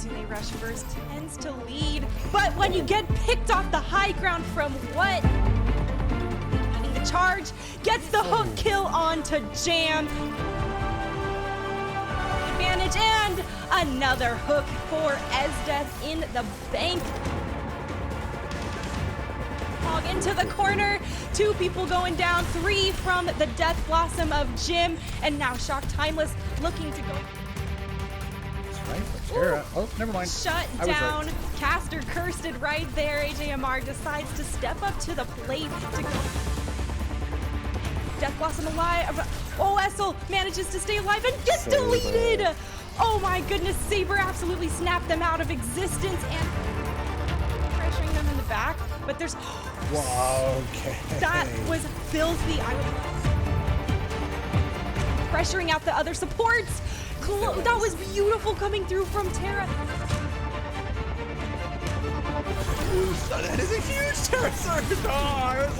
Kitsune Rushverse tends to lead, but when you get picked off the high ground from what? Leading the charge, gets the hook kill onto Jam. Advantage and another hook for Esdeath in the bank. Hog into the corner, 2 people going down, 3 from the Death Blossom of Jim, and now Shock Timeless looking to go. Right, Tara. Oh, never mind. Shut down. Right. Caster cursed it right there. AJMR decides to step up to the plate to go. Death Blossom alive. Oh, Essel manages to stay alive and gets deleted. Oh my goodness, Saber absolutely snapped them out of existence and pressuring them in the back. But there's wow, okay. That was filthy. Pressuring out the other supports. That was beautiful coming through from Tara. That is a huge Tara surge. Oh, I was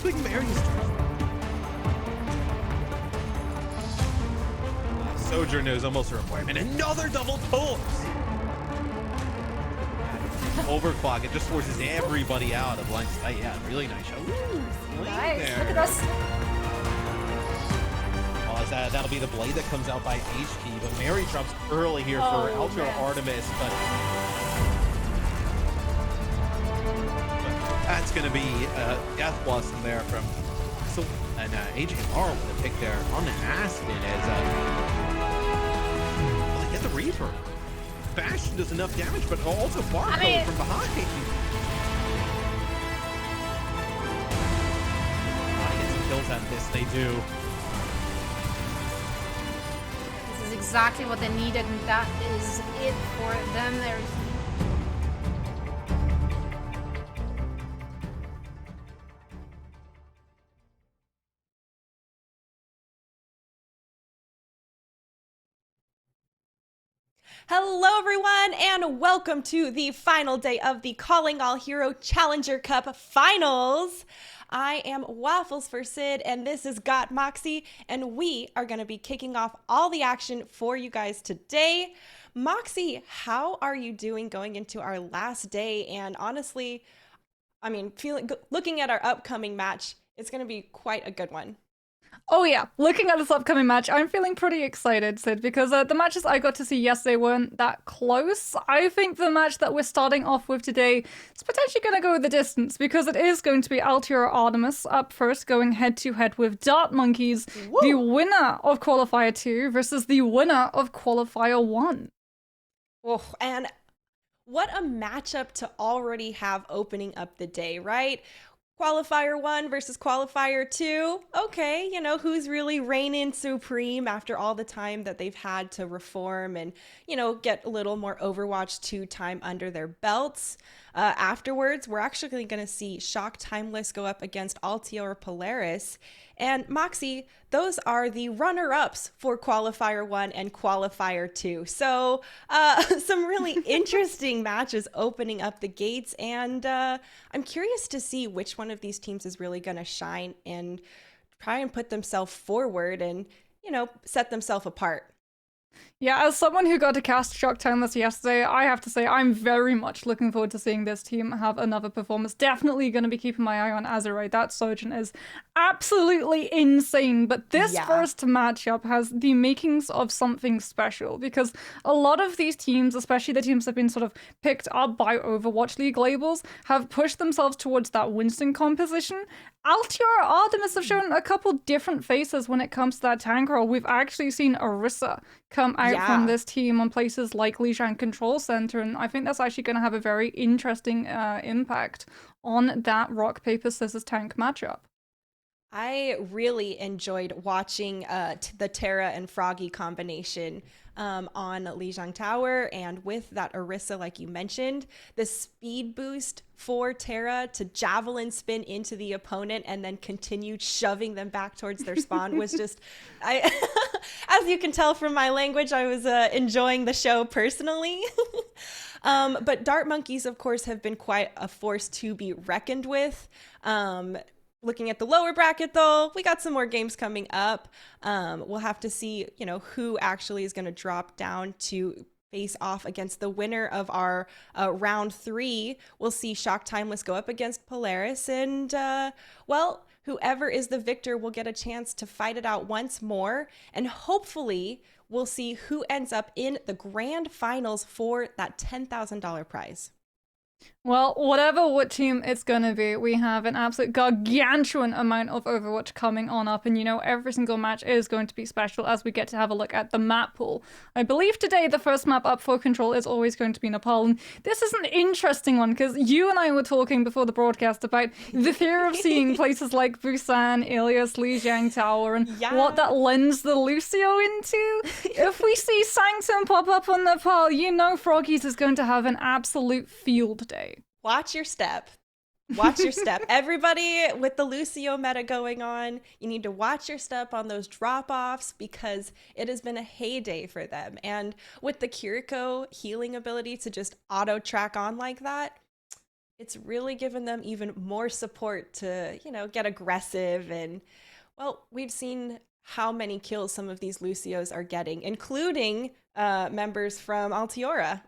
like Mary's. Sojourner is almost a requirement. Another double pulse. Overclock, it just forces everybody out of line of sight. Yeah, really nice shot. Ooh, nice. There. Look at us. Oh, that'll be the blade that comes out by HT, but Mary drops early here for Altura Artemis, but that's going to be Death Blossom there from so and AJR with a pick there on the Aspen as well, they get the Reaper. Bastion does enough damage, but also Barcode from behind. Get some kills out of this, they do. This is exactly what they needed, and that is it for them. There's Hello everyone and welcome to the final day of the Calling All Hero Challenger Cup Finals. I am Waffles for Sid and this is Got Moxie and we are going to be kicking off all the action for you guys today. Moxie, how are you doing going into our last day? And honestly, I mean, looking at our upcoming match, it's going to be quite a good one. Oh yeah, looking at this upcoming match, I'm feeling pretty excited, Sid, because the matches I got to see yesterday weren't that close. I think the match that we're starting off with today is potentially going to go the distance, because it is going to be Altura Artemis up first, going head-to-head with Dart Monkeys, the winner of Qualifier 2 versus the winner of Qualifier 1. Oh, and what a matchup to already have opening up the day, right? Qualifier 1 versus Qualifier 2. Okay, you know, who's really reigning supreme after all the time that they've had to reform and, you know, get a little more Overwatch 2 time under their belts. Afterwards, we're actually going to see Shock Timeless go up against Altior Polaris. And Moxie, those are the runner-ups for Qualifier 1 and Qualifier 2. So some really interesting matches opening up the gates. And I'm curious to see which one of these teams is really going to shine and try and put themselves forward and, you know, set themselves apart. Yeah, as someone who got to cast Shock Timeless yesterday, I have to say I'm very much looking forward to seeing this team have another performance. Definitely going to be keeping my eye on Azerite. That Sojourn is absolutely insane. But this first matchup has the makings of something special, because a lot of these teams, especially the teams that have been sort of picked up by Overwatch League labels, have pushed themselves towards that Winston composition. Altura Artemis have shown a couple different faces when it comes to that tank role. We've actually seen Orisa come out from this team on places like Lijiang Control Center, and I think that's actually going to have a very interesting impact on that rock, paper, scissors tank matchup. I really enjoyed watching the Terra and Froggy combination on Lijiang Tower, and with that Orisa, like you mentioned, the speed boost for Terra to javelin spin into the opponent and then continue shoving them back towards their spawn was just, as you can tell from my language, I was enjoying the show personally. But Dart Monkeys, of course, have been quite a force to be reckoned with. Looking at the lower bracket, though, we got some more games coming up. We'll have to see, you know, who actually is going to drop down to face off against the winner of our round 3. We'll see Shock Timeless go up against Polaris, and well, whoever is the victor will get a chance to fight it out once more, and hopefully we'll see who ends up in the grand finals for that $10,000 prize. Well, what team it's gonna be, we have an absolute gargantuan amount of Overwatch coming on up, and every single match is going to be special as we get to have a look at the map pool. I believe today the first map up for Control is always going to be Nepal, and this is an interesting one because you and I were talking before the broadcast about the fear of seeing places like Busan, Ilias, Lijiang Tower, and what that lends the Lucio into. If we see Sanctum pop up on Nepal, Froggies is going to have an absolute field day. Watch your step. Watch your step. Everybody with the Lucio meta going on, you need to watch your step on those drop-offs because it has been a heyday for them. And with the Kiriko healing ability to just auto-track on like that, it's really given them even more support to, get aggressive. And, well, we've seen how many kills some of these Lucios are getting, including members from Altiora.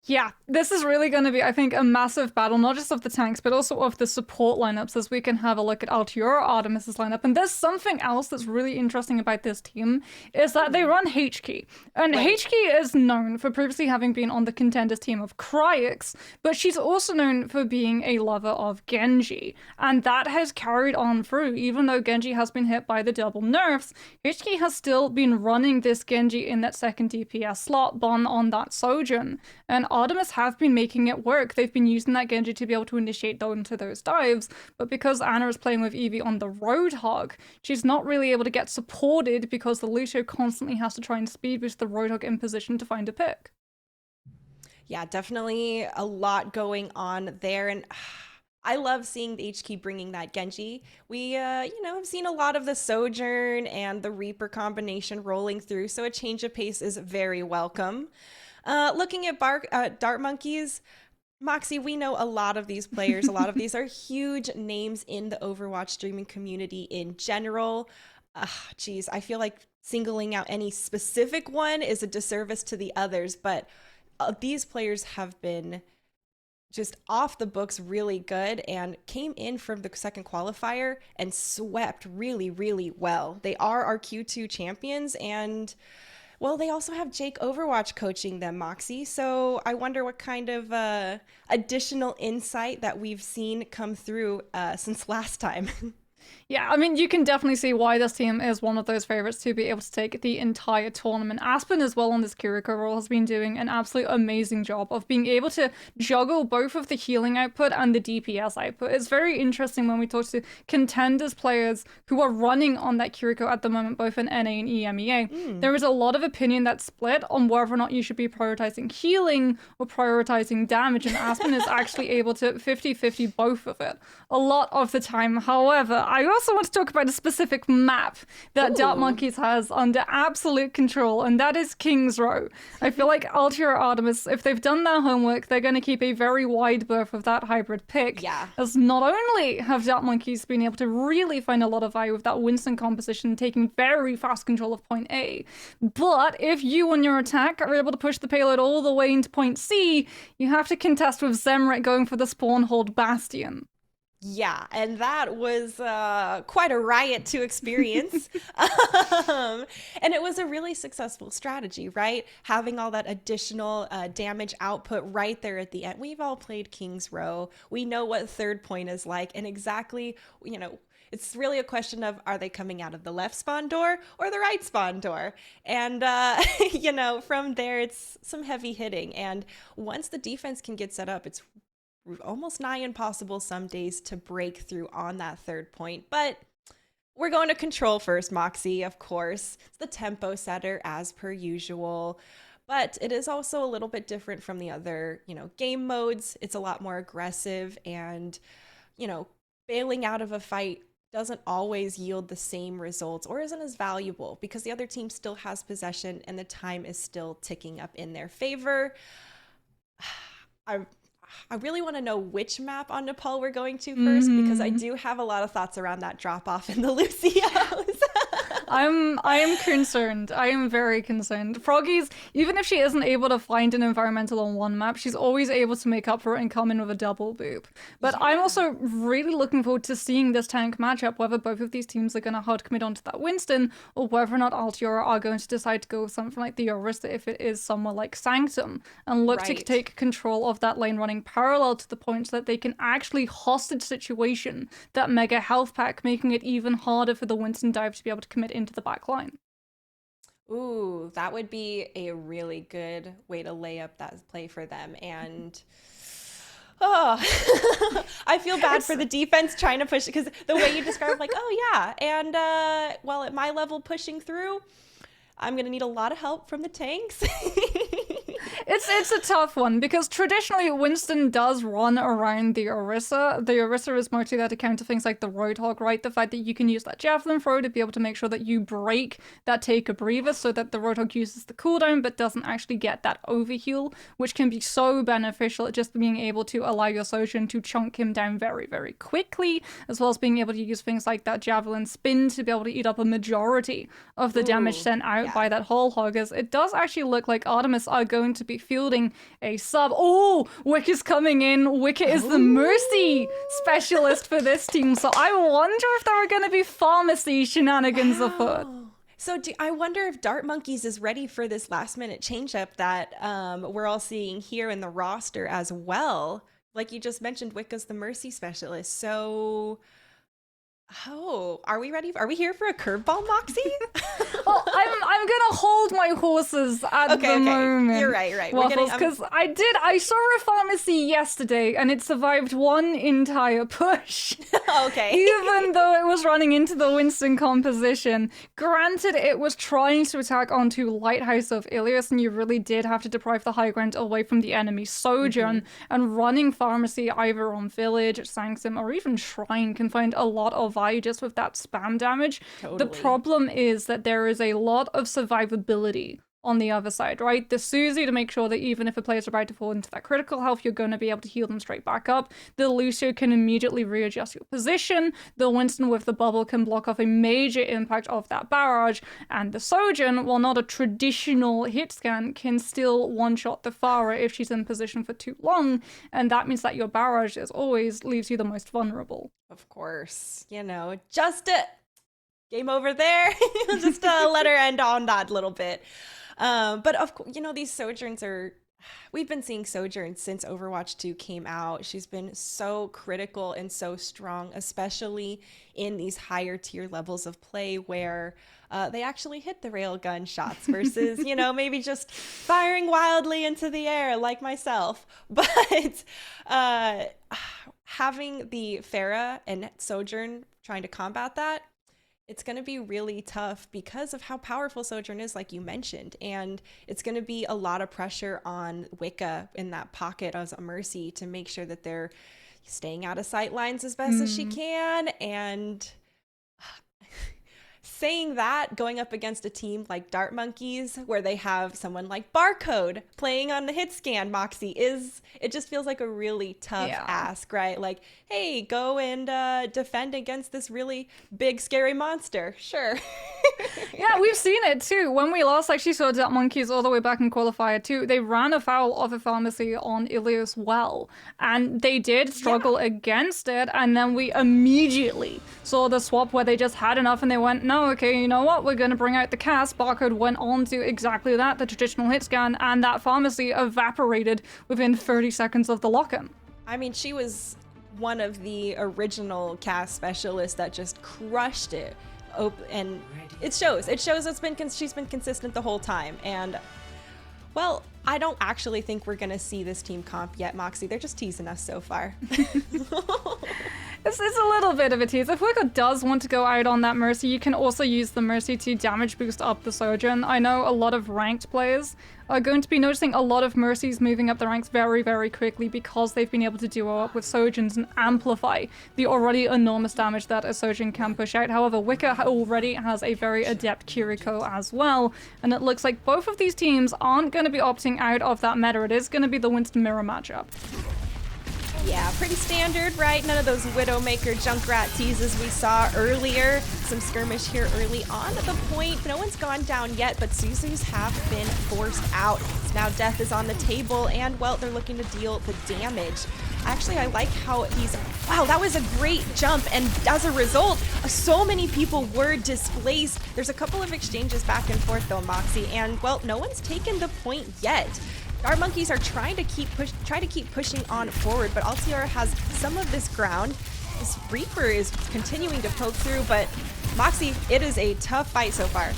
Yeah, this is really going to be, I think, a massive battle, not just of the tanks, but also of the support lineups, as we can have a look at Altiora Artemis's lineup. And there's something else that's really interesting about this team, is that they run HK. And Right. HK is known for previously having been on the contenders team of Cryx, but she's also known for being a lover of Genji. And that has carried on through, even though Genji has been hit by the double nerfs, HK has still been running this Genji in that second DPS slot, Bon on that Sojourn. And Artemis have been making it work. They've been using that Genji to be able to initiate into those dives, but because Ana is playing with Eevee on the Roadhog, she's not really able to get supported because the Lucio constantly has to try and speed boost the Roadhog in position to find a pick. Yeah, definitely a lot going on there, and I love seeing the HK bringing that Genji. We, have seen a lot of the Sojourn and the Reaper combination rolling through, so a change of pace is very welcome. Looking at Dart Monkeys, Moxie, we know a lot of these players. A lot of these are huge names in the Overwatch streaming community in general. Geez, I feel like singling out any specific one is a disservice to the others, but these players have been just off the books really good and came in from the second qualifier and swept really, really well. They are our Q2 champions, and well, they also have Jake Overwatch coaching them, Moxie. So I wonder what kind of additional insight that we've seen come through since last time. Yeah, I mean, you can definitely see why this team is one of those favorites to be able to take the entire tournament. Aspen as well on this Kiriko role has been doing an absolute amazing job of being able to juggle both of the healing output and the DPS output. It's very interesting when we talk to contenders players who are running on that Kiriko at the moment, both in NA and EMEA. There is a lot of opinion that's split on whether or not you should be prioritizing healing or prioritizing damage, and Aspen is actually able to 50-50 both of it a lot of the time. However, I also want to talk about a specific map that Dart Monkeys has under absolute control, and that is King's Row. I feel like Altiora Artemis, if they've done their homework, they're going to keep a very wide berth of that hybrid pick. Yeah. As not only have Dart Monkeys been able to really find a lot of value with that Winston composition, taking very fast control of point A, but if you on your attack are able to push the payload all the way into point C, you have to contest with Zemret going for the spawn hold Bastion. Yeah, and that was quite a riot to experience. And it was a really successful strategy, right? Having all that additional damage output right there at the end. We've all played King's Row. We know what third point is like, and exactly, it's really a question of, are they coming out of the left spawn door or the right spawn door? And, from there, it's some heavy hitting. And once the defense can get set up, it's almost nigh impossible some days to break through on that third point. But we're going to control first, Moxie, of course. It's the tempo setter as per usual. But it is also a little bit different from the other, game modes. It's a lot more aggressive, and, bailing out of a fight doesn't always yield the same results or isn't as valuable because the other team still has possession and the time is still ticking up in their favor. I really want to know which map on Nepal we're going to first because I do have a lot of thoughts around that drop off in the Lucios. I am concerned. I am very concerned. Froggy's, even if she isn't able to find an environmental on one map, she's always able to make up for it and come in with a double boop. But I'm also really looking forward to seeing this tank matchup, whether both of these teams are going to hard commit onto that Winston, or whether or not Altiora are going to decide to go with something like the Orisa if it is somewhere like Sanctum, and look to take control of that lane running parallel to the point so that they can actually hostage situation that mega health pack, making it even harder for the Winston dive to be able to commit into the back line. Ooh, that would be a really good way to lay up that play for them. And oh, I feel bad for the defense trying to push, because the way you described, like, oh yeah, and well, at my level pushing through, I'm gonna need a lot of help from the tanks. It's a tough one, because traditionally Winston does run around the Orisa. The Orisa is mostly there to counter things like the Roadhog, right? The fact that you can use that Javelin throw to be able to make sure that you break that take a breather so that the Roadhog uses the cooldown but doesn't actually get that overheal, which can be so beneficial at just being able to allow your Sojourn to chunk him down very, very quickly, as well as being able to use things like that Javelin spin to be able to eat up a majority of the damage sent out by that whole hoggers. It does actually look like Artemis are going to be fielding a sub. Oh, Wicca's coming in. Wicca is the Mercy specialist for this team, so I wonder if there are going to be pharmacy shenanigans afoot. So I wonder if Dart Monkeys is ready for this last minute changeup that we're all seeing here in the roster as well. Like you just mentioned, Wicca's the Mercy specialist. So are we ready? Are we here for a curveball, Moxie? Well, I'm gonna hold my horses at the moment. You're right. Waffles, because I saw a pharmacy yesterday and it survived one entire push. Okay. Even though it was running into the Winston composition. Granted, it was trying to attack onto Lighthouse of Ilias, and you really did have to deprive the high ground away from the enemy Sojourn, and running pharmacy either on Village, Sanctum, or even Shrine can find a lot of value just with that spam damage. Totally. The problem is that there is a lot of survivability on the other side, right? The Susie to make sure that even if a player's about to fall into that critical health, you're going to be able to heal them straight back up. The Lucio can immediately readjust your position. The Winston with the bubble can block off a major impact of that barrage. And the Sojourn, while not a traditional hit scan, can still one-shot the Pharah if she's in position for too long. And that means that your barrage, as always, leaves you the most vulnerable. Of course, just game over there. Just let her end on that little bit. But of course, these Sojourns we've been seeing Sojourn since Overwatch 2 came out. She's been so critical and so strong, especially in these higher tier levels of play where they actually hit the railgun shots versus, maybe just firing wildly into the air like myself. But having the Pharah and Sojourn trying to combat that, it's going to be really tough because of how powerful Sojourn is, like you mentioned. And it's going to be a lot of pressure on Wicca in that pocket as a Mercy to make sure that they're staying out of sight lines as best as she can. And saying that, going up against a team like Dart Monkeys, where they have someone like Barcode playing on the hit scan, Moxie, it just feels like a really tough ask, right? Like, hey, go and defend against this really big, scary monster. Sure. Yeah, we've seen it too. When we last actually saw Dart Monkeys all the way back in Qualifier 2, they ran afoul of a pharmacy on Ilias well, and they did struggle against it, and then we immediately saw the swap where they just had enough and they went, no, okay, you know what, we're going to bring out the cast. Barcode went on to exactly that, the traditional hit scan, and that pharmacy evaporated within 30 seconds of the lock-in. I mean, she was one of the original cast specialists that just crushed it. And it shows. She's been consistent the whole time. And, well, I don't actually think we're going to see this team comp yet, Moxie. They're just teasing us so far. It's a little bit of a tease. If Wicca does want to go out on that Mercy, you can also use the Mercy to damage boost up the Sojourn. I know a lot of ranked players are going to be noticing a lot of Mercies moving up the ranks very, very quickly because they've been able to duo up with Sojourns and amplify the already enormous damage that a Sojourn can push out. However, Wicca already has a very adept Kiriko as well, and it looks like both of these teams aren't going to be opting out of that meta. It is going to be the Winston mirror matchup. Yeah, pretty standard, right? None of those Widowmaker Junkrat teases we saw earlier. Some skirmish here early on at the point. No one's gone down yet, but Suzus have been forced out. So now death is on the table, and, well, they're looking to deal the damage. Actually, I like how he's... Wow, that was a great jump, and as a result, so many people were displaced. There's a couple of exchanges back and forth, though, Moxie, and, well, no one's taken the point yet. Our monkeys are trying to keep pushing on forward, but Altiora has some of this ground. This Reaper is continuing to poke through, but Moxie, it is a tough fight so far.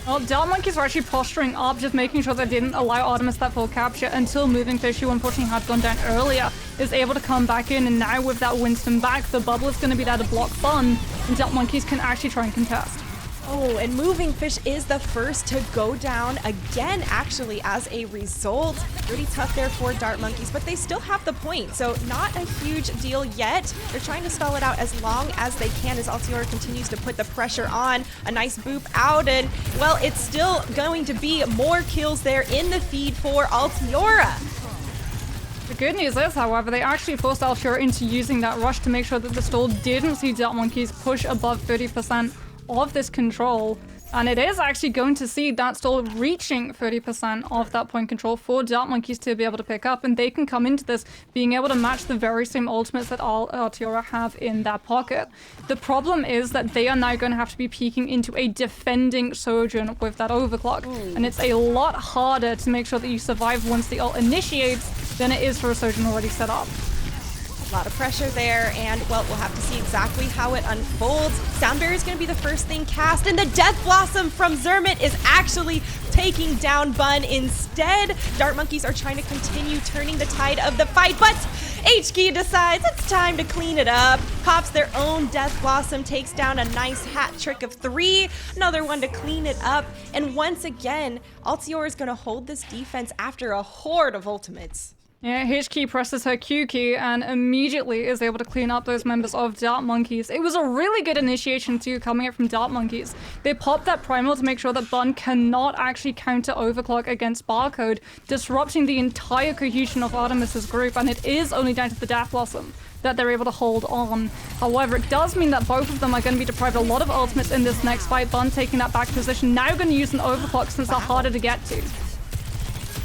Well, Dark Monkeys were actually posturing up, just making sure they didn't allow Artemis that full capture until Moving Fish, who unfortunately had gone down earlier, is able to come back in. And now with that Winston back, the bubble is going to be there to block Bun, and Dark Monkeys can actually try and contest. Oh, and Moving Fish is the first to go down again, actually, as a result. Pretty tough there for Dart Monkeys, but they still have the point, so not a huge deal yet. They're trying to stall it out as long as they can as Altiora continues to put the pressure on. A nice boop out, and, well, it's still going to be more kills there in the feed for Altiora. The good news is, however, they actually forced Altiora into using that rush to make sure that the stall didn't see Dart Monkeys push above 30% of this control, and it is actually going to see that stall reaching 30% of that point control for Dart Monkeys to be able to pick up, and they can come into this being able to match the very same ultimates that Altiora have in their pocket. The problem is that they are now going to have to be peeking into a defending Sojourn with that overclock, and it's a lot harder to make sure that you survive once the ult initiates than it is for a Sojourn already set up. A lot of pressure there, and, well, we'll have to see exactly how it unfolds. Sound Barrier is going to be the first thing cast, and the Death Blossom from Zermit is actually taking down Bun instead. Dart Monkeys are trying to continue turning the tide of the fight, but HK decides it's time to clean it up. Pops their own Death Blossom, takes down a nice hat trick of 3. Another one to clean it up, and once again, Altiora is going to hold this defense after a horde of ultimates. Yeah, HK presses her Q key and immediately is able to clean up those members of Dart Monkeys. It was a really good initiation too, coming up from Dart Monkeys. They popped that primal to make sure that Bun cannot actually counter overclock against Barcode, disrupting the entire cohesion of Artemis's group, and it is only down to the Death Blossom that they're able to hold on. However, it does mean that both of them are going to be deprived a lot of ultimates in this next fight. Bun taking that back position, now going to use an overclock since they're harder to get to.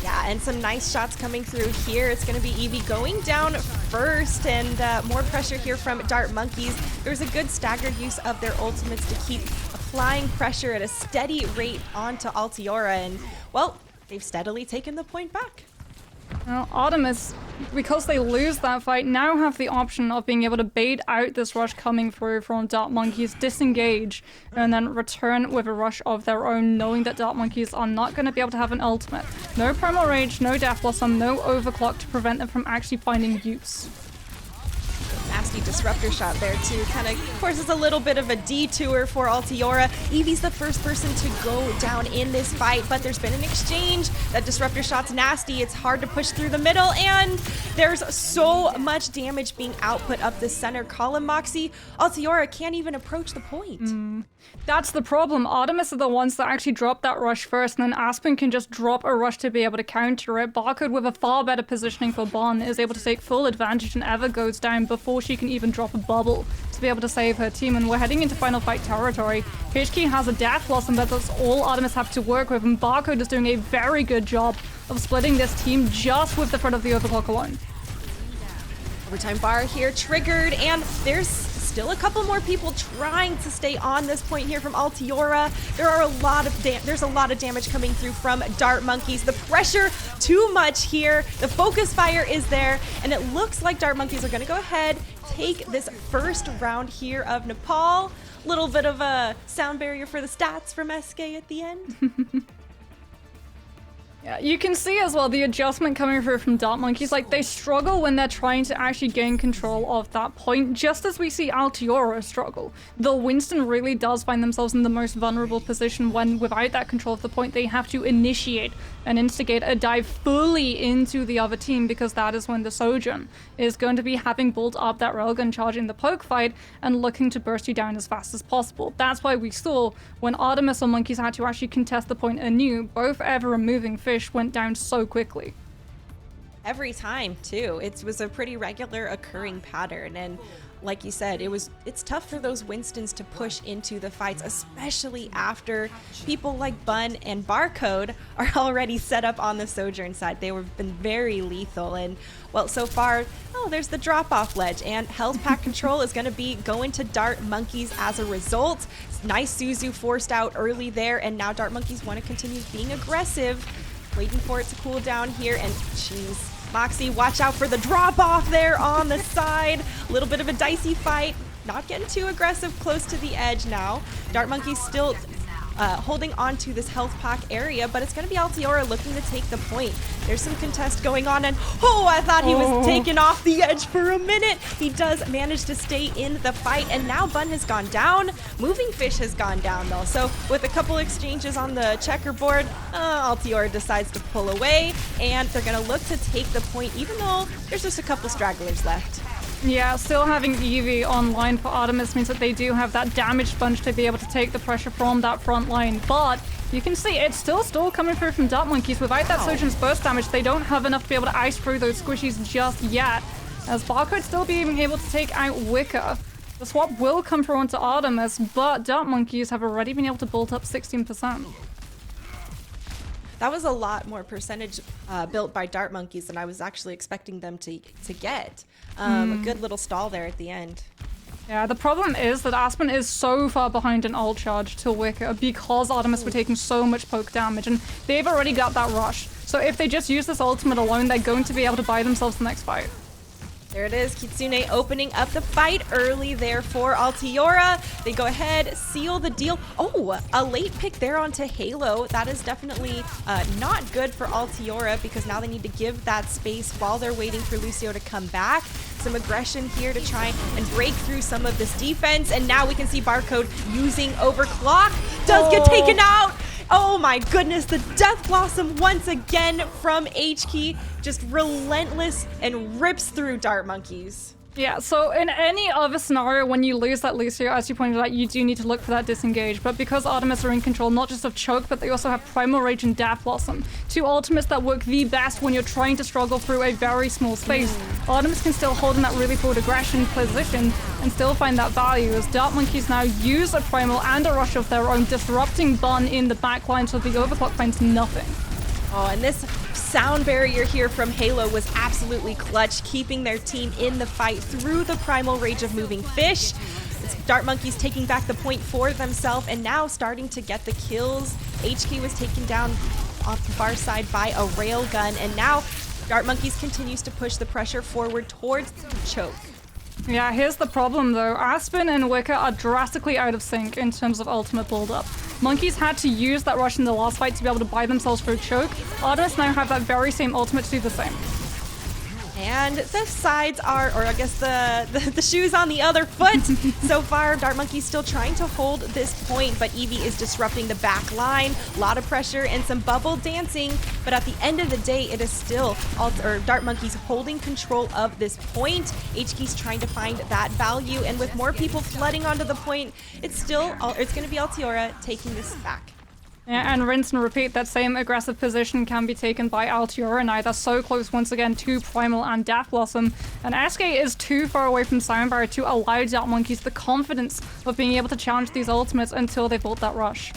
Yeah, and some nice shots coming through here. It's going to be Eevee going down first, and more pressure here from Dart Monkeys. There's a good staggered use of their ultimates to keep applying pressure at a steady rate onto Altiora, and, well, they've steadily taken the point back. Well, Artemis, because they lose that fight, now have the option of being able to bait out this rush coming through from Dart Monkeys, disengage, and then return with a rush of their own, knowing that Dart Monkeys are not going to be able to have an ultimate. No Primal Rage, no Death Blossom, no Overclock to prevent them from actually finding use. Nasty disruptor shot there too. Kind of forces a little bit of a detour for Altiora. Eevee's the first person to go down in this fight, but there's been an exchange. That disruptor shot's nasty. It's hard to push through the middle, and there's so much damage being output up the center column, Moxie. Altiora can't even approach the point. That's the problem. Artemis are the ones that actually drop that rush first, and then Aspen can just drop a rush to be able to counter it. Barcode, with a far better positioning for Bon, is able to take full advantage and Ever goes down before she can even drop a bubble to be able to save her team. And we're heading into final fight territory. HK has a Death Blossom, but that's all Artemis have to work with, and Barcode is doing a very good job of splitting this team just with the front of the overclock alone. Overtime bar here triggered, and there's still a couple more people trying to stay on this point here from Altiora. There's a lot of damage coming through from Dart Monkeys. The pressure too much here. The focus fire is there, and it looks like Dart Monkeys are going to go ahead, take this first round here of Nepal. Little bit of a sound barrier for the stats from SK at the end. Yeah, you can see as well the adjustment coming through from Dart Monkeys. Like, they struggle when they're trying to actually gain control of that point, just as we see Altiora struggle. The Winston really does find themselves in the most vulnerable position when, without that control of the point, they have to initiate and instigate a dive fully into the other team, because that is when the Sojourn is going to be having built up that railgun charge in the poke fight and looking to burst you down as fast as possible. That's why we saw when Artemis or Monkeys had to actually contest the point anew, both Ever and Moving Fish went down so quickly. Every time too. It was a pretty regular occurring pattern, and like you said, it's tough for those Winstons to push into the fights, especially after people like Bun and Barcode are already set up on the Sojourn side. They have been very lethal, and well, so far, there's the drop-off ledge, and Hell's Pack Control is going to be going to Dart Monkeys as a result. Nice Suzu forced out early there, and now Dart Monkeys want to continue being aggressive, waiting for it to cool down here, and jeez. Moxie, watch out for the drop-off there on the side. A little bit of a dicey fight. Not getting too aggressive, close to the edge now. Dart Monkey still holding on to this health pack area, but it's going to be Altiora looking to take the point. There's some contest going on, and I thought he was taken off the edge for a minute. He does manage to stay in the fight, and now Bun has gone down. Moving Fish has gone down, though. So with a couple exchanges on the checkerboard, Altiora decides to pull away, and they're going to look to take the point, even though there's just a couple stragglers left. Yeah, still having Eevee online for Artemis means that they do have that damage sponge to be able to take the pressure from that front line, but you can see it's still coming through from Dart Monkeys. Without that Sojourn's burst damage, they don't have enough to be able to ice through those squishies just yet, as Barcode still being able to take out Wicker. The swap will come through onto Artemis, but Dart Monkeys have already been able to bolt up 16%. That was a lot more percentage built by Dart Monkeys than I was actually expecting them to get. A good little stall there at the end. Yeah, the problem is that Aspen is so far behind an ult charge to Wicker because Artemis were taking so much poke damage, and they've already got that rush. So if they just use this ultimate alone, they're going to be able to buy themselves the next fight. There it is, Kitsune opening up the fight early there for Altiora. They go ahead, seal the deal. A late pick there onto Halo. That is definitely not good for Altiora, because now they need to give that space while they're waiting for Lucio to come back. Some aggression here to try and break through some of this defense, and now we can see Barcode using Overclock. Does get taken out! Oh my goodness, the Death Blossom once again from HK, just relentless and rips through Dart Monkeys. Yeah, so in any other scenario, when you lose that Lucio, as you pointed out, you do need to look for that disengage. But because Artemis are in control not just of Choke, but they also have Primal Rage and Death Blossom, two ultimates that work the best when you're trying to struggle through a very small space. Artemis can still hold in that really forward aggression position and still find that value, as Dart Monkeys now use a Primal and a Rush of their own, disrupting Bun in the backline so the Overclock finds nothing. And this sound barrier here from Halo was absolutely clutch, keeping their team in the fight through the Primal Rage of Moving Fish. It's Dart Monkeys taking back the point for themselves and now starting to get the kills. HK was taken down off the far side by a railgun, and now Dart Monkeys continues to push the pressure forward towards Choke. Yeah, here's the problem though. Aspen and Wicker are drastically out of sync in terms of ultimate build-up. Monkeys had to use that rush in the last fight to be able to buy themselves through Choke. Artemis now have that very same ultimate to do the same. And the sides are, or I guess the shoes on the other foot. So far, Dart Monkey's still trying to hold this point, but Eevee is disrupting the back line. A lot of pressure and some bubble dancing, but at the end of the day, it is still Dart Monkey's holding control of this point. HK's trying to find that value, and with more people flooding onto the point, it's going to be Altiora taking this back. Yeah, and rinse and repeat, that same aggressive position can be taken by Altiora now. They're so close once again to Primal and Death Blossom. And SK is too far away from Sound Barrier to allow Dart Monkeys the confidence of being able to challenge these ultimates until they built that rush.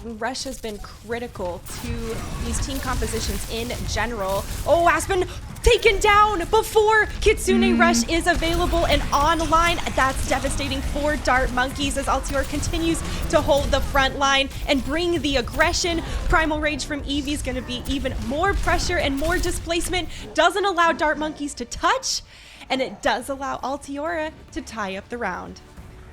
Rush has been critical to these team compositions in general. Oh, Aspen taken down before Kitsune Rush is available and online. That's devastating for Dart Monkeys as Altiora continues to hold the front line and bring the aggression. Primal Rage from Eevee is going to be even more pressure and more displacement. Doesn't allow Dart Monkeys to touch, and it does allow Altiora to tie up the round.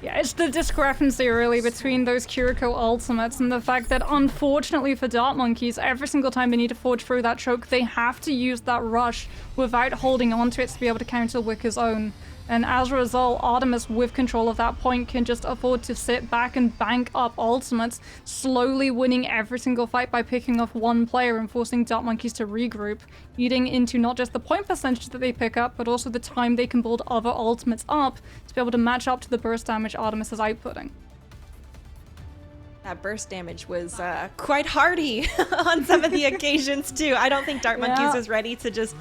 Yeah, it's the discrepancy really between those Kiriko ultimates and the fact that unfortunately for Dart Monkeys, every single time they need to forge through that choke, they have to use that rush without holding on to it to be able to counter Wicker's own. And as a result, Artemis, with control of that point, can just afford to sit back and bank up ultimates, slowly winning every single fight by picking off one player and forcing Dart Monkeys to regroup, eating into not just the point percentage that they pick up, but also the time they can build other ultimates up to be able to match up to the burst damage Artemis is outputting. That burst damage was quite hardy on some of the occasions too. I don't think Dart Monkeys is ready to just,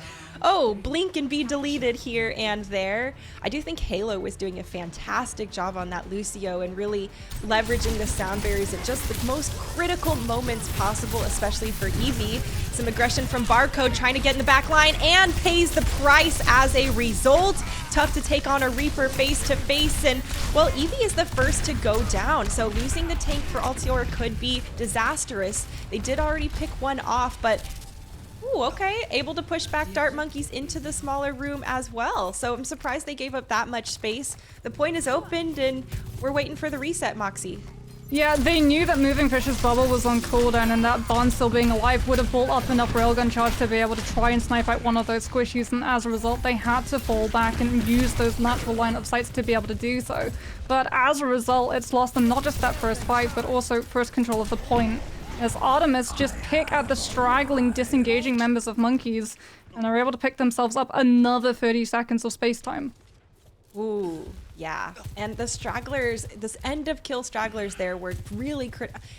blink and be deleted here and there. I do think Halo was doing a fantastic job on that Lucio and really leveraging the sound barriers at just the most critical moments possible, especially for Eevee. Some aggression from Barcode trying to get in the back line and pays the price as a result. Tough to take on a Reaper face to face, and well, Eevee is the first to go down, so losing the tank for Altiora could be disastrous. They did already pick one off, but okay, able to push back Dart Monkeys into the smaller room as well. So I'm surprised they gave up that much space. The point is opened, and we're waiting for the reset, Moxie. Yeah, they knew that moving Fish's bubble was on cooldown and that Bond still being alive would have built up enough railgun charge to be able to try and snipe out one of those squishies, and as a result they had to fall back and use those natural line of sights to be able to do so. But as a result, it's lost them not just that first fight, but also first control of the point, as Artemis just pick at the straggling, disengaging members of Monkeys and are able to pick themselves up another 30 seconds of space time. Ooh, yeah. And the stragglers, this end of kill stragglers there were really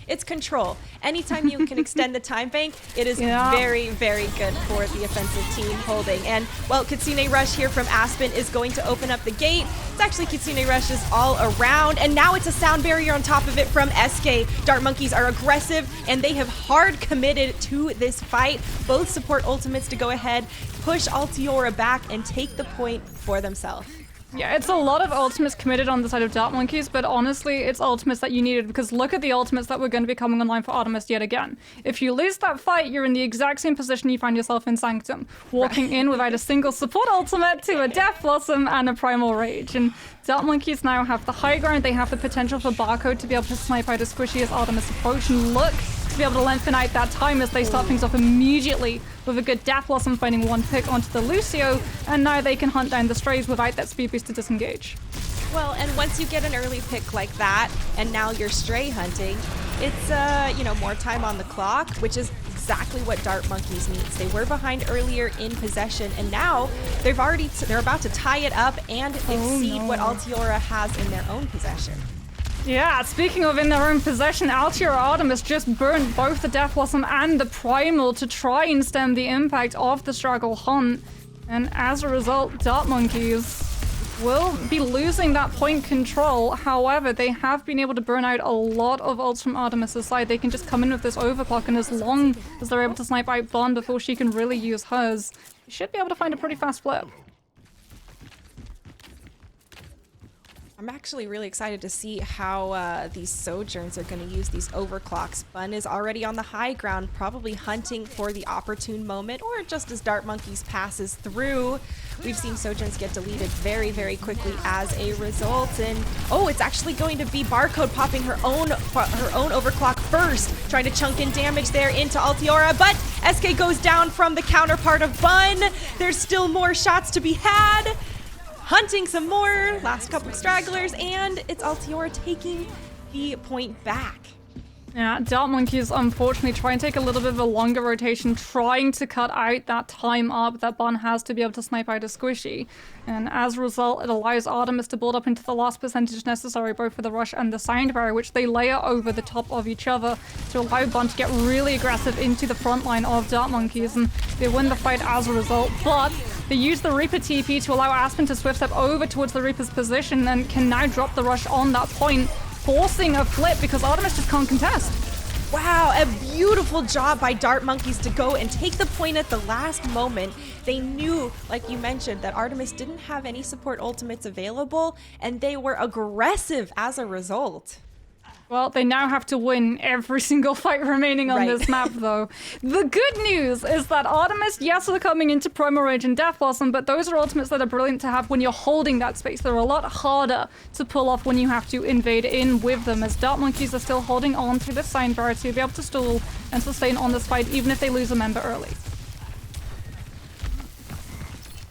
it's control. Anytime you can extend the time bank, it is very, very good for the offensive team holding. And well, Kitsune Rush here from Aspen is going to open up the gate. It's actually Kitsune Rushes all around, and now it's a sound barrier on top of it from SK. Dart Monkeys are aggressive, and they have hard committed to this fight. Both support ultimates to go ahead, push Altiora back, and take the point for themselves. Yeah, it's a lot of ultimates committed on the side of Dart Monkeys, but honestly, it's ultimates that you needed, because look at the ultimates that were going to be coming online for Artemis yet again. If you lose that fight, you're in the exact same position you find yourself in Sanctum, walking in without a single support ultimate to a Death Blossom and a Primal Rage. And Dart Monkeys now have the high ground, they have the potential for Barcode to be able to snipe out a squishy as Artemis approach, and look to be able to lengthen out that time as they start things off immediately with a good Death Blossom finding one pick onto the Lucio, and now they can hunt down the strays without that speed boost to disengage. Well, and once you get an early pick like that, and now you're stray hunting, it's more time on the clock, which is exactly what Dart Monkeys needs. They were behind earlier in possession, and now they're about to tie it up and exceed what Altiora has in their own possession. Yeah, speaking of in their own possession, Altiora Artemis just burned both the Death Blossom and the Primal to try and stem the impact of the struggle hunt. And as a result, Dart Monkeys will be losing that point control. However, they have been able to burn out a lot of ults from Artemis' side. They can just come in with this overclock, and as long as they're able to snipe out Bond before she can really use hers, they should be able to find a pretty fast flip. I'm actually really excited to see how these Sojourns are going to use these overclocks. Bun is already on the high ground, probably hunting for the opportune moment, or just as Dart Monkeys passes through. We've seen Sojourns get deleted very, very quickly as a result, and it's actually going to be Barcode popping her own overclock first, trying to chunk in damage there into Altiora, but SK goes down from the counterpart of Bun. There's still more shots to be had. Hunting some more, last couple stragglers, and it's Altiora taking the point back. Yeah, Dart Monkeys unfortunately try and take a little bit of a longer rotation, trying to cut out that time up that Bun has to be able to snipe out a squishy. And as a result, it allows Artemis to build up into the last percentage necessary both for the rush and the sound barrier, which they layer over the top of each other to allow Bun to get really aggressive into the front line of Dart Monkeys, and they win the fight as a result. But they use the Reaper TP to allow Aspen to swift step over towards the Reaper's position and can now drop the rush on that point, forcing a flip because Artemis just can't contest. Wow, a beautiful job by Dart Monkeys to go and take the point at the last moment. They knew, like you mentioned, that Artemis didn't have any support ultimates available, and they were aggressive as a result. Well, they now have to win every single fight remaining on this map, though. The good news is that Artemis, yes, are coming into Primal Rage and Death Blossom, but those are ultimates that are brilliant to have when you're holding that space. They're a lot harder to pull off when you have to invade in with them, as Dart Monkeys are still holding on to the sign barrier to be able to stall and sustain on this fight, even if they lose a member early.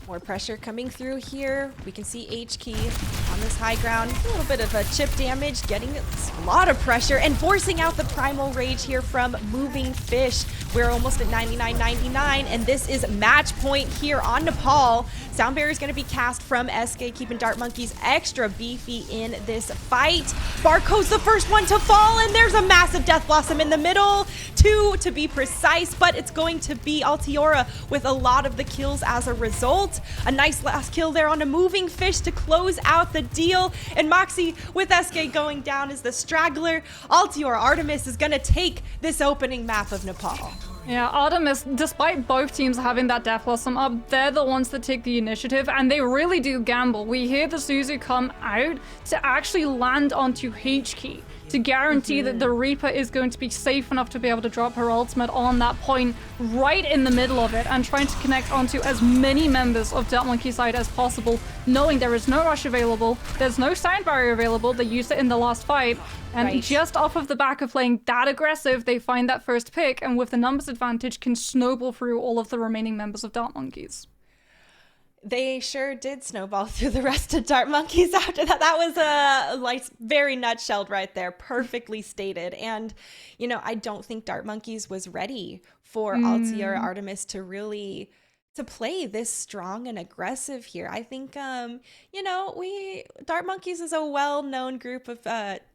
More pressure coming through here. We can see H-Key on the this high ground. A little bit of a chip damage, getting a lot of pressure, and forcing out the Primal Rage here from Moving Fish. We're almost at 99.99, and this is match point here on Nepal. Sound Barrier is going to be cast from SK, keeping Dart Monkeys extra beefy in this fight. Barcode's the first one to fall, and there's a massive Death Blossom in the middle. 2 to be precise, but it's going to be Altiora with a lot of the kills as a result. A nice last kill there on a Moving Fish to close out the deal, and Moxie with SK going down as the straggler. Altiora Artemis is going to take this opening map of Nepal. Yeah, Artemis, despite both teams having that Death Blossom up, they're the ones that take the initiative, and they really do gamble. We hear the Suzu come out to actually land onto H-Key to guarantee that the Reaper is going to be safe enough to be able to drop her ultimate on that point right in the middle of it, and trying to connect onto as many members of Dart Monkey side as possible, knowing there is no rush available, there's no sound barrier available. They used it in the last fight, and just off of the back of playing that aggressive, they find that first pick, and with the numbers advantage can snowball through all of the remaining members of Dart Monkeys. They sure did snowball through the rest of Dart Monkeys after that. That was very nutshelled right there. Perfectly stated. And, you know, I don't think Dart Monkeys was ready for Altiora Artemis to really to play this strong and aggressive here. I think, you know, Dart Monkeys is a well-known group of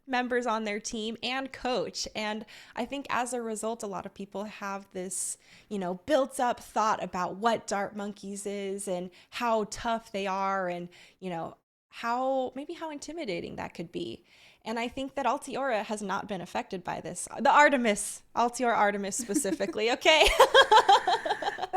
members on their team and coach. And I think as a result, a lot of people have this, you know, built up thought about what Dart Monkeys is and how tough they are, and, you know, how intimidating that could be. And I think that Altiora has not been affected by this. The Altiora Artemis specifically, okay?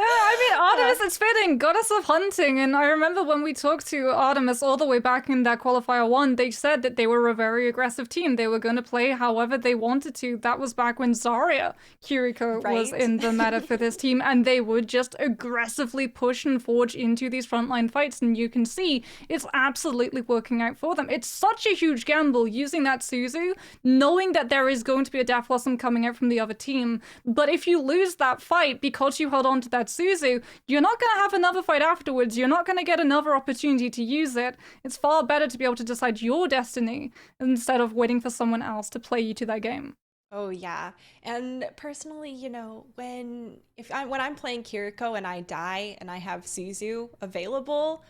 I mean, Artemis, it's fitting, goddess of hunting. And I remember when we talked to Artemis all the way back in that qualifier 1, they said that they were a very aggressive team. They were going to play however they wanted to. That was back when Zarya Kiriko was in the meta for this team, and they would just aggressively push and forge into these frontline fights. And you can see it's absolutely working out for them. It's such a huge gamble using that Suzu, knowing that there is going to be a Death Blossom coming out from the other team. But if you lose that fight because you held on to that Suzu, you're not going to have another fight afterwards. You're not going to get another opportunity to use it. It's far better to be able to decide your destiny instead of waiting for someone else to play you to that game. Oh yeah. And personally, you know, when I'm playing Kiriko and I die and I have Suzu available,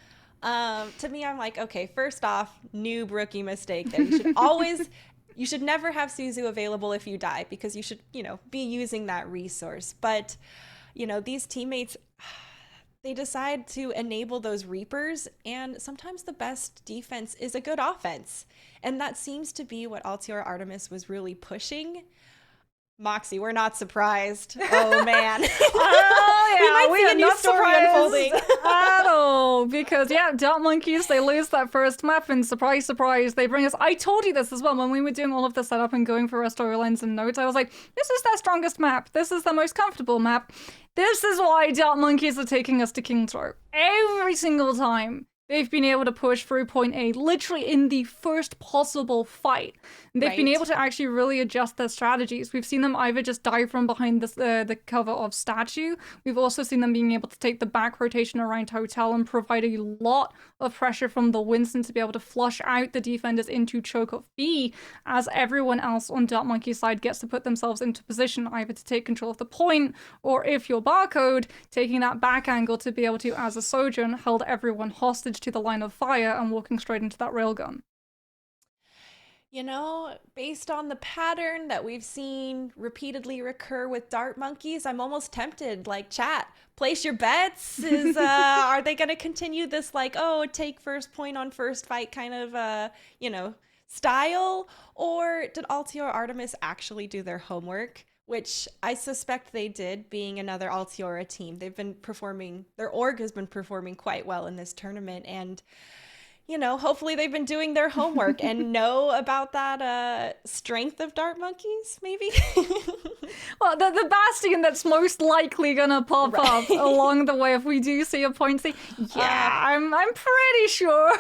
to me, I'm like, okay, first off, noob rookie mistake there. You should never have Suzu available if you die, because you should, you know, be using that resource. But, you know, these teammates, they decide to enable those Reapers, and sometimes the best defense is a good offense. And that seems to be what Altiora Artemis was really pushing. Moxie, we're not surprised. Oh man. Oh yeah, we might see a new story unfolding at all, because yeah, Dart Monkeys, they lose that first map, and surprise, surprise, they bring us. I told you this as well when we were doing all of the setup and going for our storylines and notes. I was like, this is their strongest map. This is the most comfortable map. This is why Dart Monkeys are taking us to King's Row every single time. They've been able to push through point A literally in the first possible fight. They've been able to actually really adjust their strategies. We've seen them either just dive from behind the cover of Statue. We've also seen them being able to take the back rotation around Hotel and provide a lot of pressure from the Winston to be able to flush out the defenders into choke of B, as everyone else on Dart Monkey's side gets to put themselves into position either to take control of the point, or if you're Barcode, taking that back angle to be able to, as a Sojourn, hold everyone hostage to the line of fire and walking straight into that railgun. You know, based on the pattern that we've seen repeatedly recur with Dart Monkeys, I'm almost tempted, like, chat, place your bets. Are they going to continue this, like, oh, take first point on first fight kind of, you know, style? Or did Altiora Artemis actually do their homework? Which I suspect they did, being another Altiora team. They've been performing, their org has been performing quite well in this tournament, and you know, hopefully they've been doing their homework and know about that strength of Dart Monkeys, maybe? Well, the Bastion that's most likely gonna pop up along the way if we do see a point C. Yeah, I'm pretty sure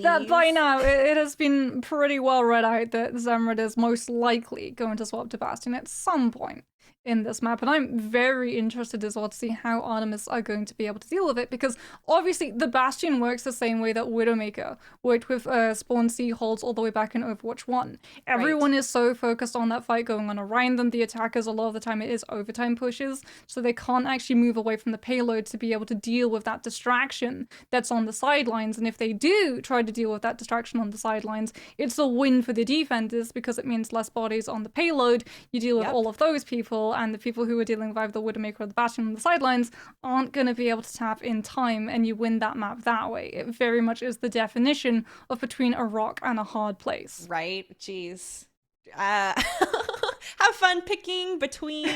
that by now it has been pretty well read out that Zemrud is most likely going to swap to Bastion at some point. in this map, and I'm very interested as well to see how Artemis are going to be able to deal with it, because obviously the Bastion works the same way that Widowmaker worked with Spawn C holds all the way back in Overwatch 1. Everyone is so focused on that fight going on around them. The attackers, a lot of the time it is overtime pushes, so they can't actually move away from the payload to be able to deal with that distraction that's on the sidelines, and if they do try to deal with that distraction on the sidelines, it's a win for the defenders because it means less bodies on the payload. You deal with all of those people, and the people who are dealing with either the Widowmaker or the Bastion on the sidelines aren't going to be able to tap in time, and you win that map that way. It very much is the definition of between a rock and a hard place. Right? Jeez. Have fun picking between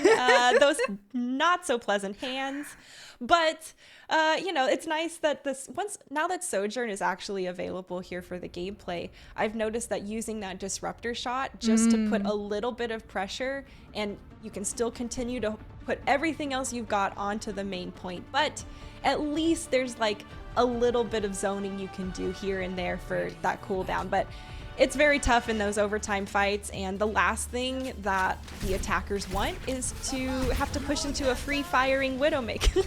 those not so pleasant hands. But, you know, it's nice that now that Sojourn is actually available here for the gameplay, I've noticed that using that disruptor shot just to put a little bit of pressure, and you can still continue to put everything else you've got onto the main point. But at least there's like a little bit of zoning you can do here and there for that cooldown. But it's very tough in those overtime fights, and the last thing that the attackers want is to have to push into a free-firing Widowmaker.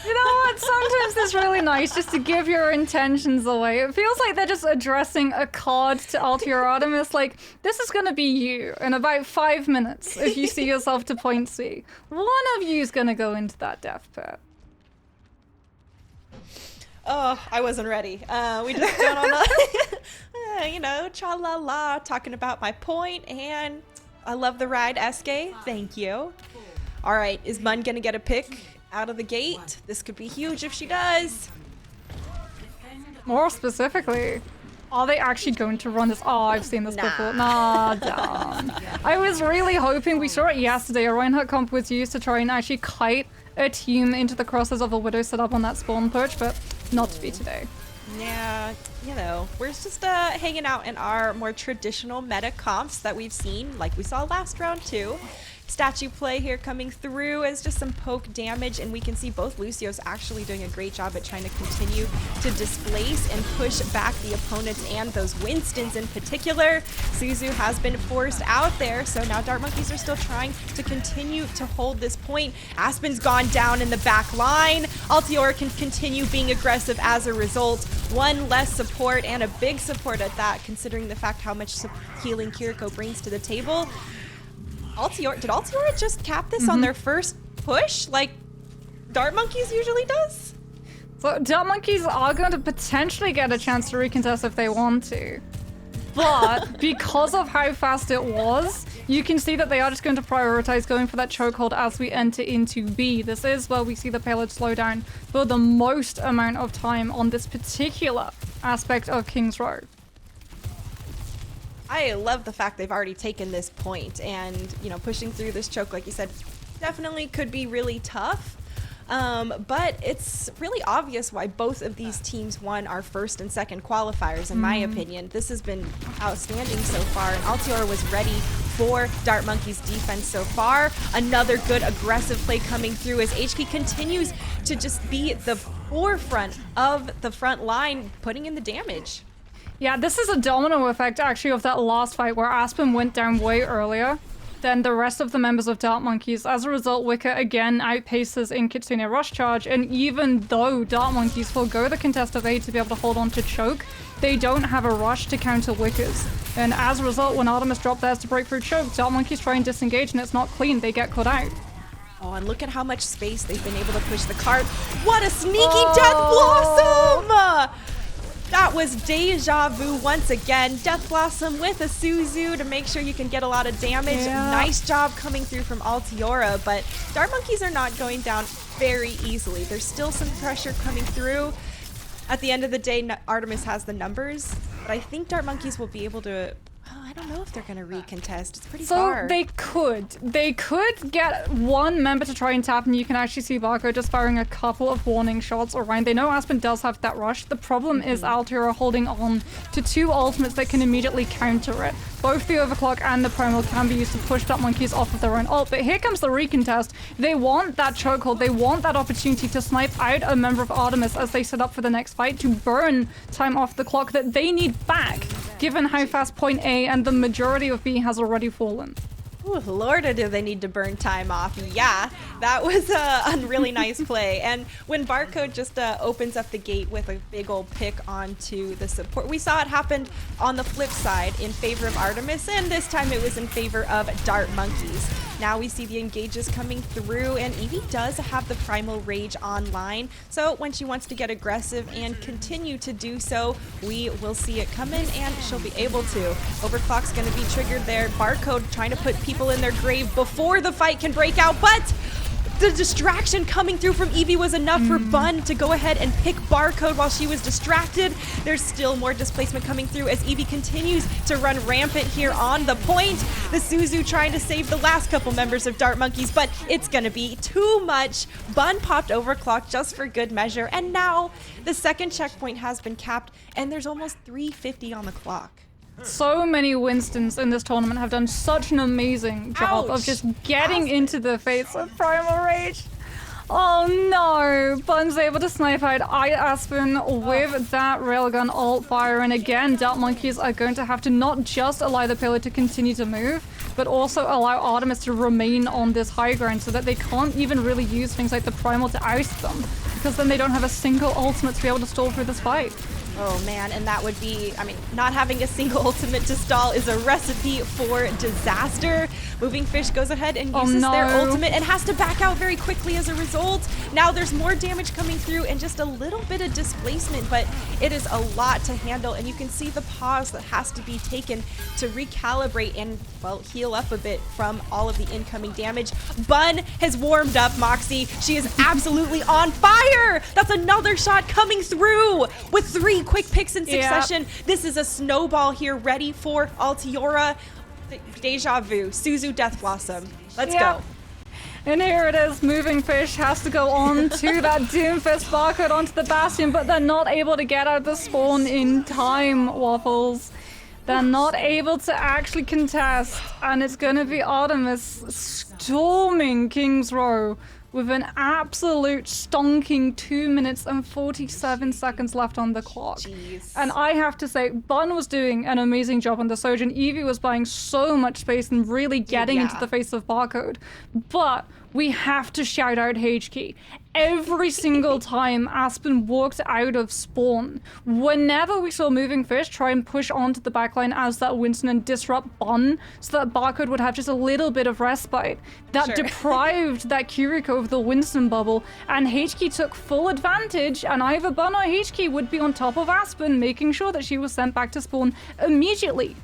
You know what? Sometimes it's really nice just to give your intentions away. It feels like they're just addressing a card to Altior Artemis, like, this is gonna be you in about 5 minutes if you see yourself to point C. One of you's gonna go into that death pit. Oh, I wasn't ready. We just went on a, you know, cha-la-la, talking about my point, and I love the ride, SK. Thank you. All right, is Mun gonna get a pick out of the gate? This could be huge if she does. More specifically, are they actually going to run this? Oh, I've seen this before. Nah, damn. I was really hoping, we saw it yesterday, a Reinhardt comp was used to try and actually kite a team into the crosses of a Widow set up on that spawn perch, but not to be today. Yeah, you know, we're just hanging out in our more traditional meta comps that we've seen, like we saw last round too. Statue play here coming through as just some poke damage, and we can see both Lucios actually doing a great job at trying to continue to displace and push back the opponents and those Winstons in particular. Suzu has been forced out there, so now Dart Monkeys are still trying to continue to hold this point. Aspen's gone down in the back line. Altior can continue being aggressive as a result. One less support, and a big support at that, considering the fact how much healing Kiriko brings to the table. Did Altior just cap this on their first push, like Dart Monkeys usually does? So Dart Monkeys are going to potentially get a chance to recontest if they want to. But because of how fast it was, you can see that they are just going to prioritize going for that chokehold as we enter into B. This is where we see the payload slow down for the most amount of time on this particular aspect of King's Row. I love the fact they've already taken this point, and, you know, pushing through this choke, like you said, definitely could be really tough. But it's really obvious why both of these teams won our first and second qualifiers, in my opinion. This has been outstanding so far, and Altior was ready for Dart Monkey's defense so far. Another good aggressive play coming through as HK continues to just be the forefront of the front line, putting in the damage. Yeah, this is a domino effect actually of that last fight where Aspen went down way earlier than the rest of the members of Dart Monkeys. As a result, Wicker again outpaces in Kitsune Rush Charge, and even though Dart Monkeys forego the contest of A to be able to hold on to choke, they don't have a rush to counter Wickers. And as a result, when Artemis dropped theirs to break through choke, Dart Monkeys try and disengage, and it's not clean. They get caught out. Oh, and look at how much space they've been able to push the cart. What a sneaky Death Blossom! That was deja vu once again. Death Blossom with a Suzu to make sure you can get a lot of damage. Yeah. Nice job coming through from Altiora, but Dart Monkeys are not going down very easily. There's still some pressure coming through. At the end of the day, Artemis has the numbers, but I think Dart Monkeys will be able to... I don't know if they're going to recontest. It's pretty far. So they could get one member to try and tap, and you can actually see Barco just firing a couple of warning shots around. They know Aspen does have that rush. The problem is Altior holding on to two ultimates that can immediately counter it. Both the overclock and the primal can be used to push Dart Monkeys off of their own ult, but here comes the recontest. They want that chokehold. They want that opportunity to snipe out a member of Artemis as they set up for the next fight to burn time off the clock that they need back given how fast point A and the majority of B has already fallen. Ooh, Lorda, do they need to burn time off? Yeah, that was a really nice play. And when Barcode just opens up the gate with a big old pick onto the support, we saw it happen on the flip side in favor of Artemis, and this time it was in favor of Dart Monkeys. Now we see the engages coming through, and Evie does have the Primal Rage online, so when she wants to get aggressive and continue to do so, we will see it come in, and she'll be able to. Overclock's going to be triggered there. Barcode trying to put people in their grave before the fight can break out, but the distraction coming through from Evie was enough for Bun to go ahead and pick Barcode while she was distracted. There's still more displacement coming through as Evie continues to run rampant here on the point. The Suzu trying to save the last couple members of Dart Monkeys, but it's gonna be too much. Bun popped Overclock just for good measure, and now the second checkpoint has been capped, and there's almost 350 on the clock. So many Winstons in this tournament have done such an amazing job of just getting into the face of Primal Rage. Oh no! Bun's able to snipe out Aspen with that railgun alt fire, and again, Dart Monkeys are going to have to not just allow the pillar to continue to move, but also allow Artemis to remain on this high ground so that they can't even really use things like the Primal to oust them, because then they don't have a single ultimate to be able to stall through this fight. Oh man, and that would be, I mean, not having a single ultimate to stall is a recipe for disaster. Moving Fish goes ahead and uses their ultimate and has to back out very quickly as a result. Now there's more damage coming through and just a little bit of displacement, but it is a lot to handle, and you can see the pause that has to be taken to recalibrate and, well, heal up a bit from all of the incoming damage. Bun has warmed up Moxie. She is absolutely on fire! That's another shot coming through with 3 quick picks in succession. Yep. This is a snowball here ready for Altiora. Deja Vu, Suzu Death Blossom. Let's go. And here it is, Moving Fish has to go on to that Doomfist Barcode onto the Bastion, but they're not able to get out the spawn in time, Waffles. They're not able to actually contest, and it's gonna be Artemis storming King's Row with an absolute stonking 2 minutes and 47 seconds left on the clock. Jeez. And I have to say, Bun was doing an amazing job on the Sojourn. Evie was buying so much space and really getting into the face of Barcode. But we have to shout out HK. Every single time Aspen walked out of spawn, whenever we saw Moving Fish try and push onto the backline as that Winston and disrupt Bun so that Barcode would have just a little bit of respite, that deprived that Kiriko of the Winston bubble, and HK took full advantage, and either Bun or HK would be on top of Aspen, making sure that she was sent back to spawn immediately.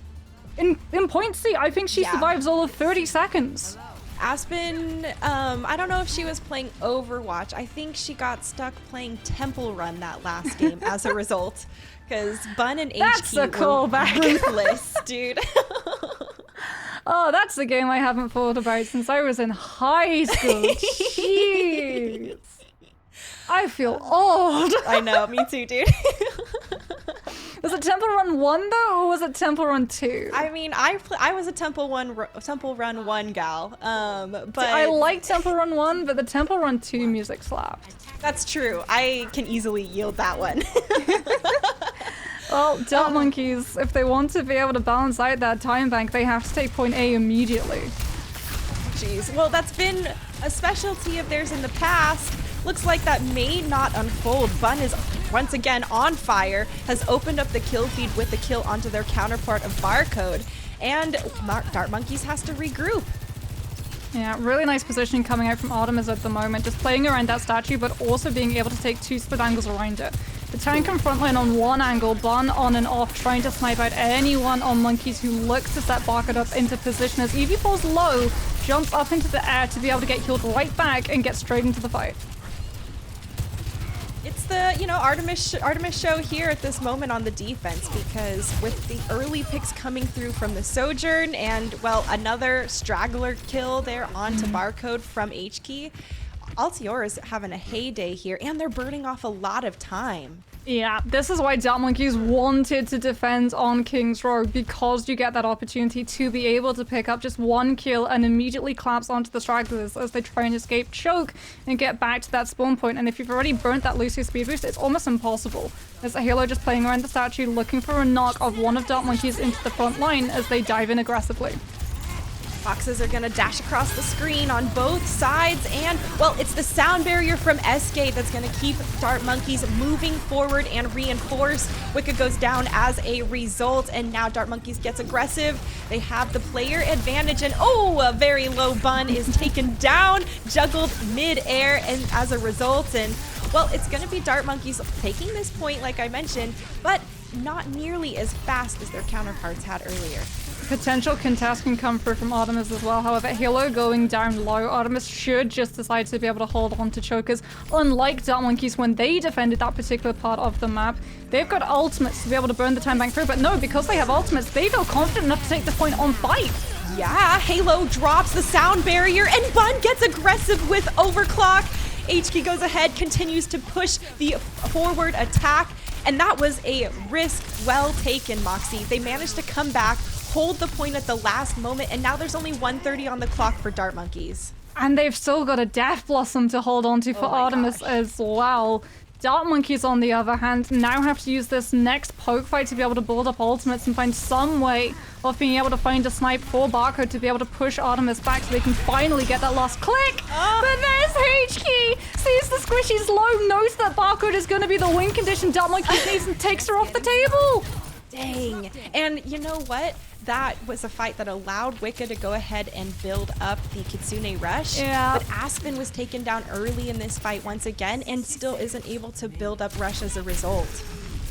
In point C, I think she survives all of 30 seconds. Aspen, I don't know if she was playing Overwatch. I think she got stuck playing Temple Run that last game as a result. Because Bun and HK were ruthless, dude. Oh, that's the game I haven't thought about since I was in high school. Jeez. I feel old. I know, me too, dude. Was it Temple Run 1 though, or was it Temple Run 2? I mean, I was a Temple Run 1 gal, but see, I like Temple Run 1, but the Temple Run 2 music slapped. That's true. I can easily yield that one. Well, Dart Monkeys, if they want to be able to balance out that time bank, they have to take point A immediately. Jeez. Well, that's been a specialty of theirs in the past. Looks like that may not unfold. Bun is once again on fire, has opened up the kill feed with the kill onto their counterpart of Barcode, and Dart Monkeys has to regroup. Yeah, really nice positioning coming out from Artemis at the moment, just playing around that statue, but also being able to take 2 split angles around it. The tank and frontline on one angle, Bun on and off, trying to snipe out anyone on Monkeys who looks to set Barcode up into position as Evie falls low, jumps up into the air to be able to get healed right back and get straight into the fight. It's the, Artemis show here at this moment on the defense, because with the early picks coming through from the Sojourn and, well, another straggler kill there onto Barcode from HK, Altiora is having a heyday here, and they're burning off a lot of time. Yeah, this is why Dark Monkeys wanted to defend on King's Row, because you get that opportunity to be able to pick up just one kill and immediately collapse onto the stragglers as they try and escape choke and get back to that spawn point. And if you've already burnt that Lucio speed boost, it's almost impossible. There's a Halo just playing around the statue, looking for a knock of one of Dark Monkeys into the front line as they dive in aggressively. Foxes are gonna dash across the screen on both sides, and well, it's the sound barrier from SK that's gonna keep Dart Monkeys moving forward and reinforce. Wicca goes down as a result, and now Dart Monkeys gets aggressive. They have the player advantage, and oh, a very low bun is taken down, juggled mid-air, and as a result, and well, it's gonna be Dart Monkeys taking this point, like I mentioned, but not nearly as fast as their counterparts had earlier. Potential contest can come through from Artemis as well. However, Halo going down low, Artemis should just decide to be able to hold on to chokers. Unlike Dark Monkeys when they defended that particular part of the map, they've got ultimates to be able to burn the time bank through. But no, because they have ultimates, they feel confident enough to take this point on fight. Yeah, Halo drops the sound barrier, and Bun gets aggressive with overclock. HK goes ahead, continues to push the forward attack, and that was a risk well taken, Moxie. They managed to come back, hold the point at the last moment, and now there's only 1:30 on the clock for Dart Monkeys. And they've still got a Death Blossom to hold on to for Artemis as well. Dart Monkeys, on the other hand, now have to use this next poke fight to be able to build up ultimates and find some way of being able to find a snipe for Barcode to be able to push Artemis back so they can finally get that last click. But there's HK! Sees the squishies low, knows that Barcode is going to be the win condition Dart Monkeys needs and takes her off the table. Dang. And you know what? That was a fight that allowed Wicca to go ahead and build up the Kitsune Rush. Yeah. But Aspen was taken down early in this fight once again and still isn't able to build up Rush as a result.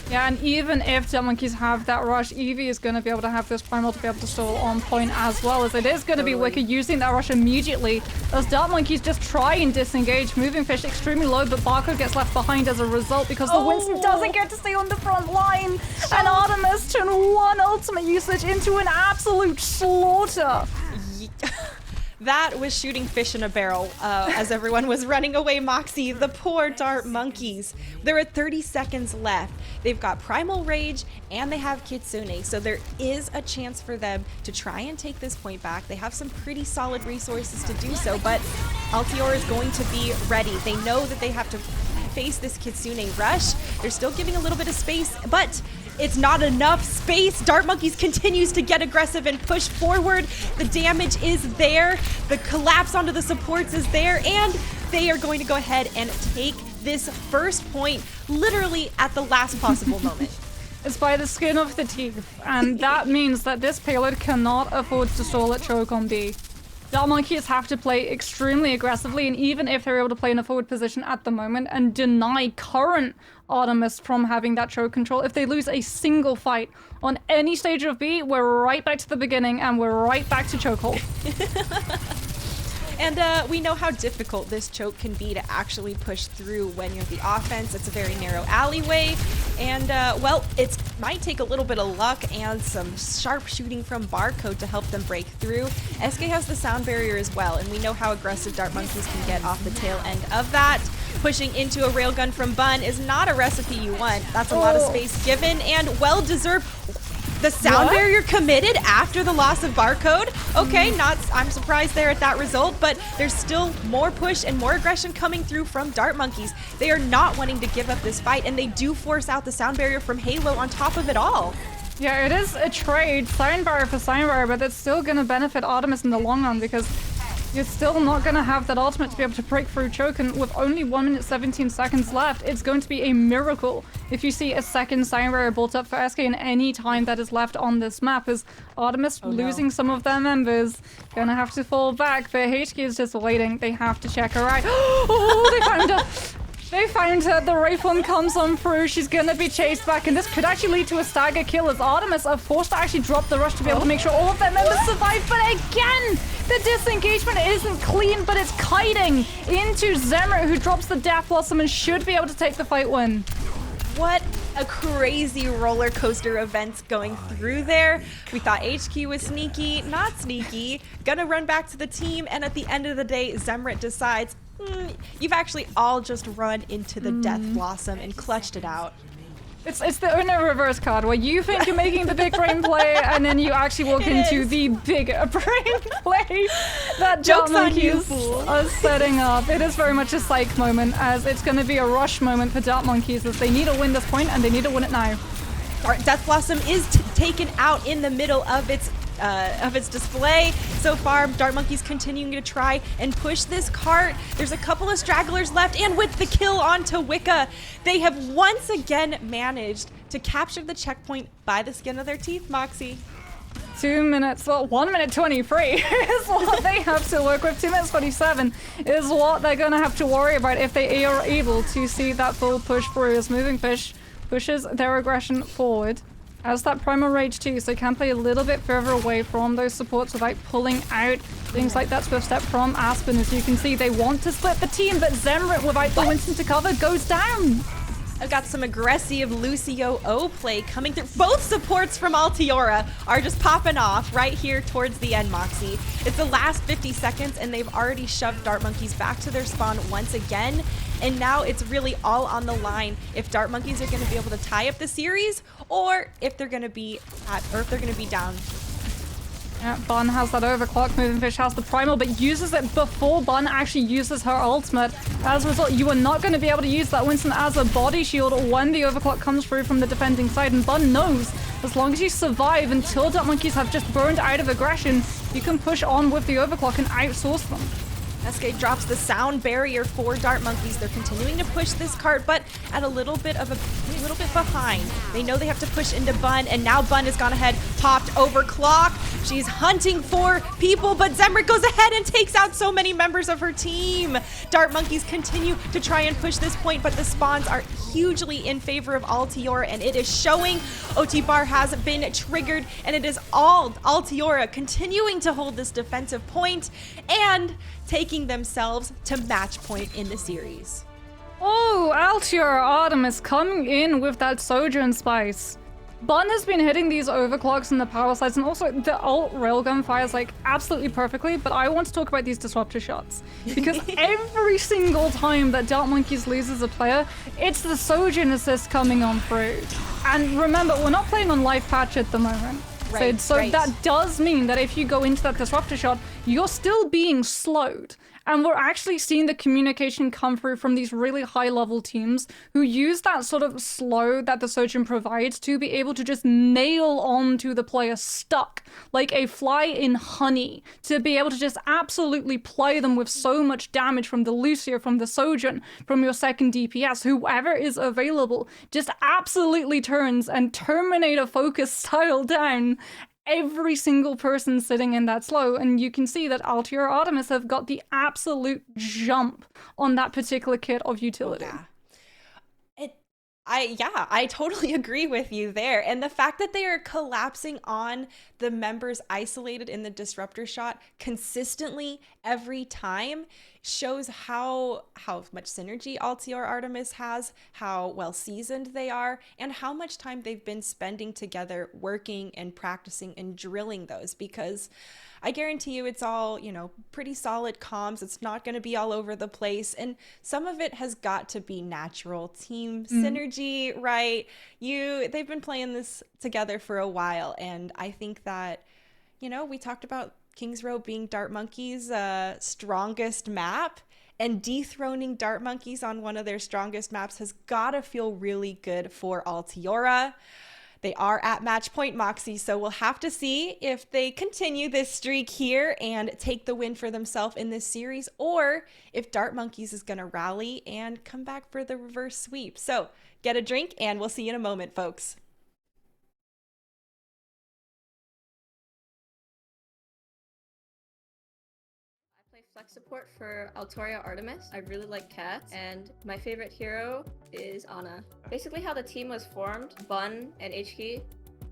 Yeah, and even if Dart Monkeys have that rush, Eevee is going to be able to have this primal to be able to stall on point as well, as it is going to be Wicca using that rush immediately as Dart Monkeys just try and disengage. Moving Fish extremely low, but Barcode gets left behind as a result because the Winston doesn't get to stay on the front line. And Artemis turned one ultimate usage into an absolute slaughter. That was shooting fish in a barrel as everyone was running away. Moxie, the poor Dart Monkeys. There are 30 seconds left. They've got Primal Rage and they have Kitsune, so there is a chance for them to try and take this point back. They have some pretty solid resources to do so, but Altior is going to be ready. They know that they have to face this Kitsune Rush. They're still giving a little bit of space, but it's not enough space. Dart Monkeys continues to get aggressive and push forward. The damage is there. The collapse onto the supports is there, and they are going to go ahead and take this first point literally at the last possible moment. It's by the skin of the teeth, and that means that this payload cannot afford to stall at choke on B. Dart Monkeys have to play extremely aggressively, and even if they're able to play in a forward position at the moment and deny current Artemis from having that choke control, if they lose a single fight on any stage of B, we're right back to the beginning and we're right back to chokehold. And we know how difficult this choke can be to actually push through when you're the offense. It's a very narrow alleyway, and well, it might take a little bit of luck and some sharp shooting from Barcode to help them break through. SK has the sound barrier as well, and we know how aggressive Dart Monkeys can get off the tail end of that. Pushing into a railgun from Bun is not a recipe you want. That's a lot of space given, and well-deserved. The sound barrier committed after the loss of Barcode. Okay, I'm surprised there at that result, but there's still more push and more aggression coming through from Dart Monkeys. They are not wanting to give up this fight, and they do force out the sound barrier from Halo on top of it all. Yeah, it is a trade, sound barrier for sound barrier, but it's still going to benefit Artemis in the long run because you're still not going to have that ultimate to be able to break through choke, and with only 1 minute 17 seconds left, it's going to be a miracle if you see a second sound barrier built up for SK in any time that is left on this map, as Artemis losing some of their members, gonna have to fall back, but HK is just waiting. They have to check her out. Oh, they found her! They found her. The Wraith one comes on through. She's gonna be chased back, and this could actually lead to a stagger kill as Artemis are forced to actually drop the rush to be able to make sure all of their members survive. But again, the disengagement isn't clean, but it's kiting into Zemret, who drops the Death Blossom and should be able to take the fight win. What a crazy roller coaster events going through there. We thought HQ was sneaky, not sneaky, gonna run back to the team, and at the end of the day, Zemret decides, you've actually all just run into the Death Blossom and clutched it out. It's the Uno reverse card where you think you're making the big brain play and then you actually walk into the bigger brain play that Joke's Dark on you, Monkeys fool. are setting up. It is very much a psych moment as it's going to be a rush moment for Dark Monkeys as they need to win this point and they need to win it now. Death Blossom is taken out in the middle of its display. So far, Dart Monkey's continuing to try and push this cart. There's a couple of stragglers left, and with the kill onto Wicca, they have once again managed to capture the checkpoint by the skin of their teeth, Moxie. 2 minutes, well, 1 minute 23 is what they have to work with. 2 minutes 47 is what they're going to have to worry about if they are able to see that full push through as Moving Fish pushes their aggression forward. As that Primal Rage too, so they can play a little bit further away from those supports without pulling out things like that Swift Step from Aspen. As you can see, they want to split the team, but Zemrit, without the Winston to cover, goes down. I've got some aggressive Lucio O play coming through. Both supports from Altiora are just popping off right here towards the end, Moxie. It's the last 50 seconds, and they've already shoved Dart Monkeys back to their spawn once again. And now it's really all on the line if Dart Monkeys are going to be able to tie up the series, or if they're going to be down. Yeah, Bun has that overclock. Moving Fish has the primal, but uses it before Bun actually uses her ultimate. As a result, you are not going to be able to use that Winston as a body shield when the overclock comes through from the defending side. And Bun knows as long as you survive until Dart Monkeys have just burned out of aggression, you can push on with the overclock and outsource them. SK drops the sound barrier for Dart Monkeys. They're continuing to push this cart, but at a little bit behind. They know they have to push into Bun, and now Bun has gone ahead, popped overclock. She's hunting for people, but Zemrit goes ahead and takes out so many members of her team. Dart Monkeys continue to try and push this point, but the spawns are hugely in favor of Altiora, and it is showing. OT bar has been triggered, and it is all Altiora continuing to hold this defensive point and taking themselves to match point in the series. Oh, Altiora Artemis coming in with that Sojourn Spice. Bun has been hitting these overclocks in the power sides, and also the ult railgun fires like absolutely perfectly, but I want to talk about these disruptor shots. Because every single time that Dart Monkeys loses a player, it's the Sojourn assist coming on through. And remember, we're not playing on live patch at the moment. Right, So right. that does mean that if you go into that disruptor shot, you're still being slowed. And we're actually seeing the communication come through from these really high-level teams who use that sort of slow that the Sojourn provides to be able to just nail onto the player stuck like a fly in honey, to be able to just absolutely play them with so much damage from the Lucio, from the Sojourn, from your second DPS, whoever is available, just absolutely turns and Terminator focus style down every single person sitting in that slow. And you can see that Altiora Artemis have got the absolute jump on that particular kit of utility. I totally agree with you there. And the fact that they are collapsing on the members isolated in the disruptor shot consistently every time shows how much synergy Altiora Artemis has, how well seasoned they are, and how much time they've been spending together working and practicing and drilling those, because I guarantee you it's all, pretty solid comms. It's not going to be all over the place. And some of it has got to be natural team synergy, right? They've been playing this together for a while. And I think that, we talked about Kings Row being Dart Monkeys' strongest map, and dethroning Dart Monkeys on one of their strongest maps has got to feel really good for Altiora. They are at match point, Moxie, so we'll have to see if they continue this streak here and take the win for themselves in this series, or if Dart Monkeys is going to rally and come back for the reverse sweep. So get a drink, and we'll see you in a moment, folks. I play flex support for Altiora Artemis. I really like cats, and my favorite hero is Ana. Basically how the team was formed, Bun and HK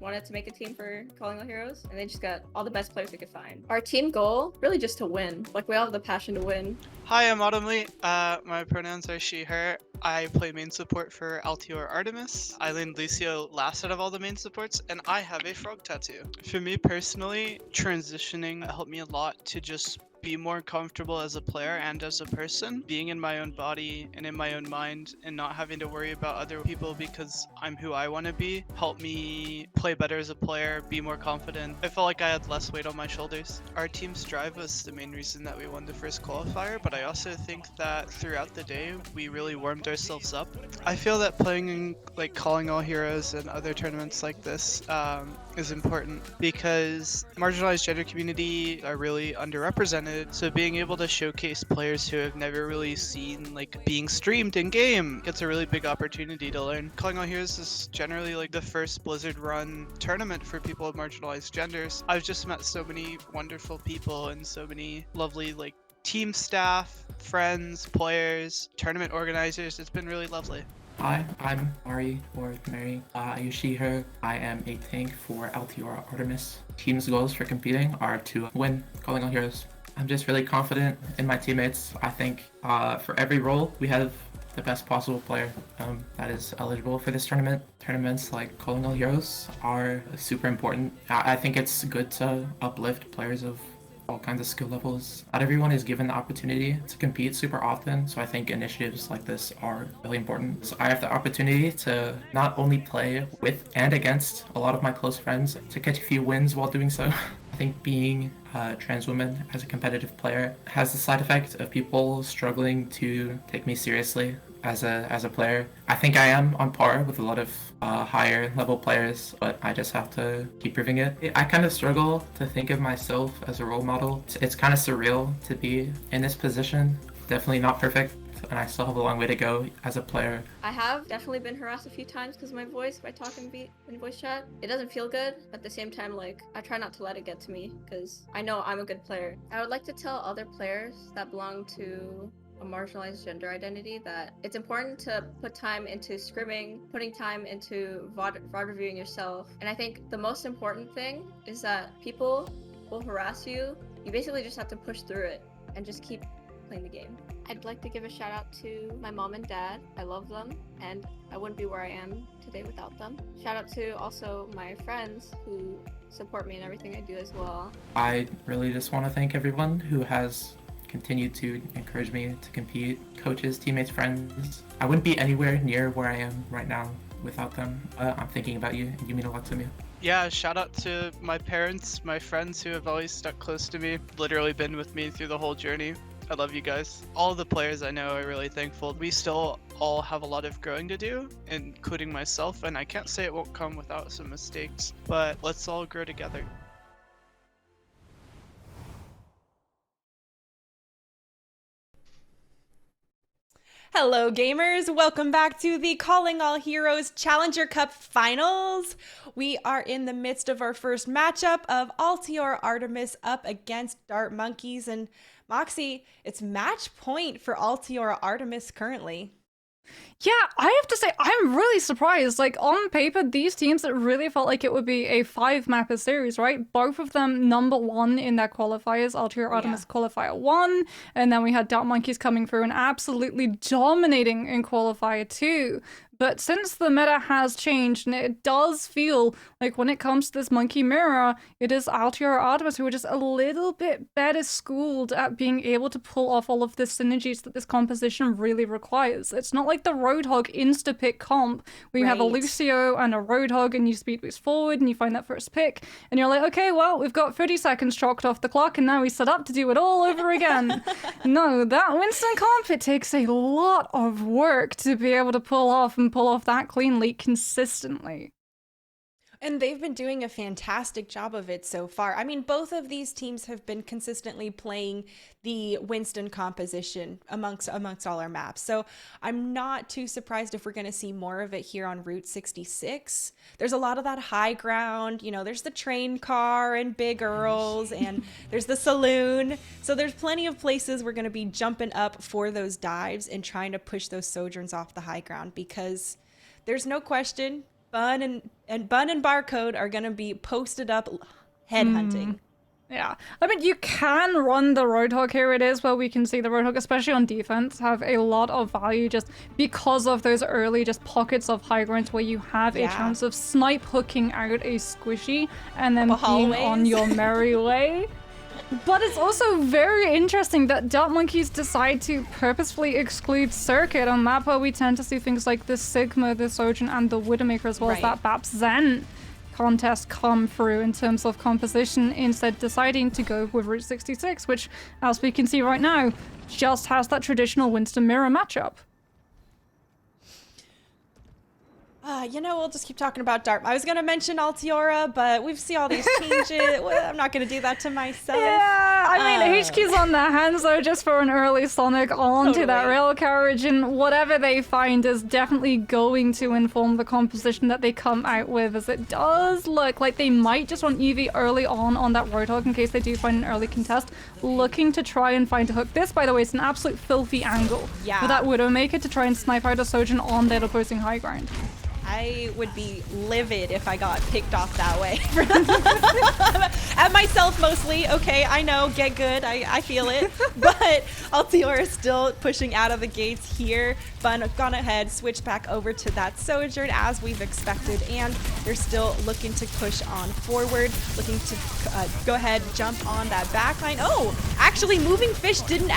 wanted to make a team for Calling All Heroes, and they just got all the best players they could find. Our team goal, really just to win. Like, we all have the passion to win. Hi, I'm Autumn Lee. My pronouns are she, her. I play main support for Altiora Artemis. I lane Lucio last out of all the main supports, and I have a frog tattoo. For me personally, transitioning helped me a lot to just be more comfortable as a player and as a person, being in my own body and in my own mind and not having to worry about other people because I'm who I want to be, helped me play better as a player, be more confident. I felt like I had less weight on my shoulders. Our team's drive was the main reason that we won the first qualifier, but I also think that throughout the day, we really warmed ourselves up. I feel that playing in like Calling All Heroes and other tournaments like this is important because marginalized gender community are really underrepresented. So being able to showcase players who have never really seen like being streamed in game, it's a really big opportunity to learn. Calling All Heroes is generally like the first Blizzard run tournament for people of marginalized genders. I've just met so many wonderful people and so many lovely like team staff, friends, players, tournament organizers. It's been really lovely. Hi, I'm Ari, or Mary. I use she, her. I am a tank for LTR Artemis. Team's goals for competing are to win Calling All Heroes. I'm just really confident in my teammates. I think for every role, we have the best possible player that is eligible for this tournament. Tournaments like Calling All Heroes are super important. I think it's good to uplift players of all kinds of skill levels. Not everyone is given the opportunity to compete super often, so I think initiatives like this are really important. So I have the opportunity to not only play with and against a lot of my close friends, to catch a few wins while doing so. I think being a trans woman as a competitive player has the side effect of people struggling to take me seriously as a player. I think I am on par with a lot of higher level players, but I just have to keep proving it. I kind of struggle to think of myself as a role model. It's kind of surreal to be in this position. Definitely not perfect, and I still have a long way to go as a player. I have definitely been harassed a few times because of my voice by talking in voice chat. It doesn't feel good. At the same time, like, I try not to let it get to me because I know I'm a good player. I would like to tell other players that belong to a marginalized gender identity that it's important to put time into scrimming, putting time into VOD reviewing yourself. And I think the most important thing is that people will harass you. You basically just have to push through it and just keep playing the game. I'd like to give a shout out to my mom and dad. I love them and I wouldn't be where I am today without them. Shout out to also my friends who support me in everything I do as well. I really just want to thank everyone who has continued to encourage me to compete. Coaches, teammates, friends. I wouldn't be anywhere near where I am right now without them. I'm thinking about you, and you mean a lot to me. Yeah, shout out to my parents, my friends who have always stuck close to me, literally been with me through the whole journey. I love you guys. All the players I know are really thankful. We still all have a lot of growing to do, including myself, and I can't say it won't come without some mistakes, but let's all grow together. Hello, gamers. Welcome back to the Calling All Heroes Challenger Cup Finals. We are in the midst of our first matchup of Altior Artemis up against Dart Monkeys. And Moxie, it's match point for Altior Artemis currently. Yeah, I have to say, I'm really surprised. Like, on paper, these teams, it really felt like it would be a 5-mapper series, right? Both of them #1 in their qualifiers. Altior Artemis qualifier 1, and then we had Dart Monkeys coming through and absolutely dominating in qualifier 2. But since the meta has changed, and it does feel like when it comes to this monkey mirror, it is Altior Artemis who are just a little bit better schooled at being able to pull off all of the synergies that this composition really requires. It's not like the Roadhog insta-pick comp, where you have a Lucio and a Roadhog and you speed boost forward and you find that first pick, and you're like, okay, well, we've got 30 seconds chalked off the clock and now we set up to do it all over again. No, that Winston comp, it takes a lot of work to be able to pull off that clean leak consistently. And they've been doing a fantastic job of it so far. I mean, both of these teams have been consistently playing the Winston composition amongst all our maps. So I'm not too surprised if we're going to see more of it here on Route 66. There's a lot of that high ground. You know, there's the train car and Big Earls, and there's the saloon. So there's plenty of places we're going to be jumping up for those dives and trying to push those Sojourns off the high ground, because there's no question Bun and Barcode are gonna be posted up headhunting. Yeah, I mean, you can run the Roadhog. Here it is, where we can see the Roadhog, especially on defense, have a lot of value just because of those early just pockets of high grounds where you have a chance of snipe hooking out a squishy and then being on your merry way. But it's also very interesting that Dark Monkeys decide to purposefully exclude Circuit on map where we tend to see things like the Sigma, the Sojourn, and the Widowmaker, as well as that Baps Zen contest come through in terms of composition, instead deciding to go with Route 66, which, as we can see right now, just has that traditional Winston mirror matchup. You know, we'll just keep talking about Dart. I was going to mention Altiora, but we see all these changes. Well, I'm not going to do that to myself. Yeah, I mean, HQ's on their hands, though, just for an early Sonic onto that rail carriage, and whatever they find is definitely going to inform the composition that they come out with, as it does look like they might just want Eevee early on that Roadhog in case they do find an early contest, looking to try and find a hook. This, by the way, is an absolute filthy angle for that Widowmaker to try and snipe out a Sojourn on their opposing high ground. I would be livid if I got picked off that way. At myself mostly. Okay, I know, get good. I feel it. But Altiora is still pushing out of the gates here. Bun gone ahead, switched back over to that Sojourn as we've expected, and they're still looking to push on forward, looking to go ahead, jump on that backline. Oh, actually, Moving Fish didn't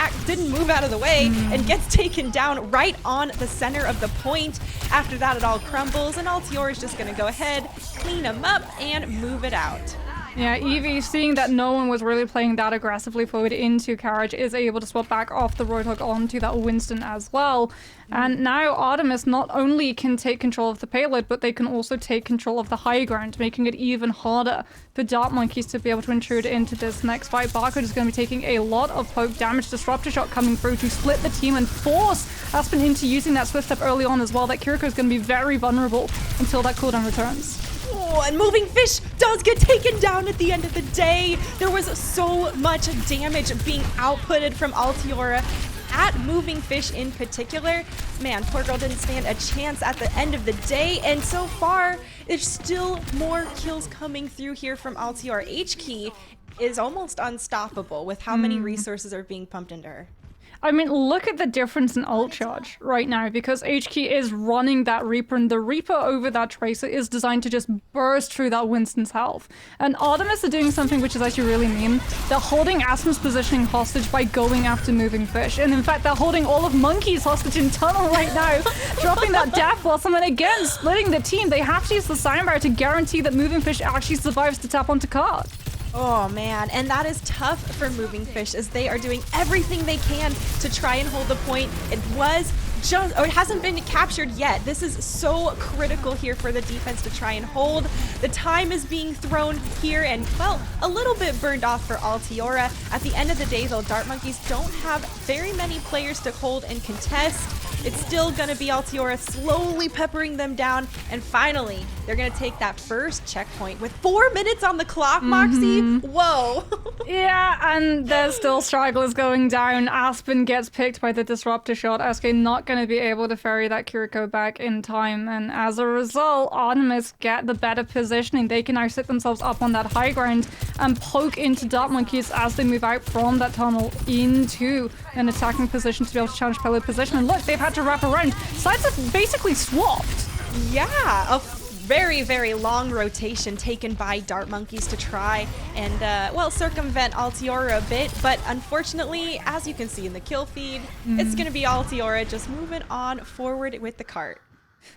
move out of the way and gets taken down right on the center of the point. After that, it all crumbles, and Altiora is just going to go ahead, clean him up, and move it out. Yeah, Eevee, seeing that no one was really playing that aggressively forward into Carriage, is able to swap back off the Roadhog onto that Winston as well. And now Artemis not only can take control of the payload, but they can also take control of the high ground, making it even harder for Dark Monkeys to be able to intrude into this next fight. Barcode is going to be taking a lot of poke damage. Disruptor Shot coming through to split the team and force Aspen into using that Swift Step early on as well. That Kiriko is going to be very vulnerable until that cooldown returns. Oh, and Moving Fish does get taken down at the end of the day. There was so much damage being outputted from Altiora at Moving Fish in particular. Man, poor girl didn't stand a chance at the end of the day, and so far, there's still more kills coming through here from Altiora. H-Key is almost unstoppable with how many resources are being pumped into her. I mean, look at the difference in ult charge right now, because HK is running that Reaper, and the Reaper over that Tracer is designed to just burst through that Winston's health. And Artemis are doing something which is actually really mean. They're holding Aspen's positioning hostage by going after Moving Fish. And in fact, they're holding all of Monkey's hostage in tunnel right now, dropping that Death Blossom, and again, splitting the team. They have to use the Sign Barrier to guarantee that Moving Fish actually survives to tap onto card. Oh man, and that is tough for Moving Fish as they are doing everything they can to try and hold the point. It hasn't been captured yet. This is so critical here for the defense to try and hold. The time is being thrown here and, well, a little bit burned off for Altiora. At the end of the day, though, Dart Monkeys don't have very many players to hold and contest. It's still going to be Altiora slowly peppering them down, and finally, they're going to take that first checkpoint with 4 minutes on the clock, Moxie. Whoa. Yeah, and there's still stragglers going down. Aspen gets picked by the Disruptor Shot. SK not going to be able to ferry that Kiriko back in time, and as a result, Artemis get the better positioning. They can now sit themselves up on that high ground and poke into Dark Monkeys as they move out from that tunnel into an attacking position to be able to challenge payload position. And look, they've had to wrap around. Sides have basically swapped. Yeah, a very, very long rotation taken by Dart Monkeys to try and, well, circumvent Altiora a bit. But unfortunately, as you can see in the kill feed, it's going to be Altiora just moving on forward with the cart.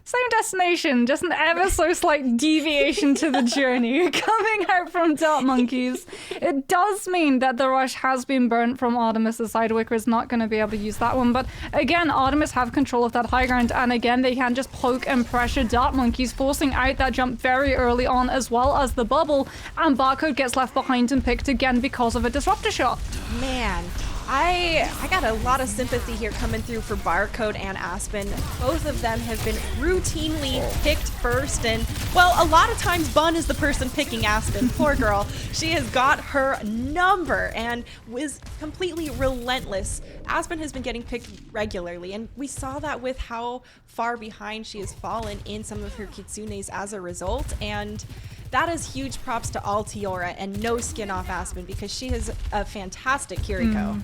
Same destination, just an ever so slight deviation to the journey coming out from Dart Monkeys. It does mean that the rush has been burnt from Artemis' side. Wicker is not going to be able to use that one, but again, Artemis have control of that high ground, and again, they can just poke and pressure Dart Monkeys, forcing out that jump very early on, as well as the bubble, and Barcode gets left behind and picked again because of a Disruptor Shot. Man, I got a lot of sympathy here coming through for Barcode and Aspen. Both of them have been routinely picked first, and, well, a lot of times Bun is the person picking Aspen. Poor girl. She has got her number and was completely relentless. Aspen has been getting picked regularly, and we saw that with how far behind she has fallen in some of her Kitsunes as a result, and that is huge props to Altiora and no skin off Aspen, because she is a fantastic Kiriko.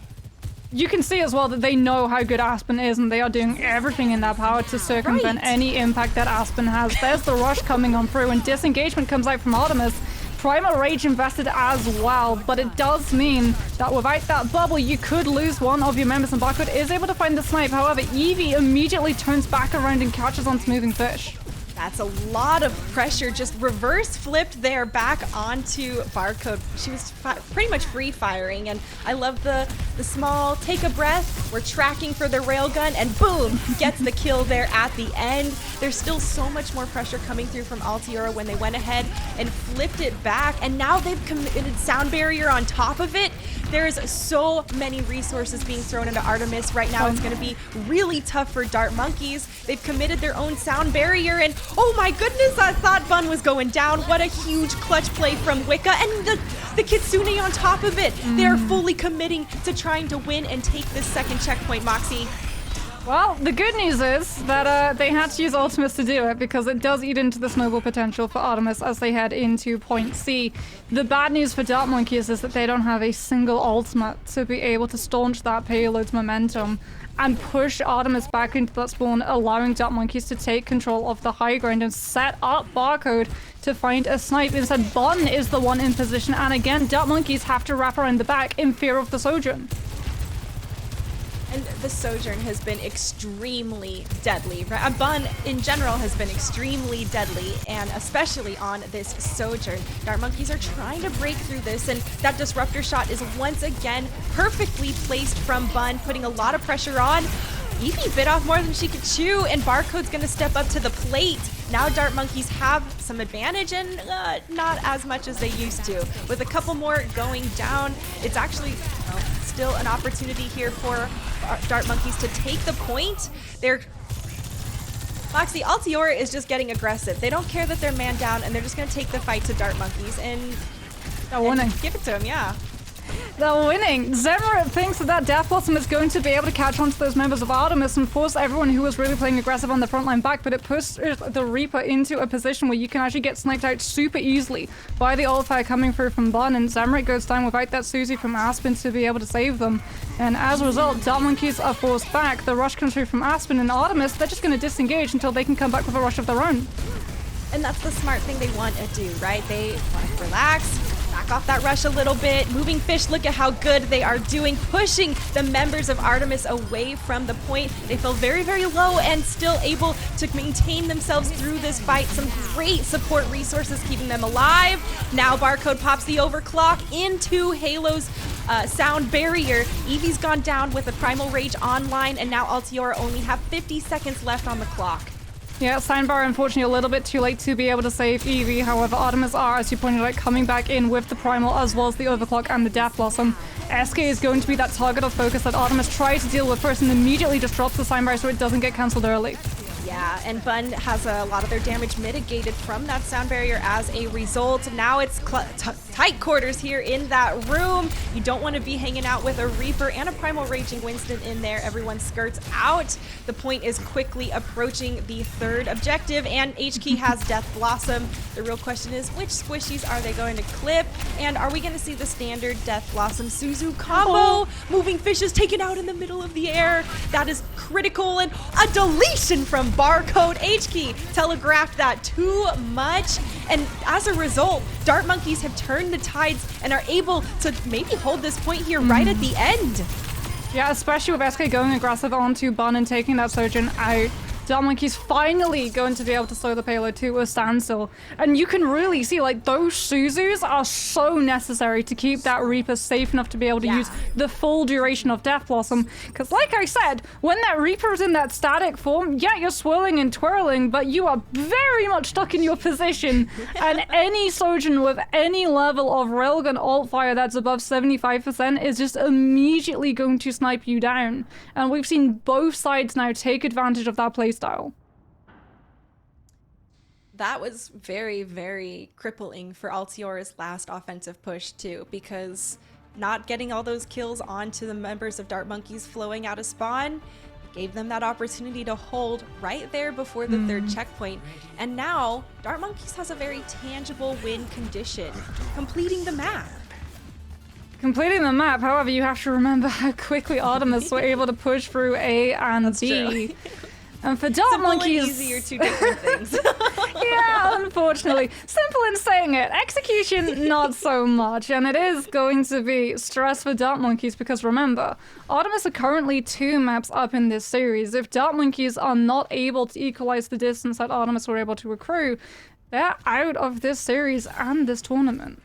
You can see as well that they know how good Aspen is, and they are doing everything in their power to circumvent any impact that Aspen has. There's the rush coming on through, and disengagement comes out from Artemis. Primal Rage invested as well, but it does mean that without that bubble, you could lose one of your members, and Barcode is able to find the snipe. However, Evie immediately turns back around and catches on Smoothing Fish. That's a lot of pressure, just reverse flipped there back onto Barcode. She was pretty much free firing, and I love the small take a breath. We're tracking for the railgun, and boom, gets the kill there at the end. There's still so much more pressure coming through from Altiora when they went ahead and flipped it back, and now they've committed Sound Barrier on top of it. There's so many resources being thrown into Artemis right now. It's going to be really tough for Dart Monkeys. They've committed their own Sound Barrier, and oh my goodness, I thought Bun was going down. What a huge clutch play from Wicca, and the Kitsune on top of it. They're fully committing to trying to win and take this second checkpoint, Moxie. Well, the good news is that they had to use Ultimates to do it, because it does eat into the snowball potential for Artemis as they head into point C. The bad news for Dart Monkeys is that they don't have a single ultimate to be able to staunch that payload's momentum and push Artemis back into that spawn, allowing Dart Monkeys to take control of the high ground and set up Barcode to find a snipe. Instead, Bun is the one in position, and again, Dart Monkeys have to wrap around the back in fear of the Sojourn. And the Sojourn has been extremely deadly. Bun in general has been extremely deadly, and especially on this Sojourn. Dart Monkeys are trying to break through this, and that Disruptor shot is once again perfectly placed from Bun, putting a lot of pressure on. Evie bit off more than she could chew, and Barcode's gonna step up to the plate. Now Dart Monkeys have some advantage, and not as much as they used to. With a couple more going down, it's actually still an opportunity here for Dart Monkeys to take the point. Moxie, Altiora is just getting aggressive. They don't care that they're man down, and they're just gonna take the fight to Dart Monkeys and give it to them, yeah. They're winning. Zemrat thinks that Death Blossom is going to be able to catch on to those members of Artemis and force everyone who was really playing aggressive on the front line back, but it pushes the Reaper into a position where you can actually get sniped out super easily by the ult fire coming through from Bun, and Zemrat goes down without that Susie from Aspen to be able to save them. And as a result, Dart Monkeys are forced back. The rush comes through from Aspen, and Artemis, they're just going to disengage until they can come back with a rush of their own. And that's the smart thing they want to do, right? They want to relax, back off that rush a little bit. Moving Fish, look at how good they are doing, pushing the members of Artemis away from the point. They feel very, very low and still able to maintain themselves through this fight. Some great support resources keeping them alive. Now Barcode pops the overclock into Halo's Sound Barrier. Evie's gone down with a Primal Rage online, and now Altiora only have 50 seconds left on the clock. Yeah, Soundbar unfortunately a little bit too late to be able to save Evie. However, Artemis are, as you pointed out, coming back in with the Primal as well as the Overclock and the Death Blossom. SK is going to be that target of focus that Artemis tries to deal with first and immediately just drops the Soundbar so it doesn't get cancelled early. Yeah, and Bun has a lot of their damage mitigated from that Sound Barrier as a result. Now it's tight quarters here in that room. You don't want to be hanging out with a Reaper and a Primal Raging Winston in there. Everyone skirts out. The point is quickly approaching the third objective, and HK has Death Blossom. The real question is, which squishies are they going to clip? And are we going to see the standard Death Blossom Suzu combo? Moving Fish is taken out in the middle of the air. That is critical, and a deletion from Barcode. HK telegraphed that too much, and as a result, Dart Monkeys have turned the tides and are able to maybe hold this point here right at the end. Yeah, especially with SK going aggressive onto Bun and taking that Sojourn out. Dart Monkeys finally going to be able to slow the payload to a standstill. And you can really see, like, those Suzus are so necessary to keep that Reaper safe enough to be able to use the full duration of Death Blossom. Because like I said, when that Reaper is in that static form, yeah, you're swirling and twirling, but you are very much stuck in your position. And any Sojourn with any level of Railgun ult fire that's above 75% is just immediately going to snipe you down. And we've seen both sides now take advantage of that playstyle. That was very, very crippling for Altiora's last offensive push too, because not getting all those kills onto the members of Dart Monkeys flowing out of spawn gave them that opportunity to hold right there before the third checkpoint. And now Dart Monkeys has a very tangible win condition, completing the map. Completing the map, however, you have to remember how quickly Artemis were able to push through A and That's B. And for Dark Simple and Monkeys, easy are two different things. yeah, unfortunately. Simple in saying it. Execution, not so much. And it is going to be stress for Dark Monkeys because remember, Artemis are currently 2 maps up in this series. If Dark Monkeys are not able to equalize the distance that Artemis were able to accrue, they're out of this series and this tournament.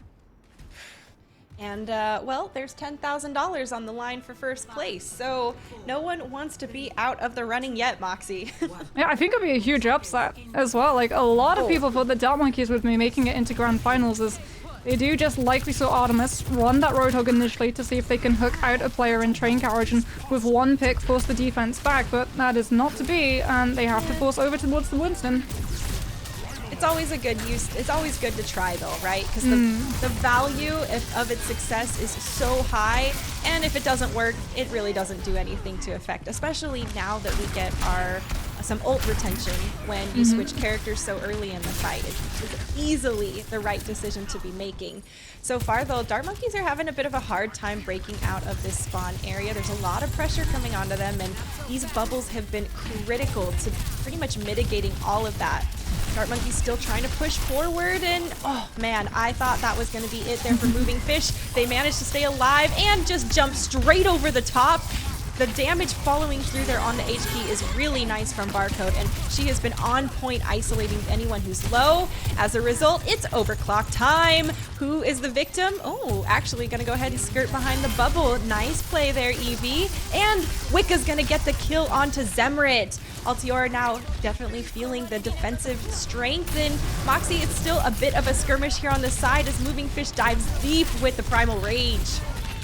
And, well, there's $10,000 on the line for first place, so no one wants to be out of the running yet, Moxie. Yeah, I think it'd be a huge upset as well. Like, a lot of people thought the Dark Monkeys would be making it into Grand Finals as they do just like we saw Artemis run that Roadhog initially to see if they can hook out a player in train carriage and with 1 pick force the defense back, but that is not to be, and they have to force over towards the Winston. It's always a good use. It's always good to try, though, right? Because the value of its success is so high, and if it doesn't work, it really doesn't do anything to affect. Especially now that we get some ult retention when you switch characters so early in the fight. It's easily the right decision to be making. So far, though, Dark Monkeys are having a bit of a hard time breaking out of this spawn area. There's a lot of pressure coming onto them, and these bubbles have been critical to pretty much mitigating all of that. Dark Monkey's still trying to push forward, and oh man, I thought that was going to be it there for Moving Fish. They managed to stay alive and just jump straight over the top. The damage following through there on the HP is really nice from Barcode, and she has been on point isolating anyone who's low. As a result, it's overclock time. Who is the victim? Oh, actually gonna go ahead and skirt behind the bubble. Nice play there, Evie. And Wicca's gonna get the kill onto Zemrit. Altiora now definitely feeling the defensive strength, and Moxie, it's still a bit of a skirmish here on the side as Moving Fish dives deep with the Primal Rage.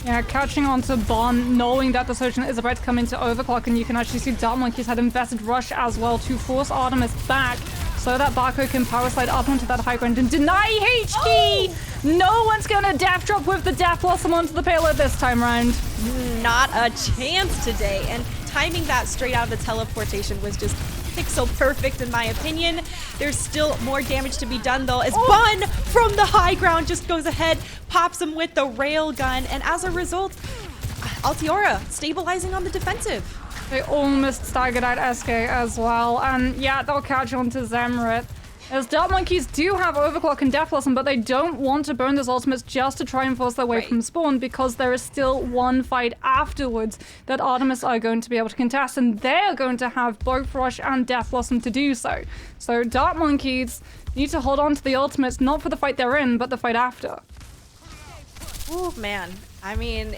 Yeah, catching on to Bon, knowing that the Surgeon is about to come into overclock, and you can actually see Dark Monkeys had invested Rush as well to force Artemis back so that Barco can power slide up onto that high ground and deny HT! No one's gonna death drop with the Death Blossom onto the payload this time round. Not a chance today, and timing that straight out of the teleportation was just pixel perfect in my opinion. There's still more damage to be done though as Bun from the high ground just goes ahead, pops him with the rail gun, and as a result, Altiora stabilizing on the defensive. They almost staggered out SK as well, and yeah, they'll catch on to Zemrit. As Dark Monkeys do have Overclock and Death Blossom, but they don't want to burn those ultimates just to try and force their way from spawn because there is still one fight afterwards that Artemis are going to be able to contest, and they're going to have both Rush and Death Blossom to do so. So Dark Monkeys need to hold on to the ultimates, not for the fight they're in, but the fight after. Oh man, I mean,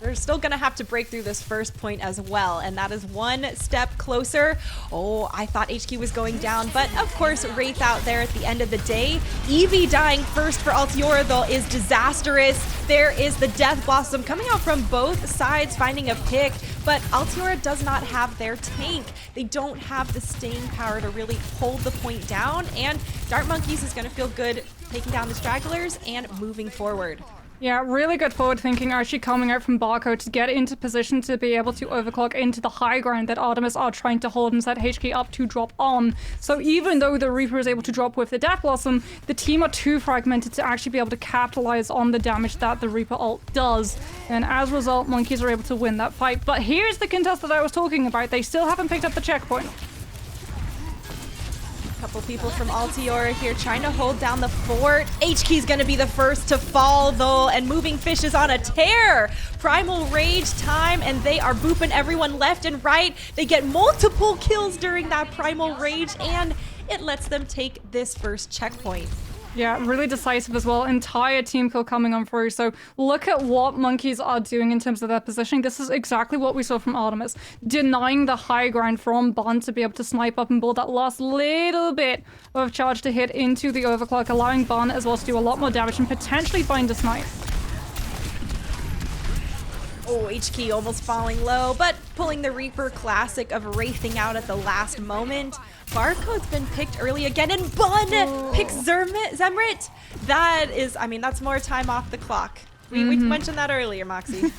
they're still gonna have to break through this first point as well, and that is one step closer. Oh, I thought HQ was going down, but of course, Wraith out there at the end of the day. Evie dying first for Altiora, though, is disastrous. There is the Death Blossom coming out from both sides, finding a pick, but Altiora does not have their tank. They don't have the staying power to really hold the point down, and Dark Monkeys is gonna feel good taking down the stragglers and moving forward. Yeah, really good forward thinking actually coming out from Barco to get into position to be able to overclock into the high ground that Artemis are trying to hold and set HK up to drop on. So even though the Reaper is able to drop with the Death Blossom, the team are too fragmented to actually be able to capitalize on the damage that the Reaper ult does. And as a result, Monkeys are able to win that fight. But here's the contest that I was talking about. They still haven't picked up the checkpoint. Couple people from Altiora here trying to hold down the fort. HK's gonna be the first to fall though, and Moving Fish is on a tear. Primal Rage time, and they are booping everyone left and right. They get multiple kills during that Primal Rage, and it lets them take this first checkpoint. Yeah, really decisive as well. Entire team kill coming on through. So look at what Monkeys are doing in terms of their positioning. This is exactly what we saw from Artemis. Denying the high ground from Bond to be able to snipe up and build that last little bit of charge to hit into the overclock, allowing Bond as well to do a lot more damage and potentially find a snipe. Oh, HK almost falling low, but pulling the Reaper classic of wraithing out at the last moment. Barcode's been picked early again, and Bun picks Zemrit. That is, I mean, that's more time off the clock. We mentioned that earlier, Moxie.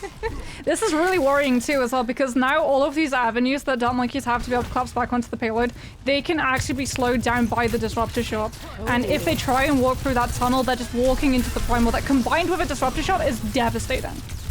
This is really worrying too as well, because now all of these avenues that Dark Monkeys have to be able to collapse back onto the payload, they can actually be slowed down by the Disruptor Shot. And if they try and walk through that tunnel, they're just walking into the Primal that combined with a Disruptor Shot is devastating.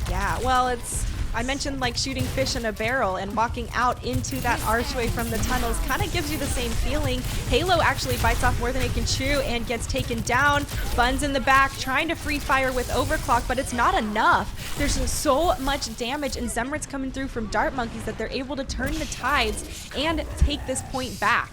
Yeah, well, it's I mentioned like shooting fish in a barrel, and walking out into that archway from the tunnels kind of gives you the same feeling. Halo actually bites off more than it can chew and gets taken down. Bun's in the back trying to free fire with overclock, but it's not enough. There's so much damage, and Zemret's coming through from Dart Monkeys that they're able to turn the tides and take this point back.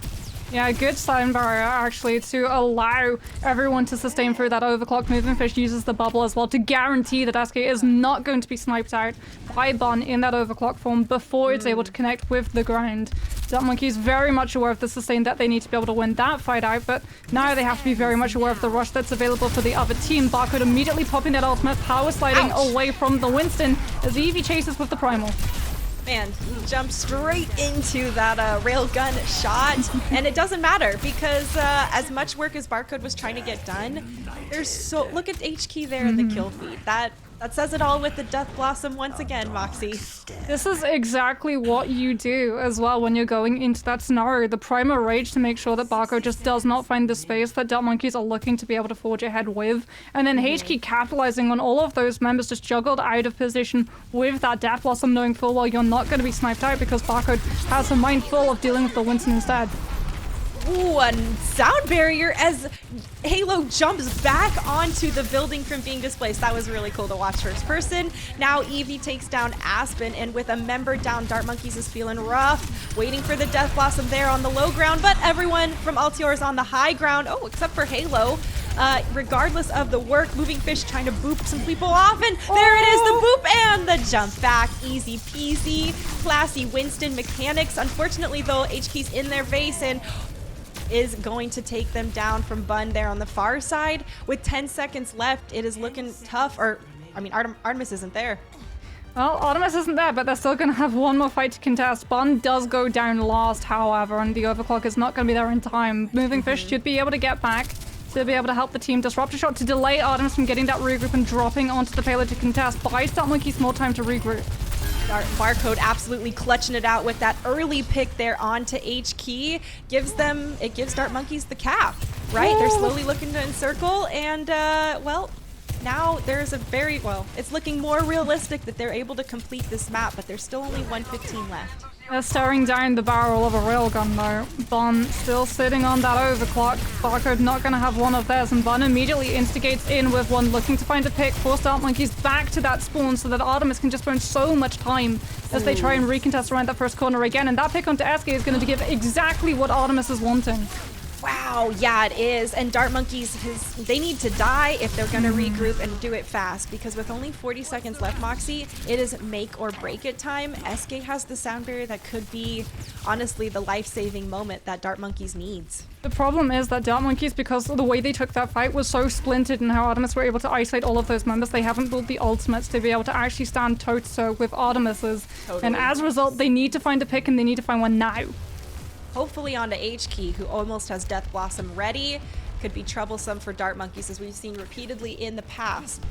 Yeah, good sound barrier actually to allow everyone to sustain through that overclock. Moving Fish uses the bubble as well to guarantee that SK is not going to be sniped out by Bun in that overclock form before it's able to connect with the ground. Dart Monkey is very much aware of the sustain that they need to be able to win that fight out, but now they have to be very much aware of the rush that's available for the other team. Barcode immediately popping that ultimate, power sliding away from the Winston as Eevee chases with the Primal. Man, he jumped straight into that railgun shot, and it doesn't matter because as much work as Barcode was trying to get done, look at HK there in the kill feed. That says it all with the Death Blossom once again, Moxie. This is exactly what you do as well when you're going into that scenario. The Primal Rage to make sure that Barco just does not find the space that Dart Monkeys are looking to be able to forge ahead with. And then HK capitalizing on all of those members just juggled out of position with that Death Blossom, knowing full well you're not going to be sniped out because Barcode has her mind full of dealing with the Winston instead. Ooh, a sound barrier as Halo jumps back onto the building from being displaced. That was really cool to watch first person. Now Eevee takes down Aspen, and with a member down, Dart Monkeys is feeling rough. Waiting for the Death Blossom there on the low ground, but everyone from Altior is on the high ground. Oh, except for Halo. Regardless of the work, Moving Fish trying to boop some people off, and there it is, the boop and the jump back. Easy peasy. Classy Winston mechanics. Unfortunately, though, HK's in their face and is going to take them down from Bun there on the far side. With 10 seconds left, it is looking tough. Artemis isn't there. Well, Artemis isn't there, but they're still going to have one more fight to contest. Bun does go down last, however, and the overclock is not going to be there in time. Moving Fish should be able to get back to be able to help the team. Disrupt a shot to delay Artemis from getting that regroup and dropping onto the payload to contest. Buys Dart Monkeys more time to regroup. Barcode absolutely clutching it out with that early pick there onto HK. It gives Dart Monkeys the cap, right? They're slowly looking to encircle, and well, now there's it's looking more realistic that they're able to complete this map, but there's still only 115 left. They're staring down the barrel of a railgun though. Bun still sitting on that overclock. Barcode not going to have one of theirs, and Bun immediately instigates in with one, looking to find a pick, force Dart Monkeys back to that spawn so that Artemis can just burn so much time as they try and recontest around that first corner again. And that pick onto SK is going to give exactly what Artemis is wanting. Wow, yeah, it is. And Dart Monkeys, they need to die if they're going to regroup and do it fast, because with only 40 seconds left, Moxie, it is make or break it time. SK has the sound barrier that could be, honestly, the life-saving moment that Dart Monkeys needs. The problem is that Dart Monkeys, because of the way they took that fight, was so splintered in how Artemis were able to isolate all of those members, they haven't built the ultimates to be able to actually stand toe-to-toe with Artemis's. Totally. And as a result, they need to find a pick, and they need to find one now. Hopefully onto HK, who almost has Death Blossom ready. Could be troublesome for Dart Monkeys, as we've seen repeatedly in the past.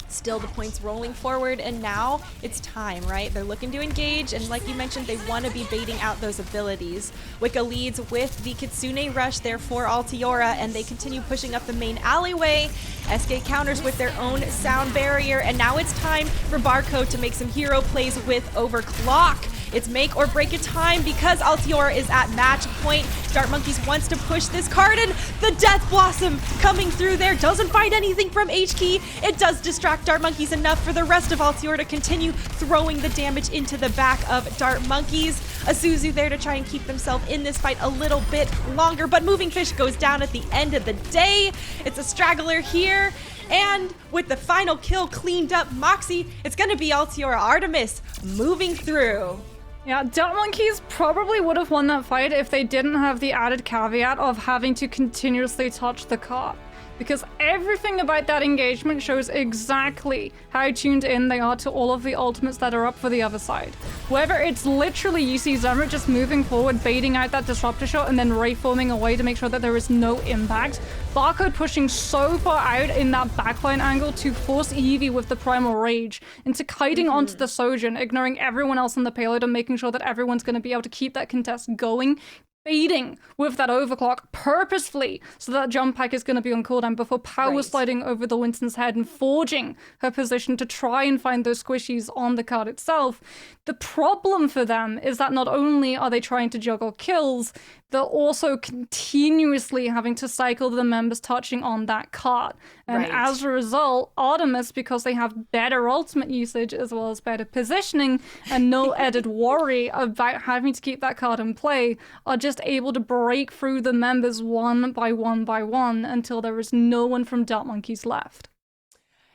Still the points rolling forward, and now it's time, right? They're looking to engage, and like you mentioned, they want to be baiting out those abilities. Wicca leads with the Kitsune Rush there for Altiora, and they continue pushing up the main alleyway. SK counters with their own sound barrier, and now it's time for Barcode to make some hero plays with Overclock. It's make or break it time because Altiora is at match point. Dart Monkeys wants to push this card, and the Death Blossom coming through there doesn't find anything from HK. It does distract Dart Monkeys enough for the rest of Altiora to continue throwing the damage into the back of Dart Monkeys. Azuzu there to try and keep themselves in this fight a little bit longer, but Moving Fish goes down at the end of the day. It's a straggler here. And with the final kill cleaned up, Moxie, it's going to be Altiora Artemis moving through. Yeah, Dart Monkeys probably would have won that fight if they didn't have the added caveat of having to continuously touch the cart. Because everything about that engagement shows exactly how tuned in they are to all of the ultimates that are up for the other side. Whether it's literally you see Zemret just moving forward, baiting out that disruptor shot, and then reforming away to make sure that there is no impact. Barcode pushing so far out in that backline angle to force Eevee with the Primal Rage into kiting onto the Sojourn, ignoring everyone else on the payload and making sure that everyone's going to be able to keep that contest going. baiting with that overclock purposefully so that jump pack is going to be on cooldown before power Right. sliding over the Winston's head and forging her position to try and find those squishies on the card itself. The problem for them is that not only are they trying to juggle kills, they're also continuously having to cycle the members touching on that card. And Right. as a result, Artemis, because they have better ultimate usage as well as better positioning and no added worry about having to keep that card in play, are just able to break through the members one by one by one until there is no one from Dart Monkeys left.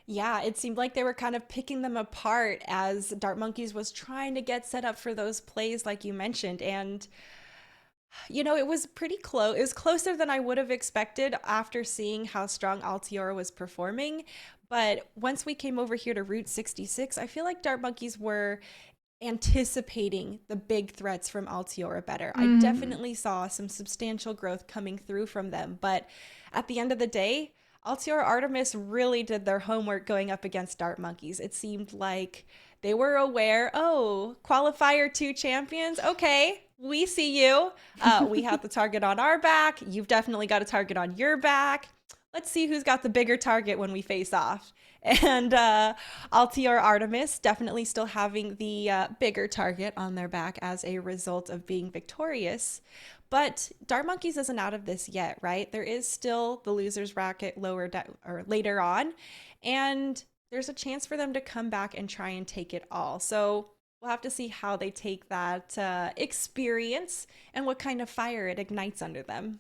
Yeah, it seemed like they were kind of picking them apart as Dart Monkeys was trying to get set up for those plays, like you mentioned. And, it was pretty close. It was closer than I would have expected after seeing how strong Altiora was performing. But once we came over here to Route 66, I feel like Dart Monkeys were anticipating the big threats from Altiora better. I definitely saw some substantial growth coming through from them, but at the end of the day, Altiora Artemis really did their homework going up against Dart Monkeys. It seemed like they were aware, oh, qualifier 2 champions, okay, we see you. We have the target on our back. You've definitely got a target on your back. Let's see who's got the bigger target when we face off. And Altior Artemis definitely still having the bigger target on their back as a result of being victorious. But Dart Monkeys isn't out of this yet, right? There is still the losers bracket or later on, and there's a chance for them to come back and try and take it all. So we'll have to see how they take that experience and what kind of fire it ignites under them.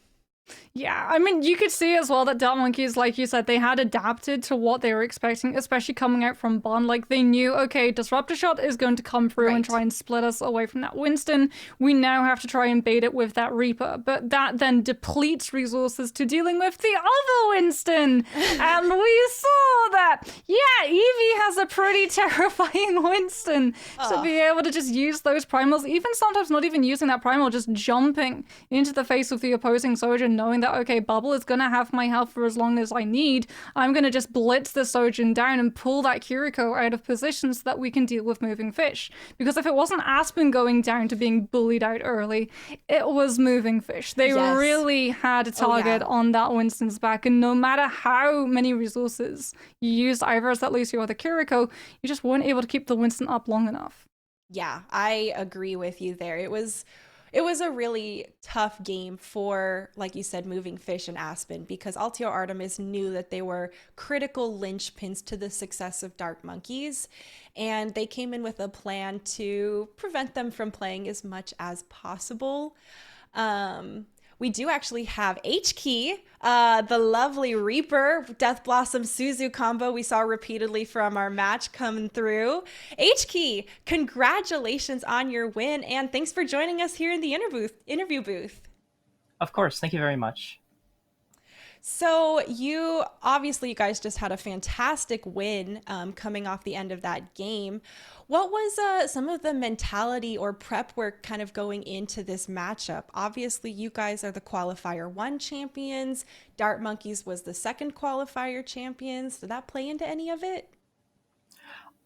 Yeah, I mean, you could see as well that Dart Monkeys, like you said, they had adapted to what they were expecting, especially coming out from Bond. Like, they knew, okay, Disruptor Shot is going to come through and try and split us away from that Winston. We now have to try and bait it with that Reaper. But that then depletes resources to dealing with the other Winston. And we saw that. Yeah, Eevee has a pretty terrifying Winston. To be able to just use those primals, even sometimes not even using that primal, just jumping into the face of the opposing soldier, knowing that, okay, Bubble is going to have my health for as long as I need. I'm going to just blitz the Sojin down and pull that Kiriko out of position so that we can deal with moving fish. Because if it wasn't Aspen going down to being bullied out early, it was moving fish. They really had a target on that Winston's back, and no matter how many resources you used either as that Lucio or the Kiriko, you just weren't able to keep the Winston up long enough. Yeah, I agree with you there. It was a really tough game for, like you said, moving fish and Aspen, because Altio Artemis knew that they were critical linchpins to the success of Dart Monkeys, and they came in with a plan to prevent them from playing as much as possible. We do actually have H-Key, the lovely Reaper, Death Blossom Suzu combo we saw repeatedly from our match coming through. H-Key, congratulations on your win, and thanks for joining us here in the interview booth. Of course, thank you very much. So you guys just had a fantastic win coming off the end of that game. What was some of the mentality or prep work kind of going into this matchup? Obviously, you guys are the qualifier 1 champions. Dart Monkeys was the second qualifier champions. Did that play into any of it?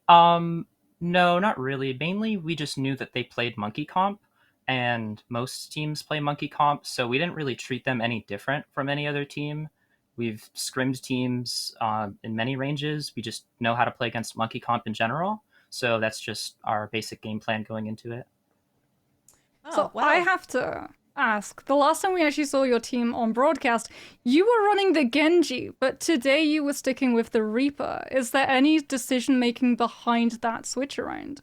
No, not really. Mainly, we just knew that they played Monkey Comp, and most teams play Monkey Comp, so we didn't really treat them any different from any other team. We've scrimmed teams in many ranges. We just know how to play against Monkey Comp in general, so that's just our basic game plan going into it. So I have to ask, the last time we actually saw your team on broadcast, you were running the Genji, but today you were sticking with the Reaper. Is there any decision making behind that switch around?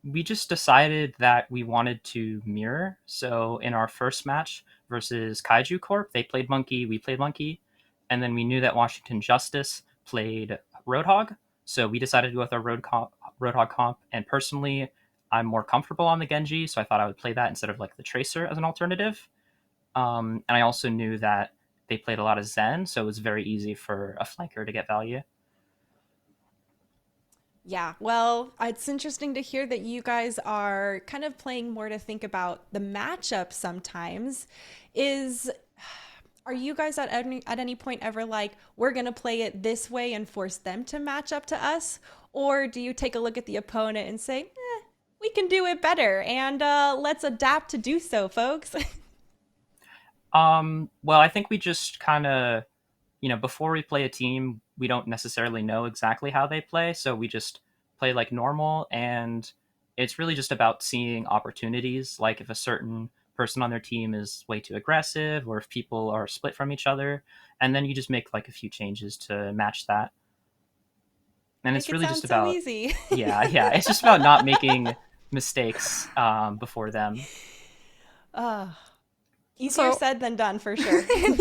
We just decided that we wanted to mirror. So in our first match versus Kaiju Corp, they played Monkey, we played Monkey, and then we knew that Washington Justice played Roadhog, so we decided to go with our Roadhog comp. And personally, I'm more comfortable on the Genji, so I thought I would play that instead of like the Tracer as an alternative. And I also knew that they played a lot of Zen, so it was very easy for a flanker to get value. Yeah, well, it's interesting to hear that you guys are kind of playing more to think about the matchup sometimes. Are you guys at any point ever like, we're going to play it this way and force them to match up to us? Or do you take a look at the opponent and say, we can do it better, and let's adapt to do so, folks. Well, I think we just kind of, before we play a team, we don't necessarily know exactly how they play, so we just play like normal, and it's really just about seeing opportunities, like if a certain person on their team is way too aggressive or if people are split from each other, and then you just make like a few changes to match that. And it's Make it really sound just so about easy. yeah, it's just about not making mistakes before them. uh, Easier So- said than done, for sure. Definitely.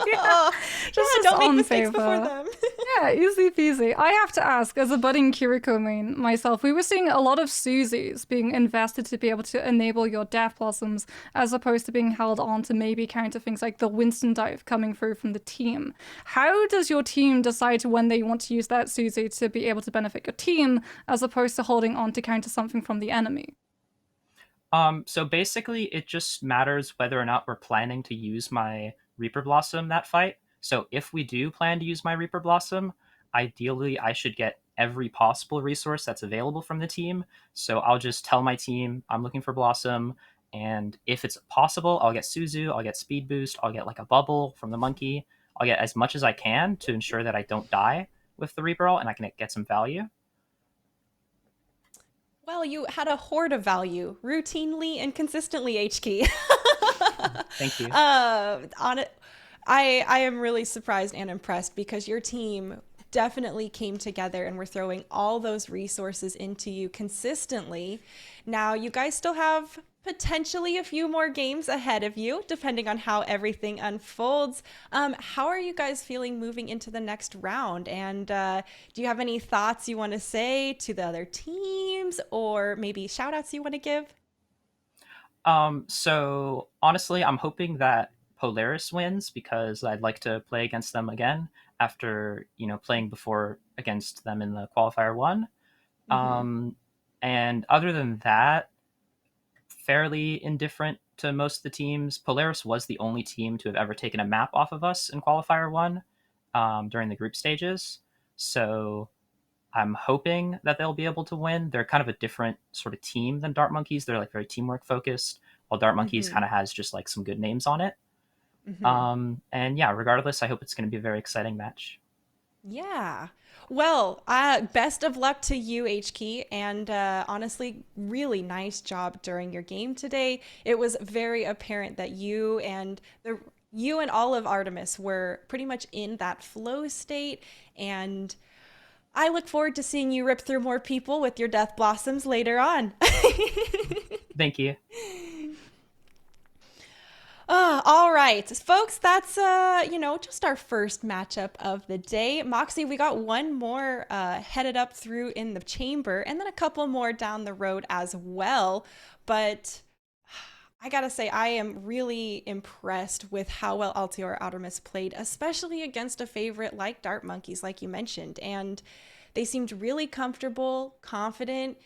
Yeah. Just don't make on mistakes paper. before them. Yeah, easy peasy. I have to ask, as a budding Kiriko main myself, we were seeing a lot of Suzies being invested to be able to enable your Death Blossoms, as opposed to being held on to maybe counter things like the Winston dive coming through from the team. How does your team decide when they want to use that Suzie to be able to benefit your team, as opposed to holding on to counter something from the enemy? So basically, it just matters whether or not we're planning to use my Reaper Blossom that fight. So if we do plan to use my Reaper Blossom, ideally I should get every possible resource that's available from the team. So I'll just tell my team I'm looking for Blossom, and if it's possible, I'll get Suzu, I'll get Speed Boost, I'll get like a bubble from the monkey. I'll get as much as I can to ensure that I don't die with the Reaper ult and I can get some value. Well, you had a horde of value, routinely and consistently, HK. Thank you. On it, I am really surprised and impressed because your team definitely came together and were throwing all those resources into you consistently. Now, you guys still have potentially a few more games ahead of you, depending on how everything unfolds. How are you guys feeling moving into the next round? And do you have any thoughts you want to say to the other teams, or maybe shout outs you want to give? So honestly, I'm hoping that Polaris wins because I'd like to play against them again after, playing before against them in the qualifier one. And other than that, fairly indifferent to most of the teams. Polaris was the only team to have ever taken a map off of us in qualifier one during the group stages. So I'm hoping that they'll be able to win. They're kind of a different sort of team than Dart Monkeys. They're like very teamwork focused, while Dart Monkeys kind of has just like some good names on it. And yeah, regardless, I hope it's going to be a very exciting match. Yeah. Well, best of luck to you, HK, and honestly, really nice job during your game today. It was very apparent that you and all of Artemis were pretty much in that flow state, and I look forward to seeing you rip through more people with your Death Blossoms later on. Thank you. All right, folks, that's, just our first matchup of the day. Moxie, we got one more headed up through in the chamber, and then a couple more down the road as well. But I gotta say, I am really impressed with how well Altiora Artemis played, especially against a favorite like Dart Monkeys, like you mentioned. And they seemed really comfortable, confident,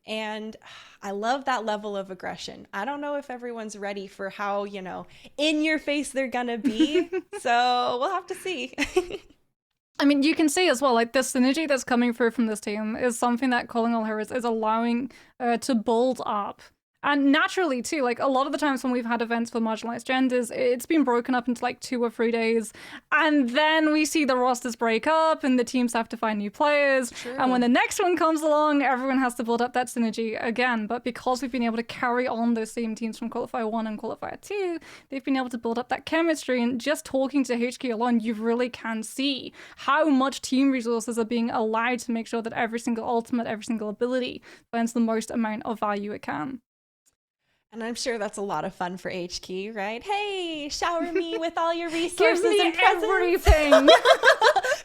and I love that level of aggression. I don't know if everyone's ready for how, in your face they're gonna be. So we'll have to see. I mean, you can see as well, like, the synergy that's coming through from this team is something that Calling All Heroes is allowing to build up. And naturally, too, like, a lot of the times when we've had events for marginalized genders, it's been broken up into, like, 2 or 3 days. And then we see the rosters break up and the teams have to find new players. True. And when the next one comes along, everyone has to build up that synergy again. But because we've been able to carry on those same teams from Qualifier 1 and Qualifier 2, they've been able to build up that chemistry. And just talking to HK alone, you really can see how much team resources are being allowed to make sure that every single ultimate, every single ability finds the most amount of value it can. And I'm sure that's a lot of fun for HK, right? Hey, shower me with all your resources Give me and presents. everything.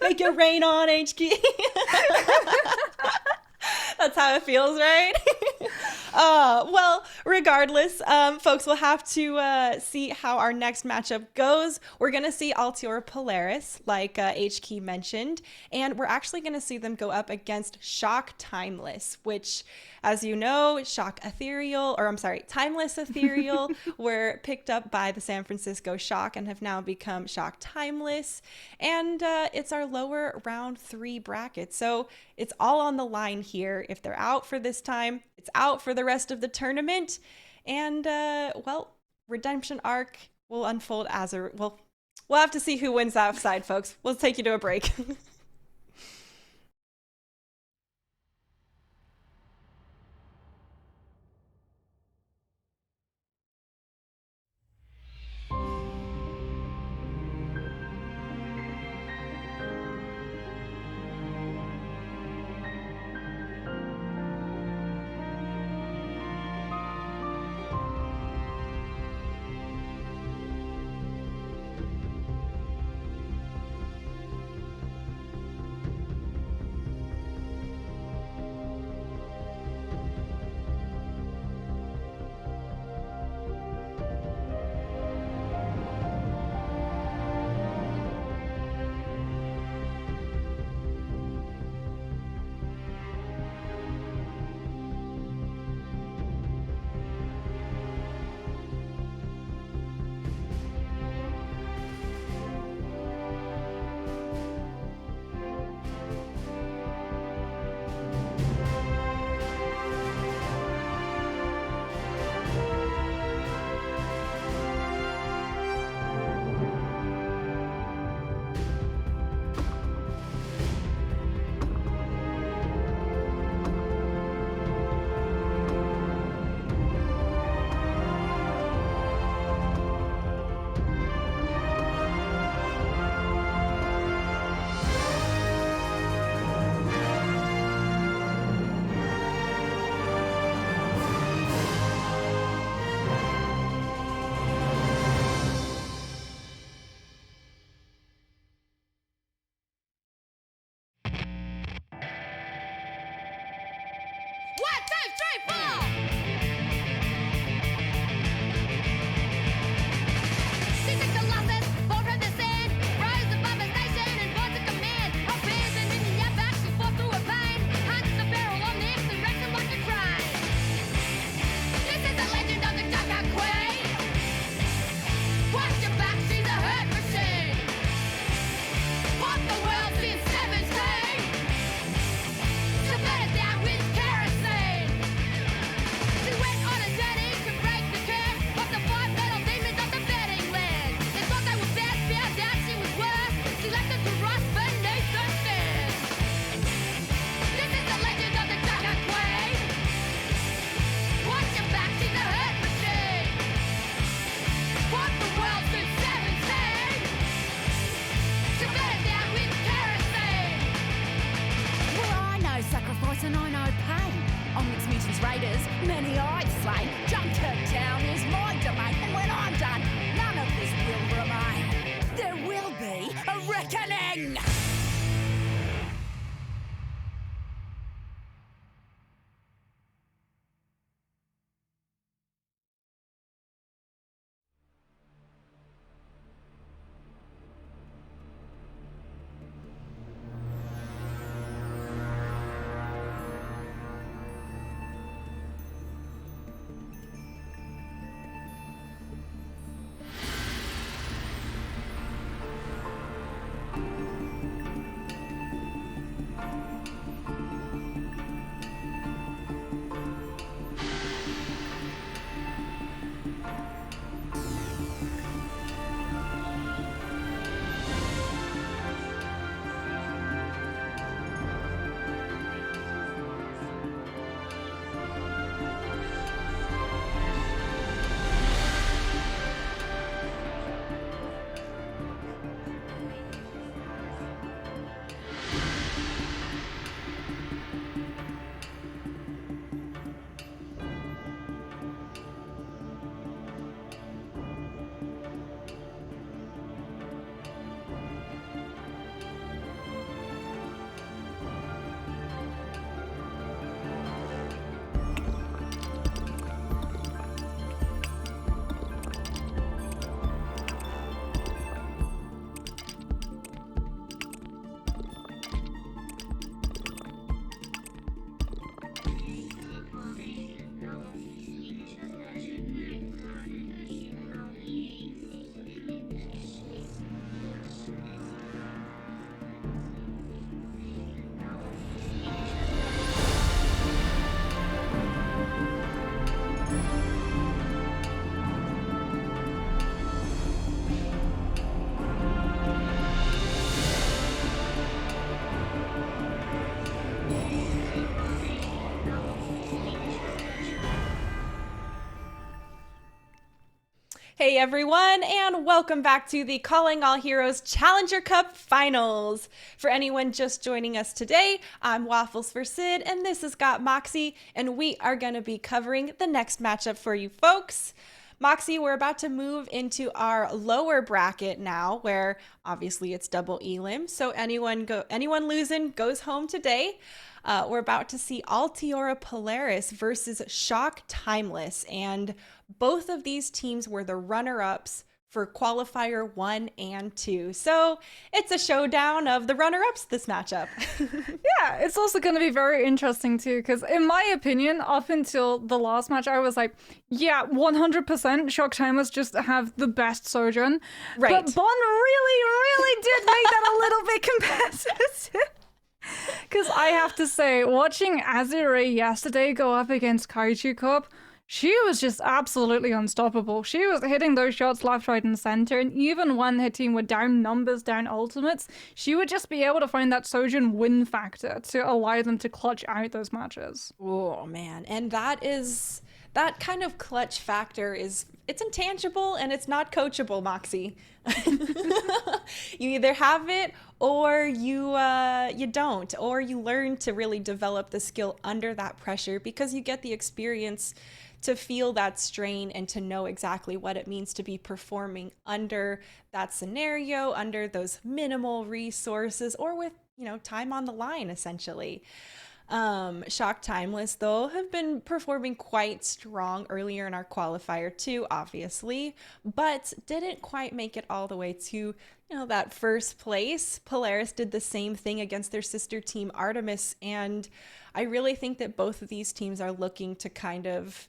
Make it rain on HK. That's how it feels, right? Well, Regardless, folks will have to see how our next matchup goes. We're going to see Altiora Polaris, like HK mentioned, and we're actually going to see them go up against Shock Timeless, which, as you know, Timeless Ethereal were picked up by the San Francisco Shock and have now become Shock Timeless. And it's our lower round 3 bracket. So it's all on the line here. If they're out for this time, it's out for the rest of the tournament. And, Redemption Arc will unfold as we'll have to see who wins that side, folks. We'll take you to a break. Hey everyone, and welcome back to the Calling All Heroes Challenger Cup Finals. For anyone just joining us today, I'm Waffles for Sid, and this is Got Moxie, and we are going to be covering the next matchup for you folks. Moxie, we're about to move into our lower bracket now, where obviously it's double elim, so anyone losing goes home today. We're about to see Altiora Polaris versus Shock Timeless, and both of these teams were the runner-ups for qualifier 1 and 2. So it's a showdown of the runner-ups this matchup. Yeah, it's also going to be very interesting too, because in my opinion, up until the last match, I was like, yeah, 100% Shock Timeless just have the best Sojourn. Right. But Bon really did make that a little bit competitive. Because I have to say, watching Azure yesterday go up against Kaiju Corp, she was just absolutely unstoppable. She was hitting those shots left, right, and center, and even when her team were down numbers, down ultimates, she would just be able to find that Sojourn win factor to allow them to clutch out those matches. Oh man, and that kind of clutch factor it's intangible and it's not coachable, Moxie. You either have it or you don't, or you learn to really develop the skill under that pressure because you get the experience to feel that strain and to know exactly what it means to be performing under that scenario, under those minimal resources, or with, time on the line, essentially. Shock Timeless, though, have been performing quite strong earlier in our qualifier too, obviously, but didn't quite make it all the way to, that first place. Polaris did the same thing against their sister team Artemis, and I really think that both of these teams are looking to kind of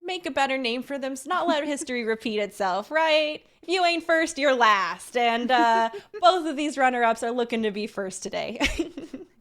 make a better name for them, not let history repeat itself, right? If you ain't first, you're last, and both of these runner-ups are looking to be first today.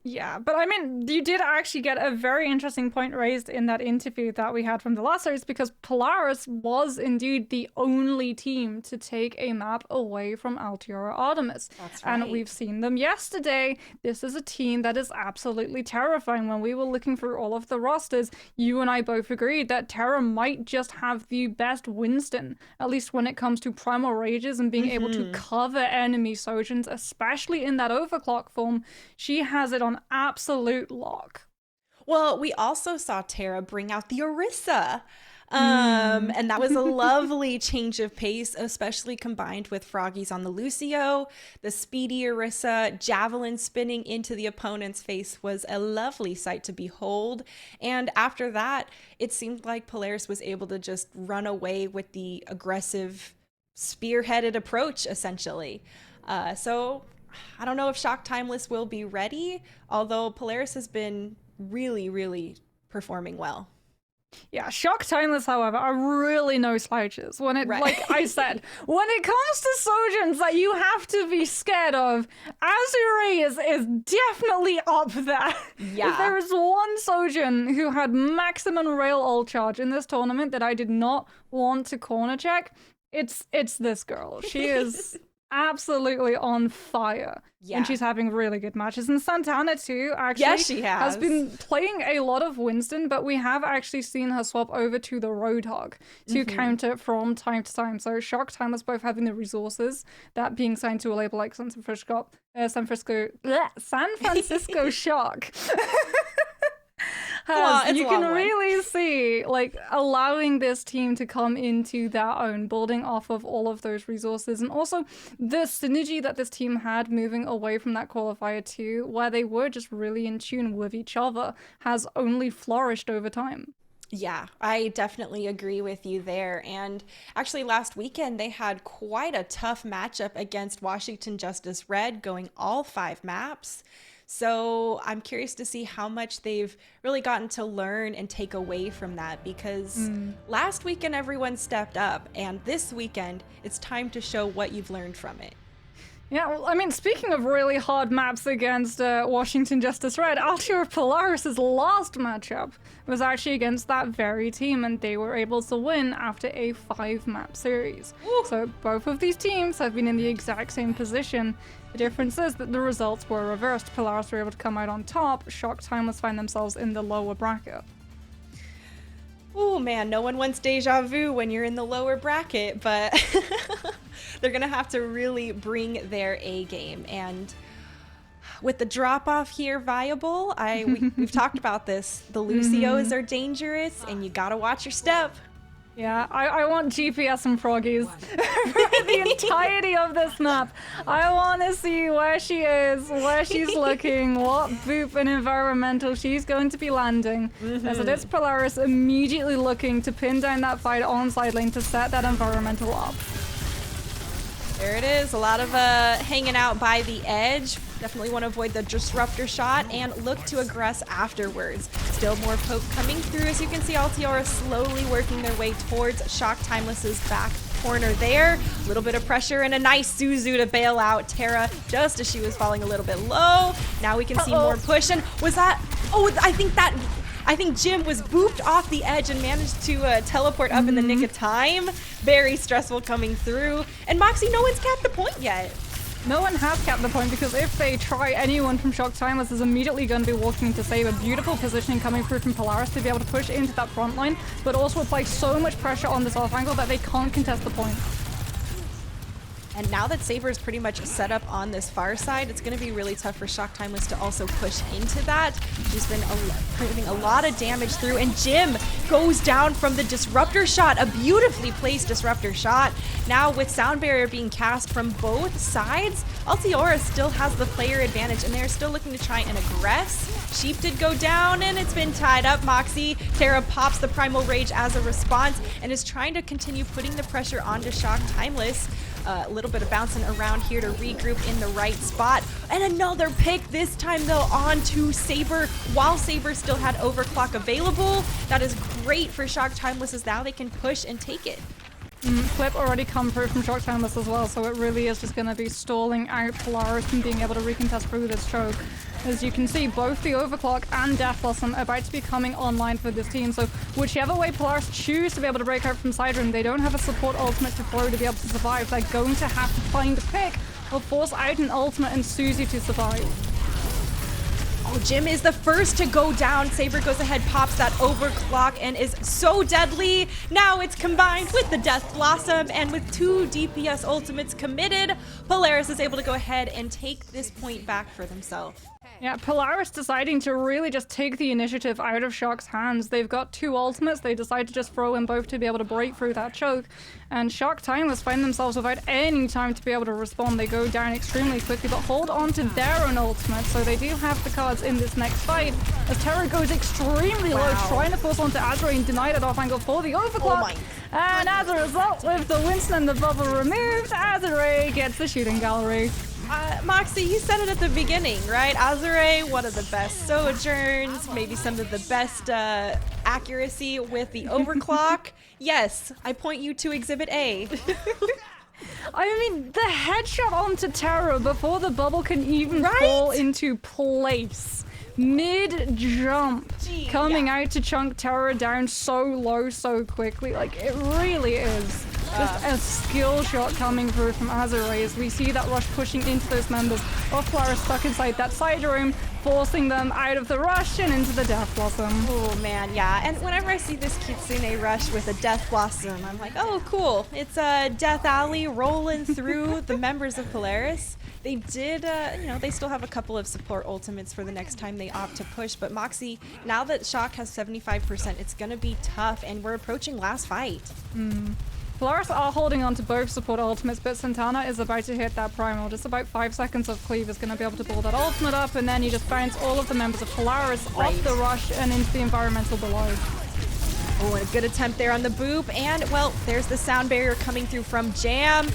Yeah, but I mean, you did actually get a very interesting point raised in that interview that we had from the last series, because Polaris was indeed the only team to take a map away from Altiora Artemis. That's right. And we've seen them yesterday. This is a team that is absolutely terrifying. When we were looking through all of the rosters, you and I both agreed that Terra might just have the best Winston, at least when it comes to Primal Rages and being able to cover enemy Sojourns, especially in that overclock form. She has it on absolute lock. Well, we also saw Terra bring out the Orisa. And that was a lovely change of pace, especially combined with Froggies on the Lucio. The speedy Orisa javelin spinning into the opponent's face was a lovely sight to behold. And after that, it seemed like Polaris was able to just run away with the aggressive spearheaded approach, essentially. So I don't know if Shock Timeless will be ready, although Polaris has been really performing well. Yeah, Shock Timeless, however, are really no slouches. When it, like I said, when it comes to Sojourns that you have to be scared of, Azure is definitely up there. Yeah. If there is one Sojourn who had maximum rail ult charge in this tournament that I did not want to corner check, it's this girl. She is absolutely on fire. Yeah. And she's having really good matches. And Santana too, actually, yes, she has been playing a lot of Winston, but we have actually seen her swap over to the Roadhog to counter from time to time. So Shock Timeless both having the resources, that being signed to a label like San Francisco Shock. You can really see, like, allowing this team to come into their own, building off of all of those resources, and also the synergy that this team had moving away from that qualifier 2, where they were just really in tune with each other, has only flourished over time. Yeah, I definitely agree with you there. And actually last weekend, they had quite a tough matchup against Washington Justice Red, going all 5 maps. So I'm curious to see how much they've really gotten to learn and take away from that, because last weekend everyone stepped up, and this weekend it's time to show what you've learned from it. Yeah, well, I mean, speaking of really hard maps against Washington Justice Red, Altiora Polaris' last matchup was actually against that very team, and they were able to win after a 5-map series. Ooh. So both of these teams have been in the exact same position. The difference is that the results were reversed. Polaris were able to come out on top. Shock Timeless find themselves in the lower bracket. Oh man, no one wants deja vu when you're in the lower bracket, but they're gonna have to really bring their A game. And with the drop off here viable, we've talked about this. The Lucios are dangerous, and you gotta watch your step. Yeah, I want GPS and froggies for the entirety of this map. I want to see where she is, where she's looking, what boop and environmental she's going to be landing. As it is Polaris immediately looking to pin down that fight on side lane to set that environmental up. There it is. A lot of hanging out by the edge. Definitely want to avoid the disruptor shot and look to aggress afterwards. Still more poke coming through. As you can see, Altiora slowly working their way towards Shock Timeless's back corner there. A little bit of pressure and a nice Suzu to bail out Terra just as she was falling a little bit low. Now we can see more push. And was that... Oh, I think Jim was booped off the edge and managed to teleport up in the nick of time. Very stressful coming through. And Moxie, no one's capped the point yet. No one has capped the point because if they try, anyone from Shock Timeless is immediately going to be walking into Saber. Beautiful positioning coming through from Polaris to be able to push into that front line, but also apply so much pressure on this off angle that they can't contest the point. And now that Saber is pretty much set up on this far side, it's going to be really tough for Shock Timeless to also push into that. She's been putting a lot of damage through, and Jim goes down from the disruptor shot, a beautifully placed disruptor shot. Now with sound barrier being cast from both sides, Altiora still has the player advantage, and they're still looking to try and aggress. Sheep did go down, and it's been tied up. Moxie, Terra pops the Primal Rage as a response, and is trying to continue putting the pressure onto Shock Timeless. A little bit of bouncing around here to regroup in the right spot. And another pick, this time though onto Saber, while Saber still had overclock available. That is great for Shock Timeless, as now they can push and take it. Flip already come through from Shock Timeless as well, so it really is just going to be stalling out Polaris and being able to recontest through this choke. As you can see, both the Overclock and Death Blossom are about to be coming online for this team, so whichever way Polaris choose to be able to break out from side room, they don't have a support ultimate to throw to be able to survive. They're going to have to find a pick or force out an ultimate and Suzy to survive. Oh, Jim is the first to go down. Saber goes ahead, pops that overclock, and is so deadly. Now it's combined with the Death Blossom, and with 2 DPS ultimates committed, Polaris is able to go ahead and take this point back for themselves. Yeah, Polaris deciding to really just take the initiative out of Shock's hands. They've got 2 ultimates. They decide to just throw in both to be able to break through that choke. And Shock Timeless find themselves without any time to be able to respond. They go down extremely quickly, but hold on to their own ultimate. So they do have the cards in this next fight. As Terra goes extremely low, trying to force onto Azure and deny that off angle for the overclock. And as a result, with the Winston and the bubble removed, Azure gets the shooting gallery. Moxie, you said it at the beginning, right? Azure, one of the best sojourns, maybe some of the best accuracy with the overclock. Yes, I point you to Exhibit A. I mean, the headshot onto Terra before the bubble can even fall into place. Mid-jump, coming out to chunk Terra down so low so quickly. Like, it really is just a skill shot coming through from Azure as we see that rush pushing into those members of Polaris stuck inside that side room, forcing them out of the rush and into the Death Blossom. Oh man, yeah. And whenever I see this Kitsune rush with a Death Blossom, I'm like, oh cool. It's a Death Alley rolling through the members of Polaris. They did, they still have a couple of support ultimates for the next time they opt to push, but Moxie, now that Shock has 75%, it's gonna be tough, and we're approaching last fight. Polaris are holding on to both support ultimates, but Santana is about to hit that primal. Just about 5 seconds of cleave is going to be able to build that ultimate up, and then you just bounce all of the members of Polaris off the rush and into the environmental below. Oh, and a good attempt there on the boop, and well, there's the sound barrier coming through from Jam.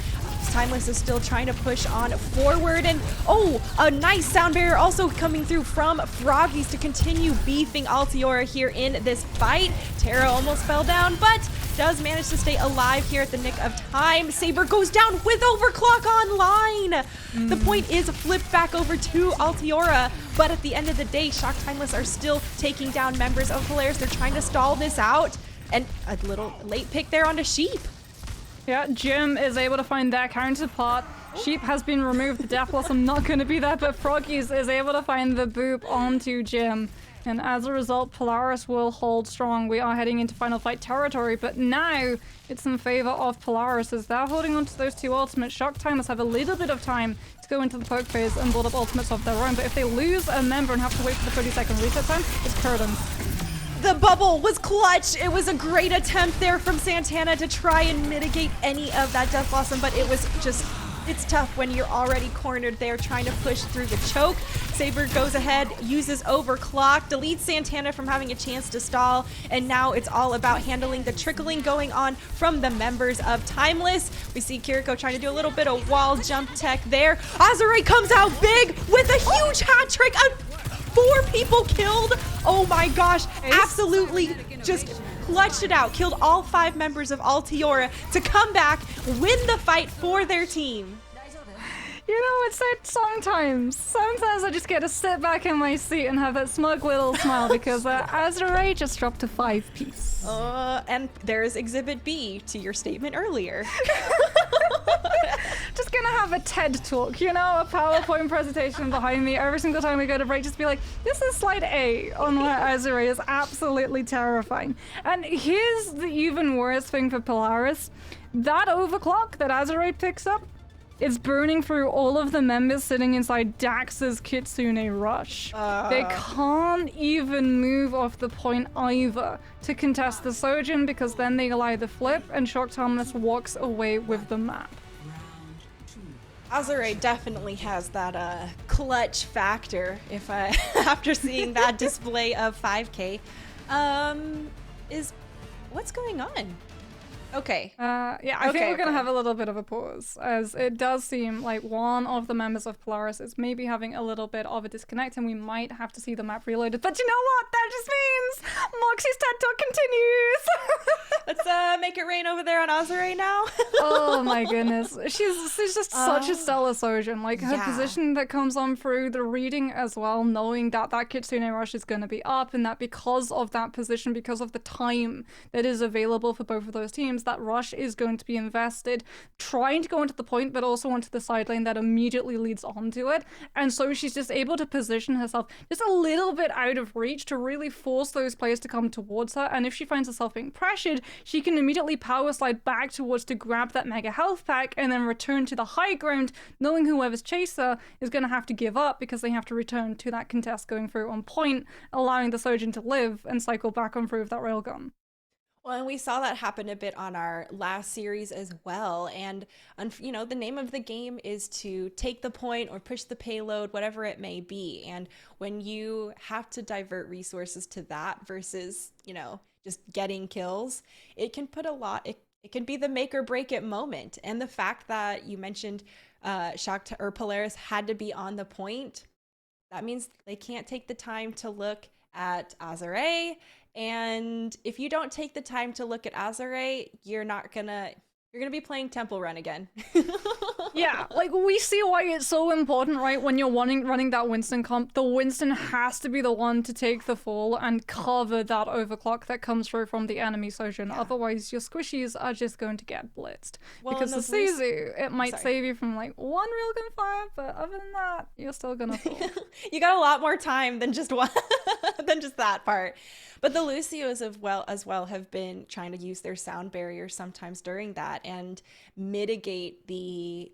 Timeless is still trying to push on forward, and oh, a nice sound barrier also coming through from Froggies to continue beefing Altiora here in this fight. Terra almost fell down, but does manage to stay alive here at the nick of time. Saber goes down with overclock online. The point is flipped back over to Altiora, but at the end of the day, Shock Timeless are still taking down members of Polaris. They're trying to stall this out, and a little late pick there onto Sheep. Yeah, Jim is able to find their counterpart. Sheep has been removed. The Death Blossom not going to be there, but Froggies is able to find the boop onto Jim. and as a result, Polaris will hold strong. We are heading into final fight territory, but now it's in favor of Polaris as they're holding on to those two ultimates. Shock Timers have a little bit of time to go into the poke phase and build up ultimates of their own, but if they lose a member and have to wait for the 30-second reset time, it's curtains. The bubble was clutch. It was a great attempt there from Santana to try and mitigate any of that Death Blossom, but it was just, it's tough when you're already cornered there trying to push through the choke. Saber goes ahead, uses overclock, deletes Santana from having a chance to stall, and now it's all about handling the trickling going on from the members of Timeless. We see Kiriko trying to do a little bit of wall jump tech there. Azure comes out big with a huge hat trick. 4 people killed. Oh my gosh, absolutely just clutched it out. Killed all 5 members of Altiora to come back, win the fight for their team. You know, it's that sometimes I just get to sit back in my seat and have that smug little smile because Azure just dropped a 5-piece. And there's Exhibit B to your statement earlier. Just gonna have a TED talk, you know, a PowerPoint presentation behind me every single time we go to break. Just be like, this is slide A on where Azure is absolutely terrifying. And here's the even worse thing for Polaris. That overclock that Azure picks up, it's burning through all of the members sitting inside Dax's Kitsune Rush. They can't even move off the point either to contest the Sojin because then they allow the flip and Shock Timeless walks away with the map. Azure definitely has that clutch factor if after seeing that display of 5K. What's going on? Okay. Yeah, I think we're gonna have a little bit of a pause, as it does seem like one of the members of Polaris is maybe having a little bit of a disconnect, and we might have to see the map reloaded. But you know what? That just means Moxie's TED Talk continues. Let's make it rain over there on Azure now. Oh my goodness, she's just such a stellar Sojin. Like her position that comes on through the reading as well, knowing that that Kitsune Rush is gonna be up, and that because of that position, because of the time that is available for both of those teams, that rush is going to be invested trying to go into the point but also onto the side lane that immediately leads onto it, and so she's just able to position herself just a little bit out of reach to really force those players to come towards her, and if she finds herself being pressured, she can immediately power slide back towards to grab that mega health pack and then return to the high ground, knowing whoever's chaser is going to have to give up because they have to return to that contest going through on point, allowing the Sojin to live and cycle back on through with that railgun. Well, and we saw that happen a bit on our last series as well. And, you know, the name of the game is to take the point or push the payload, whatever it may be. And when you have to divert resources to that versus, you know, just getting kills, it can put a lot, it can be the make or break it moment. And the fact that you mentioned Polaris had to be on the point, that means they can't take the time to look at Azure. And if you don't take the time to look at Azure, you're gonna be playing Temple Run again. Yeah, like we see why it's so important, right? When you're running that Winston comp, the Winston has to be the one to take the fall and cover that overclock that comes through from the enemy Sojin. Yeah. Otherwise, your squishies are just going to get blitzed. Well, because the Suzu, it might save you from like one railgun fire, but other than that, you're still gonna fall. You got a lot more time than just one, than just that part. But the Lucios as well have been trying to use their sound barrier sometimes during that and mitigate they're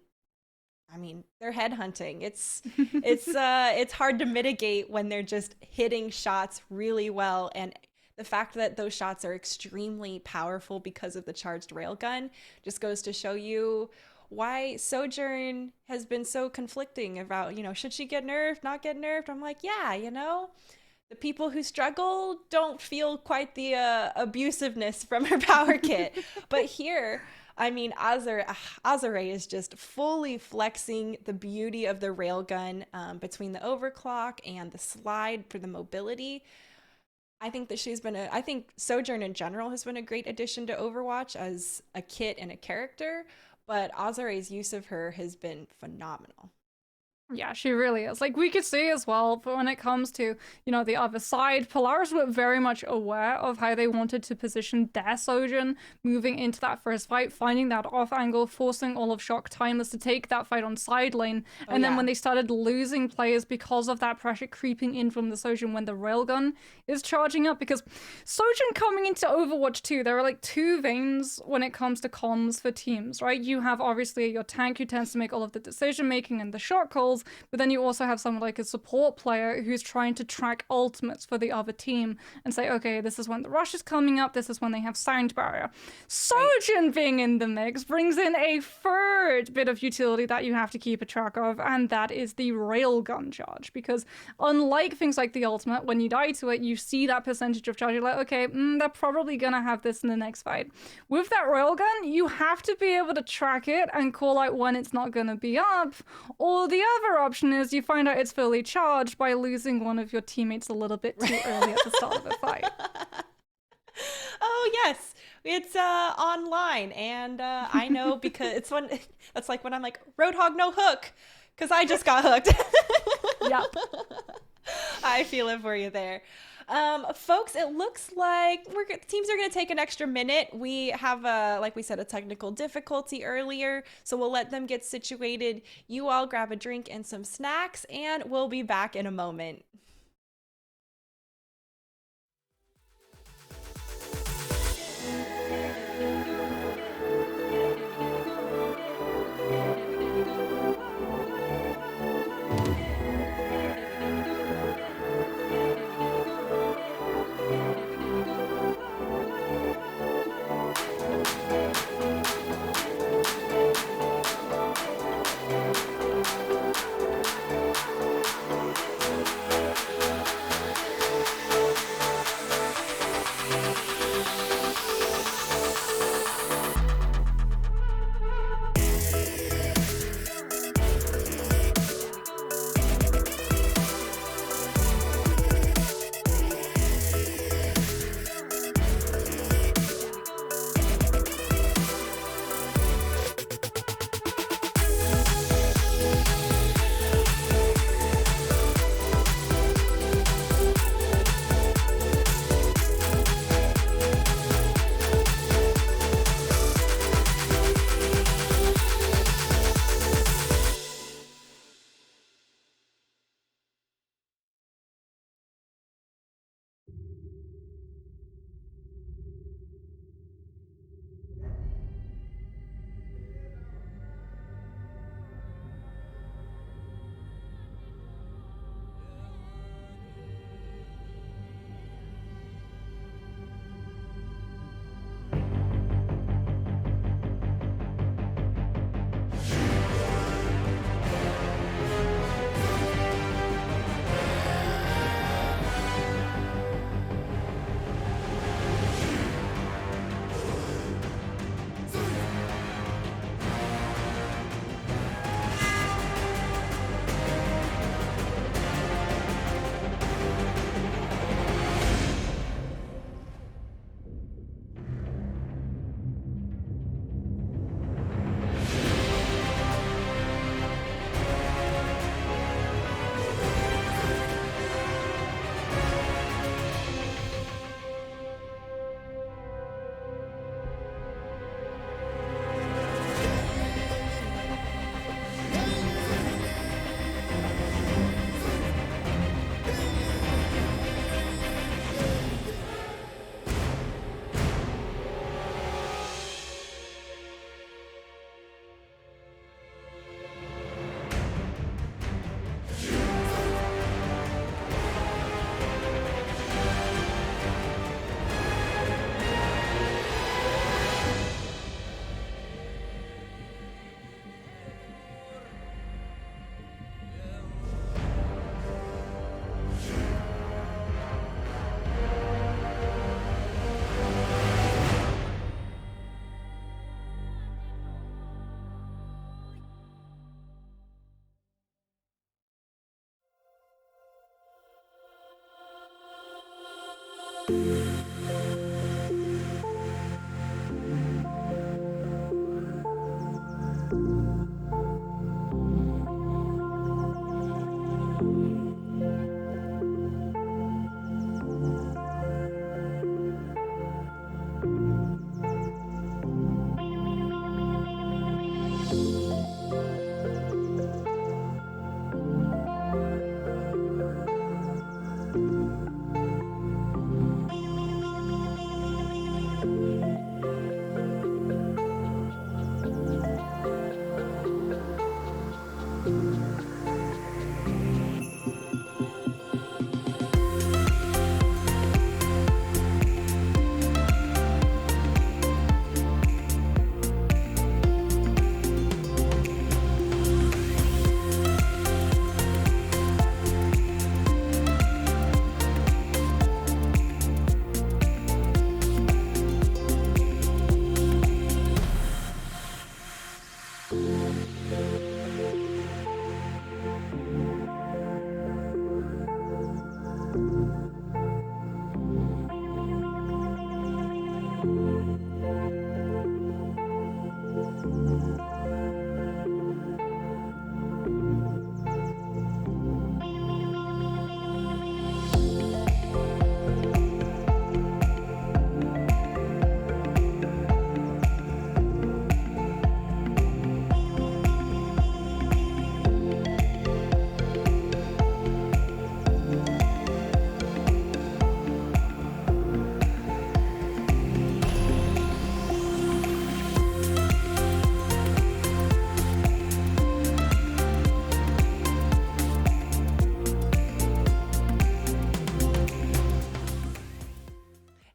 headhunting. It's hard to mitigate when they're just hitting shots really well, and the fact that those shots are extremely powerful because of the charged railgun just goes to show you why Sojourn has been so conflicting about, you know, should she get nerfed, not get nerfed? I'm like, yeah, you know, the people who struggle don't feel quite the abusiveness from her power kit. But here, I mean, Azure is just fully flexing the beauty of the railgun between the overclock and the slide for the mobility. I think that I think Sojourn in general has been a great addition to Overwatch as a kit and a character, but Azure's use of her has been phenomenal. Yeah, she really is. Like, we could see as well, but when it comes to, the other side, Polaris were very much aware of how they wanted to position their Sojourn moving into that first fight, finding that off angle, forcing all of Shock Timeless to take that fight on side lane. And then when they started losing players because of that pressure creeping in from the Sojourn when the railgun is charging up, because Sojourn coming into Overwatch 2, there are like two veins when it comes to comms for teams, right? You have obviously your tank who tends to make all of the decision making and the shot calls, but then you also have someone like a support player who's trying to track ultimates for the other team and say, okay, this is when the rush is coming up, this is when they have sound barrier. Sojourn being in the mix brings in a third bit of utility that you have to keep a track of, and that is the railgun charge. Because unlike things like the ultimate, when you die to it, you see that percentage of charge, you're like, okay, they're probably gonna have this in the next fight. With that railgun, you have to be able to track it and call out when it's not gonna be up, or the other option is you find out it's fully charged by losing one of your teammates a little bit too early at the start of the fight. Oh yes, it's online, and I know because it's when that's like when I'm like Roadhog no hook, because I just got hooked. Yep. I feel it for you there. Folks, it looks like teams are going to take an extra minute. We have, like we said, a technical difficulty earlier, so we'll let them get situated. You all grab a drink and some snacks, and we'll be back in a moment.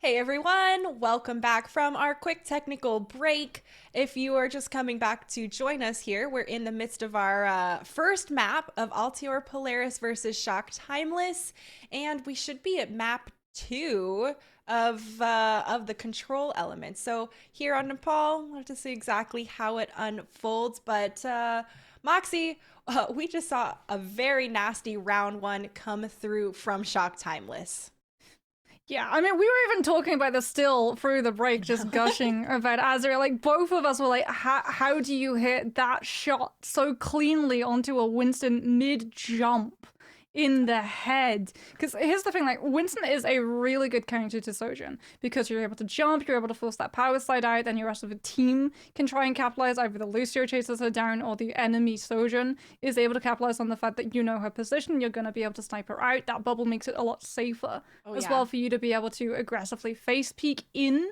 Hey everyone, welcome back from our quick technical break. If you are just coming back to join us here, we're in the midst of our first map of Altior Polaris versus Shock Timeless, and we should be at map 2 of the control element. So here on Nepal, we'll have to see exactly how it unfolds, but Moxie, we just saw a very nasty round 1 come through from Shock Timeless. Yeah, I mean, we were even talking about this still through the break, just gushing about Azure. Like, both of us were like, how do you hit that shot so cleanly onto a Winston mid-jump in the head? Because here's the thing, like, Winston is a really good counter to Sojourn because you're able to jump, you're able to force that power slide out, and your rest of the team can try and capitalize. Either the Lucio chases her down or the enemy Sojourn is able to capitalize on the fact that you know her position, you're going to be able to snipe her out. That bubble makes it a lot safer as well for you to be able to aggressively face peek in.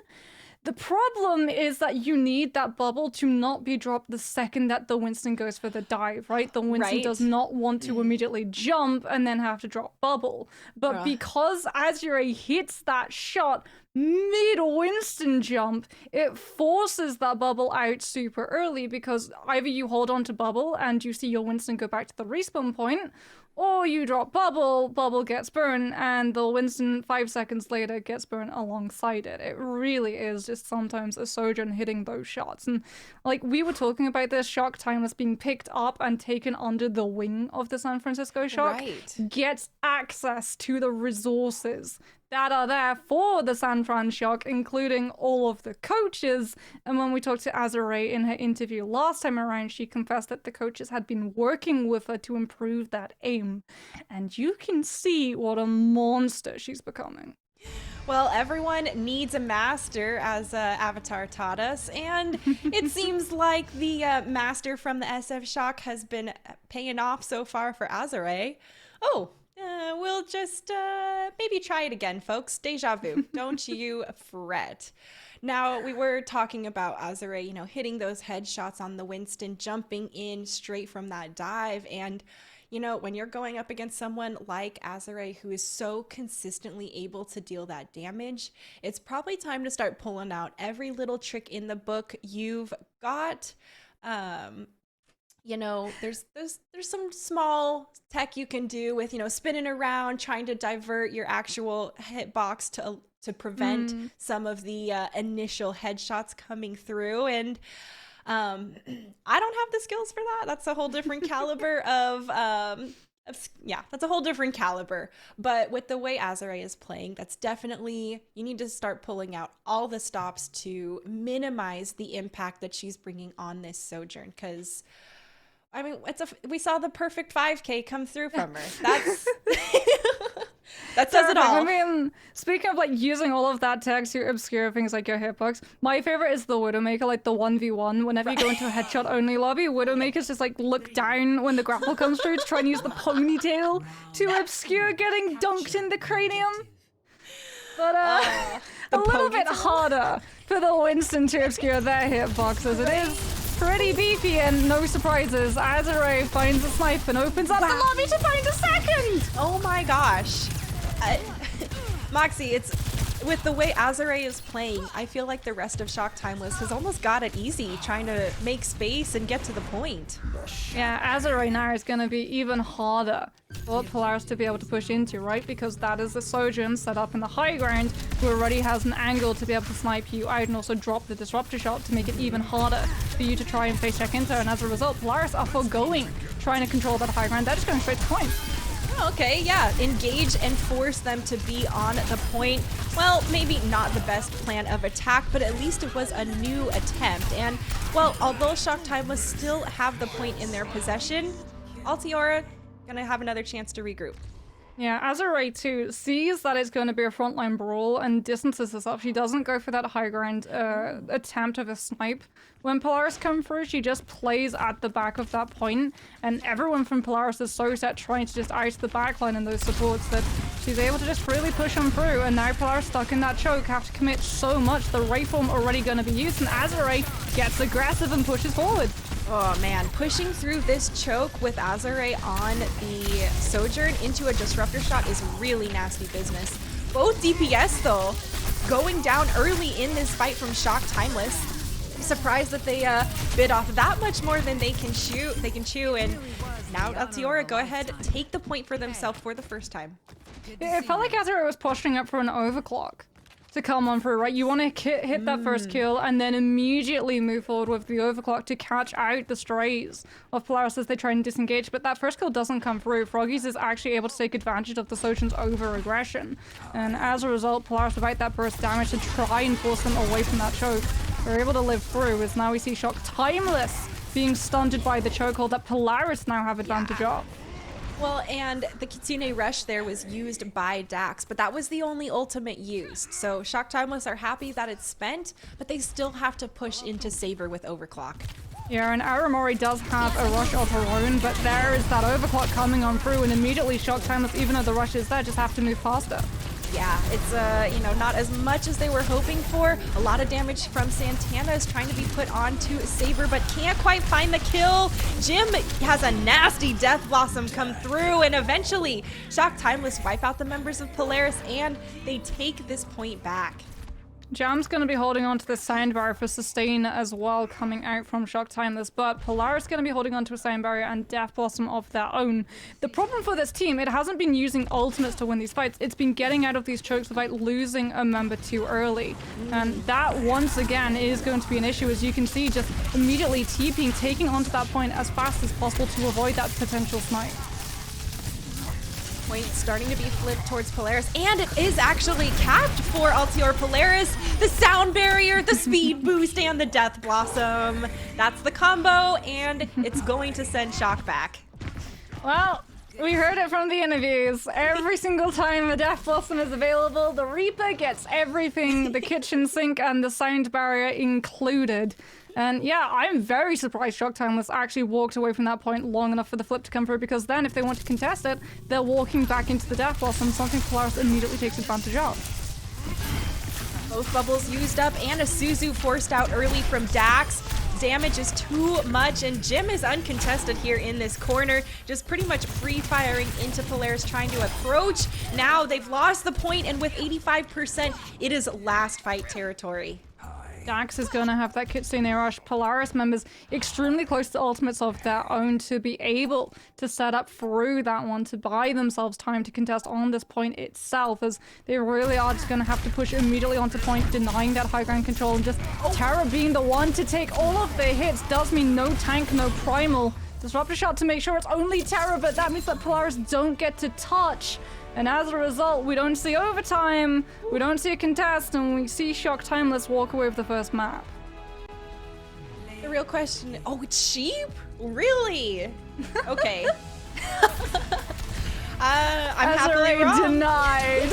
The problem is that you need that bubble to not be dropped the second that the Winston goes for the dive, right? The Winston does not want to immediately jump and then have to drop bubble. But because Azure hits that shot mid-Winston jump, it forces that bubble out super early because either you hold on to bubble and you see your Winston go back to the respawn point, or you drop bubble, bubble gets burned, and the Winston 5 seconds later gets burned alongside it. It really is just sometimes a Sojourn hitting those shots. And like we were talking about this, Shock Timeless being picked up and taken under the wing of the San Francisco Shock gets access to the resources that are there for the San Fran Shock, including all of the coaches. And when we talked to Azure in her interview last time around, she confessed that the coaches had been working with her to improve that aim. And you can see what a monster she's becoming. Well, everyone needs a master, as Avatar taught us, and it seems like the master from the SF Shock has been paying off so far for Azure. Oh, we'll just maybe try it again, folks. Deja vu. Don't you fret. Now, we were talking about Azure, you know, hitting those headshots on the Winston, jumping in straight from that dive. And, you know, when you're going up against someone like Azure, who is so consistently able to deal that damage, it's probably time to start pulling out every little trick in the book you've got. You know, there's some small tech you can do with, you know, spinning around, trying to divert your actual hitbox to prevent some of the initial headshots coming through. And I don't have the skills for that. That's a whole different caliber that's a whole different caliber. But with the way Azure is playing, that's definitely, you need to start pulling out all the stops to minimize the impact that she's bringing on this Sojourn. Because I mean, we saw the perfect 5K come through from her. That's that says it all. I mean, speaking of like using all of that tech to obscure things like your hitbox, my favorite is the Widowmaker, like the 1v1. Whenever you go into a headshot only lobby, Widowmakers just like look down when the grapple comes through to try and use the ponytail to obscure getting dunked in the cranium. But a little bit harder for the Winston to obscure their hitboxes. It is pretty beefy, and no surprises. Azure finds a snipe and opens up the lobby to find a second! Oh my gosh. Moxie, it's with the way Azure is playing, I feel like the rest of Shock Timeless has almost got it easy trying to make space and get to the point. Yeah, Azure now is going to be even harder for Polaris to be able to push into, right? Because that is the Sojourn set up in the high ground who already has an angle to be able to snipe you out and also drop the disruptor shot to make it even harder for you to try and face check into. And as a result, Polaris are foregoing trying to control that high ground. They're just going straight to point. Okay, yeah, engage and force them to be on the point. Well, maybe not the best plan of attack, but at least it was a new attempt. And, well, although Shock Timeless still have the point in their possession, Altiora gonna have another chance to regroup. Yeah, Azure too sees that it's going to be a frontline brawl and distances this up. She doesn't go for that high ground attempt of a snipe. When Polaris come through, she just plays at the back of that point, and everyone from Polaris is so set trying to just ice the backline and those supports that she's able to just really push on through, and now Polaris stuck in that choke, have to commit so much. The Ray form already going to be used, and Azure gets aggressive and pushes forward. Oh man, pushing through this choke with Azure on the Sojourn into a disruptor shot is really nasty business. Both DPS though. going down early in this fight from Shock Timeless. I'm surprised that they bit off that much more than they can chew, and now Altiora go ahead, take the point for themselves for the first time. It felt like Azure was posturing up for an overclock to come on through, right? You want to hit that first kill and then immediately move forward with the overclock to catch out the strays of Polaris as they try and disengage, but that first kill doesn't come through. Froggies is actually able to take advantage of the Sojan's over-aggression, and as a result, Polaris without that burst damage to try and force them away from that choke. They're able to live through, as now we see Shock Timeless being stunted by the chokehold that Polaris now have advantage of. Well, and the Kitsune Rush there was used by Dax, but that was the only ultimate used. So Shock Timeless are happy that it's spent, but they still have to push into Saber with Overclock. Yeah, and Aramori does have a rush of her own, but there is that overclock coming on through, and immediately Shock Timeless, even though the rush is there, just have to move faster. Yeah, it's you know, not as much as they were hoping for. A lot of damage from Santana is trying to be put onto Saber, but can't quite find the kill. Jim has a nasty Death Blossom come through, and eventually Shock Timeless wipe out the members of Polaris, and they take this point back. Jam's going to be holding on to the sound barrier for sustain as well, coming out from Shock Timeless, but Polaris going to be holding on to a sound barrier and Death Blossom of their own. The problem for this team, it hasn't been using ultimates to win these fights, it's been getting out of these chokes without losing a member too early. And that, once again, is going to be an issue, as you can see, just immediately TPing, taking onto that point as fast as possible to avoid that potential snipe. Point starting to be flipped towards Polaris, and it is actually capped for Altior Polaris. The sound barrier, the speed boost, and the Death Blossom. That's the combo, and it's going to send Shock back. Well, we heard it from the interviews. Every single time a Death Blossom is available, the Reaper gets everything, the kitchen sink and the sound barrier included. And yeah, I'm very surprised Shock Timeless actually walked away from that point long enough for the flip to come through, because then if they want to contest it, they're walking back into the Death Blossom, something Polaris immediately takes advantage of. Both bubbles used up and a Suzu forced out early from Dax. Damage is too much, and Jim is uncontested here in this corner, just pretty much free firing into Polaris, trying to approach. Now they've lost the point, and with 85%, it is last fight territory. Dax is going to have that Kitsune Rush. Polaris members extremely close to ultimates of their own to be able to set up through that one to buy themselves time to contest on this point itself, as they really are just going to have to push immediately onto point, denying that high ground control, and just Terra being the one to take all of the hits does mean no tank, no primal. Disruptor shot to make sure it's only Terra, but that means that Polaris don't get to touch. And as a result, we don't see overtime, we don't see a contest, and we see Shock Timeless walk away with the first map. The real question, oh, it's sheep? Really? Okay. I'm happily wrong. Denied.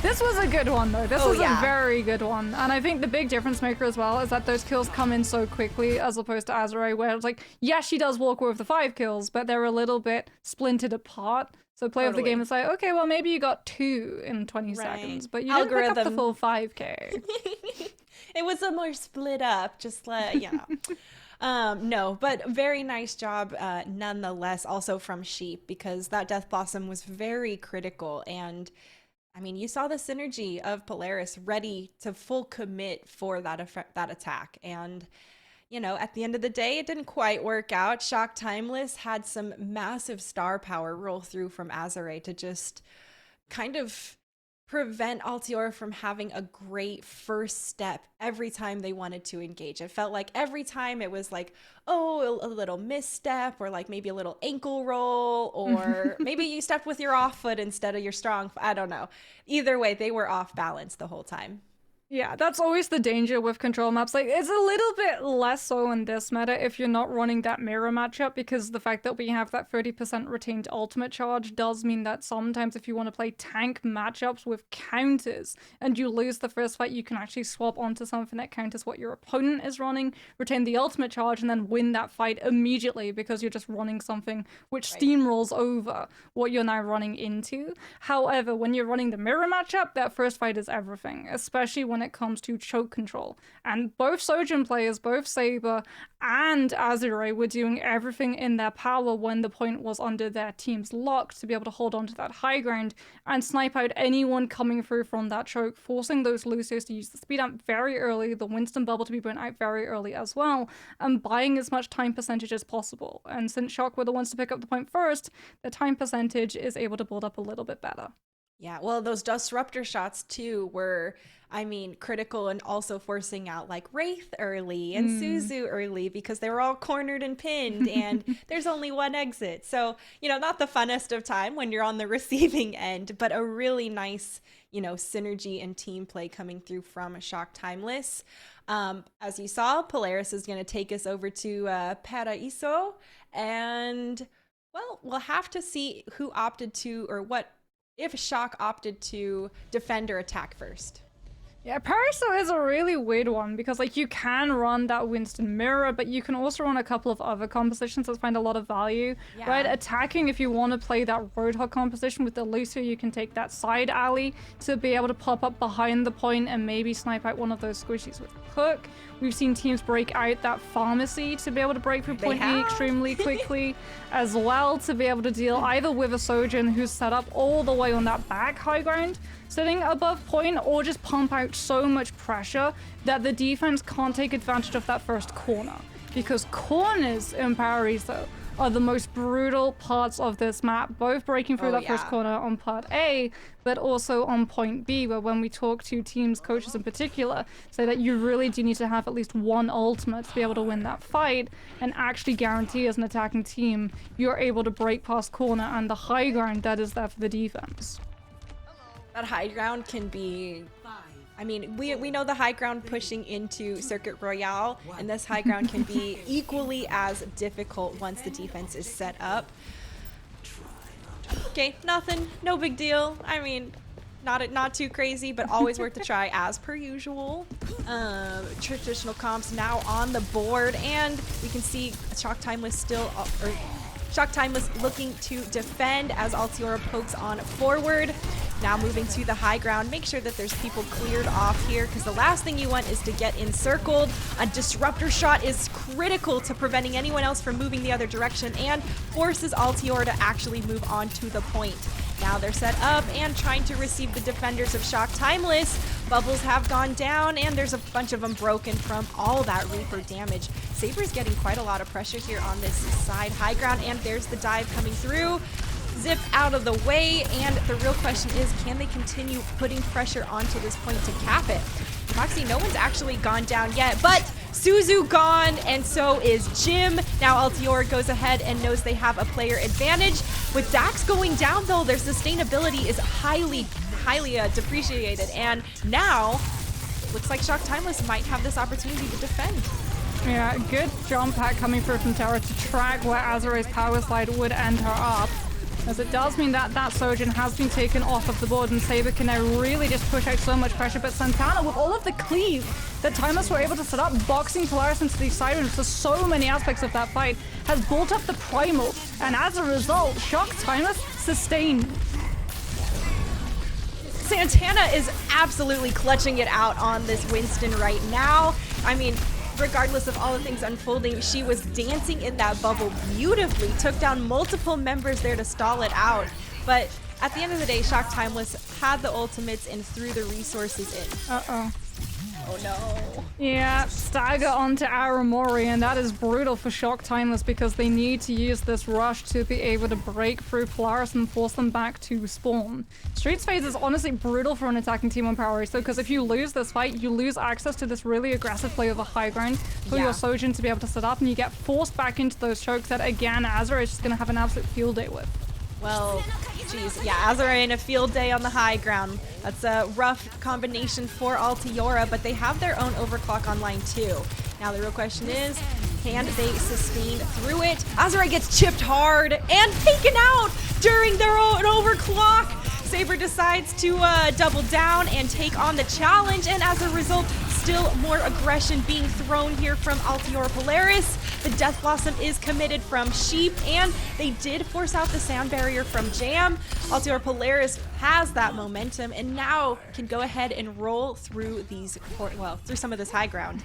This was a good one, though. This was a very good one. And I think the big difference maker as well is that those kills come in so quickly, as opposed to Azure, where it's like, yeah, she does walk away with the 5 kills, but they're a little bit splintered apart. So play of the game is like, okay, well, maybe you got 2 in 20 seconds, but you didn't pick up the full 5K. It was a more split up, just like, you know. No, but very nice job nonetheless, also from Sheep, because that Death Blossom was very critical. And I mean, you saw the synergy of Polaris ready to full commit for that attack. And you know, at the end of the day, it didn't quite work out. Shock Timeless had some massive star power roll through from Azure to just kind of prevent Altior from having a great first step every time they wanted to engage. It felt like every time it was like, oh, a little misstep, or like maybe a little ankle roll, or maybe you stepped with your off foot instead of your strong foot. I don't know. Either way, they were off balance the whole time. Yeah, that's always the danger with control maps. Like, it's a little bit less so in this meta if you're not running that mirror matchup, because the fact that we have that 30% retained ultimate charge does mean that sometimes if you want to play tank matchups with counters and you lose the first fight, you can actually swap onto something that counters what your opponent is running, retain the ultimate charge, and then win that fight immediately because you're just running something which steamrolls over what you're now running into. However, when you're running the mirror matchup, that first fight is everything, especially when when it comes to choke control. And both Sojourn players, both Saber and Azure, were doing everything in their power when the point was under their team's lock to be able to hold on to that high ground and snipe out anyone coming through from that choke, forcing those Lucios to use the speed amp very early, the Winston bubble to be burnt out very early as well, and buying as much time percentage as possible. And since Shock were the ones to pick up the point first, the time percentage is able to build up a little bit better. Yeah, well, those disruptor shots too were, I mean, critical and also forcing out like Wraith early and Suzu early because they were all cornered and pinned and there's only one exit. So, you know, not the funnest of time when you're on the receiving end, but a really nice, you know, synergy and team play coming through from Shock Timeless. As you saw, Polaris is going to take us over to Paraiso, and, well, we'll have to see who opted to, or what, if Shock opted to defend or attack first. Yeah, Paraiso is a really weird one because, like, you can run that Winston mirror, but you can also run a couple of other compositions that find a lot of value, right? Attacking, if you want to play that Roadhog composition with the Lucio, you can take that side alley to be able to pop up behind the point and maybe snipe out one of those squishies with Hook. We've seen teams break out that pharmacy to be able to break through point E extremely quickly, as well to be able to deal either with a Sojourn who's set up all the way on that back high ground, sitting above point, or just pump out so much pressure that the defense can't take advantage of that first corner. Because corners in Paraiso are the most brutal parts of this map, both breaking through that first corner on part A, but also on point B, where when we talk to teams, coaches in particular, say that you really do need to have at least one ultimate to be able to win that fight, and actually guarantee as an attacking team, you're able to break past corner and the high ground that is there for the defense. That high ground can be, I mean, we know the high ground pushing into Circuit Royale, and this high ground can be equally as difficult once the defense is set up. Okay, nothing, no big deal. I mean, not too crazy, but always worth a try as per usual. Traditional comps now on the board, and we can see Shock Timeless still, or Shock Timeless looking to defend as Altiora pokes on forward. Now moving to the high ground, make sure that there's people cleared off here, because the last thing you want is to get encircled. A disruptor shot is critical to preventing anyone else from moving the other direction and forces Altiora to actually move on to the point. Now they're set up and trying to receive the defenders of Shock Timeless. Bubbles have gone down, and there's a bunch of them broken from all that Reaper damage. Saber's getting quite a lot of pressure here on this side high ground, and there's the dive coming through. Zip out of the way, and the real question is, can they continue putting pressure onto this point to cap it? Moxie, no one's actually gone down yet, but Suzu gone, and so is Jim. Now Altiora goes ahead and knows they have a player advantage. With Dax going down, though, their sustainability is highly depreciated, and now looks like Shock Timeless might have this opportunity to defend. Yeah, good jump pack coming through from Terra to track where Azure's power slide would end her up, as it does mean that that Sojourn has been taken off of the board, and Saber can now really just push out so much pressure. But Santana, with all of the cleave that Timeless were able to set up, boxing Polaris into these sirens for so many aspects of that fight, has built up the primal, and as a result, Shock Timeless sustained. Santana is absolutely clutching it out on this Winston right now. I mean, regardless of all the things unfolding, she was dancing in that bubble beautifully, took down multiple members there to stall it out. But at the end of the day, Shock Timeless had the ultimates and threw the resources in. Uh-oh. Oh no. Yeah, stagger onto Aramori, and that is brutal for Shock Timeless because they need to use this rush to be able to break through Polaris and force them back to spawn. Streets phase is honestly brutal for an attacking team on Paraiso, because if you lose this fight, you lose access to this really aggressive play over high ground for your Sojourn to be able to set up, and you get forced back into those chokes that, again, Azure is just going to have an absolute field day with. Well, geez, yeah, Azure in a field day on the high ground. That's a rough combination for Altiora, but they have their own overclock online too. Now the real question is, can they sustain through it? Azure gets chipped hard and taken out during their own overclock. Saber decides to double down and take on the challenge, and as a result, still more aggression being thrown here from Altiora Polaris. The Death Blossom is committed from Sheep, and they did force out the sound barrier from Jam. Altiora Polaris has that momentum and now can go ahead and roll through through some of this high ground.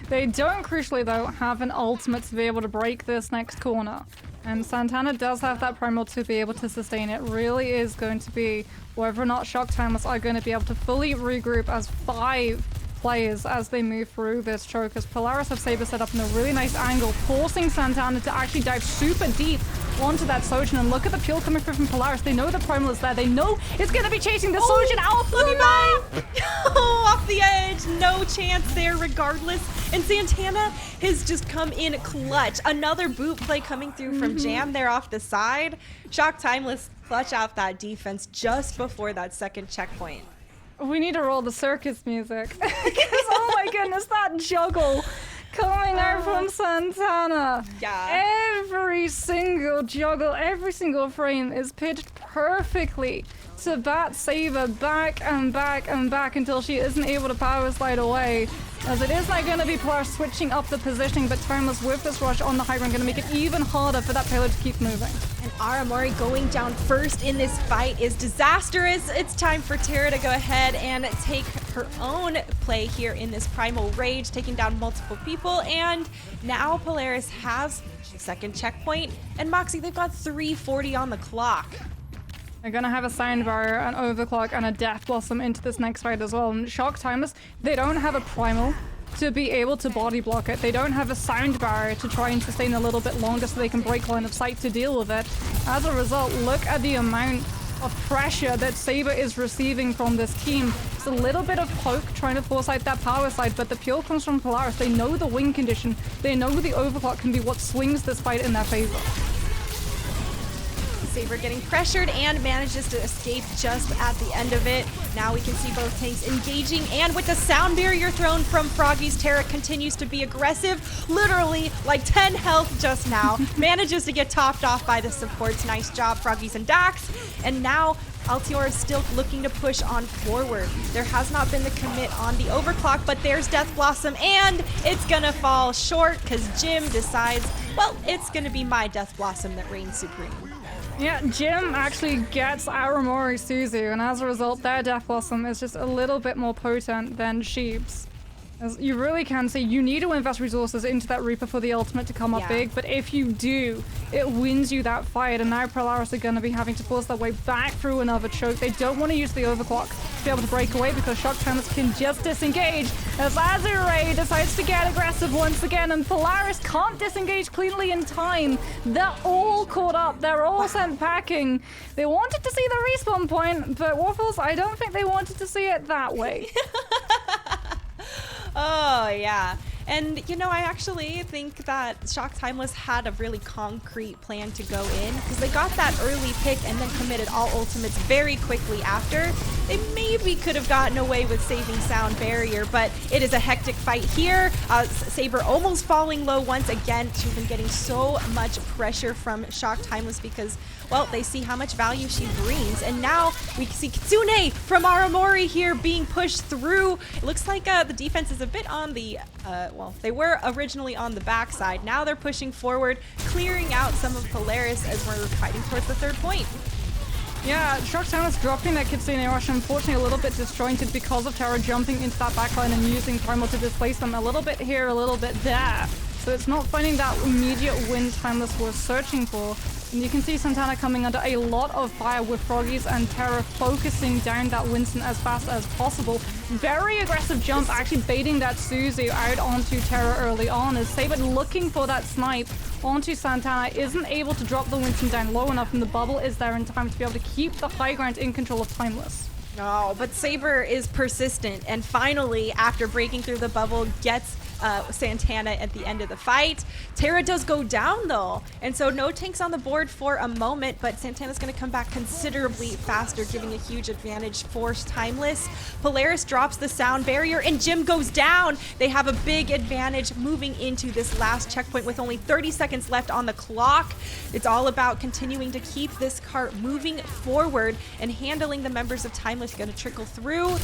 They don't, crucially though, have an ultimate to be able to break this next corner. And Santana does have that primal to be able to sustain it. Really is going to be whether or not Shock Timers are going to be able to fully regroup as 5 players as they move through this choke, as Polaris have Saber set up in a really nice angle, forcing Santana to actually dive super deep onto that Sojourn. And look at the peel coming through from Polaris. They know the primal is there. They know it's going to be chasing the Sojourn out. Look at that! Off the edge, no chance there regardless. And Santana has just come in clutch. Another boot play coming through from Jam there off the side. Shock Timeless clutch out that defense just before that second checkpoint. We need to roll the circus music. Because, oh my goodness, that juggle coming out from Santana. Yeah. Every single juggle, every single frame is pitched perfectly to bat Saber back and back and back until she isn't able to power slide away. As it is now going to be Polaris switching up the positioning, but Timeless with this rush on the high ground going to make it even harder for that payload to keep moving. And Aramori going down first in this fight is disastrous. It's time for Tara to go ahead and take her own play here in this Primal Rage, taking down multiple people. And now Polaris has the second checkpoint. And Moxie, they've got 3:40 on the clock. They're going to have a sound barrier, an overclock, and a Death Blossom into this next fight as well. And Shock Timers, they don't have a primal to be able to body block it. They don't have a sound barrier to try and sustain a little bit longer so they can break line of sight to deal with it. As a result, look at the amount of pressure that Saber is receiving from this team. It's a little bit of poke trying to force out that power slide, but the pure comes from Polaris. They know the wing condition. They know the overclock can be what swings this fight in their favor. Saber getting pressured and manages to escape just at the end of it. Now we can see both tanks engaging, and with the sound barrier thrown from Froggy's, Tara continues to be aggressive, literally like 10 health just now. Manages to get topped off by the supports. Nice job, Froggies and Dax. And now Altiora is still looking to push on forward. There has not been the commit on the overclock, but there's Death Blossom, and it's gonna fall short because Jim decides, well, it's gonna be my Death Blossom that reigns supreme. Yeah, Jim actually gets Aramori Suzu, and as a result, their Death Blossom is just a little bit more potent than Sheep's. As you really can see, you need to invest resources into that Reaper for the ultimate to come up big, but if you do, it wins you that fight, and now Polaris are going to be having to force their way back through another choke. They don't want to use the overclock to be able to break away because Shock Timers can just disengage as Azure decides to get aggressive once again, and Polaris can't disengage cleanly in time. They're all caught up. They're all sent packing. They wanted to see the respawn point, but Waffles, I don't think they wanted to see it that way. Oh, yeah. And, you know, I actually think that Shock Timeless had a really concrete plan to go in because they got that early pick and then committed all ultimates very quickly after. They maybe could have gotten away with saving sound barrier, but it is a hectic fight here. Saber almost falling low once again. She's been getting so much pressure from Shock Timeless because, well, they see how much value she brings. And now we see Kitsune from Aramori here being pushed through. It looks like the defense is a bit on the, well, they were originally on the backside. Now they're pushing forward, clearing out some of Polaris as we're fighting towards the third point. Yeah, Shock Timeless dropping that Kitsune rush, unfortunately a little bit disjointed because of Terra jumping into that backline and using Primal to displace them a little bit here, a little bit there. So it's not finding that immediate win Timeless was searching for. And you can see Santana coming under a lot of fire with Froggies and Terra focusing down that Winston as fast as possible. Very aggressive jump, actually baiting that Suzu out onto Terra early on as Saber looking for that snipe onto Santana, isn't able to drop the Winston down low enough, and the bubble is there in time to be able to keep the high ground in control of Timeless. No, but Saber is persistent, and finally, after breaking through the bubble, gets Santana at the end of the fight. Terra does go down though, and so no tanks on the board for a moment, but Santana's going to come back considerably faster, giving a huge advantage for Timeless. Polaris drops the sound barrier, and Jim goes down. They have a big advantage moving into this last checkpoint with only 30 seconds left on the clock. It's all about continuing to keep this cart moving forward and handling the members of Timeless. Going to trickle through.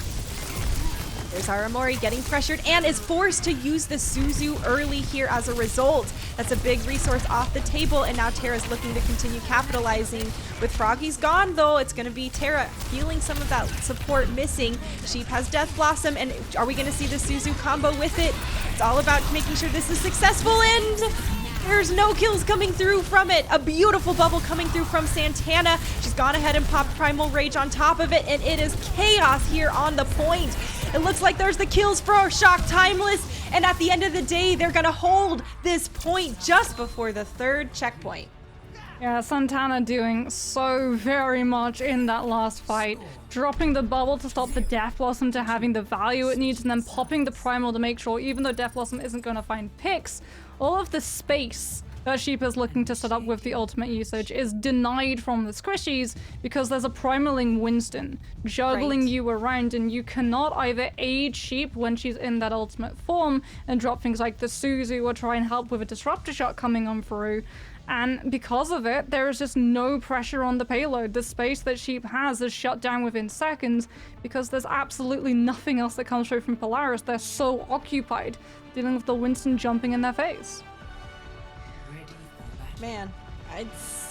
There's Aramori getting pressured and is forced to use the Suzu early here as a result. That's a big resource off the table, and now Terra's looking to continue capitalizing. With Froggy's gone, though, it's going to be Terra feeling some of that support missing. Sheep has Death Blossom, and are we going to see the Suzu combo with it? It's all about making sure this is successful, and there's no kills coming through from it. A beautiful bubble coming through from Santana. She's gone ahead and popped Primal Rage on top of it, and it is chaos here on the point. It looks like there's the kills for Shock Timeless, and at the end of the day, they're gonna hold this point just before the third checkpoint. Yeah, Santana doing so very much in that last fight. Dropping the bubble to stop the Death Blossom to having the value it needs, and then popping the Primal to make sure, even though Death Blossom isn't going to find picks, all of the space that Sheep is looking to set up with the ultimate usage is denied from the squishies because there's a Primaling Winston juggling you around, and you cannot either aid Sheep when she's in that ultimate form and drop things like the Suzu or try and help with a Disruptor shot coming on through. And because of it, there is just no pressure on the payload. The space that Sheep has is shut down within seconds because there's absolutely nothing else that comes through from Polaris. They're so occupied dealing with the Winston jumping in their face. Man,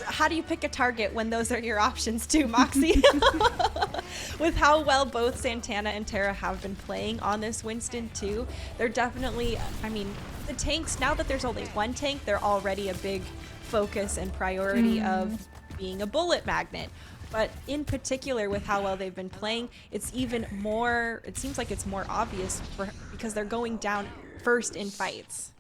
how do you pick a target when those are your options too, Moxie? With how well both Santana and Terra have been playing on this Winston too, they're definitely, I mean, the tanks, now that there's only one tank, they're already a big focus and priority of being a bullet magnet. But in particular, with how well they've been playing, it's even more, it seems like it's more obvious because they're going down first in fights.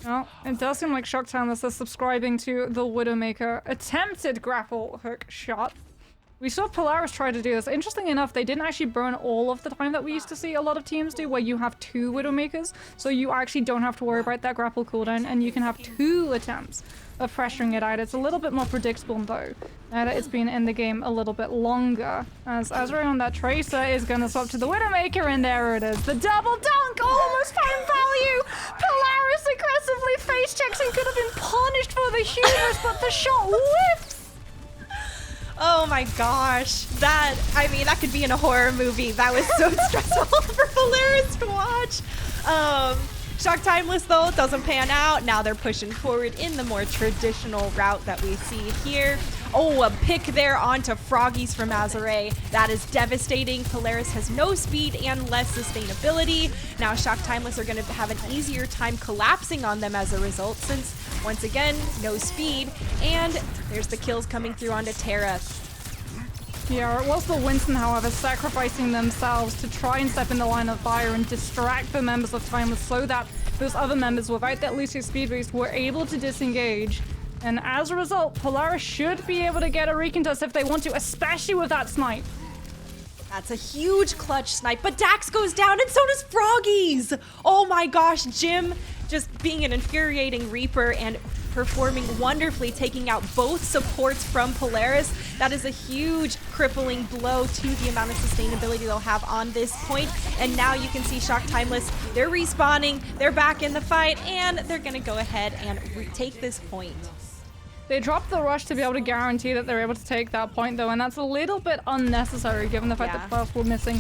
Well, it does seem like Shock Timeless is subscribing to the Widowmaker attempted grapple hook shot. We saw Polaris try to do this. Interestingly enough, they didn't actually burn all of the time that we used to see a lot of teams do, where you have 2 Widowmakers, so you actually don't have to worry about that grapple cooldown, and you can have 2 attempts of pressuring it out. It's a little bit more predictable, though, now that it's been in the game a little bit longer. As Azrael on that Tracer is going to swap to the Widowmaker, and there it is. The double dunk! Almost found value! Polaris aggressively face checks and could have been punished for the hubris, but the shot whiffs! Oh my gosh, that could be in a horror movie. That was so stressful for Polaris to watch. Shock Timeless, though, doesn't pan out. Now they're pushing forward in the more traditional route that we see here. Oh, a pick there onto Froggies from Azure. That is devastating. Polaris has no speed and less sustainability. Now Shock Timeless are going to have an easier time collapsing on them as a result, since, once again, no speed. And there's the kills coming through onto Terra. Yeah, it was the Winston, however, sacrificing themselves to try and step in the line of fire and distract the members of Timeless so that those other members, without that Lucio speed boost, were able to disengage. And as a result, Polaris should be able to get a recontest if they want to, especially with that snipe. That's a huge clutch snipe, but Dax goes down and so does Froggies! Oh my gosh, Jim just being an infuriating Reaper and performing wonderfully, taking out both supports from Polaris. That is a huge crippling blow to the amount of sustainability they'll have on this point. And now you can see Shock Timeless, they're respawning, they're back in the fight, and they're gonna go ahead and retake this point. They dropped the rush to be able to guarantee that they're able to take that point, though, and that's a little bit unnecessary given the fact that Polaris were missing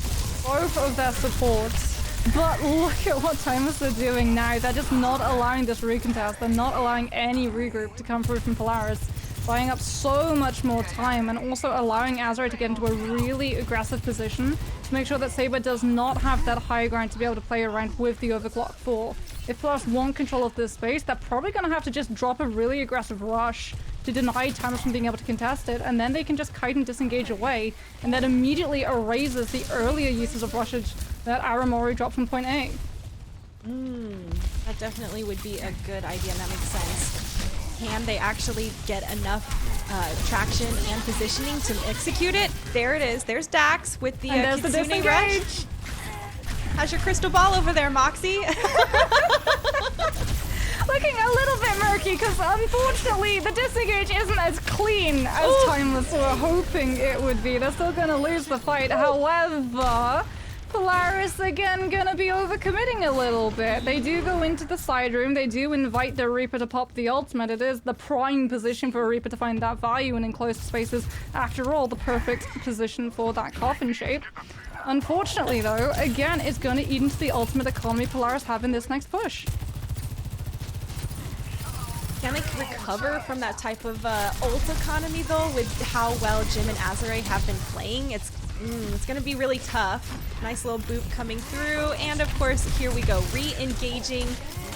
both of their supports. But look at what Timeless are doing now. They're just not allowing this recontest. They're not allowing any regroup to come through from Polaris, buying up so much more time, and also allowing Azure to get into a really aggressive position to make sure that Saber does not have that high ground to be able to play around with the overclock 4. If Polaris want control of this space, they're probably going to have to just drop a really aggressive rush to deny Timeless from being able to contest it, and then they can just kite and disengage away, and that immediately erases the earlier uses of rushage that Aramori dropped from point A. That definitely would be a good idea, and that makes sense. Can they actually get enough traction and positioning to execute it? There it is. There's Dax with the Kitsune Rush. How's your crystal ball over there, Moxie? Looking a little bit murky because unfortunately the disengage isn't as clean as Timeless were hoping it would be. They're still going to lose the fight. However, Polaris again gonna be overcommitting a little bit. They do go into the side room, they do invite their Reaper to pop the ultimate. It is the prime position for a Reaper to find that value in enclosed spaces. After all, the perfect position for that coffin shape. Unfortunately though, again, it's gonna eat into the ultimate economy Polaris have in this next push. Can they recover from that type of ult economy though, with how well Jim and Azure have been playing? It's gonna be really tough. Nice little boop coming through, and of course, here we go, re-engaging.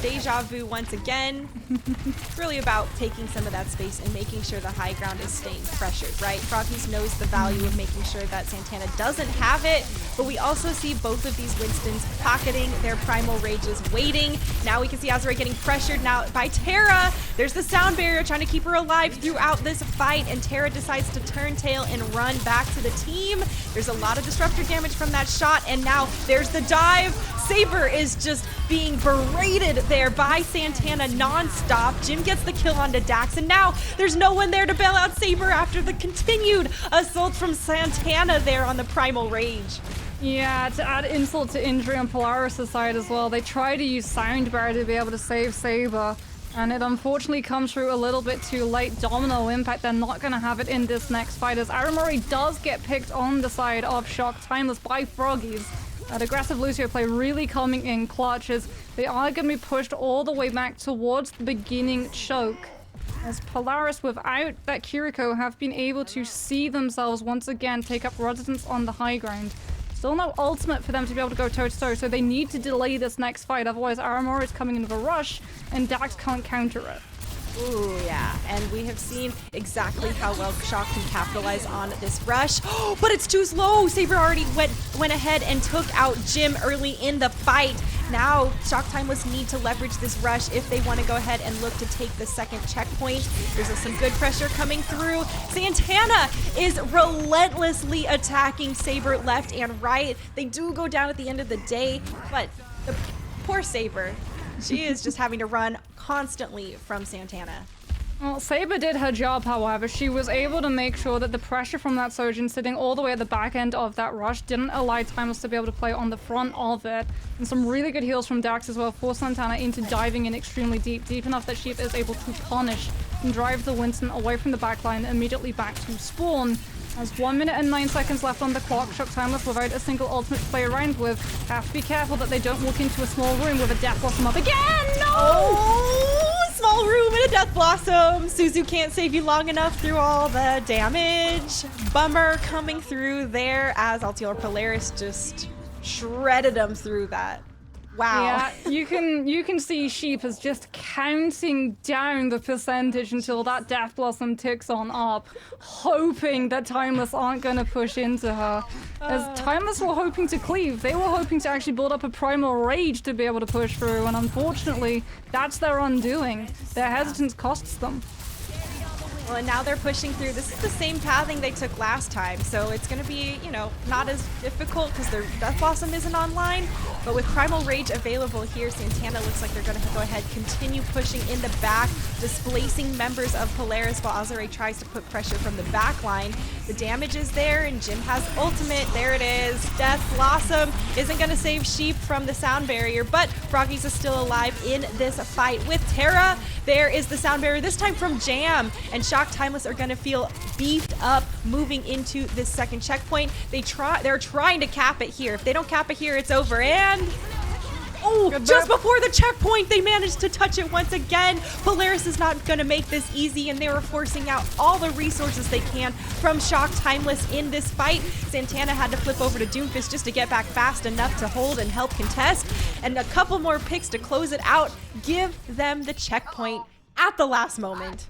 Deja vu once again. It's really about taking some of that space and making sure the high ground is staying pressured, right? Froggies knows the value of making sure that Santana doesn't have it, but we also see both of these Winstons pocketing their primal rages, waiting. Now we can see Azure getting pressured now by Terra. There's the sound barrier trying to keep her alive throughout this fight, and Terra decides to turn tail and run back to the team. There's a lot of disruptor damage from that shot, and now there's the dive. Saber is just being berated there by Santana non-stop. Jim gets the kill onto Dax, and now there's no one there to bail out Saber after the continued assault from Santana there on the primal rage. Yeah, to add insult to injury on Polaris' side as well, they try to use sound barrier to be able to save Saber, and it unfortunately comes through a little bit too late. Domino impact, they're not going to have it in this next fight, as Aramori does get picked on the side of Shock Timeless by Froggies. That aggressive Lucio play really coming in clutch, as they are going to be pushed all the way back towards the beginning choke. As Polaris, without that Kiriko, have been able to see themselves once again take up residence on the high ground. Still no ultimate for them to be able to go toe-to-toe, so they need to delay this next fight, otherwise Aramori is coming in with a rush, and Dax can't counter it. Ooh, yeah, and we have seen exactly how well Shock can capitalize on this rush. Oh, but it's too slow! Saber already went ahead and took out Jim early in the fight. Now, Shock Timeless need to leverage this rush if they want to go ahead and look to take the second checkpoint. There's some good pressure coming through. Santana is relentlessly attacking Saber left and right. They do go down at the end of the day, but the poor Saber, she is just having to run constantly from Santana. Well, Saber did her job, however. She was able to make sure that the pressure from that Sojourn sitting all the way at the back end of that rush didn't allow Timeless to be able to play on the front of it. And some really good heals from Dax as well for Santana into diving in extremely deep enough that she is able to punish and drive the Winston away from the backline immediately back to spawn. There's 1 minute and 9 seconds left on the clock. Shock Timeless without a single ultimate to play around with. Have to be careful that they don't walk into a small room with a Death Blossom up again! No! Oh, small room and a Death Blossom. Suzu can't save you long enough through all the damage. Bummer coming through there as Altior Polaris just shredded him through that. Wow. Yeah, you can see Sheep is just counting down the percentage until that Death Blossom ticks on up, hoping that Timeless aren't going to push into her. As Timeless were hoping to cleave, they were hoping to actually build up a primal rage to be able to push through, and unfortunately, that's their undoing. Their hesitance costs them. Well, and now they're pushing through. This is the same pathing they took last time, so it's going to be, you know, not as difficult because their Death Blossom isn't online. But with Primal Rage available here, Santana looks like they're going to go ahead, continue pushing in the back, displacing members of Polaris while Azure tries to put pressure from the back line. The damage is there, and Jim has ultimate. There it is. Death Blossom isn't going to save Sheep from the sound barrier, but Froggies is still alive in this fight with Terra. There is the sound barrier, this time from Jam, and Shock Timeless are going to feel beefed up moving into this second checkpoint. They're trying to cap it here. If they don't cap it here, it's over. And oh, just before the checkpoint, they managed to touch it once again. Polaris is not going to make this easy, and they were forcing out all the resources they can from Shock Timeless in this fight. Santana had to flip over to Doomfist just to get back fast enough to hold and help contest, and a couple more picks to close it out. Give them the checkpoint at the last moment.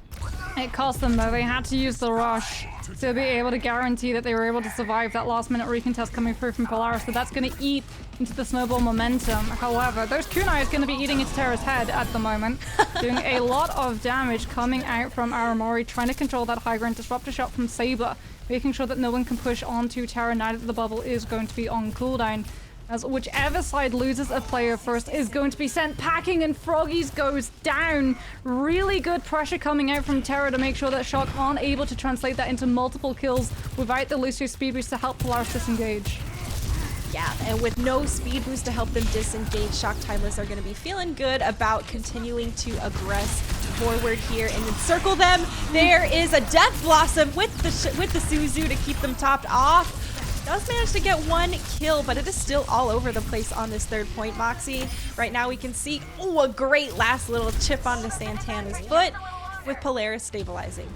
It cost them though. They had to use the rush to be able to guarantee that they were able to survive that last minute recontest coming through from Polaris, so that's going to eat into the snowball momentum. However, those kunai is going to be eating into Terra's head at the moment, doing a lot of damage coming out from Aramori, trying to control that high ground disruptor shot from Saber, making sure that no one can push onto Terra now that the bubble is going to be on cooldown. As whichever side loses a player first is going to be sent packing, and Froggies goes down. Really good pressure coming out from Terra to make sure that Shock aren't able to translate that into multiple kills without the Lucio speed boost to help Polaris disengage. Yeah, and with no speed boost to help them disengage, Shock Timeless are going to be feeling good about continuing to aggress forward here and encircle them. There is a Death Blossom with the Suzu to keep them topped off. Does manage to get one kill, but it is still all over the place on this third point, Moxie. Right now we can see, a great last little chip onto Santana's foot with Polaris stabilizing.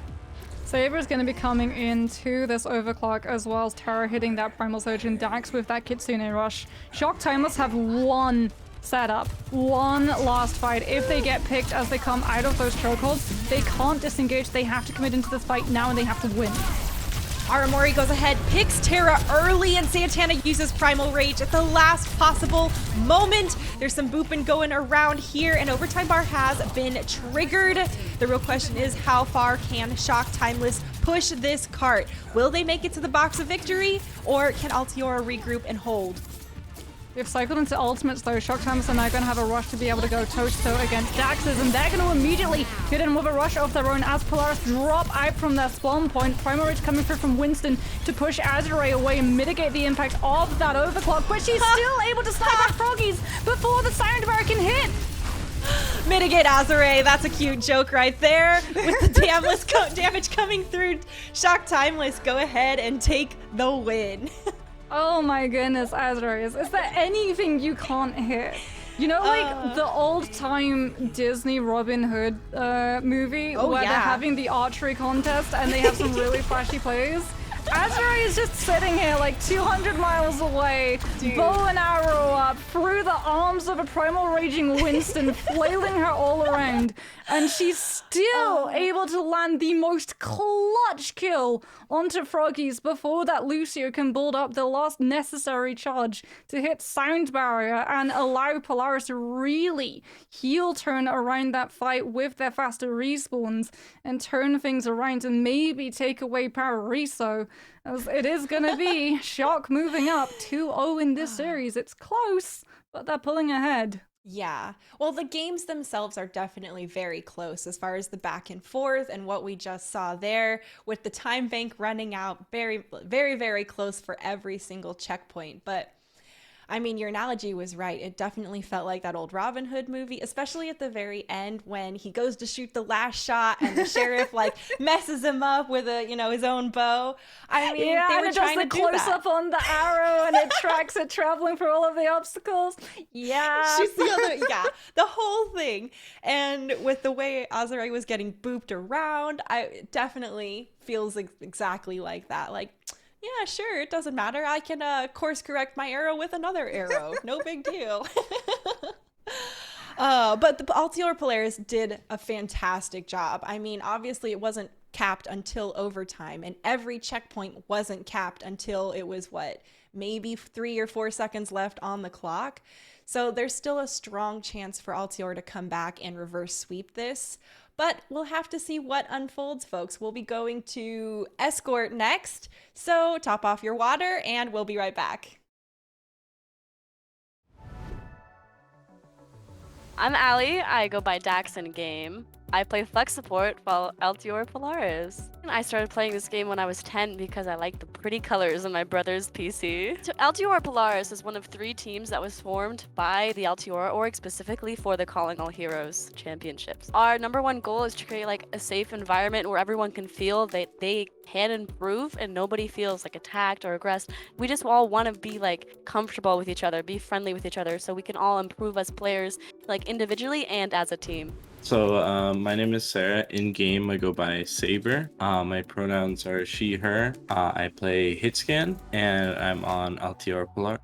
Saber is going to be coming into this overclock as well as Terra hitting that Primal Surge and Dax with that Kitsune Rush. Shock Timeless have one setup, one last fight. If they get picked as they come out of those chokeholds, they can't disengage. They have to commit into this fight now and they have to win. Aramori goes ahead, picks Terra early, and Santana uses Primal Rage at the last possible moment. There's some booping going around here, and Overtime Bar has been triggered. The real question is, how far can Shock Timeless push this cart? Will they make it to the box of victory, or can Altiora regroup and hold? They've cycled into ultimates though. Shock Timeless are now going to have a rush to be able to go toe-to-toe against Daxes, and they're going to immediately hit in with a rush of their own as Polaris drop out from their spawn point. Primal Rage coming through from Winston to push Azure away and mitigate the impact of that overclock, but she's still able to snipe out Froggies before the Sound Barrier can hit. Mitigate Azure, that's a cute joke right there. With the damage coming through, Shock Timeless go ahead and take the win. Oh my goodness, Azure, is there anything you can't hit? You know, like the old-time Disney Robin Hood movie where they're having the archery contest and they have some really flashy plays? Azure is just sitting here like 200 miles away, bow and arrow up through the arms of a primal raging Winston, flailing her all around, and she's still able to land the most clutch kill onto Froggies before that Lucio can build up the last necessary charge to hit Sound Barrier and allow Polaris to really heel turn around that fight with their faster respawns and turn things around and maybe take away Parariso. As it is going to be Shock moving up 2-0 in this series. It's close, but they're pulling ahead. Yeah. Well, the games themselves are definitely very close as far as the back and forth and what we just saw there with the time bank running out. Very, very, very close for every single checkpoint. But I mean, your analogy was right. It definitely felt like that old Robin Hood movie, especially at the very end when he goes to shoot the last shot and the sheriff like messes him up with his own bow. I mean, they were trying to do that. Close up on the arrow and it tracks it traveling through all of the obstacles. Yeah. Shoots the other, the whole thing. And with the way Azure was getting booped around, it definitely feels exactly like that. Like, yeah, sure, it doesn't matter. I can course correct my arrow with another arrow. No big deal. But the Altior Polaris did a fantastic job. I mean, obviously it wasn't capped until overtime, and every checkpoint wasn't capped until it was, maybe 3 or 4 seconds left on the clock. So there's still a strong chance for Altior to come back and reverse sweep this. But we'll have to see what unfolds, folks. We'll be going to Escort next. So top off your water and we'll be right back. I'm Allie. I go by Dax in game. I play Flex Support while Altior Polaris. I started playing this game when I was 10 because I liked the pretty colors on my brother's PC. So Altior Polaris is one of 3 teams that was formed by the Altior org specifically for the Calling All Heroes championships. Our #1 goal is to create a safe environment where everyone can feel that they can improve and nobody feels attacked or aggressed. We just all want to be comfortable with each other, be friendly with each other, so we can all improve as players individually and as a team. So my name is Sarah. In game, I go by Saber. My pronouns are she, her. I play Hitscan, and I'm on Altior Polar.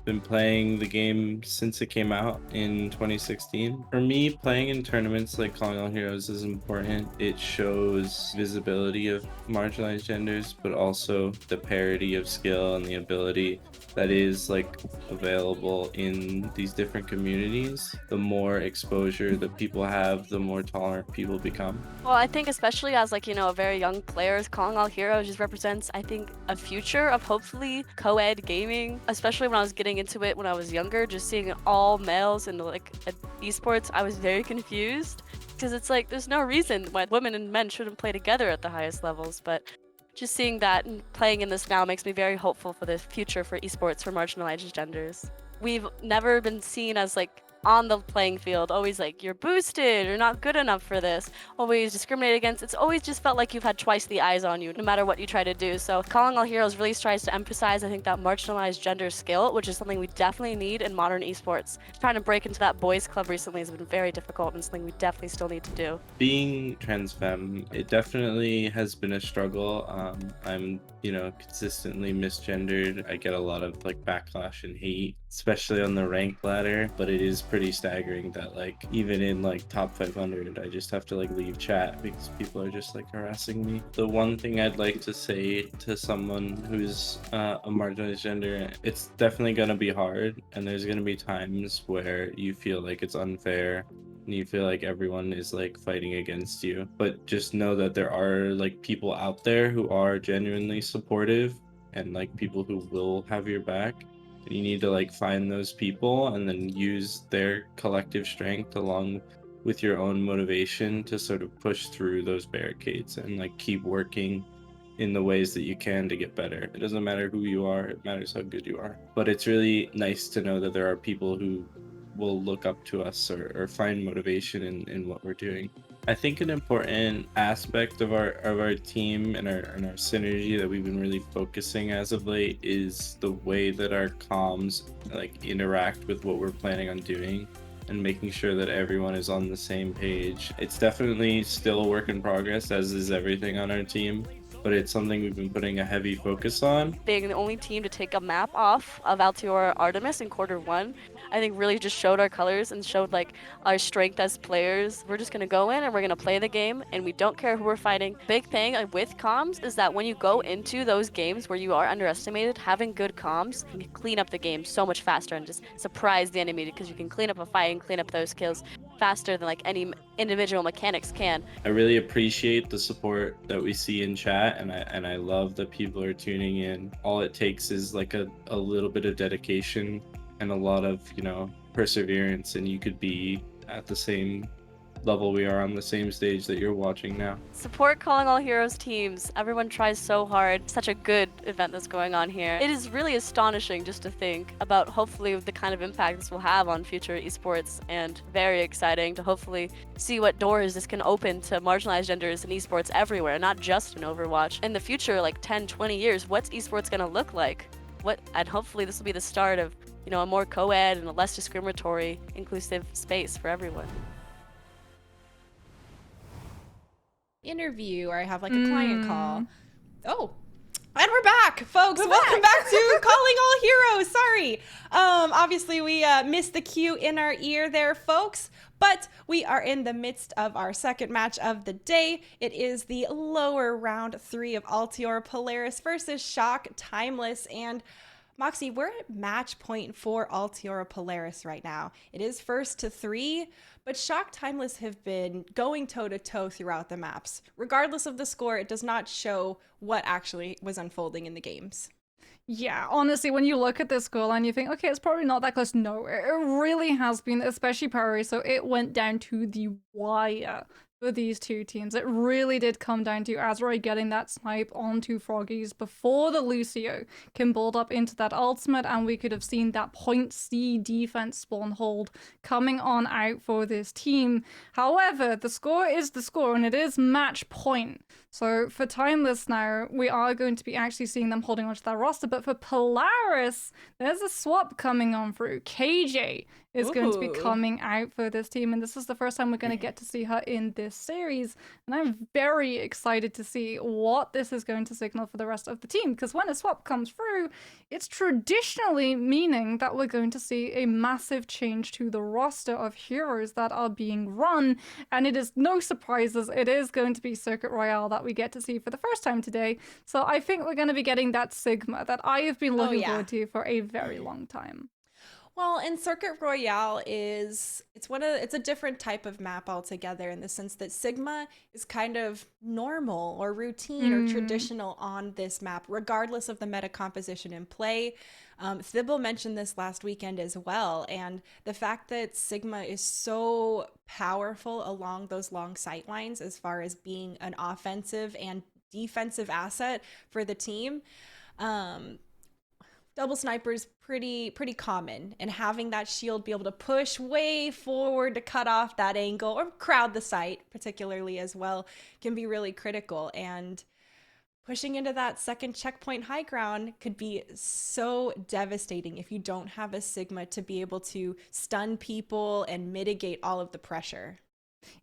Been playing the game since it came out in 2016. For me, playing in tournaments like Calling All Heroes is important. It shows visibility of marginalized genders, but also the parity of skill and the ability that is available in these different communities. The more exposure that people have, the more tolerant people become. Well, I think especially as a very young player, Calling All Heroes just represents, I think, a future of hopefully co-ed gaming. Especially when I was getting into it when I was younger, just seeing all males in esports, I was very confused because it's there's no reason why women and men shouldn't play together at the highest levels, but Just seeing that and playing in this now makes me very hopeful for the future for esports for marginalized genders. We've never been seen as like on the playing field, always like you're boosted, you're not good enough for this, always discriminated against. It's always just felt like you've had twice the eyes on you, no matter what you try to do. So Calling All Heroes really tries to emphasize, I think, that marginalized gender skill, which is something we definitely need in modern esports. Trying to break into that boys club recently has been very difficult and something we definitely still need to do. Being trans femme, it definitely has been a struggle. I'm, consistently misgendered. I get a lot of like backlash and hate, especially on the rank ladder, but it is pretty staggering that like even in like top 500, I just have to like leave chat because people are just like harassing me. The one thing I'd like to say to someone who's a marginalized gender, it's definitely gonna be hard, and there's gonna be times where you feel like it's unfair and you feel like everyone is like fighting against you, but just know that there are like people out there who are genuinely supportive and like people who will have your back, and you need to like find those people and then use their collective strength along with your own motivation to sort of push through those barricades and like keep working in the ways that you can to get better. It doesn't matter who you are, it matters how good you are. But it's really nice to know that there are people who will look up to us or find motivation in what we're doing. I think an important aspect of our team and our synergy that we've been really focusing as of late is the way that our comms like interact with what we're planning on doing and making sure that everyone is on the same page. It's definitely still a work in progress, as is everything on our team, but it's something we've been putting a heavy focus on. Being the only team to take a map off of Altiora Artemis in Q1, I think really just showed our colors and showed like our strength as players. We're just gonna go in and we're gonna play the game, and we don't care who we're fighting. Big thing with comms is that when you go into those games where you are underestimated, having good comms can clean up the game so much faster and just surprise the enemy, because you can clean up a fight and clean up those kills faster than like any individual mechanics can. I really appreciate the support that we see in chat, and I love that people are tuning in. All it takes is like a little bit of dedication and a lot of perseverance, and you could be at the same level we are on the same stage that you're watching now. Support Calling All Heroes teams. Everyone tries so hard. Such a good event that's going on here. It is really astonishing just to think about hopefully the kind of impact this will have on future esports, and very exciting to hopefully see what doors this can open to marginalized genders in esports everywhere, not just in Overwatch. In the future, like 10, 20 years, what's esports gonna look like? And hopefully this will be the start of, a more co-ed and a less discriminatory, inclusive space for everyone. Interview, or I have like a client call. Oh, and we're back, folks. Welcome back to Calling All Heroes. Sorry. Obviously we missed the cue in our ear there, folks, but we are in the midst of our second match of the day. It is the lower round 3 of Altiora Polaris versus Shock Timeless. And Moxie, we're at match point for Altiora Polaris right now. It is 1-3, but Shock Timeless have been going toe-to-toe throughout the maps. Regardless of the score, it does not show what actually was unfolding in the games. Yeah, honestly, when you look at this scoreline, you think, okay, it's probably not that close. No, it really has been, especially Parry, so it went down to the wire for these two teams. It really did come down to Azrai getting that snipe onto Froggies before the Lucio can build up into that ultimate, and we could have seen that point C defense spawn hold coming on out for this team. However, the score is the score, and it is match point. So for Timeless now, we are going to be actually seeing them holding onto that roster, but for Polaris, there's a swap coming on through. KJ is going to be coming out for this team, and this is the first time we're going to get to see her in this series, and I'm very excited to see what this is going to signal for the rest of the team, because when a swap comes through, it's traditionally meaning that we're going to see a massive change to the roster of heroes that are being run, and it is no surprises, it is going to be Circuit Royale that we get to see for the first time today. So I think we're going to be getting that Sigma that I have been looking forward to for a very long time. Well, and Circuit Royale it's a different type of map altogether, in the sense that Sigma is kind of normal or routine or traditional on this map, regardless of the meta composition in play. Thibault mentioned this last weekend as well, and the fact that Sigma is so powerful along those long sight lines as far as being an offensive and defensive asset for the team. Double sniper's pretty common, and having that shield be able to push way forward to cut off that angle or crowd the site particularly as well can be really critical. And pushing into that second checkpoint high ground could be so devastating if you don't have a Sigma to be able to stun people and mitigate all of the pressure.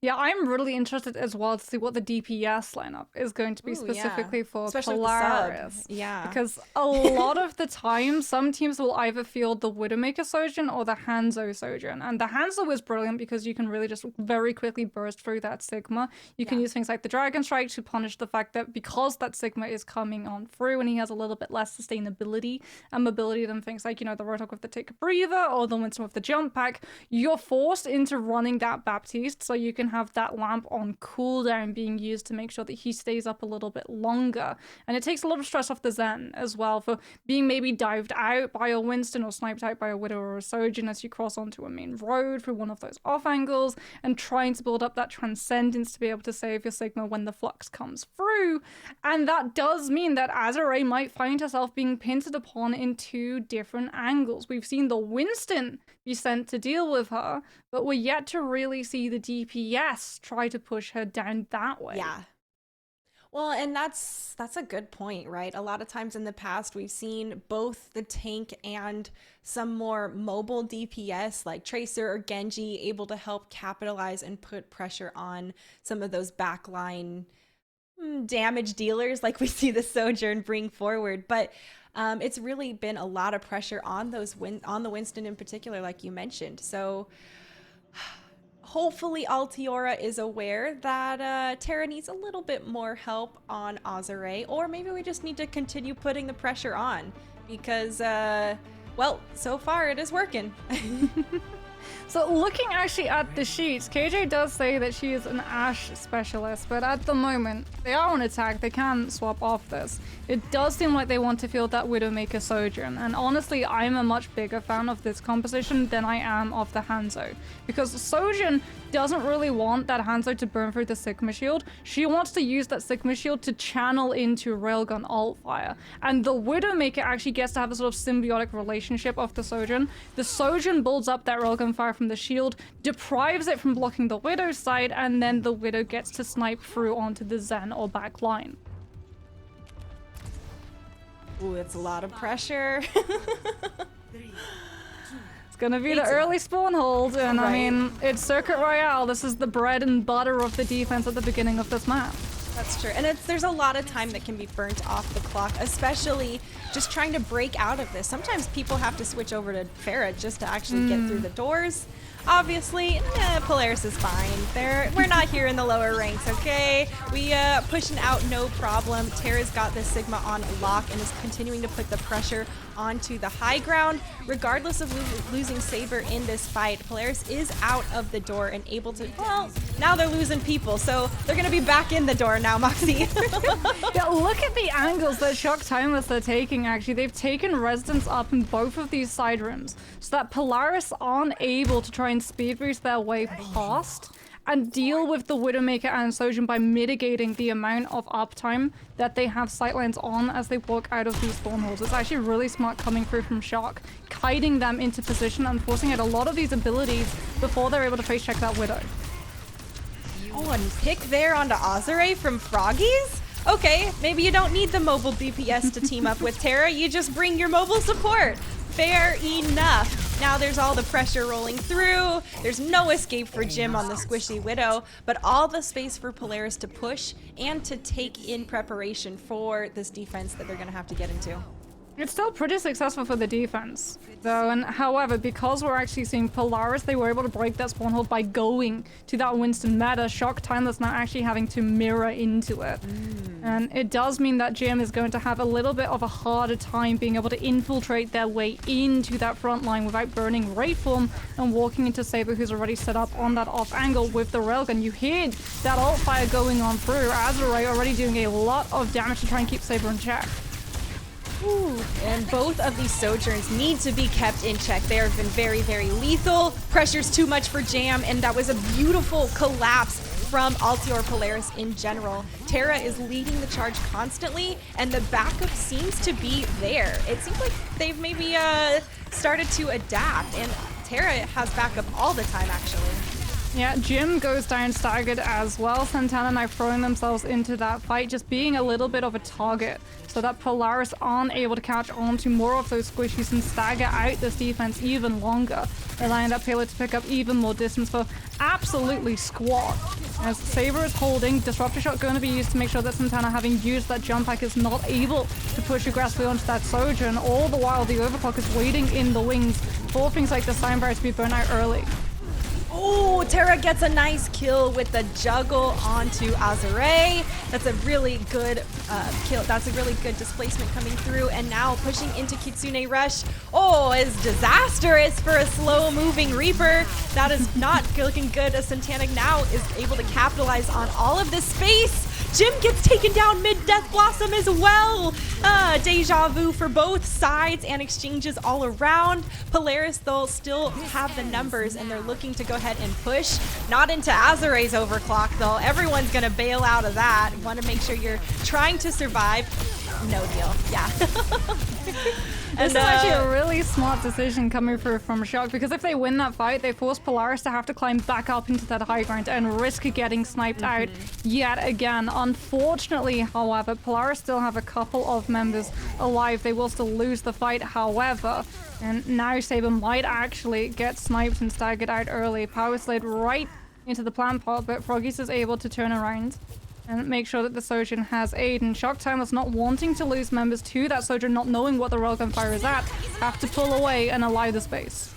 Yeah, I'm really interested as well to see what the DPS lineup is going to be specifically for especially Polaris. With the sub. Yeah. Because a lot of the time, some teams will either field the Widowmaker Sojourn or the Hanzo Sojourn. And the Hanzo is brilliant because you can really just very quickly burst through that Sigma. You can use things like the Dragon Strike to punish the fact that because that Sigma is coming on through and he has a little bit less sustainability and mobility than things like, the Roadhog with the Take a Breather or the Winston with the Jump Pack, you're forced into running that Baptiste so you can have that lamp on cooldown being used to make sure that he stays up a little bit longer. And it takes a lot of stress off the Zen as well for being maybe dived out by a Winston or sniped out by a Widow or a Sojourn as you cross onto a main road through one of those off angles and trying to build up that transcendence to be able to save your Sigma when the flux comes through. And that does mean that Azure might find herself being pinted upon in two different angles. We've seen the Winston be sent to deal with her, but we're yet to really see the DPS try to push her down that way. Yeah. Well, and that's a good point, right? A lot of times in the past, we've seen both the tank and some more mobile DPS like Tracer or Genji able to help capitalize and put pressure on some of those backline damage dealers like we see the Sojourn bring forward. But it's really been a lot of pressure on on the Winston in particular, like you mentioned. So hopefully Altiora is aware that Terra needs a little bit more help on Azure, or maybe we just need to continue putting the pressure on because, well, so far it is working. So looking actually at the sheets, KJ does say that she is an Ashe specialist, but at the moment, they are on attack, they can swap off this. It does seem like they want to field that Widowmaker Sojourn, and honestly, I'm a much bigger fan of this composition than I am of the Hanzo, because Sojourn doesn't really want that Hanzo to burn through the Sigma Shield. She wants to use that Sigma Shield to channel into Railgun alt fire, and the Widowmaker actually gets to have a sort of symbiotic relationship of the Sojourn. The Sojourn builds up that Railgun fire from the shield, deprives it from blocking the Widow's side, and then the Widow gets to snipe through onto the Zen or back line. Ooh, it's a lot of pressure. It's gonna be the early spawn hold, and I mean, it's Circuit Royale. This is the bread and butter of the defense at the beginning of this map. That's true. And there's a lot of time that can be burnt off the clock, especially just trying to break out of this. Sometimes people have to switch over to Pharah just to actually get through the doors. Obviously, Polaris is fine. We're not here in the lower ranks, okay? We pushing out no problem. Terra's got the Sigma on lock and is continuing to put the pressure onto the high ground. Regardless of losing Saber in this fight, Polaris is out of the door and able to, well, now they're losing people, so they're gonna be back in the door now, Moxie. Yeah, look at the angles that Shock Timeless are taking, actually. They've taken residents up in both of these side rooms, so that Polaris aren't able to try and speed boost their way past and deal with the Widowmaker and Sojourn by mitigating the amount of uptime that they have sightlines on as they walk out of these spawn holes. It's actually really smart coming through from Shock, kiting them into position and forcing out a lot of these abilities before they're able to face check that Widow. Oh, and pick there onto Azure from Froggies? Okay, maybe you don't need the mobile DPS to team up with Terra, you just bring your mobile support. Fair enough. Now there's all the pressure rolling through. There's no escape for Jim on the squishy Widow, but all the space for Polaris to push and to take in preparation for this defense that they're gonna have to get into. It's still pretty successful for the defense, though, and however, because we're actually seeing Polaris, they were able to break that spawn hold by going to that Winston meta. Shock Timeless not actually having to mirror into it. And it does mean that Jim is going to have a little bit of a harder time being able to infiltrate their way into that front line without burning Wraith Form and walking into Saber, who's already set up on that off angle with the railgun. You hear that alt fire going on through. Azure already doing a lot of damage to try and keep Saber in check. Ooh, and both of these Sojourns need to be kept in check. They have been very, very lethal. Pressure's too much for Jam, and that was a beautiful collapse from Altior Polaris in general. Terra is leading the charge constantly, and the backup seems to be there. It seems like they've maybe started to adapt, and Terra has backup all the time, actually. Yeah, Jim goes down staggered as well. Santana now throwing themselves into that fight, just being a little bit of a target so that Polaris aren't able to catch on to more of those squishies and stagger out this defense even longer, allowing that payload to pick up even more distance for absolutely squat. As Saber is holding, Disruptor Shot going to be used to make sure that Santana, having used that jump pack, is not able to push aggressively onto that Sojourn. All the while, the Overclock is waiting in the wings for things like the Sign Barrier to be burnt out early. Oh, Terra gets a nice kill with the juggle onto Azure. That's a really good kill. That's a really good displacement coming through. And now pushing into Kitsune Rush. Oh, is disastrous for a slow-moving Reaper. That is not looking good as Santana now is able to capitalize on all of this space. Jim gets taken down mid-Death Blossom as well. Deja vu for both sides and exchanges all around. Polaris, they'll still have the numbers and they're looking to go ahead and push. Not into Azure's overclock though. Everyone's gonna bail out of that. Want to make sure you're trying to survive. No deal. Yeah. This is actually a really smart decision coming through from Shock, because if they win that fight, they force Polaris to have to climb back up into that high ground and risk getting sniped out yet again. Unfortunately, however, Polaris still have a couple of members alive. They will still lose the fight, however. And now Saber might actually get sniped and staggered out early. Power slid right into the plant pot, but Froggies is able to turn around and make sure that the Sojourn has aid. And Shock Timeless, not wanting to lose members to that Sojourn, not knowing what the railgun fire is at, have to pull away and allow the space.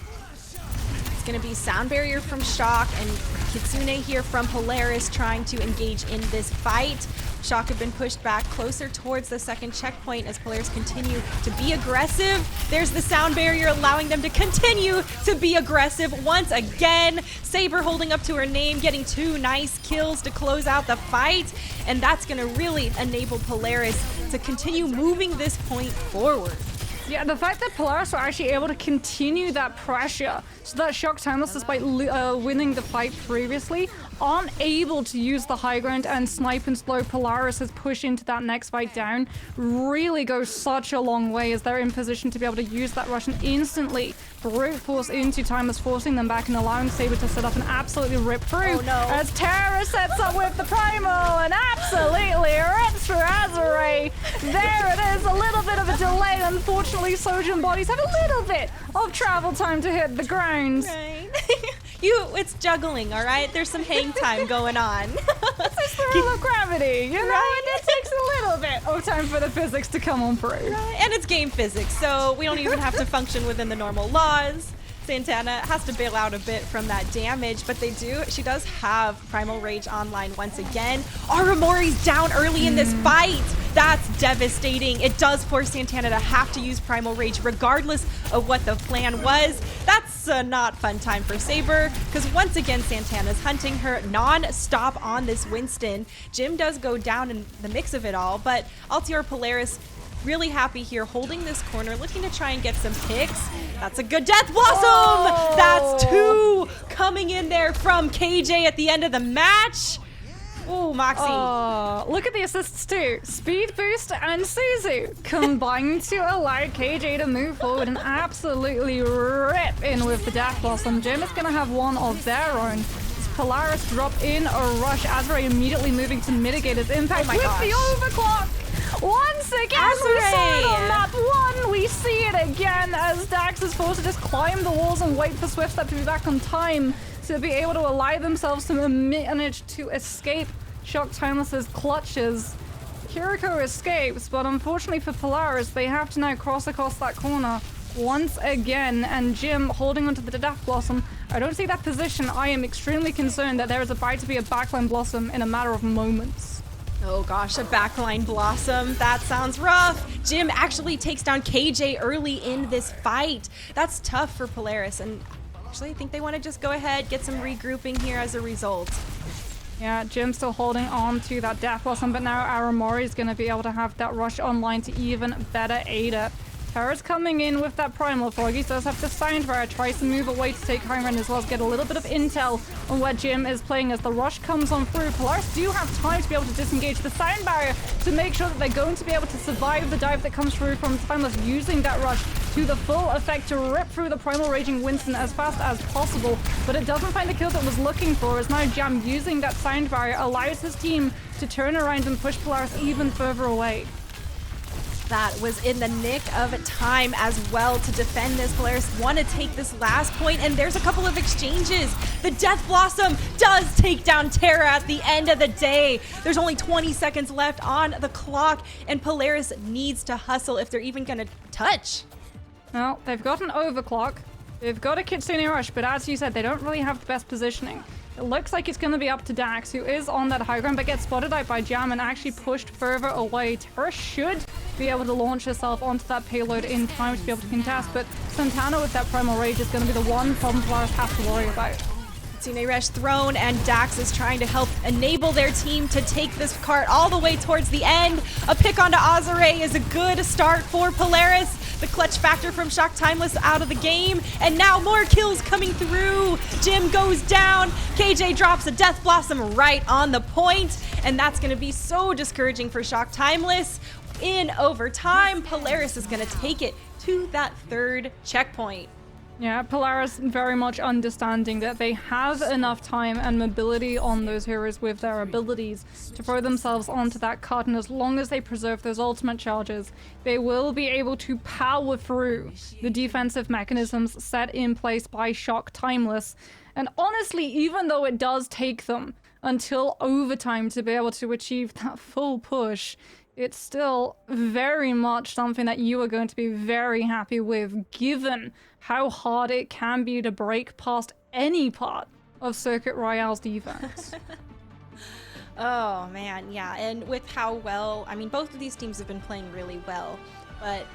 It's going to be Sound Barrier from Shock and Kitsune here from Polaris trying to engage in this fight. Shock have been pushed back closer towards the second checkpoint as Polaris continue to be aggressive. There's the Sound Barrier allowing them to continue to be aggressive once again. Saber holding up to her name, getting 2 nice kills to close out the fight. And that's going to really enable Polaris to continue moving this point forward. Yeah, the fact that Polaris were actually able to continue that pressure so that Shock Timeless, despite winning the fight previously, aren't able to use the high ground and snipe and slow Polaris' push into that next fight down really goes such a long way, as they're in position to be able to use that rush and instantly brute force into Timeless, forcing them back and allowing Saber to set up and absolutely rip through. Oh no. As Terra sets up with the Primal and absolutely rips through Azure. There it is, a little bit of a delay. Unfortunately, Sojourn bodies have a little bit of travel time to hit the ground. Right. It's juggling, all right? There's some hang time going on. It's just the rule of gravity, you know? Right? And it takes a little bit of time for the physics to come on through. Right. And it's game physics, so we don't even have to function within the normal laws. Santana has to bail out a bit from that damage, but she does have Primal Rage online once again. Aramori's down early in this fight. That's devastating. It does force Santana to have to use Primal Rage regardless of what the plan was. That's a not fun time for Saber, because once again Santana's hunting her non-stop on this Winston. Jim does go down in the mix of it all, but Altior Polaris really happy here, holding this corner, looking to try and get some picks. That's a good Death Blossom! Oh! That's 2 coming in there from KJ at the end of the match. Oh, Moxie. Oh, look at the assists too. Speed Boost and Suzu combined to allow KJ to move forward and absolutely rip in with the Death Blossom. Jim is going to have one of their own. Polaris drop in a rush. Azure immediately moving to mitigate his impact with the overclock. Once again, we saw it on map 1. We see it again as Dax is forced to just climb the walls and wait for Swiftstep to be back on time to be able to allow themselves to manage to escape Shock Timeless's clutches. Kiriko escapes, but unfortunately for Polaris, they have to now cross across that corner once again, and Jim holding onto the Death Blossom. I don't see that position. I am extremely concerned that there is about to be a backline Blossom in a matter of moments. Oh gosh, a backline Blossom. That sounds rough. Jim actually takes down KJ early in this fight. That's tough for Polaris, and actually I think they want to just go ahead, get some regrouping here as a result. Yeah, Jim's still holding on to that Death Blossom, but now Aramori is going to be able to have that rush online to even better aid it. Terra's coming in with that Primal. Froggy does have the Sound Barrier, tries to move away to take high ground as well as get a little bit of intel on where Jim is playing as the rush comes on through. Polaris do have time to be able to disengage the Sound Barrier to make sure that they're going to be able to survive the dive that comes through from Timeless, using that rush to the full effect to rip through the Primal Raging Winston as fast as possible. But it doesn't find the kill that it was looking for, as now Jam using that Sound Barrier allows his team to turn around and push Polaris even further away. That was in the nick of time as well to defend this. Polaris want to take this last point, and there's a couple of exchanges. The Death Blossom does take down Terra at the end of the day. There's only 20 seconds left on the clock, and Polaris needs to hustle if they're even going to touch. Well, they've got an overclock. They've got a Kitsune Rush, but as you said, they don't really have the best positioning. It looks like it's going to be up to Dax, who is on that high ground, but gets spotted out by Jam and actually pushed further away. Terra should be able to launch herself onto that payload in time to be able to contest, but Santana with that Primal Rage is going to be the one problem Polaris has to worry about. Kitsune Rush thrown, and Dax is trying to help enable their team to take this cart all the way towards the end. A pick onto Azure is a good start for Polaris. The clutch factor from Shock Timeless out of the game, and now more kills coming through. Jim goes down. KJ drops a Death Blossom right on the point, and that's going to be so discouraging for Shock Timeless. In overtime, Polaris is going to take it to that third checkpoint. Yeah, Polaris very much understanding that they have enough time and mobility on those heroes with their abilities to throw themselves onto that cart, and as long as they preserve those ultimate charges, they will be able to power through the defensive mechanisms set in place by Shock Timeless. And honestly, even though it does take them until overtime to be able to achieve that full push, it's still very much something that you are going to be very happy with, given how hard it can be to break past any part of Circuit Royale's defense. Oh man, yeah, and with how well, I mean, both of these teams have been playing really well, but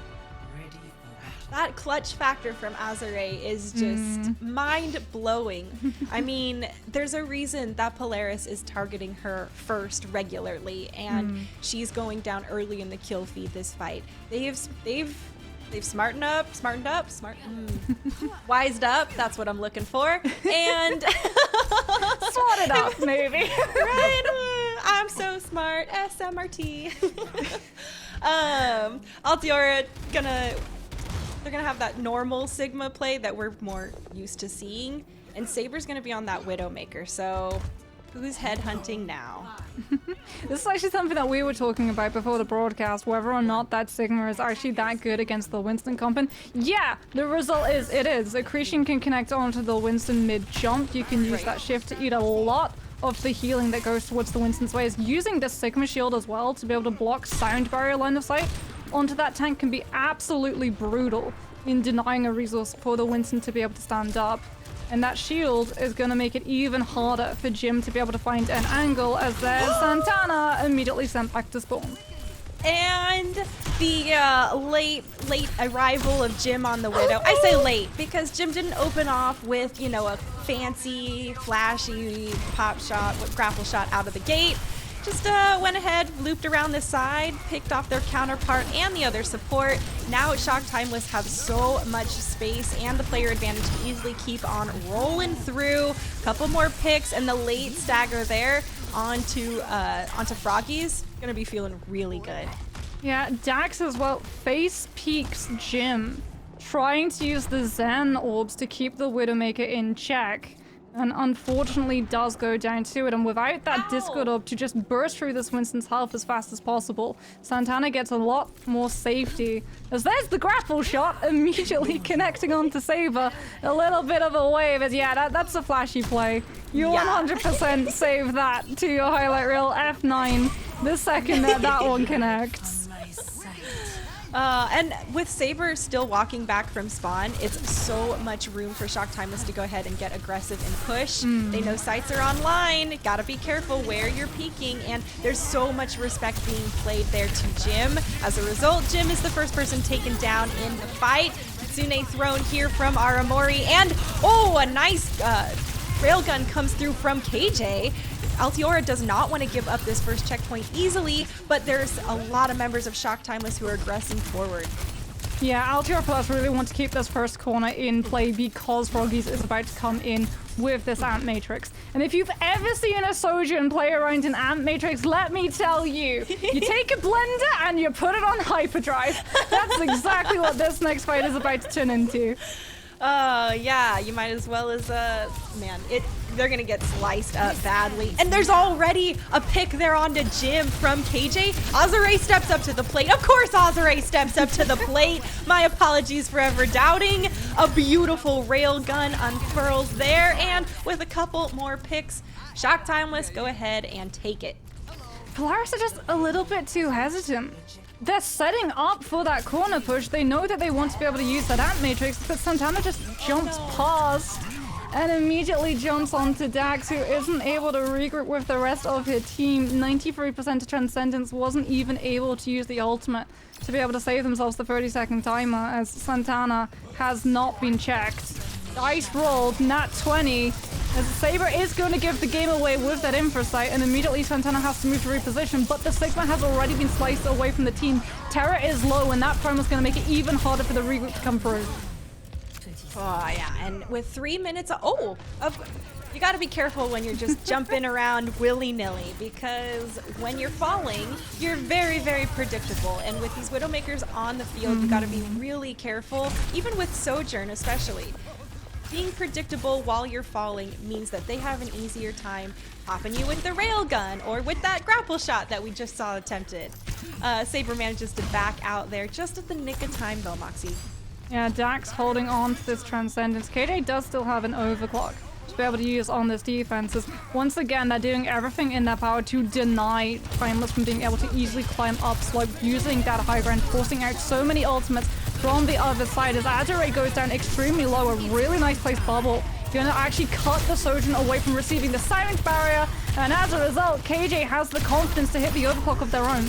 that clutch factor from Azure is just mind-blowing. I mean, there's a reason that Polaris is targeting her first regularly, and she's going down early in the kill feed this fight. They've wised up, that's what I'm looking for, and smarted up, maybe. Right? I'm so smart, SMRT. Altiora they're gonna have that normal Sigma play that we're more used to seeing, and Saber's gonna be on that Widowmaker, so who's headhunting now? This is actually something that we were talking about before the broadcast, whether or not that Sigma is actually that good against the Winston comp. And yeah, the result is it is. Accretion can connect onto the Winston mid-jump. You can use that shift to eat a lot of the healing that goes towards the Winston's ways. Using the Sigma shield as well to be able to block Sound Barrier line of sight onto that tank can be absolutely brutal in denying a resource for the Winston to be able to stand up. And that shield is going to make it even harder for Jim to be able to find an angle, as there's Santana immediately sent back to spawn. And the late arrival of Jim on the Widow. I say late because Jim didn't open off with, you know, a fancy, flashy pop shot, grapple shot out of the gate. Just went ahead, looped around the side, picked off their counterpart and the other support. Now Shock Timeless have so much space and the player advantage to easily keep on rolling through. Couple more picks and the late stagger there onto Froggy's. Gonna be feeling really good. Yeah, Dax as well face peeks Jim, trying to use the Zen orbs to keep the Widowmaker in check. And unfortunately does go down to it, and without that Discord orb to just burst through this Winston's health as fast as possible, Santana gets a lot more safety, as there's the grapple shot immediately connecting onto Saber. A little bit of a wave, as yeah, that's a flashy play. You 100% save that to your highlight reel. F9 the second that one connects. And with Saber still walking back from spawn, it's so much room for Shock Timeless to go ahead and get aggressive and push. They know sights are online, gotta be careful where you're peeking, and there's so much respect being played there to Jim. As a result, Jim is the first person taken down in the fight. Kitsune thrown here from Aramori, and a nice railgun comes through from KJ. Altiora does not want to give up this first checkpoint easily, but there's a lot of members of Shock Timeless who are aggressing forward. Yeah, Altior Plus really want to keep this first corner in play because Froggies is about to come in with this Ant Matrix. And if you've ever seen a Sojourn play around an Ant Matrix, let me tell you, you take a blender and you put it on hyperdrive. That's exactly what this next fight is about to turn into. Yeah, you might as well as, man, they're gonna get sliced up badly. And there's already a pick there onto Jim from KJ. Azure steps up to the plate. Of course Azure steps up to the plate. My apologies for ever doubting. A beautiful rail gun unfurls there, and with a couple more picks, Shock Timeless go ahead and take it. Polaris are just a little bit too hesitant. They're setting up for that corner push. They know that they want to be able to use that Ant Matrix, but Santana just jumps past and immediately jumps onto Dax, who isn't able to regroup with the rest of her team. 93% of Transcendence wasn't even able to use the ultimate to be able to save themselves the 30-second timer, as Santana has not been checked. Dice rolled, nat 20, as Saber is going to give the game away with that infra sight, and immediately Santana has to move to reposition, but the Sigma has already been sliced away from the team. Terra is low, and that promo is going to make it even harder for the regroup to come through. Oh, yeah, and with 3 minutes, you gotta be careful when you're just jumping around willy-nilly, because when you're falling, you're very, very predictable. And with these Widowmakers on the field, you gotta be really careful, even with Sojourn especially. Being predictable while you're falling means that they have an easier time popping you with the railgun or with that grapple shot that we just saw attempted. Saber manages to back out there just at the nick of time though, Moxie. Yeah, Dax holding on to this Transcendence. KJ does still have an overclock to be able to use on this defense. Once again, they're doing everything in their power to deny Timeless from being able to easily climb up slope, using that high ground, forcing out so many ultimates from the other side as Azure goes down extremely low. A really nice placed bubble. Gonna actually cut the Sojourn away from receiving the silence barrier, and as a result, KJ has the confidence to hit the overclock of their own.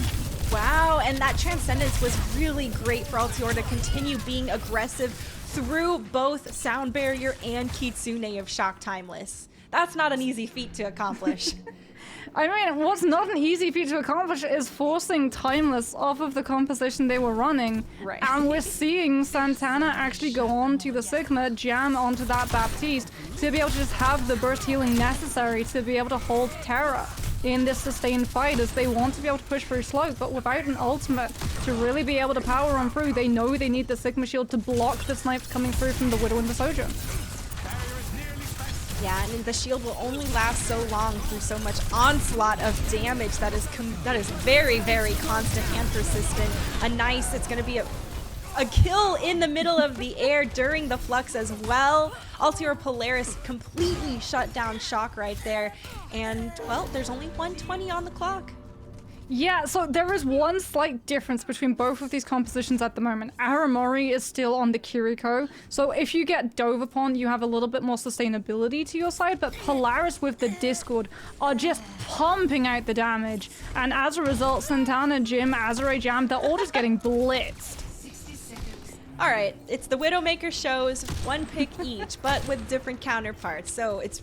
Wow, and that Transcendence was really great for Altior to continue being aggressive through both Sound Barrier and Kitsune of Shock Timeless. That's not an easy feat to accomplish. I mean, what's not an easy feat to accomplish is forcing Timeless off of the composition they were running. Right. And we're seeing Santana actually go on to the Sigma, jam onto that Baptiste to be able to just have the burst healing necessary to be able to hold Terra in this sustained fight, as they want to be able to push through slope, but without an ultimate to really be able to power on through, they know they need the Sigma shield to block the snipes coming through from the Widow and the Sojourn. Yeah, and the shield will only last so long through so much onslaught of damage that is very, very constant and persistent. It's going to be a kill in the middle of the air during the flux as well. Altior Polaris completely shut down Shock right there. And, well, there's only 120 on the clock. Yeah, so there is one slight difference between both of these compositions at the moment. Aramori is still on the Kiriko, so if you get dove upon, you have a little bit more sustainability to your side, but Polaris with the Discord are just pumping out the damage, and as a result, Santana, Jim, Azure Jam, they're all just getting blitzed. All right, it's the Widowmaker shows, one pick each, but with different counterparts, so it's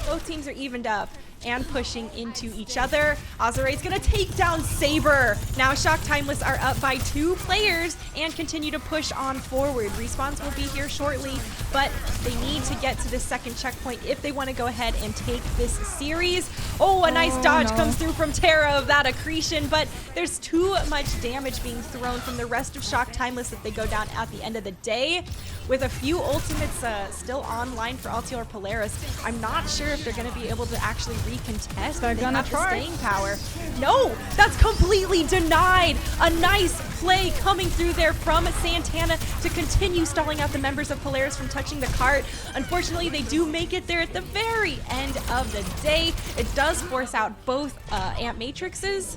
both teams are evened up and pushing into each other. Azure's gonna take down Saber. Now Shock Timeless are up by 2 players and continue to push on forward. Respawns will be here shortly, but they need to get to the second checkpoint if they want to go ahead and take this series. Oh, a nice dodge comes through from Terra of that accretion, but there's too much damage being thrown from the rest of Shock Timeless that they go down at the end of the day. With a few ultimates still online for Altior Polaris, I'm not sure if they're going to be able to actually recontest. They're gonna have try. the staying power. No, that's completely denied. A nice play coming through there from Santana to continue stalling out the members of Polaris from touching the cart. Unfortunately, they do make it there at the very end of the day. It does force out both Ant Matrixes.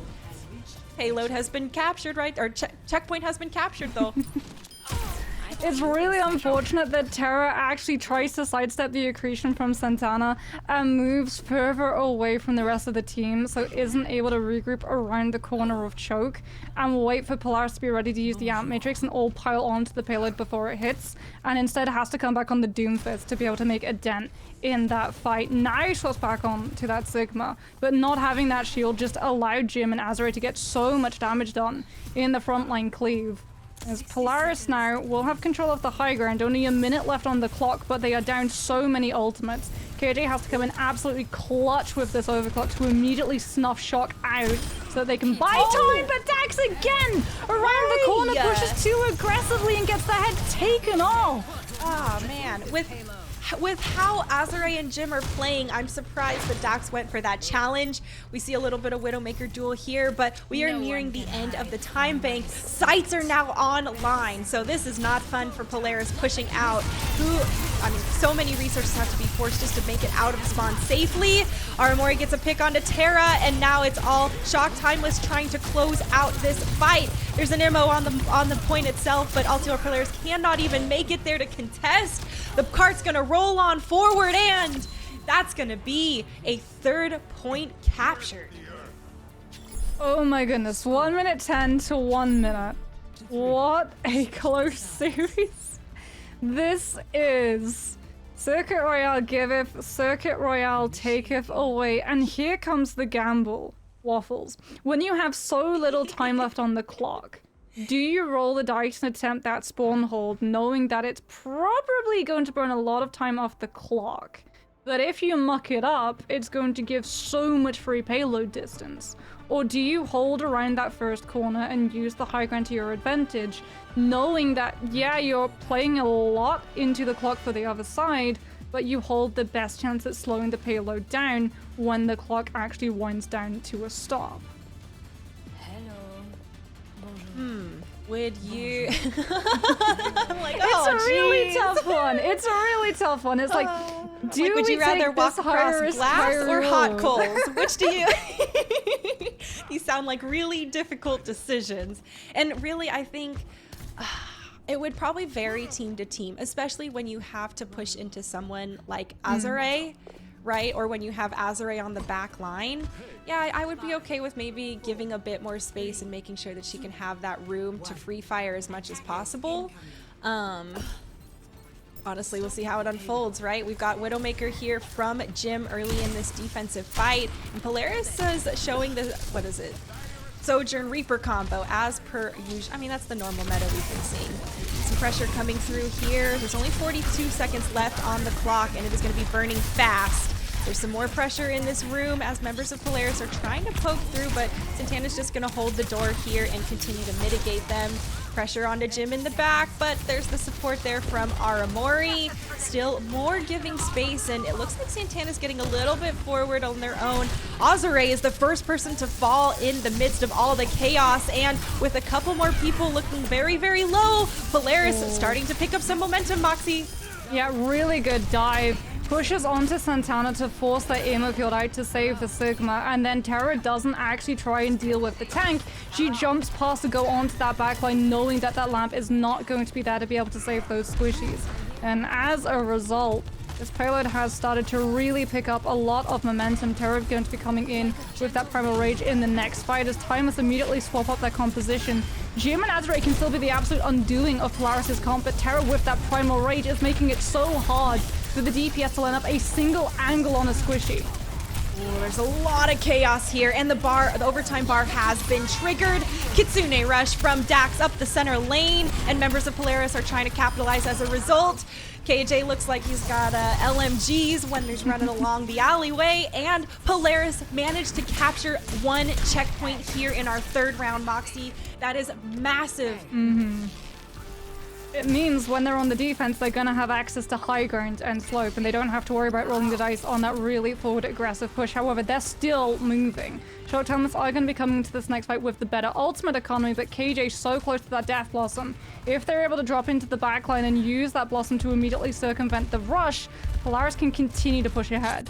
Payload has been captured, right? Or checkpoint has been captured, though. It's really unfortunate that Terra actually tries to sidestep the accretion from Santana and moves further away from the rest of the team, so isn't able to regroup around the corner of Choke and wait for Polaris to be ready to use the Ant Matrix and all pile onto the payload before it hits, and instead has to come back on the Doomfist to be able to make a dent in that fight. Now shots back on to that Sigma, but not having that shield just allowed Jim and Azure to get so much damage done in the frontline cleave. As Polaris now will have control of the high ground, only a minute left on the clock, but they are down so many ultimates. KJ has to come in absolutely clutch with this overclock to immediately snuff Shock out so that they can buy time, but Dax again around the corner pushes too aggressively and gets the head taken off. Oh man, with how Azure and Jim are playing, I'm surprised that Dax went for that challenge. We see a little bit of Widowmaker duel here, but we are nearing the end of the time bank. Sights are now online, so this is not fun for Polaris pushing out. So many resources have to be forced just to make it out of spawn safely. Aramori gets a pick onto Terra, and now it's all Shock Timeless trying to close out this fight. There's an MO on the point itself, but Altior Polaris cannot even make it there to contest. The cart's gonna roll on forward, and that's gonna be a 3rd point captured. Oh my goodness, 1 minute 10 to 1 minute. What a close series. This is Circuit Royale giveth, Circuit Royale taketh away, and here comes the gamble, Waffles. When you have so little time left on the clock, do you roll the dice and attempt that spawn hold, knowing that it's probably going to burn a lot of time off the clock? But if you muck it up, it's going to give so much free payload distance. Or do you hold around that first corner and use the high ground to your advantage, knowing that, yeah, you're playing a lot into the clock for the other side, but you hold the best chance at slowing the payload down when the clock actually winds down to a stop? Would you? I'm like, It's a really tough one. It's a really tough one. It's like, would you rather walk across glass or hot coals? Which do you? These sound like really difficult decisions. And really, I think it would probably vary team to team, especially when you have to push into someone like Azure. Right? Or when you have Azure on the back line. Yeah, I would be okay with maybe giving a bit more space and making sure that she can have that room to free fire as much as possible. Honestly, we'll see how it unfolds, right? We've got Widowmaker here from Jim early in this defensive fight. And Polaris is showing the, what is it? Sojourn Reaper combo as per usual. I mean, that's the normal meta we've been seeing. Some pressure coming through here. There's only 42 seconds left on the clock, and it is going to be burning fast. There's some more pressure in this room as members of Polaris are trying to poke through, but Santana's just going to hold the door here and continue to mitigate them. Pressure onto Jim in the back, but there's the support there from Aramori. Still more giving space, and it looks like Santana's getting a little bit forward on their own. Azure is the first person to fall in the midst of all the chaos, and with a couple more people looking very, very low, Polaris starting to pick up some momentum, Moxie. Yeah, really good dive. Pushes onto Santana to force that ammo field out to save the Sigma, and then Terra doesn't actually try and deal with the tank. She jumps past to go onto that backline, knowing that that lamp is not going to be there to be able to save those squishies. And as a result, this payload has started to really pick up a lot of momentum. Terra going to be coming in with that Primal Rage in the next fight as Timeless immediately swap up their composition. Jim and Azure can still be the absolute undoing of Polaris' comp, but Terra with that Primal Rage is making it so hard for the DPS to line up a single angle on a squishy. Ooh, there's a lot of chaos here, and the overtime bar has been triggered. Kitsune Rush from Dax up the center lane, and members of Polaris are trying to capitalize as a result. KJ looks like he's got LMGs when he's running along the alleyway, and Polaris managed to capture one checkpoint here in our 3rd round, Moxie. That is massive. It means when they're on the defense, they're gonna have access to high ground and slope, and they don't have to worry about rolling the dice on that really forward aggressive push. However, they're still moving. Shock Timeless are gonna be coming to this next fight with the better ultimate economy, but KJ so close to that Death Blossom. If they're able to drop into the backline and use that Blossom to immediately circumvent the rush, Polaris can continue to push ahead.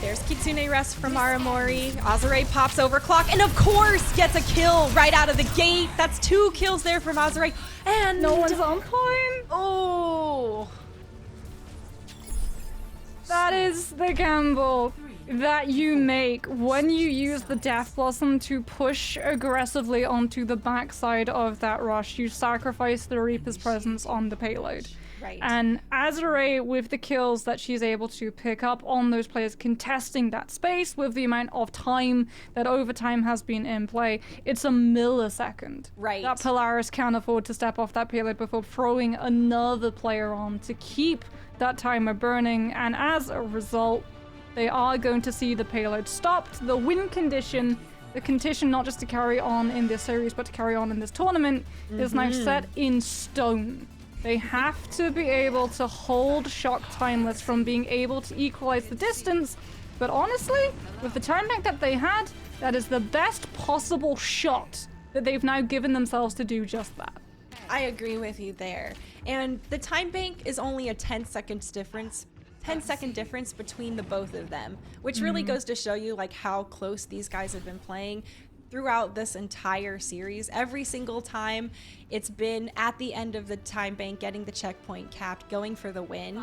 There's Kitsune Rest from Aramori. Azure pops overclock and of course gets a kill right out of the gate. That's 2 kills there from Azure. And no one's on point. Oh. That is the gamble. that you make when you use the Death Blossom to push aggressively onto the backside of that rush. You sacrifice the Reaper's presence on the payload. Right. And Azure, with the kills that she's able to pick up on those players contesting that space, with the amount of time that overtime has been in play, it's a millisecond Right. that Polaris can afford to step off that payload before throwing another player on to keep that timer burning. And as a result, they are going to see the payload stopped. The win condition, the condition not just to carry on in this series, but to carry on in this tournament, is now set in stone. They have to be able to hold Shock Timeless from being able to equalize the distance. But honestly, with the time bank that they had, that is the best possible shot that they've now given themselves to do just that. I agree with you there. And the time bank is only a 10-second difference. 10-second difference between the both of them, which really goes to show you like how close these guys have been playing throughout this entire series. Every single time it's been at the end of the time bank, getting the checkpoint capped, going for the win.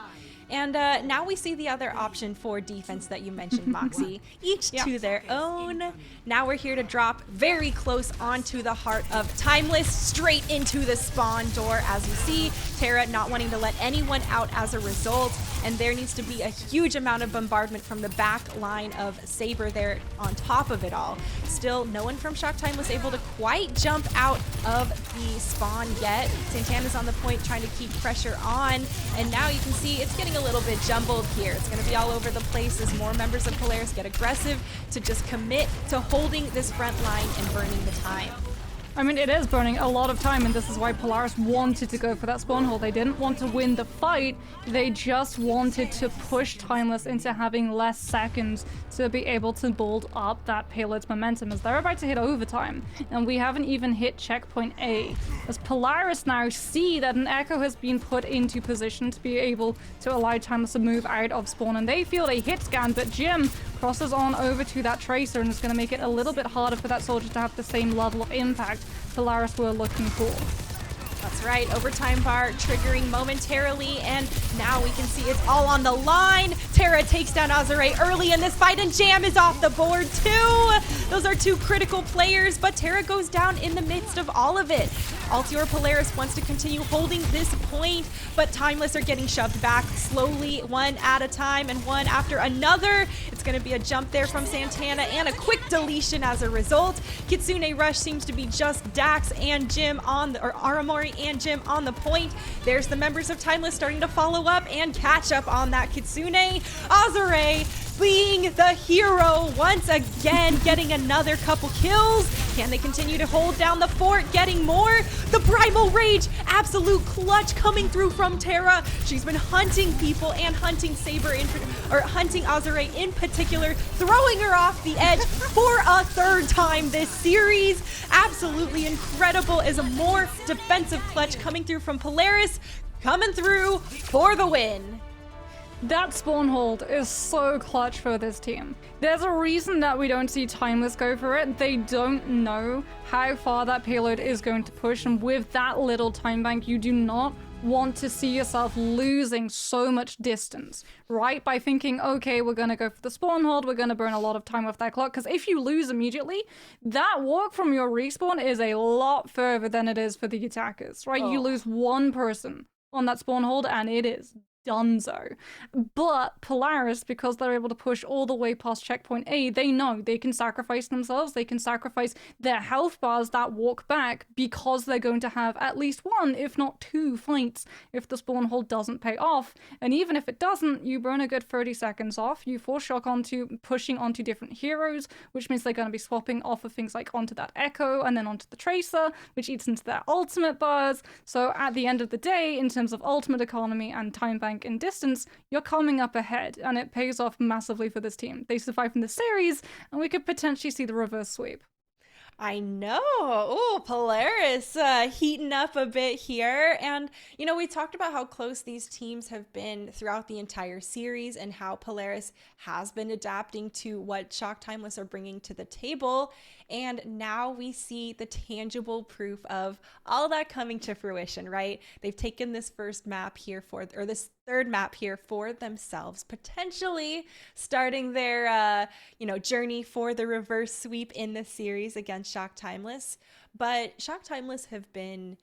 And now we see the other option for defense that you mentioned, Moxie. Each to their own. Now we're here to drop very close onto the heart of Timeless, straight into the spawn door. As you see, Terra not wanting to let anyone out as a result. And there needs to be a huge amount of bombardment from the back line of Saber there on top of it all. Still, no one from Shock Time was able to quite jump out of the spawn yet. Santana's on the point trying to keep pressure on. And now you can see it's getting a little bit jumbled here. It's going to be all over the place as more members of Polaris get aggressive to just commit to holding this front line and burning the time. I mean, it is burning a lot of time, and this is why Polaris wanted to go for that spawn hole. They didn't want to win the fight. They just wanted to push Timeless into having less seconds to be able to build up that payload's momentum, as they're about to hit overtime. And we haven't even hit checkpoint A, as Polaris now see that an Echo has been put into position to be able to allow Timeless to move out of spawn. And they field a hit scan, but Jim crosses on over to that Tracer and is going to make it a little bit harder for that soldier to have the same level of impact Polaris were looking for. That's right, overtime bar triggering momentarily, and now we can see it's all on the line. Terra takes down Azure early in this fight, and Jam is off the board too. Those are two critical players, but Terra goes down in the midst of all of it. Altior Polaris wants to continue holding this point, but Timeless are getting shoved back slowly, one at a time and one after another. It's going to be a jump there from Santana and a quick deletion as a result. Kitsune Rush seems to be just Dax and Jim on the, or Aramori and Jim on the point. There's the members of Timeless starting to follow up and catch up on that Kitsune. Azure being the hero once again, getting another couple kills. Can they continue to hold down the fort, getting more? The Primal Rage, absolute clutch coming through from Terra. She's been hunting people and hunting Saber, or hunting Azure in particular, throwing her off the edge for a third time this series. Absolutely incredible as a more defensive clutch coming through from Polaris, coming through for the win. That spawn hold is so clutch for this team. There's a reason that we don't see Timeless go for it. They don't know how far that payload is going to push, and with that little time bank, you do not want to see yourself losing so much distance, right? By thinking, okay, we're going to go for the spawn hold, we're going to burn a lot of time off that clock, because if you lose immediately, that walk from your respawn is a lot further than it is for the attackers, right? You lose one person on that spawn hold, and it is donezo. But Polaris, because they're able to push all the way past checkpoint A, they know they can sacrifice themselves, they can sacrifice their health bars that walk back, because they're going to have at least one, if not two fights if the spawn hold doesn't pay off. And even if it doesn't, you burn a good 30 seconds off, you force shock onto pushing onto different heroes, which means they're going to be swapping off of things like onto that Echo and then onto the Tracer, which eats into their ultimate bars. So at the end of the day, in terms of ultimate economy and time bank and distance, you're coming up ahead, and it pays off massively for this team. They survive from the series, and we could potentially see the reverse sweep. I know. Oh, Polaris heating up a bit here. And, you know, we talked about how close these teams have been throughout the entire series and how Polaris has been adapting to what Shock Timeless are bringing to the table. And now we see the tangible proof of all that coming to fruition, right? They've taken this first map here for, or this third map here for themselves, potentially starting their journey for the reverse sweep in the series against Shock Timeless. But Shock Timeless have been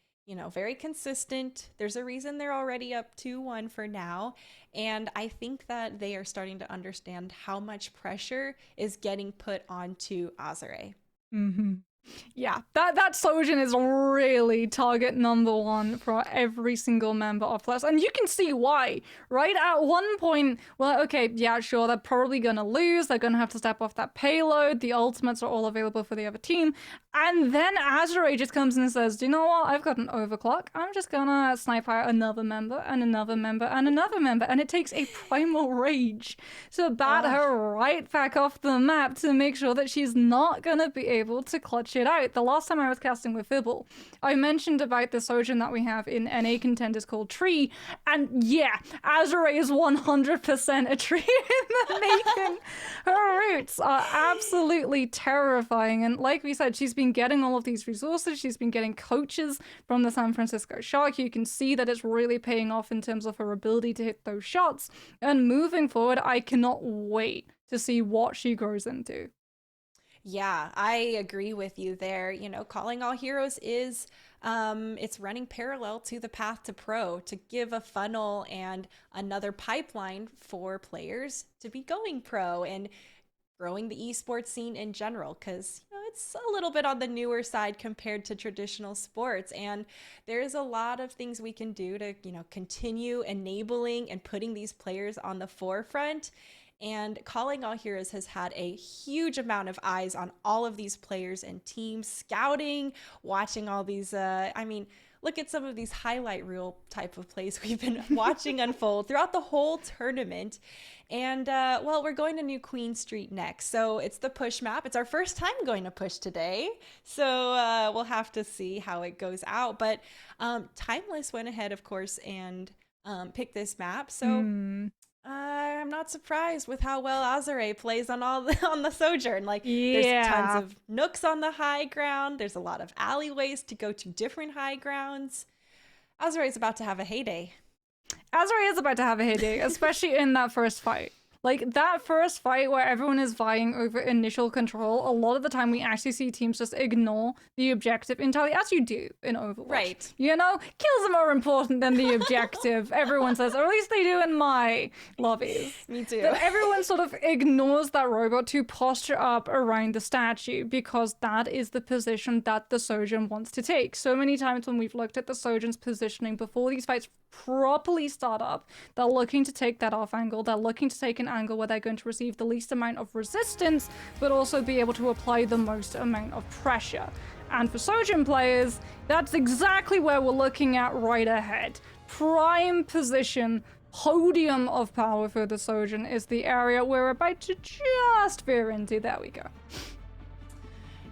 very consistent. There's a reason they're already up 2-1 for now. And I think that they are starting to understand how much pressure is getting put onto Azure. Mm-hmm. Yeah, that Sojin is really target number one for every single member of Plus. And you can see why, right? At one point, well, okay, yeah, sure, they're probably gonna lose. They're gonna have to step off that payload. The ultimates are all available for the other team. And then Azure just comes in and says, you know what? I've got an overclock. I'm just gonna snipe out another member and another member and another member. And it takes a primal rage to bat her right back off the map to make sure that she's not gonna be able to clutch it out. The last time I was casting with Fibble, I mentioned about the Sojin that we have in NA contenders called Tree, and yeah, Azure is 100% a tree in the making. Her roots are absolutely terrifying, and like we said, she's been getting all of these resources, she's been getting coaches from the San Francisco Shock. You can see that it's really paying off in terms of her ability to hit those shots, and moving forward, I cannot wait to see what she grows into. Yeah, I agree with you there. Calling All Heroes is it's running parallel to the path to pro to give a funnel and another pipeline for players to be going pro and growing the esports scene in general, because it's a little bit on the newer side compared to traditional sports, and there's a lot of things we can do to continue enabling and putting these players on the forefront. And Calling All Heroes has had a huge amount of eyes on all of these players and teams, scouting, watching all these, look at some of these highlight reel type of plays we've been watching unfold throughout the whole tournament. And, we're going to New Queen Street next. So it's the push map. It's our first time going to push today. So we'll have to see how it goes out. But Timeless went ahead, of course, and picked this map. So... I'm not surprised with how well Azure plays on the Sojourn. There's tons of nooks on the high ground. There's a lot of alleyways to go to different high grounds. Azure is about to have a heyday. Azure is about to have a heyday, especially in that first fight. That first fight where everyone is vying over initial control, a lot of the time we actually see teams just ignore the objective entirely, as you do in Overwatch. Right. Kills are more important than the objective, everyone says, or at least they do in my lobbies. Me too. That everyone sort of ignores that robot to posture up around the statue, because that is the position that the Sojourn wants to take. So many times when we've looked at the Sojourn's positioning before these fights properly start up, they're looking to take that off angle, they're looking to take an angle where they're going to receive the least amount of resistance, but also be able to apply the most amount of pressure. And for Sojourn players, that's exactly where we're looking at right ahead. Prime position, podium of power for the Sojourn is the area we're about to just veer into. There we go.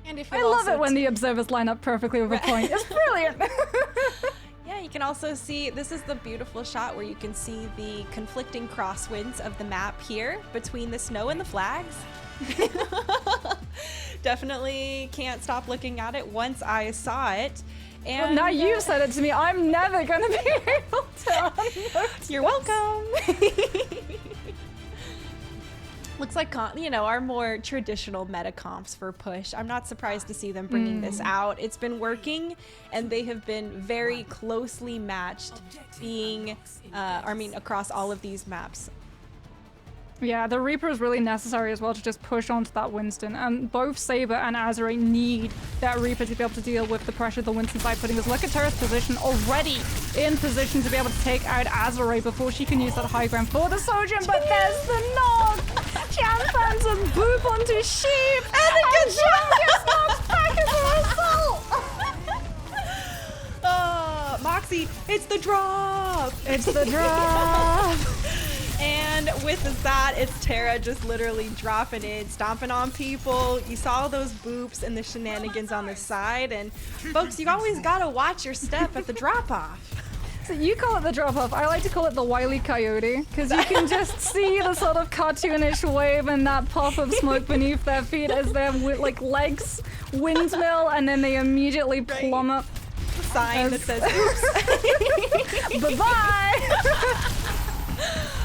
And if I love it when the observers line up perfectly with a point. It's brilliant. Yeah, you can also see, this is the beautiful shot where you can see the conflicting crosswinds of the map here between the snow and the flags. Definitely can't stop looking at it once I saw it. And well, now you've said it to me, I'm never going to be able to unnotice. You're welcome. Looks like, our more traditional meta comps for push. I'm not surprised to see them bringing this out. It's been working, and they have been very closely matched, across all of these maps. Yeah, the Reaper is really necessary as well to just push onto that Winston. And both Saber and Azure need that Reaper to be able to deal with the pressure the Winston's by putting us. Look at Terra's position, already in position to be able to take out Azure before she can use that high ground for the Sojourn. But there's the knock! Chan finds a boop onto Sheep! And it gets knocked back as a result! Moxie, it's the drop! It's the drop! And with that, it's Terra just literally dropping in, stomping on people. You saw those boops and the shenanigans on the side. And folks, you always gotta watch your step at the drop-off. So you call it the drop-off. I like to call it the Wile E. Coyote, because you can just see the sort of cartoonish wave and that puff of smoke beneath their feet as their legs windmill, and then they immediately plummet. Sign that says, oops. Bye-bye!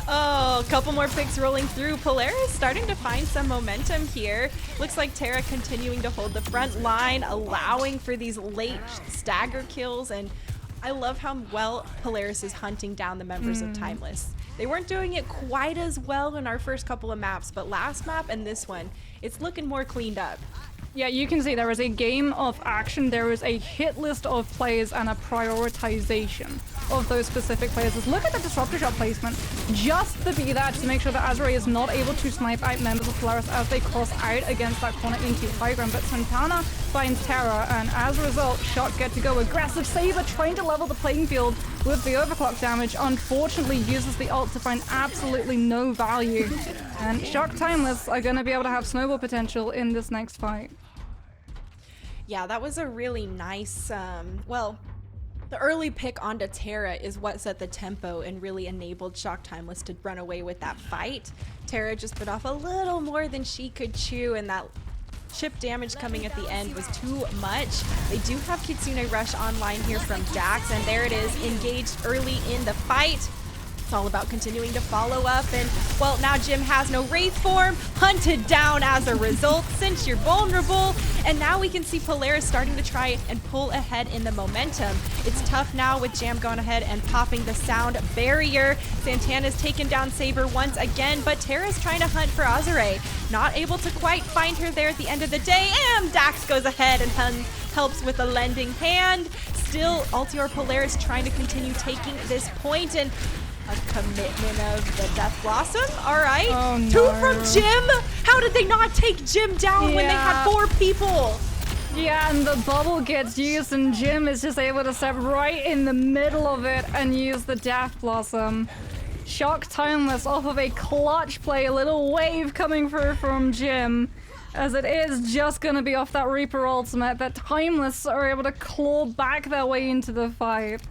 Oh, a couple more picks rolling through. Polaris starting to find some momentum here. Looks like Terra continuing to hold the front line, allowing for these late stagger kills. And I love how well Polaris is hunting down the members of Timeless. They weren't doing it quite as well in our first couple of maps, but last map and this one, it's looking more cleaned up. Yeah, you can see there is a game of action, there is a hit list of players and a prioritization of those specific players. Just look at the disruptor shot placement, just to be there to make sure that Azure is not able to snipe out members of Polaris as they cross out against that corner into high ground. But Santana finds Terra, and as a result, Shock get to go. Aggressive Saber trying to level the playing field with the overclock damage. Unfortunately, uses the ult to find absolutely no value. And Shock Timeless are going to be able to have snowball potential in this next fight. Yeah, that was a really nice, well, the early pick onto Terra is what set the tempo and really enabled Shock Timeless to run away with that fight. Terra just bit off a little more than she could chew, and that chip damage coming at the end was too much. They do have Kitsune Rush online here from Dax, and there it is, engaged early in the fight. It's all about continuing to follow up, and well, now Jim has no Wraith form, hunted down as a result since you're vulnerable, and now we can see Polaris starting to try and pull ahead in the momentum. It's tough now with Jam going ahead and popping the sound barrier. Santana's taken down Saber once again, but Terra's trying to hunt for Azure. Not able to quite find her there at the end of the day, and Dax goes ahead and helps with a lending hand. Still, Altior Polaris trying to continue taking this point, and a commitment of the Death Blossom. All right. Oh, no. 2 from Jim. How did they not take Jim down when they had 4 people? Yeah, and the bubble gets used, and Jim is just able to step right in the middle of it and use the Death Blossom. Shock Timeless off of a clutch play, a little wave coming through from Jim, as it is just going to be off that Reaper ultimate that Timeless are able to claw back their way into the fight.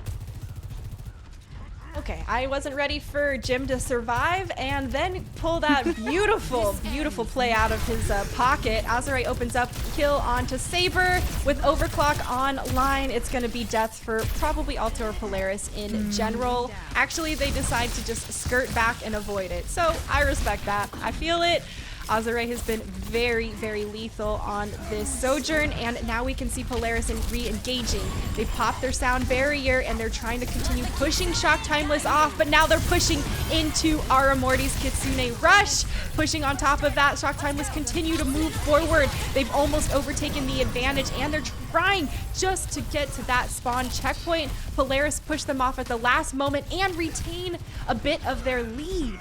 Okay, I wasn't ready for Jim to survive and then pull that beautiful, beautiful play out of his pocket. Azure opens up, kill onto Saber with Overclock online. It's going to be death for probably Alto or Polaris in general. Actually, they decide to just skirt back and avoid it. So I respect that. I feel it. Azure has been very, very lethal on this Sojourn, and now we can see Polaris re-engaging. They pop their sound barrier, and they're trying to continue pushing Shock Timeless off, but now they're pushing into Aramorti's Kitsune Rush. Pushing on top of that, Shock Timeless continue to move forward. They've almost overtaken the advantage, and they're trying just to get to that spawn checkpoint. Polaris pushed them off at the last moment and retain a bit of their lead.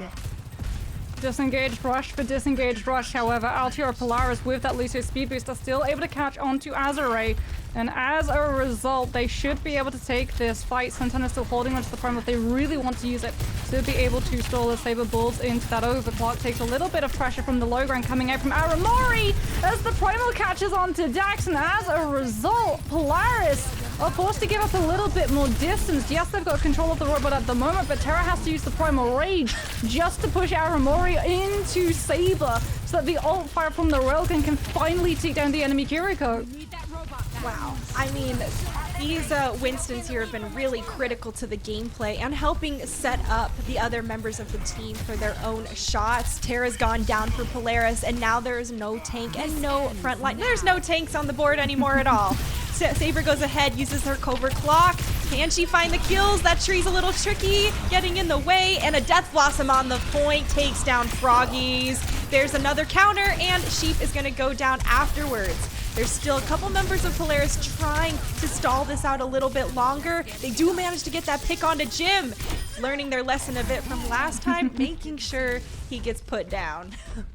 Disengaged rush for disengaged rush, however, Altior Polaris with that Lucio speed boost are still able to catch onto Azure, and as a result, they should be able to take this fight. Santana's still holding onto the prime if they really want to use it to be able to stall the Saber Bulls into that overclock. Takes a little bit of pressure from the low ground coming out from Aramori as the primal catches onto Dax, and as a result, Polaris are forced to give up a little bit more distance. Yes, they've got control of the robot at the moment, but Terra has to use the Primal Rage just to push Aramori into Saber so that the ult fire from the railgun can finally take down the enemy Kiriko. Wow. I mean, these Winstons here have been really critical to the gameplay and helping set up the other members of the team for their own shots. Terra's gone down for Polaris, and now there is no tank and no front line. There's no tanks on the board anymore at all. Saber goes ahead, uses her Overclock. Can she find the kills? That tree's a little tricky, getting in the way, and a Death Blossom on the point takes down Froggies. There's another counter, and Sheep is going to go down afterwards. There's still a couple members of Polaris trying to stall this out a little bit longer. They do manage to get that pick onto Jim, learning their lesson a bit from last time, making sure he gets put down.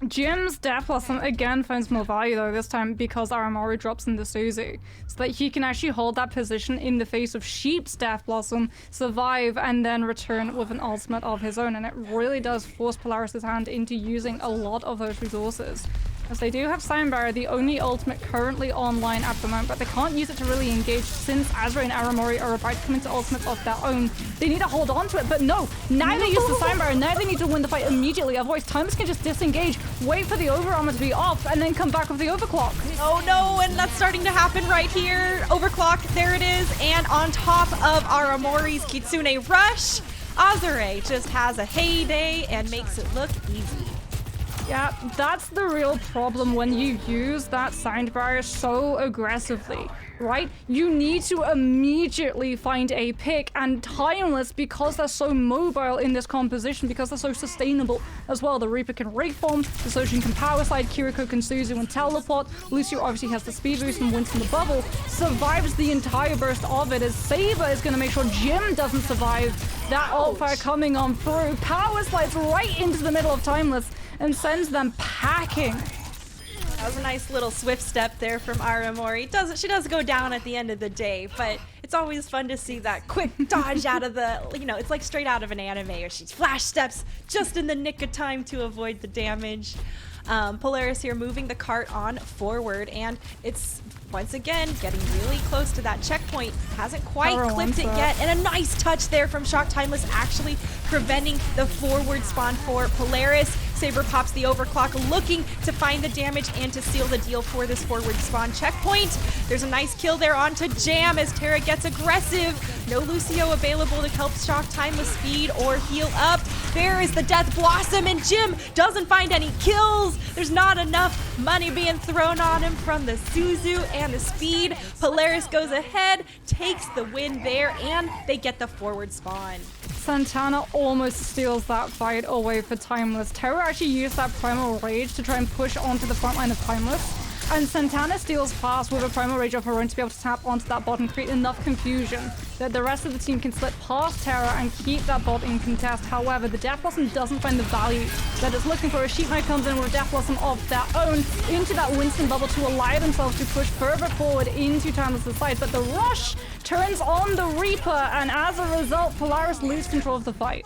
Jim's Death Blossom again finds more value though this time because Aramori drops into Suzu, so that he can actually hold that position in the face of Sheep's Death Blossom, survive, and then return with an ultimate of his own. And it really does force Polaris' hand into using a lot of those resources. As they do have Sound Barrier, the only ultimate currently online at the moment, but they can't use it to really engage since Azure and Aramori are about to come into ultimates of their own. They need to hold on to it, but no! Now they use the Sound Barrier, now they need to win the fight immediately, otherwise Timeless can just disengage, wait for the over armor to be off, and then come back with the overclock. Oh no, and that's starting to happen right here. Overclock, there it is, and on top of Aramori's Kitsune Rush, Azure just has a heyday and makes it look easy. Yeah, that's the real problem when you use that sound barrier so aggressively, right? You need to immediately find a pick, and Timeless, because they're so mobile in this composition, because they're so sustainable as well. The Reaper can reform, the Sojin can power slide, Kiriko can Suzu and teleport, Lucio obviously has the speed boost, and Winston the bubble survives the entire burst of it, as Saber is going to make sure Jim doesn't survive that ult fire coming on through. Power slides right into the middle of Timeless and sends them packing. That was a nice little swift step there from Aramori. She does go down at the end of the day, but it's always fun to see that quick dodge out of the, it's like straight out of an anime, or she flash steps just in the nick of time to avoid the damage. Polaris here moving the cart on forward, and it's once again getting really close to that checkpoint. Hasn't quite clipped it yet, and a nice touch there from Shock Timeless, actually preventing the forward spawn for Polaris. Saber pops the overclock, looking to find the damage and to seal the deal for this forward spawn checkpoint. There's a nice kill there onto Jam as Terra gets aggressive. No Lucio available to help Shock Timeless speed or heal up. There is the Death Blossom, and Jim doesn't find any kills. There's not enough money being thrown on him from the Suzu and the speed. Polaris goes ahead, takes the win there, and they get the forward spawn. Santana almost steals that fight away for Timeless. Terra actually used that Primal Rage to try and push onto the front line of Timeless. And Santana steals past with a Primal Rage of her own to be able to tap onto that bot and create enough confusion that the rest of the team can slip past Terra and keep that bot in contest. However, the Death Blossom doesn't find the value that it's looking for. A Sheep Knight comes in with a Death Blossom of their own into that Winston bubble to allow themselves to push further forward into Timeless' side. But the rush turns on the Reaper, and as a result, Polaris lose control of the fight.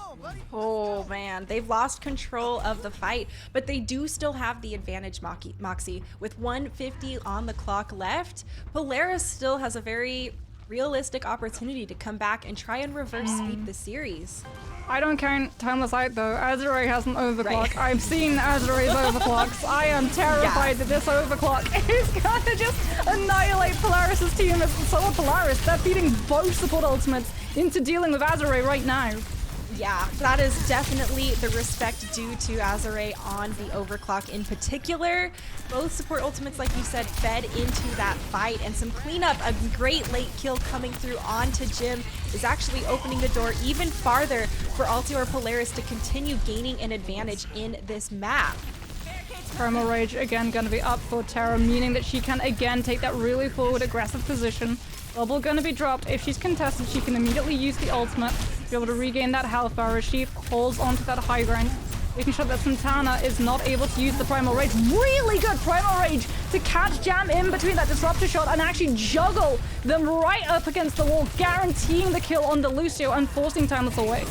Oh man, they've lost control of the fight, but they do still have the advantage, Moxie. With 150 on the clock left, Polaris still has a very realistic opportunity to come back and try and reverse sweep the series. I don't count Timeless out though. Azure has an overclock. Right. I've seen Azure's overclocks. I am terrified that this overclock is gonna just annihilate Polaris' team. And so are Polaris. They're feeding both support ultimates into dealing with Azure right now. Yeah, that is definitely the respect due to Azure on the overclock in particular. Both support ultimates, like you said, fed into that fight, and some cleanup. A great late kill coming through onto Jim is actually opening the door even farther for Altior Polaris to continue gaining an advantage in this map. Primal Rage again gonna be up for Terra, meaning that she can again take that really forward aggressive position. Bubble gonna be dropped. If she's contested, she can immediately use the ultimate to be able to regain that health bar as she holds onto that high ground, making sure that Santana is not able to use the Primal Rage. Really good Primal Rage to catch Jam in between that disruptor shot and actually juggle them right up against the wall, guaranteeing the kill on the Lucio and forcing Timeless away.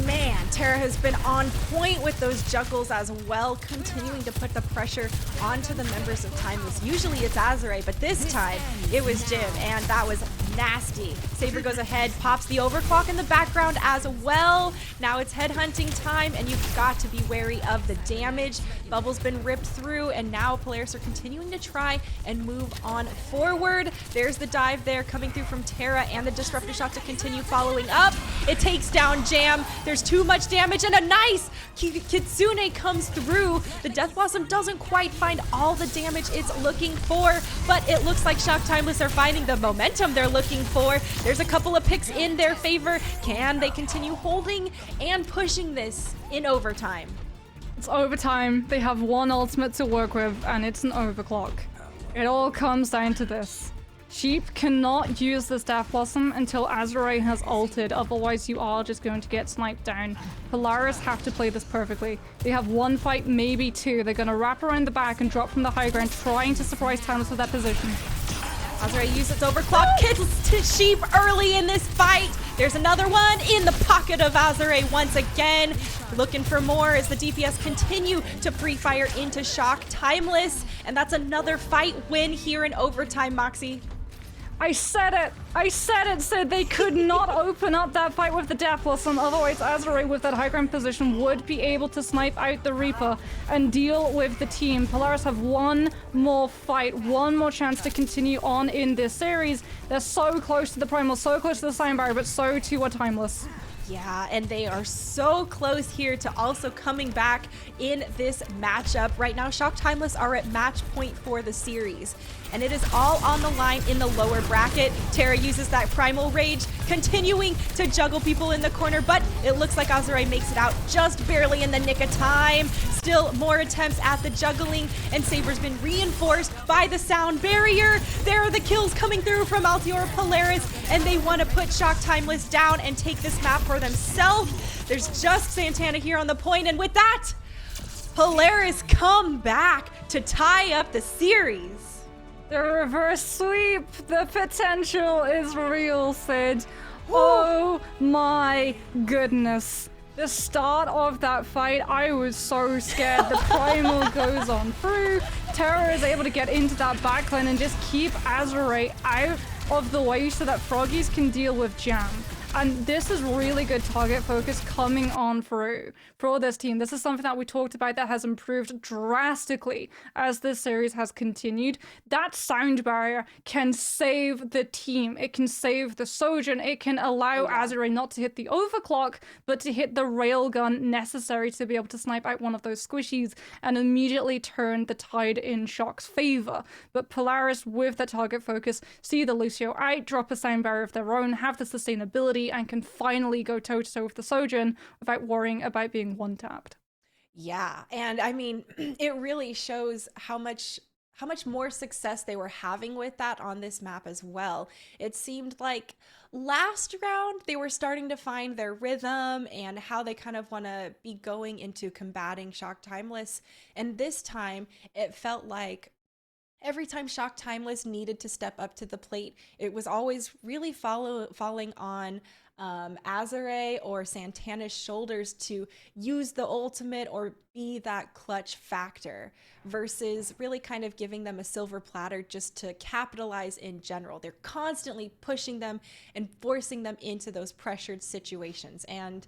Man, Terra has been on point with those juggles as well, continuing to put the pressure onto the members of Timeless. Usually it's Azure, but this time it was Jim, and that was nasty. Saber goes ahead, pops the overclock in the background as well. Now it's headhunting time, and you've got to be wary of the damage. Bubble's been ripped through, and now Polaris are continuing to try and move on forward. There's the dive there coming through from Terra, and the disruptor shot to continue following up. It takes down Jam. There's too much damage, and a nice Kitsune comes through. The Death Blossom doesn't quite find all the damage it's looking for, but it looks like Shock Timeless are finding the momentum they're looking for. There's a couple of picks in their favor. Can they continue holding and pushing this in overtime? It's overtime. They have one ultimate to work with, and it's an overclock. It all comes down to this. Sheep cannot use this Death Blossom until Azure has ulted, otherwise you are just going to get sniped down. Polaris have to play this perfectly. They have one fight, maybe two. They're going to wrap around the back and drop from the high ground, trying to surprise Timeless with that position. Azure uses its overclock, kills to Sheep early in this fight. There's another one in the pocket of Azure once again. Looking for more as the DPS continue to pre-fire into Shock Timeless. And that's another fight win here in overtime, Moxie. I said it, Sid. They could not open up that fight with the Death Blossom. Otherwise, Azure with that high ground position would be able to snipe out the Reaper and deal with the team. Polaris have one more fight, one more chance to continue on in this series. They're so close to the Primal, so close to the Sign Barrier, but so too are Timeless. Yeah, and they are so close here to also coming back in this matchup. Right now, Shock Timeless are at match point for the series, and it is all on the line in the lower bracket. Terra uses that Primal Rage, continuing to juggle people in the corner, but it looks like Azure makes it out just barely in the nick of time. Still more attempts at the juggling, and Saber's been reinforced by the sound barrier. There are the kills coming through from Altior Polaris, and they want to put Shock Timeless down and take this map for themselves. There's just Santana here on the point, and with that, Polaris come back to tie up the series. The reverse sweep, the potential is real, Sid. Oh my goodness. The start of that fight, I was so scared. The primal goes on through. Terra is able to get into that backline and just keep Azure out of the way so that Froggies can deal with Jam. And this is really good target focus coming on through for this team. This is something that we talked about that has improved drastically as this series has continued. That sound barrier can save the team. It can save the Sojourn. It can allow Azure not to hit the overclock, but to hit the railgun necessary to be able to snipe out one of those squishies and immediately turn the tide in Shock's favor. But Polaris, with the target focus, see the Lucio out, drop a sound barrier of their own, have the sustainability, and can finally go toe-to-toe with the Sojourn without worrying about being one-tapped. Yeah, and I mean, it really shows how much more success they were having with that on this map as well. It seemed like last round they were starting to find their rhythm and how they kind of want to be going into combating Shock Timeless, and this time it felt like every time Shock Timeless needed to step up to the plate, it was always really falling on Azure or Santana's shoulders to use the ultimate or be that clutch factor versus really kind of giving them a silver platter just to capitalize in general. They're constantly pushing them and forcing them into those pressured situations. And,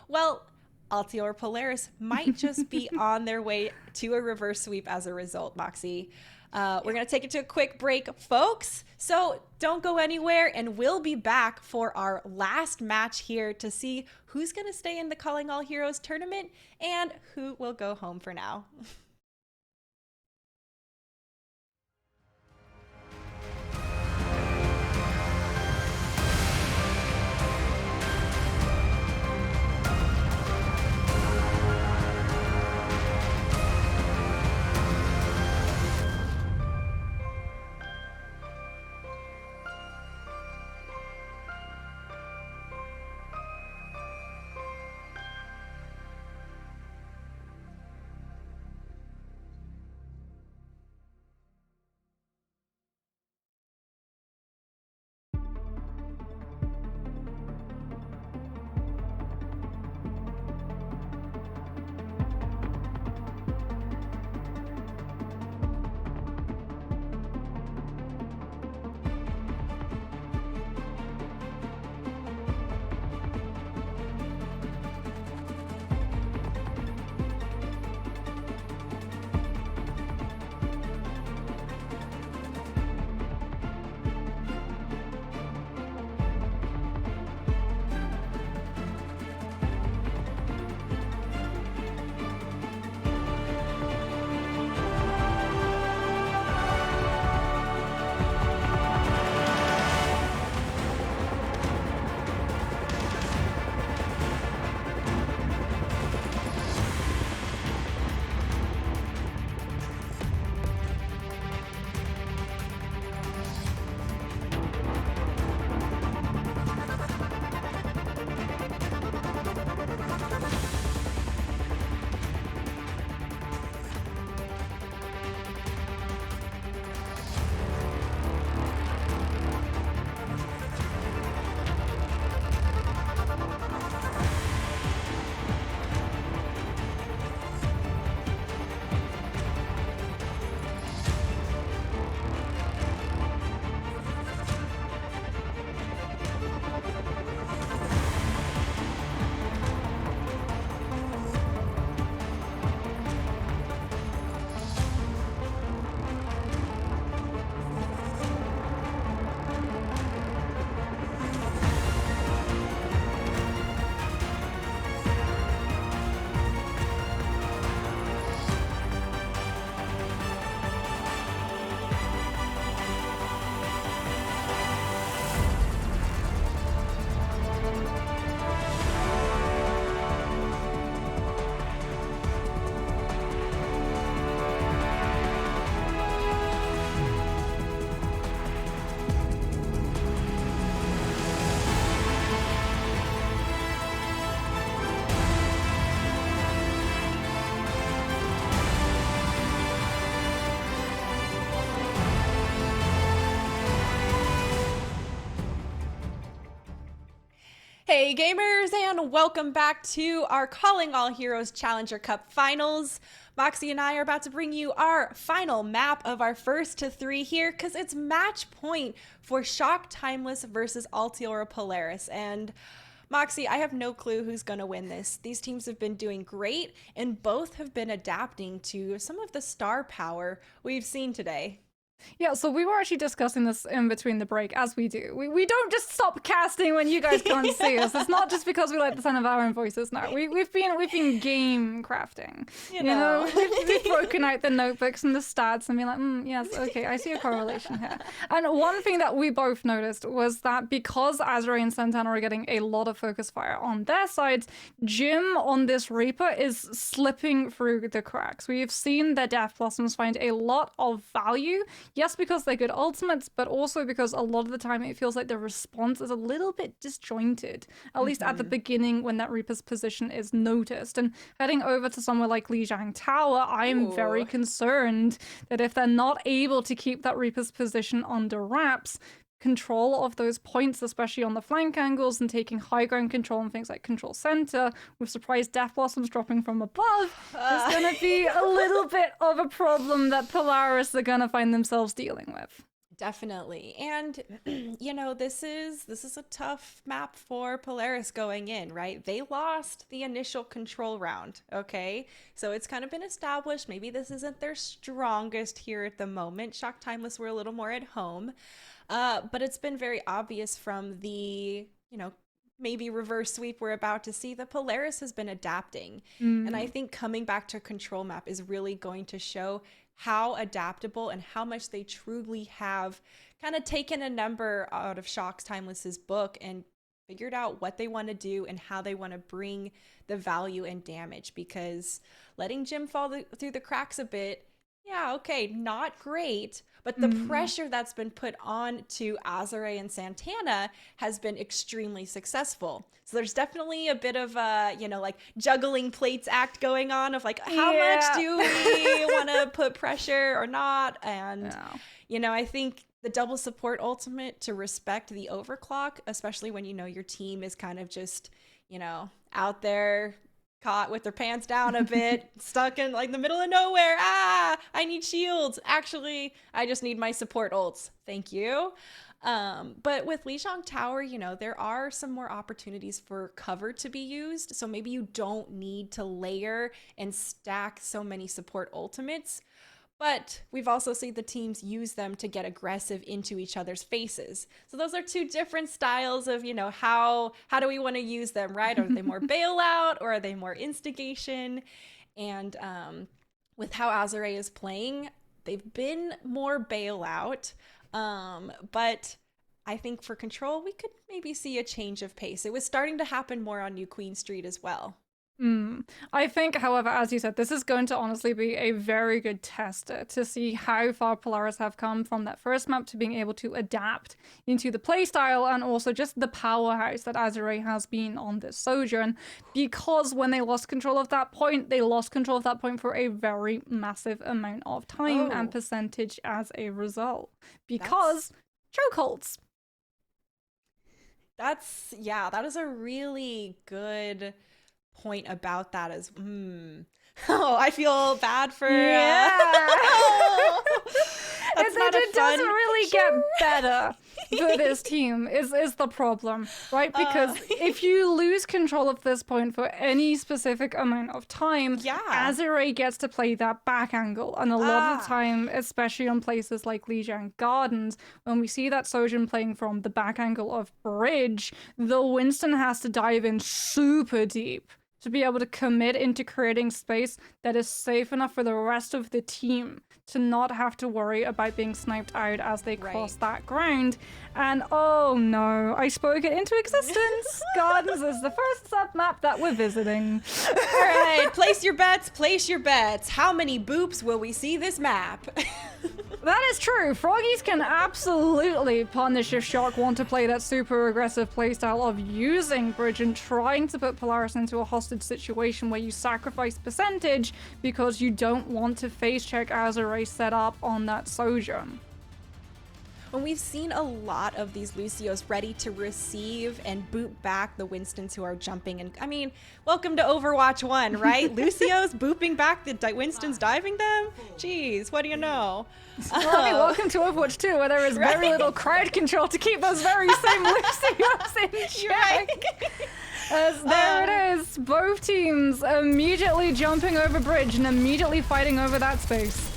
well, Altior Polaris might just be on their way to a reverse sweep as a result, Moxie. We're going to take it to a quick break, folks. So don't go anywhere, and we'll be back for our last match here to see who's going to stay in the Calling All Heroes tournament and who will go home for now. Hey gamers, and welcome back to our Calling All Heroes Challenger Cup Finals. Moxie and I are about to bring you our final map of our first to 3 here, because it's match point for Shock Timeless versus Altiora Polaris. And Moxie, I have no clue who's going to win this. These teams have been doing great, and both have been adapting to some of the star power we've seen today. Yeah, so we were actually discussing this in between the break, as we do. We don't just stop casting when you guys can't see us. It's not just because we like the sound of our own voices now. We've been game crafting. You know? We've broken out the notebooks and the stats and been like, yes, okay, I see a correlation here. And one thing that we both noticed was that because Azure and Santana are getting a lot of focus fire on their sides, Jim on this Reaper is slipping through the cracks. We've seen their Death Blossoms find a lot of value. Yes, because they're good ultimates, but also because a lot of the time it feels like the response is a little bit disjointed, at least at the beginning when that Reaper's position is noticed. And heading over to somewhere like Lijiang Tower, I'm very concerned that if they're not able to keep that Reaper's position under wraps, control of those points, especially on the flank angles, and taking high ground control and things like control center, with surprise Death Blossoms dropping from above, is going to be a little bit of a problem that Polaris are going to find themselves dealing with. Definitely. And you know, this is a tough map for Polaris going in, right? They lost the initial control round, okay? So it's kind of been established. Maybe this isn't their strongest here at the moment. Shock Timeless were a little more at home. But it's been very obvious from the, maybe reverse sweep we're about to see that Polaris has been adapting. And I think coming back to control map is really going to show how adaptable and how much they truly have kind of taken a number out of Shock Timeless's book and figured out what they want to do and how they want to bring the value and damage, because letting Jim fall through the cracks a bit, yeah, okay, not great, but the pressure that's been put on to Azure and Santana has been extremely successful. So there's definitely a bit of a, like juggling plates act going on of like, how much do we want to put pressure or not? And, I think the double support ultimate to respect the overclock, especially when your team is kind of just, out there caught with their pants down a bit, stuck in like the middle of nowhere. I need shields. Actually, I just need my support ults. Thank you. But with Lijiang Tower, there are some more opportunities for cover to be used. So maybe you don't need to layer and stack so many support ultimates. But we've also seen the teams use them to get aggressive into each other's faces. So those are two different styles of, how do we want to use them, right? Are they more bailout or are they more instigation? And with how Azure is playing, they've been more bailout. But I think for control, we could maybe see a change of pace. It was starting to happen more on New Queen Street as well. I think, however, as you said, this is going to honestly be a very good test to see how far Polaris have come from that first map to being able to adapt into the playstyle and also just the powerhouse that Azure has been on this Sojourn. Because when they lost control of that point, they lost control of that point for a very massive amount of time and percentage as a result. Because chokeholds. That is a really good point about that is I feel bad for it doesn't really get better for this team is the problem, right? Because if you lose control of this point for any specific amount of time, Azure gets to play that back angle, and a lot of the time, especially on places like Lijiang Gardens, when we see that Sojourn playing from the back angle of Bridge, the Winston has to dive in super deep to be able to commit into creating space that is safe enough for the rest of the team to not have to worry about being sniped out as they cross that ground. And oh no, I spoke it into existence. Gardens is the first sub-map that we're visiting. All right, place your bets. How many boops will we see this map? That is true. Froggies can absolutely punish if Shock want to play that super aggressive playstyle of using Bridge and trying to put Polaris into a hostage situation where you sacrifice percentage because you don't want to face check Azure set up on that Sojourn. when we've seen a lot of these Lucios ready to receive and boot back the Winstons who are jumping. And I mean, welcome to Overwatch 1, right? Lucios booping back the Winstons diving them? Jeez, what do you know? Well, I mean, welcome to Overwatch 2, where there is very little crowd control to keep those very same Lucios in check. As there it is, both teams immediately jumping over bridge and immediately fighting over that space.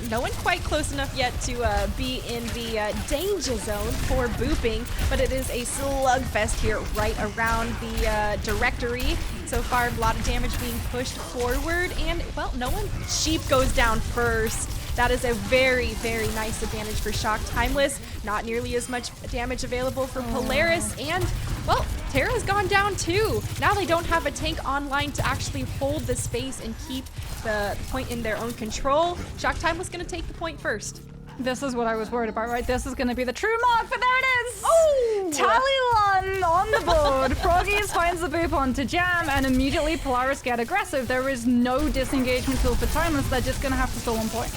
No one quite close enough yet to be in the danger zone for booping, but it is a slugfest here right around the directory. So far, a lot of damage being pushed forward, and, well, no one. Sheep goes down first. That is a very, very nice advantage for Shock Timeless. Not nearly as much damage available for Polaris, and, well, Terra's gone down too. Now they don't have a tank online to actually hold the space and keep the point in their own control. Shock Timeless gonna take the point first. This is what I was worried about, right? This is going to be the true mark, but there it is! Oh! Tally 1 on the board. Froggies finds the boop onto Jam, and immediately Polaris get aggressive. There is no disengagement tool for Timeless. They're just going to have to stall on point.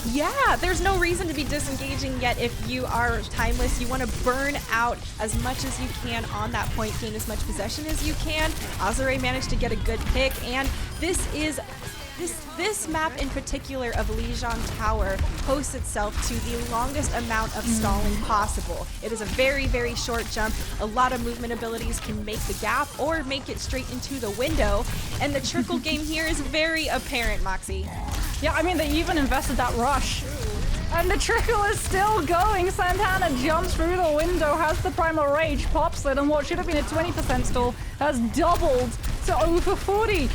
Yeah, there's no reason to be disengaging yet if you are Timeless. You want to burn out as much as you can on that point, gain as much possession as you can. Azure managed to get a good pick, and this map in particular of Lijiang Tower hosts itself to the longest amount of stalling possible. It is a very, very short jump. A lot of movement abilities can make the gap or make it straight into the window, and the trickle game here is very apparent, Moxie. Yeah, I mean, they even invested that rush. And the trickle is still going. Santana jumps through the window, has the Primal Rage, pops it, and what should have been a 20% stall has doubled to over 40.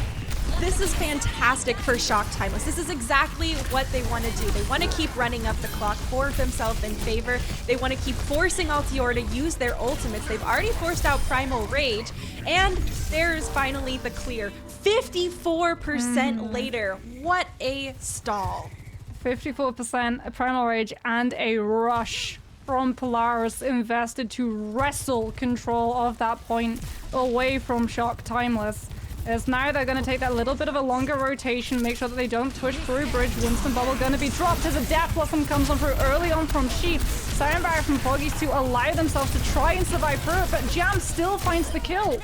This is fantastic for Shock Timeless. This is exactly what they want to do. They want to keep running up the clock for themselves in favor. They want to keep forcing Altior to use their ultimates. They've already forced out Primal Rage, and there's finally the clear. 54% later. What a stall. 54%, a Primal Rage, and a rush from Polaris invested to wrestle control of that point away from Shock Timeless. As now they're going to take that little bit of a longer rotation, make sure that they don't push through bridge. Winston Bubble going to be dropped as a Death Blossom comes on through early on from Sheep. Sound Barrier from Foggies to allow themselves to try and survive through it, but Jam still finds the kill.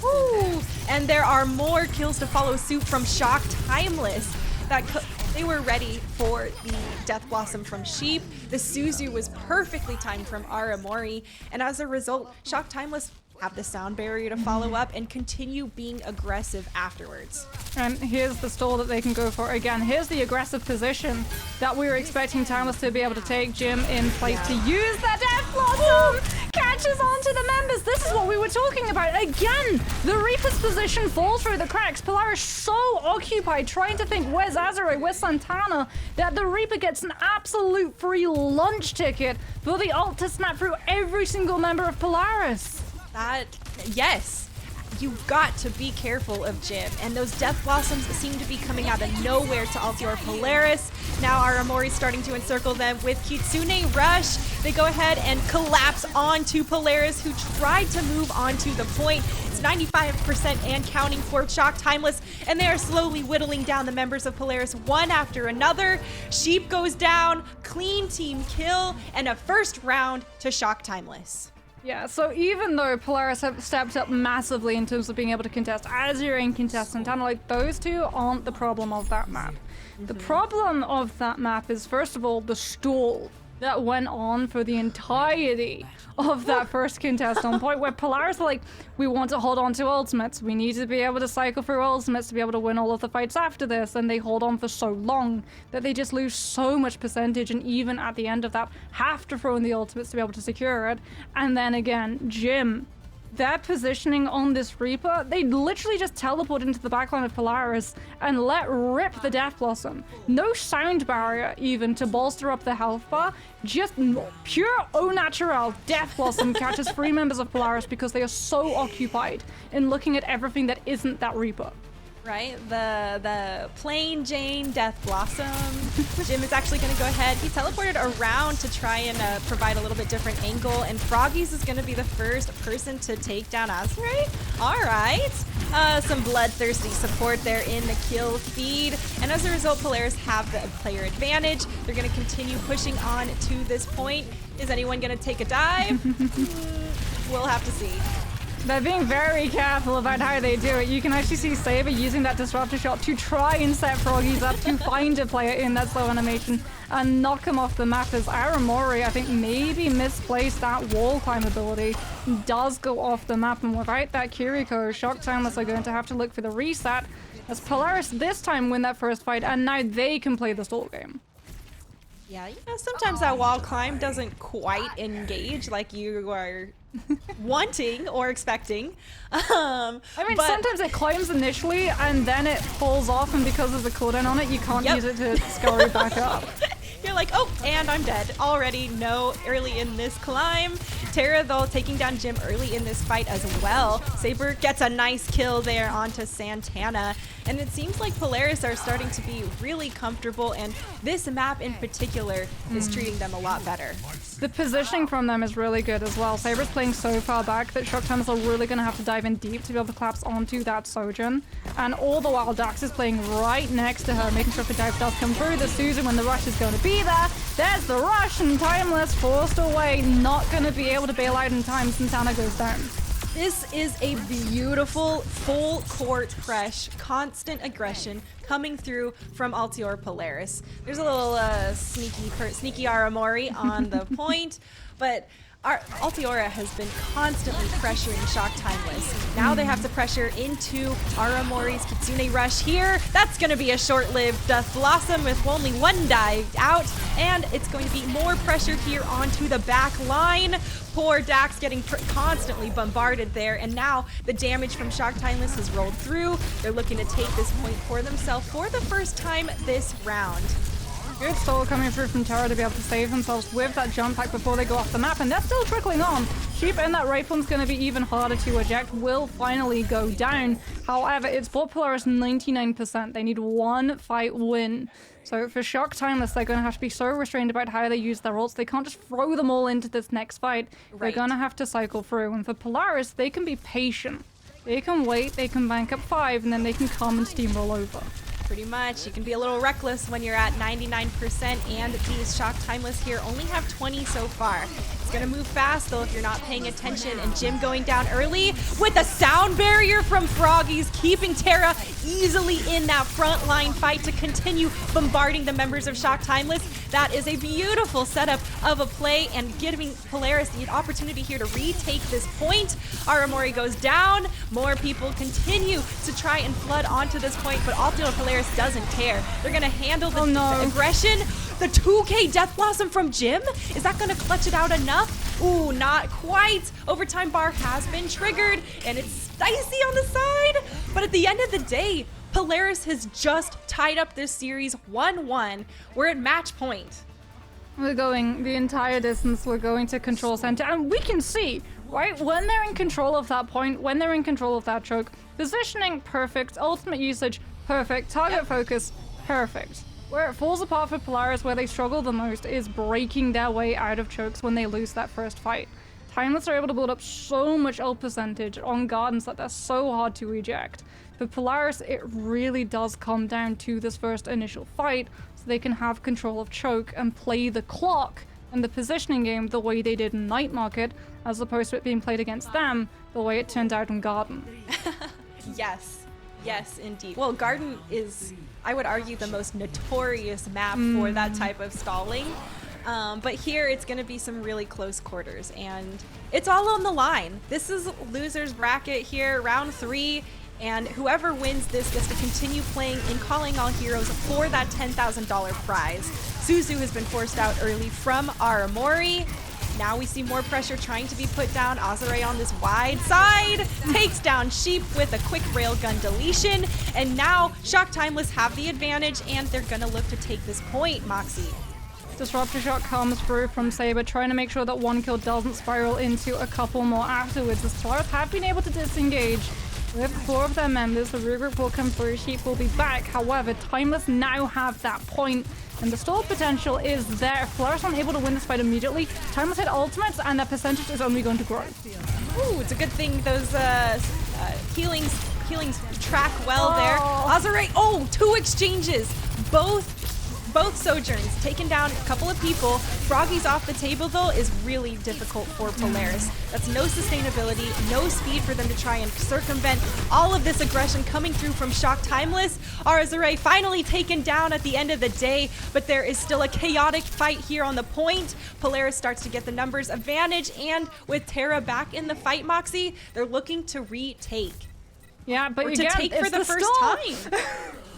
Ooh, and there are more kills to follow suit from Shock Timeless. They were ready for the Death Blossom from Sheep. The Suzu was perfectly timed from Aramori, and as a result, Shock Timeless have the sound barrier to follow up and continue being aggressive afterwards. And here's the stall that they can go for again. Here's the aggressive position that we were expecting Timeless to be able to take. Jim in place to use that Death Blossom! Catches onto the members. This is what we were talking about. Again, the Reaper's position falls through the cracks. Polaris so occupied trying to think, where's Azure, where's Santana, that the Reaper gets an absolute free lunch ticket for the ult to snap through every single member of Polaris. Yes, you've got to be careful of Jim, and those Death Blossoms seem to be coming out of nowhere to Altior Polaris. Now Aramori's starting to encircle them with Kitsune Rush. They go ahead and collapse onto Polaris, who tried to move onto the point. It's 95% and counting for Shock Timeless, and they are slowly whittling down the members of Polaris one after another. Sheep goes down, clean team kill, and a first round to Shock Timeless. Yeah, so even though Polaris have stepped up massively in terms of being able to contest Azure and contest Santana, like, those two aren't the problem of that map. The problem of that map is, first of all, the stall that went on for the entirety of that first contest on point, where Polaris are like, we want to hold on to ultimates. We need to be able to cycle through ultimates to be able to win all of the fights after this, and they hold on for so long that they just lose so much percentage, and even at the end of that, have to throw in the ultimates to be able to secure it. And then again, Jim, their positioning on this Reaper, they literally just teleport into the backline of Polaris and let rip the Death Blossom. No sound barrier even to bolster up the health bar, just pure au naturel Death Blossom catches 3 members of Polaris because they are so occupied in looking at everything that isn't that Reaper. Right? The plain Jane Death Blossom. Jim is actually going to go ahead. He teleported around to try and provide a little bit different angle, and Froggies is going to be the first person to take down Azure. All right. Some bloodthirsty support there in the kill feed, and as a result, Polaris have the player advantage. They're going to continue pushing on to this point. Is anyone going to take a dive? We'll have to see. They're being very careful about how they do it. You can actually see Saber using that disruptor shot to try and set Froggies up to find a player in that slow animation and knock him off the map, as Aramori, I think, maybe misplaced that wall climb ability, does go off the map, and without that Kiriko, Shock Timeless are going to have to look for the reset as Polaris this time win that first fight, and now they can play the stall game. Yeah, you know, sometimes that wall climb doesn't quite engage like you are wanting or expecting. I mean, sometimes it climbs initially and then it falls off, and because there's a cooldown on it, you can't use it to scurry back up. You're like, oh, and I'm dead already. No, early in this climb. Terra, though, taking down Jim early in this fight as well. Saber gets a nice kill there onto Santana. And it seems like Polaris are starting to be really comfortable, and this map in particular is treating them a lot better. The positioning from them is really good as well. Saber's playing so far back that Shock Timeless are really going to have to dive in deep to be able to collapse onto that Sojourn. And all the while, Dax is playing right next to her, making sure the dive does come through. The Susan, when the rush is going to be there, there's the rush, and Timeless forced away, not going to be able to bail out in time. Santana goes down. This is a beautiful full court press, constant aggression coming through from Altior Polaris. There's a little sneaky Aramori on the point, but Altiora has been constantly pressuring Shock Timeless. Now they have to pressure into Aramori's Kitsune Rush here. That's going to be a short-lived Death Blossom with only one dive out, and it's going to be more pressure here onto the back line. Poor Dax getting constantly bombarded there, and now the damage from Shock Timeless has rolled through. They're looking to take this point for themselves for the first time this round. Good stall coming through from Terra to be able to save themselves with that jump pack before they go off the map, and they're still trickling on. Sheep and that Rifle's going to be even harder to eject, will finally go down. However, it's bought Polaris 99%. They need one fight win. So for Shock Timeless, they're going to have to be so restrained about how they use their ults. They can't just throw them all into this next fight. Right. They're going to have to cycle through. And for Polaris, they can be patient. They can wait, they can bank up 5, and then they can come and steamroll over. Pretty much. You can be a little reckless when you're at 99%, and these Shock Timeless here only have 20 so far. It's going to move fast, though, if you're not paying attention, and Jim going down early with a sound barrier from Froggies, keeping Terra easily in that front line fight to continue bombarding the members of Shock Timeless. That is a beautiful setup of a play, and giving Polaris the opportunity here to retake this point. Aramori goes down. More people continue to try and flood onto this point, but Altior Polaris doesn't care. They're going to handle the aggression. The 2K Death Blossom from Jim? Is that going to clutch it out enough? Ooh, not quite. Overtime bar has been triggered, and it's dicey on the side. But at the end of the day, Polaris has just tied up this series 1-1. We're at match point. We're going the entire distance. We're going to control center, and we can see, right, when they're in control of that point, when they're in control of that choke, positioning perfect, ultimate usage perfect, target focus perfect. Where it falls apart for Polaris, where they struggle the most, is breaking their way out of chokes when they lose that first fight. Timeless are able to build up so much ult percentage on Gardens that they're so hard to eject. For Polaris, it really does come down to this first initial fight, so they can have control of choke and play the clock and the positioning game the way they did in Night Market, as opposed to it being played against them the way it turned out in Garden. Yes, indeed. Well, Garden is, I would argue, the most notorious map for that type of stalling. But here it's going to be some really close quarters, and it's all on the line. This is loser's bracket here, round 3, and whoever wins this gets to continue playing in Calling All Heroes for that $10,000 prize. Suzu has been forced out early from Aramori. Now we see more pressure trying to be put down. Azure on this wide side takes down Sheep with a quick railgun deletion. And now Shock Timeless have the advantage, and they're going to look to take this point, Moxie. Disruptor shot comes through from Saber, trying to make sure that one kill doesn't spiral into a couple more afterwards. The Polaris have been able to disengage, With 4 of their members, the regroup will come through. Sheep will be back. However, Timeless now have that point, and the stall potential is there. Polaris unable to win this fight immediately. Timeless hit ultimates, and that percentage is only going to grow. Ooh, it's a good thing those healings track well there. Azure, 2 exchanges. Both Sojourns taking down a couple of people. Froggy's off the table though is really difficult for Polaris. That's no sustainability, no speed for them to try and circumvent all of this aggression coming through from Shock Timeless. Azure finally taken down at the end of the day, but there is still a chaotic fight here on the point. Polaris starts to get the numbers advantage, and with Terra back in the fight, Moxie, they're looking to retake. Yeah, but or again, to take for the first time.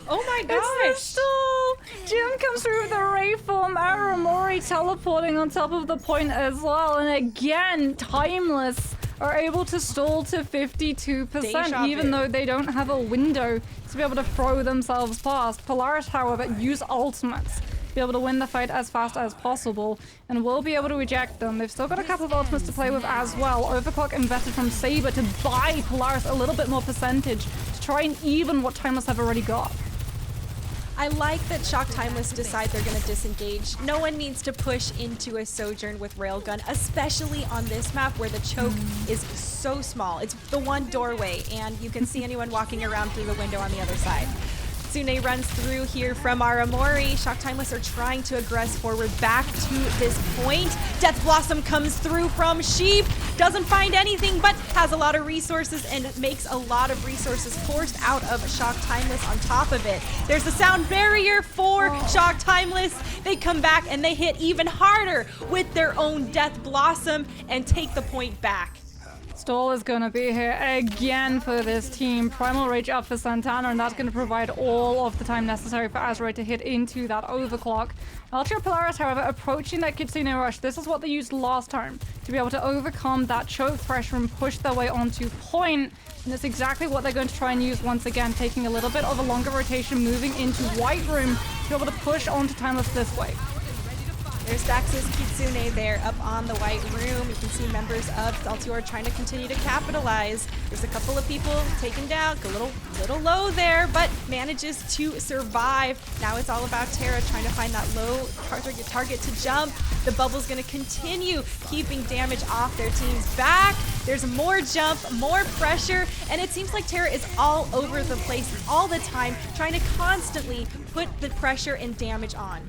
Oh my gosh! It's the stall! Jim comes through with the Ray form, Aramori teleporting on top of the point as well, and again, Timeless are able to stall to 52%, even though they don't have a window to be able to throw themselves past. Polaris, however, use ultimates to be able to win the fight as fast as possible, and will be able to eject them. They've still got a couple of ultimates to play with as well. Overclock invested from Saber to buy Polaris a little bit more percentage to try and even what Timeless have already got. I like that Shock Timeless decide they're going to disengage. No one needs to push into a Sojourn with Railgun, especially on this map where the choke is so small. It's the one doorway, and you can see anyone walking around through the window on the other side. Tsune runs through here from Aramori. Shock Timeless are trying to aggress forward back to this point. Death Blossom comes through from Sheep. Doesn't find anything, but has a lot of resources and makes a lot of resources forced out of Shock Timeless on top of it. There's the sound barrier for Shock Timeless. They come back and they hit even harder with their own Death Blossom and take the point back. Stall is going to be here again for this team. Primal Rage up for Santana, and that's going to provide all of the time necessary for Azure to hit into that overclock. Ultra Polaris, however, approaching that Kitsune Rush. This is what they used last time to be able to overcome that choke pressure and push their way onto point. And that's exactly what they're going to try and use once again, taking a little bit of a longer rotation, moving into White Room to be able to push onto Timeless this way. There's Dax's Kitsune there up on the White Room. You can see members of Altior trying to continue to capitalize. There's a couple of people taken down, a little low there, but manages to survive. Now it's all about Terra trying to find that low target to jump. The bubble's going to continue keeping damage off their team's back. There's more jump, more pressure, and it seems like Terra is all over the place all the time, trying to constantly put the pressure and damage on.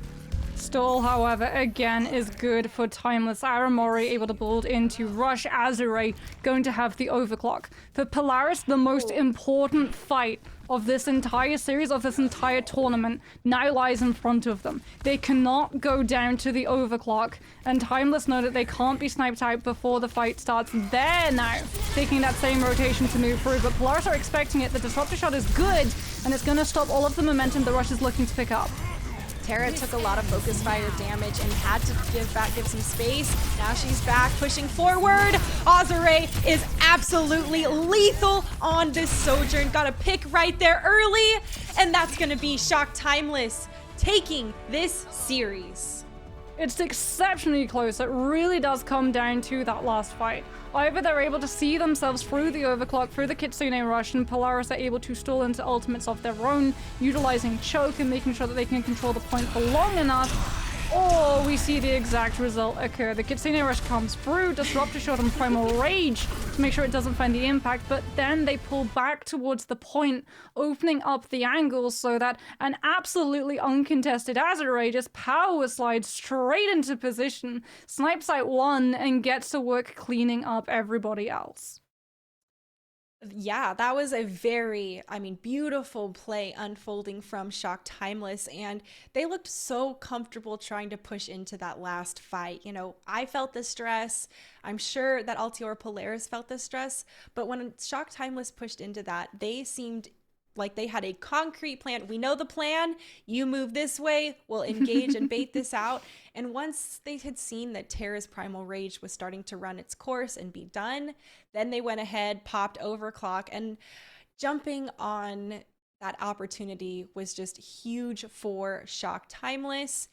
Stall, however, again is good for Timeless. Aramori able to build into Rush. Azure going to have the overclock. For Polaris, the most important fight of this entire series, of this entire tournament, now lies in front of them. They cannot go down to the overclock, and Timeless know that they can't be sniped out before the fight starts. They're now taking that same rotation to move through, but Polaris are expecting it. The Disruptor Shot is good, and it's going to stop all of the momentum the Rush is looking to pick up. Terra took a lot of focus fire damage and had to give some space. Now she's back, pushing forward. Azure is absolutely lethal on this Sojourn. Got a pick right there early, and that's going to be Shock Timeless taking this series. It's exceptionally close. It really does come down to that last fight. Either they're able to see themselves through the overclock, through the Kitsune Rush, and Polaris are able to stall into ultimates of their own, utilizing choke and making sure that they can control the point for long enough, or we see the exact result occur. The Kitsune Rush comes through, Disruptor Shot and Primal Rage to make sure it doesn't find the impact, but then they pull back towards the point, opening up the angles so that an absolutely uncontested Azure just power slides straight into position, snipes out one, and gets to work cleaning up everybody else. Yeah, that was a very, beautiful play unfolding from Shock Timeless, and they looked so comfortable trying to push into that last fight. You know, I felt the stress. I'm sure that Altior Polaris felt the stress, but when Shock Timeless pushed into that, they seemed like they had a concrete plan. We know the plan. You move this way, we'll engage and bait this out. And once they had seen that Terra's Primal Rage was starting to run its course and be done, then they went ahead, popped overclock, and jumping on that opportunity was just huge for Shock Timeless.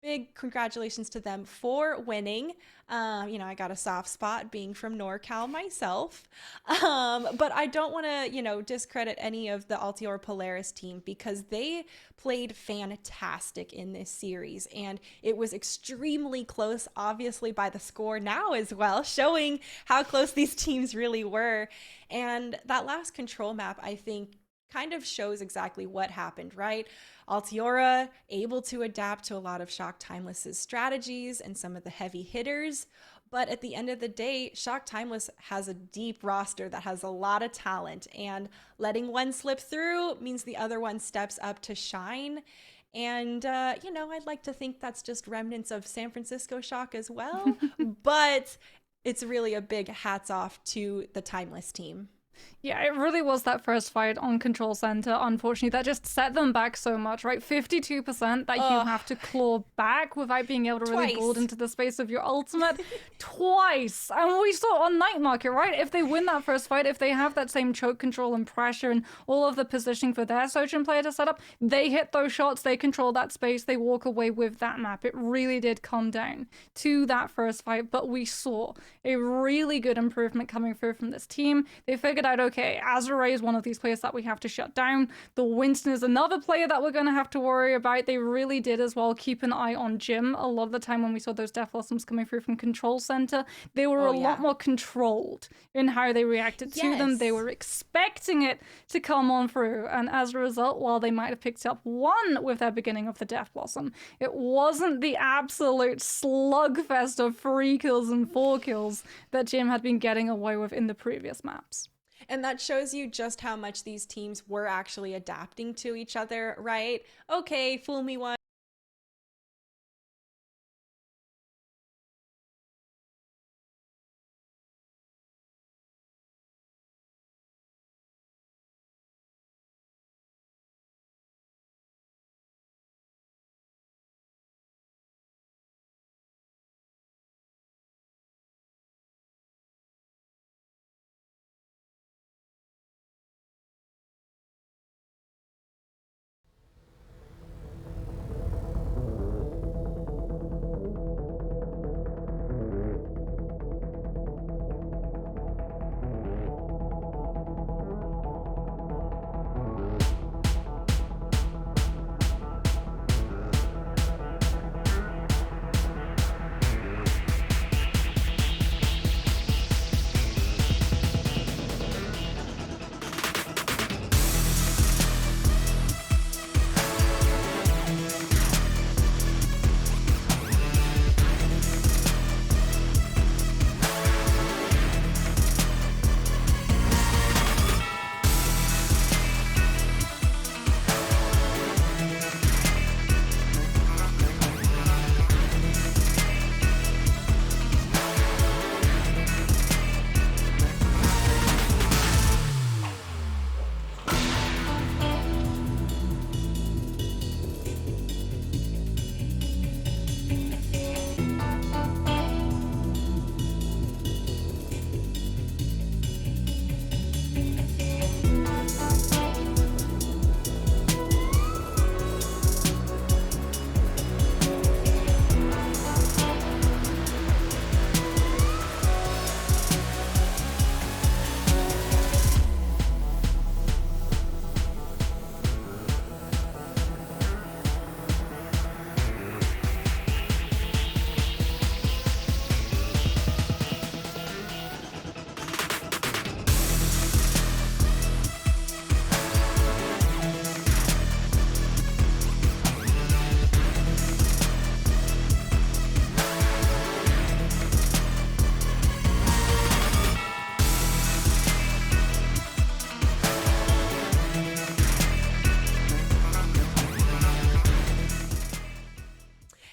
big congratulations to them for winning. I got a soft spot being from NorCal myself. But I don't want to, discredit any of the Altior Polaris team because they played fantastic in this series. And it was extremely close, obviously, by the score now as well, showing how close these teams really were. And that last control map, I think, kind of shows exactly what happened, right? Altiora able to adapt to a lot of Shock Timeless's strategies and some of the heavy hitters. But at the end of the day, Shock Timeless has a deep roster that has a lot of talent, and letting one slip through means the other one steps up to shine. And, I'd like to think that's just remnants of San Francisco Shock as well. But it's really a big hats off to the Timeless team. Yeah, it really was that first fight on Control Center, unfortunately, that just set them back so much, right? 52% that you have to claw back without being able to really build into the space of your ultimate twice. And we saw on Night Market, right? If they win that first fight, if they have that same choke control and pressure and all of the positioning for their Sojin player to set up, they hit those shots, they control that space, they walk away with that map. It really did come down to that first fight, but we saw a really good improvement coming through from this team. They figured out, okay, Azure is one of these players that we have to shut down. The Winston is another player that we're going to have to worry about. They really did as well keep an eye on Jim. A lot of the time when we saw those Death Blossoms coming through from Control Center, they were a lot more controlled in how they reacted to them. They were expecting it to come on through. And as a result, while they might have picked up one with their beginning of the Death Blossom, it wasn't the absolute slugfest of 3 kills and 4 kills that Jim had been getting away with in the previous maps. And that shows you just how much these teams were actually adapting to each other, right? Okay, fool me once.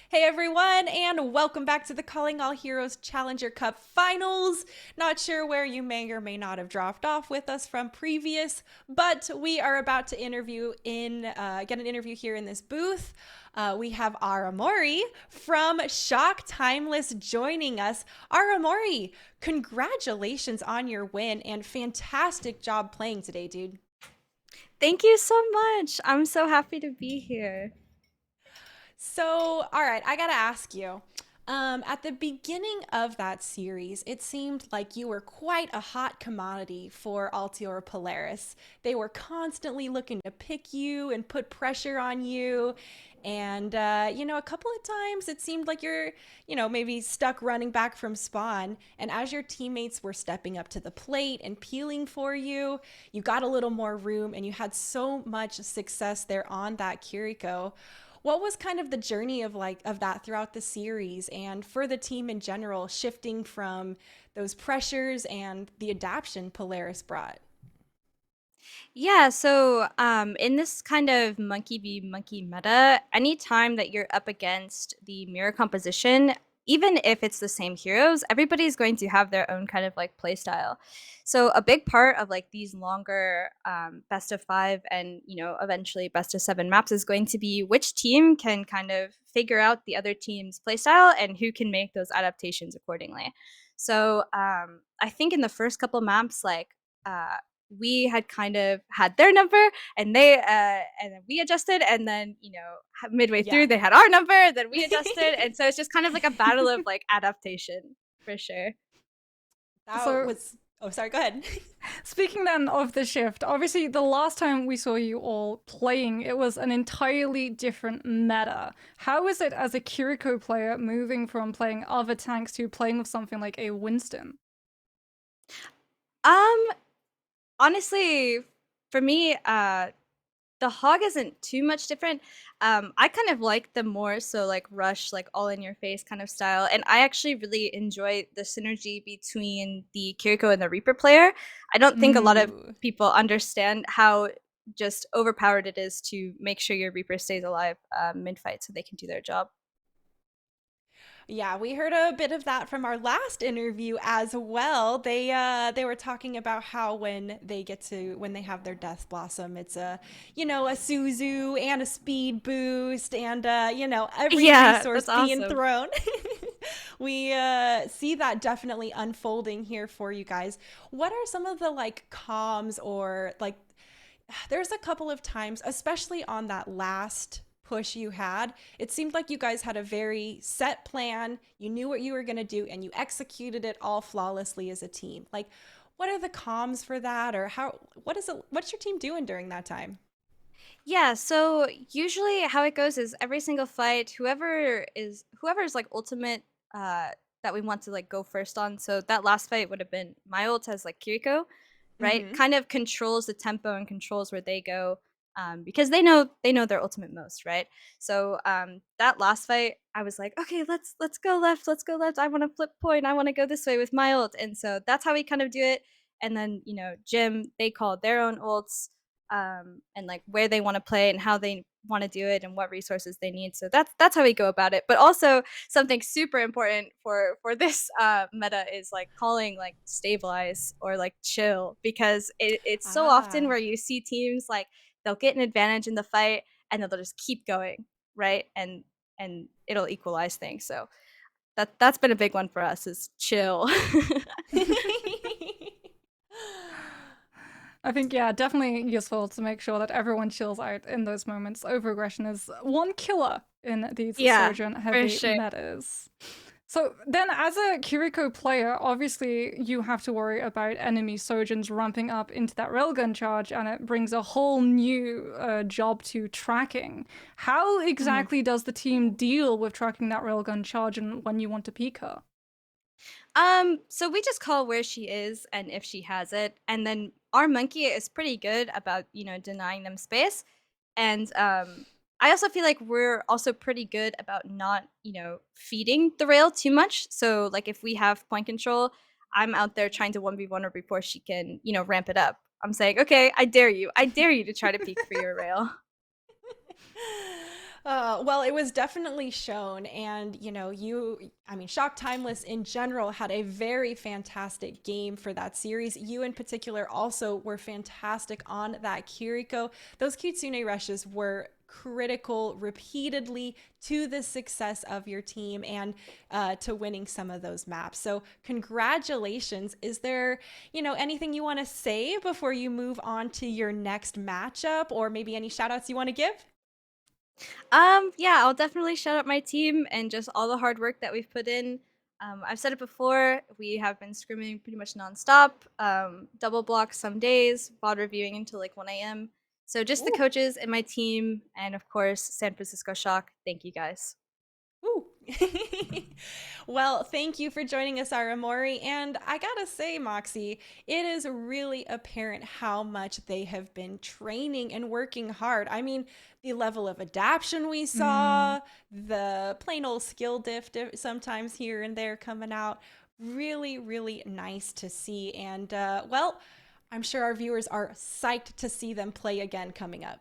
Hey everyone, and welcome back to the Calling All Heroes Challenger Cup Finals. Not sure where you may or may not have dropped off with us from previous, but we are about to get an interview here in this booth. We have Aramori from Shock Timeless joining us. Aramori, congratulations on your win and fantastic job playing today, dude. Thank you so much. I'm so happy to be here. So, all right, I gotta ask you. At the beginning of that series, it seemed like you were quite a hot commodity for Altiora Polaris. They were constantly looking to pick you and put pressure on you. And, a couple of times it seemed like you're, maybe stuck running back from spawn. And as your teammates were stepping up to the plate and peeling for you, you got a little more room and you had so much success there on that Kiriko. What was kind of the journey of that throughout the series and for the team in general, shifting from those pressures and the adaptation Polaris brought? Yeah, so in this kind of monkey v monkey meta, anytime that you're up against the mirror composition, even if it's the same heroes, everybody's going to have their own kind of like play style. So a big part of like these longer best of five and eventually best of seven maps is going to be which team can kind of figure out the other team's play style and who can make those adaptations accordingly. So I think in the first couple maps, like uh, we had kind of had their number and then we adjusted and then midway through Yeah. they had our number, then we adjusted, and so it's just kind of like a battle of like adaptation for sure. That So, was, oh, sorry, go ahead. speaking then of the shift, obviously the last time we saw you all playing, it was an entirely different meta. How is it as a Kiriko player moving from playing other tanks to playing with something like a Winston? um Honestly, for me, the hog isn't too much different. I kind of like the more so like rush, like all in your face kind of style, and I actually really enjoy the synergy between the Kiriko and the Reaper player. I don't think a lot of Ooh. people understand how just overpowered it is to make sure your Reaper stays alive mid fight so they can do their job. Yeah, we heard a bit of that from our last interview as well. They were talking about how when they have their Death Blossom, it's a Suzu and a speed boost and every Yeah, resource that's being awesome. thrown. We see that definitely unfolding here for you guys. What are some of the like comms or like there's a couple of times, especially on that last push you had, it seemed like you guys had a very set plan. You knew what you were going to do and you executed it all flawlessly as a team. Like, what are the comms for that? Or what's your team doing during that time? Yeah, so usually how it goes is every single fight, whoever's like ultimate uh that we want to like go first on. So that last fight would have been my ult as like Kiriko, right? Mm-hmm. Kind of controls the tempo and controls where they go. Because they know their ultimate most, right? So that last fight, I was like, okay, let's go left, let's go left. I want to flip point, I want to go this way with my ult, and so that's how we kind of do it. And then Jim, they called their own ults, and like where they want to play and how they want to do it and what resources they need. So that's how we go about it. But also something super important for this meta is like calling like stabilize or like chill, because it's so often Ah. where you see teams like they'll get an advantage in the fight and then they'll just keep going, right? And it'll equalize things. So that's been a big one for us is chill. I think, yeah, definitely useful to make sure that everyone chills out in those moments. Overaggression is one killer in these Yeah, Sojourn for heavy sure. metas. So then, as a Kiriko player, obviously you have to worry about enemy Sojourns ramping up into that railgun charge, and it brings a whole new job to tracking. How Mhm. exactly does the team deal with tracking that railgun charge and when you want to peek her? So we just call where she is and if she has it, and then our monkey is pretty good about, denying them space. And I also feel like we're also pretty good about not, feeding the rail too much. So like if we have point control, I'm out there trying to 1v1 her before she can, ramp it up. I'm saying, okay, I dare you. I dare you to try to peek for your rail. Well, it was definitely shown, and Shock Timeless in general had a very fantastic game for that series. You in particular also were fantastic on that Kiriko. Those Kitsune rushes were critical repeatedly to the success of your team and to winning some of those maps. So, congratulations. Is there, anything you want to say before you move on to your next matchup, or maybe any shout outs you want to give? Yeah, I'll definitely shout out my team and just all the hard work that we've put in. I've said it before, we have been scrimming pretty much nonstop, double block some days, VOD reviewing until like 1 a.m. So just the Ooh. coaches and my team, and of course, San Francisco Shock. Thank you guys. Ooh. Well, thank you for joining us, Aramori. And I gotta say, Moxie, it is really apparent how much they have been training and working hard. I mean, the level of adaptation we saw, the plain old skill sometimes here and there coming out, really, really nice to see. And, well, I'm sure our viewers are psyched to see them play again coming up.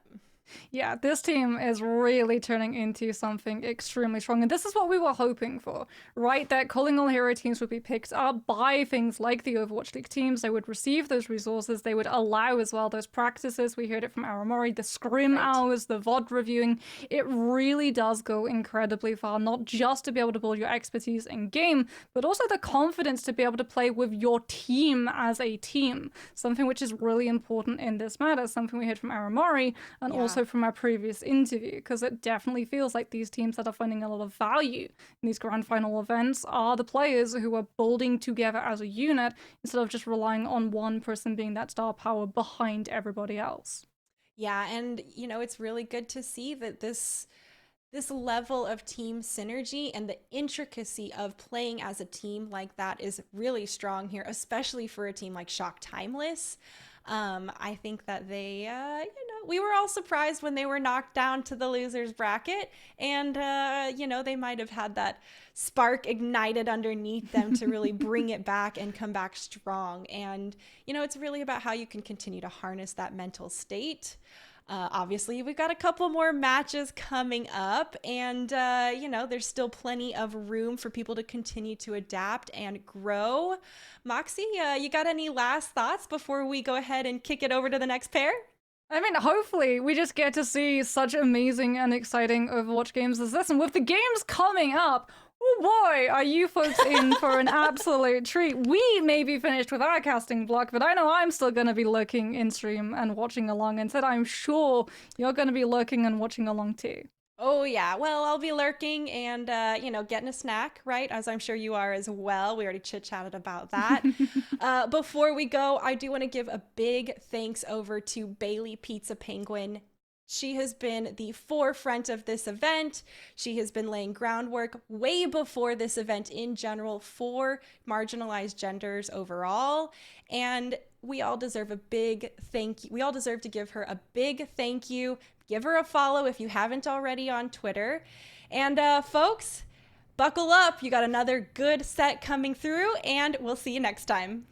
Yeah, this team is really turning into something extremely strong, and this is what we were hoping for, right? That Calling All Hero teams would be picked up by things like the Overwatch League teams. They would receive those resources. They would allow as well those practices. We heard it from Aramori, the scrim hours, the VOD reviewing. It really does go incredibly far, not just to be able to build your expertise in game, but also the confidence to be able to play with your team as a team. Something which is really important in this matter, something we heard from Aramori, and also from our previous interview, because it definitely feels like these teams that are finding a lot of value in these grand final events are the players who are building together as a unit instead of just relying on one person being that star power behind everybody else. Yeah, and you know, it's really good to see that this level of team synergy and the intricacy of playing as a team like that is really strong here, especially for a team like Shock Timeless. I think that they, we were all surprised when they were knocked down to the losers bracket, and they might have had that spark ignited underneath them to really bring it back and come back strong. And it's really about how you can continue to harness that mental state. Obviously, we've got a couple more matches coming up, and there's still plenty of room for people to continue to adapt and grow. Moxie, you got any last thoughts before we go ahead and kick it over to the next pair? I mean, hopefully we just get to see such amazing and exciting Overwatch games as this, and with the games coming up, oh boy, are you folks in for an absolute treat. We may be finished with our casting block, but I know I'm still going to be lurking in stream and watching along, and said I'm sure you're going to be lurking and watching along too. Oh yeah, well, I'll be lurking and, getting a snack, right? As I'm sure you are as well. We already chit-chatted about that. Before we go, I do want to give a big thanks over to Bailey Pizza Penguin. She has been the forefront of this event. She has been laying groundwork way before this event in general for marginalized genders overall. And we all deserve a big thank you. We all deserve to give her a big thank you. Give her a follow if you haven't already on Twitter. And folks, buckle up. You got another good set coming through, and we'll see you next time.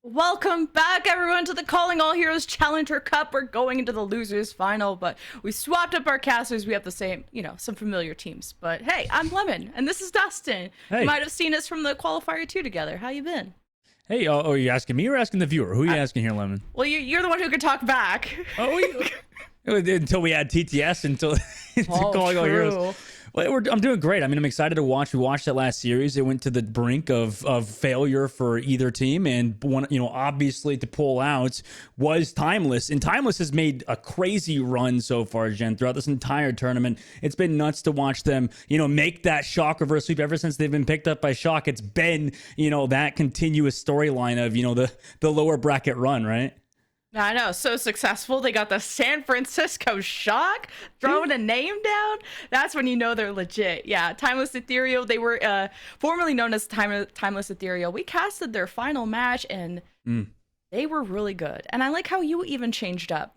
Welcome back, everyone, to the Calling All Heroes Challenger Cup. We're going into the losers final, but we swapped up our casters. We have the same, some familiar teams. But hey, I'm Lemon, and this is Dustin. Hey. You might have seen us from the Qualifier 2 together. How you been? Hey, are you asking me or asking the viewer? Who are you asking here, Lemon? Well, you're the one who could talk back. Until we add TTS, until Calling All Heroes. Well, I'm doing great. I mean, I'm excited to watch. We watched that last series. It went to the brink of failure for either team, and one, obviously to pull out was Timeless. And Timeless has made a crazy run so far, Jen, throughout this entire tournament. It's been nuts to watch them, make that Shock reverse sweep ever since they've been picked up by Shock. It's been, that continuous storyline of, the lower bracket run, right? I know, so successful. They got the San Francisco Shock throwing a name down. That's when you know they're legit. Yeah, Timeless Ethereal. They were formerly known as Timeless Ethereal. We casted their final match, and they were really good. And I like how you even changed up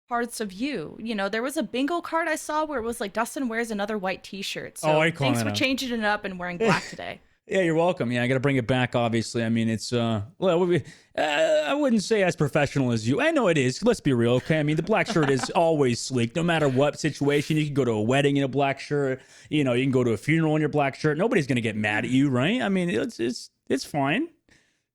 parts of you. There was a bingo card I saw where it was like Dustin wears another white T-shirt. So thanks for changing it up and wearing black today. Yeah, you're welcome. Yeah, I got to bring it back, obviously. I mean, it's, I wouldn't say as professional as you. I know it is. Let's be real, okay? I mean, the black shirt is always sleek, no matter what situation. You can go to a wedding in a black shirt. You can go to a funeral in your black shirt. Nobody's going to get mad at you, right? I mean, it's fine.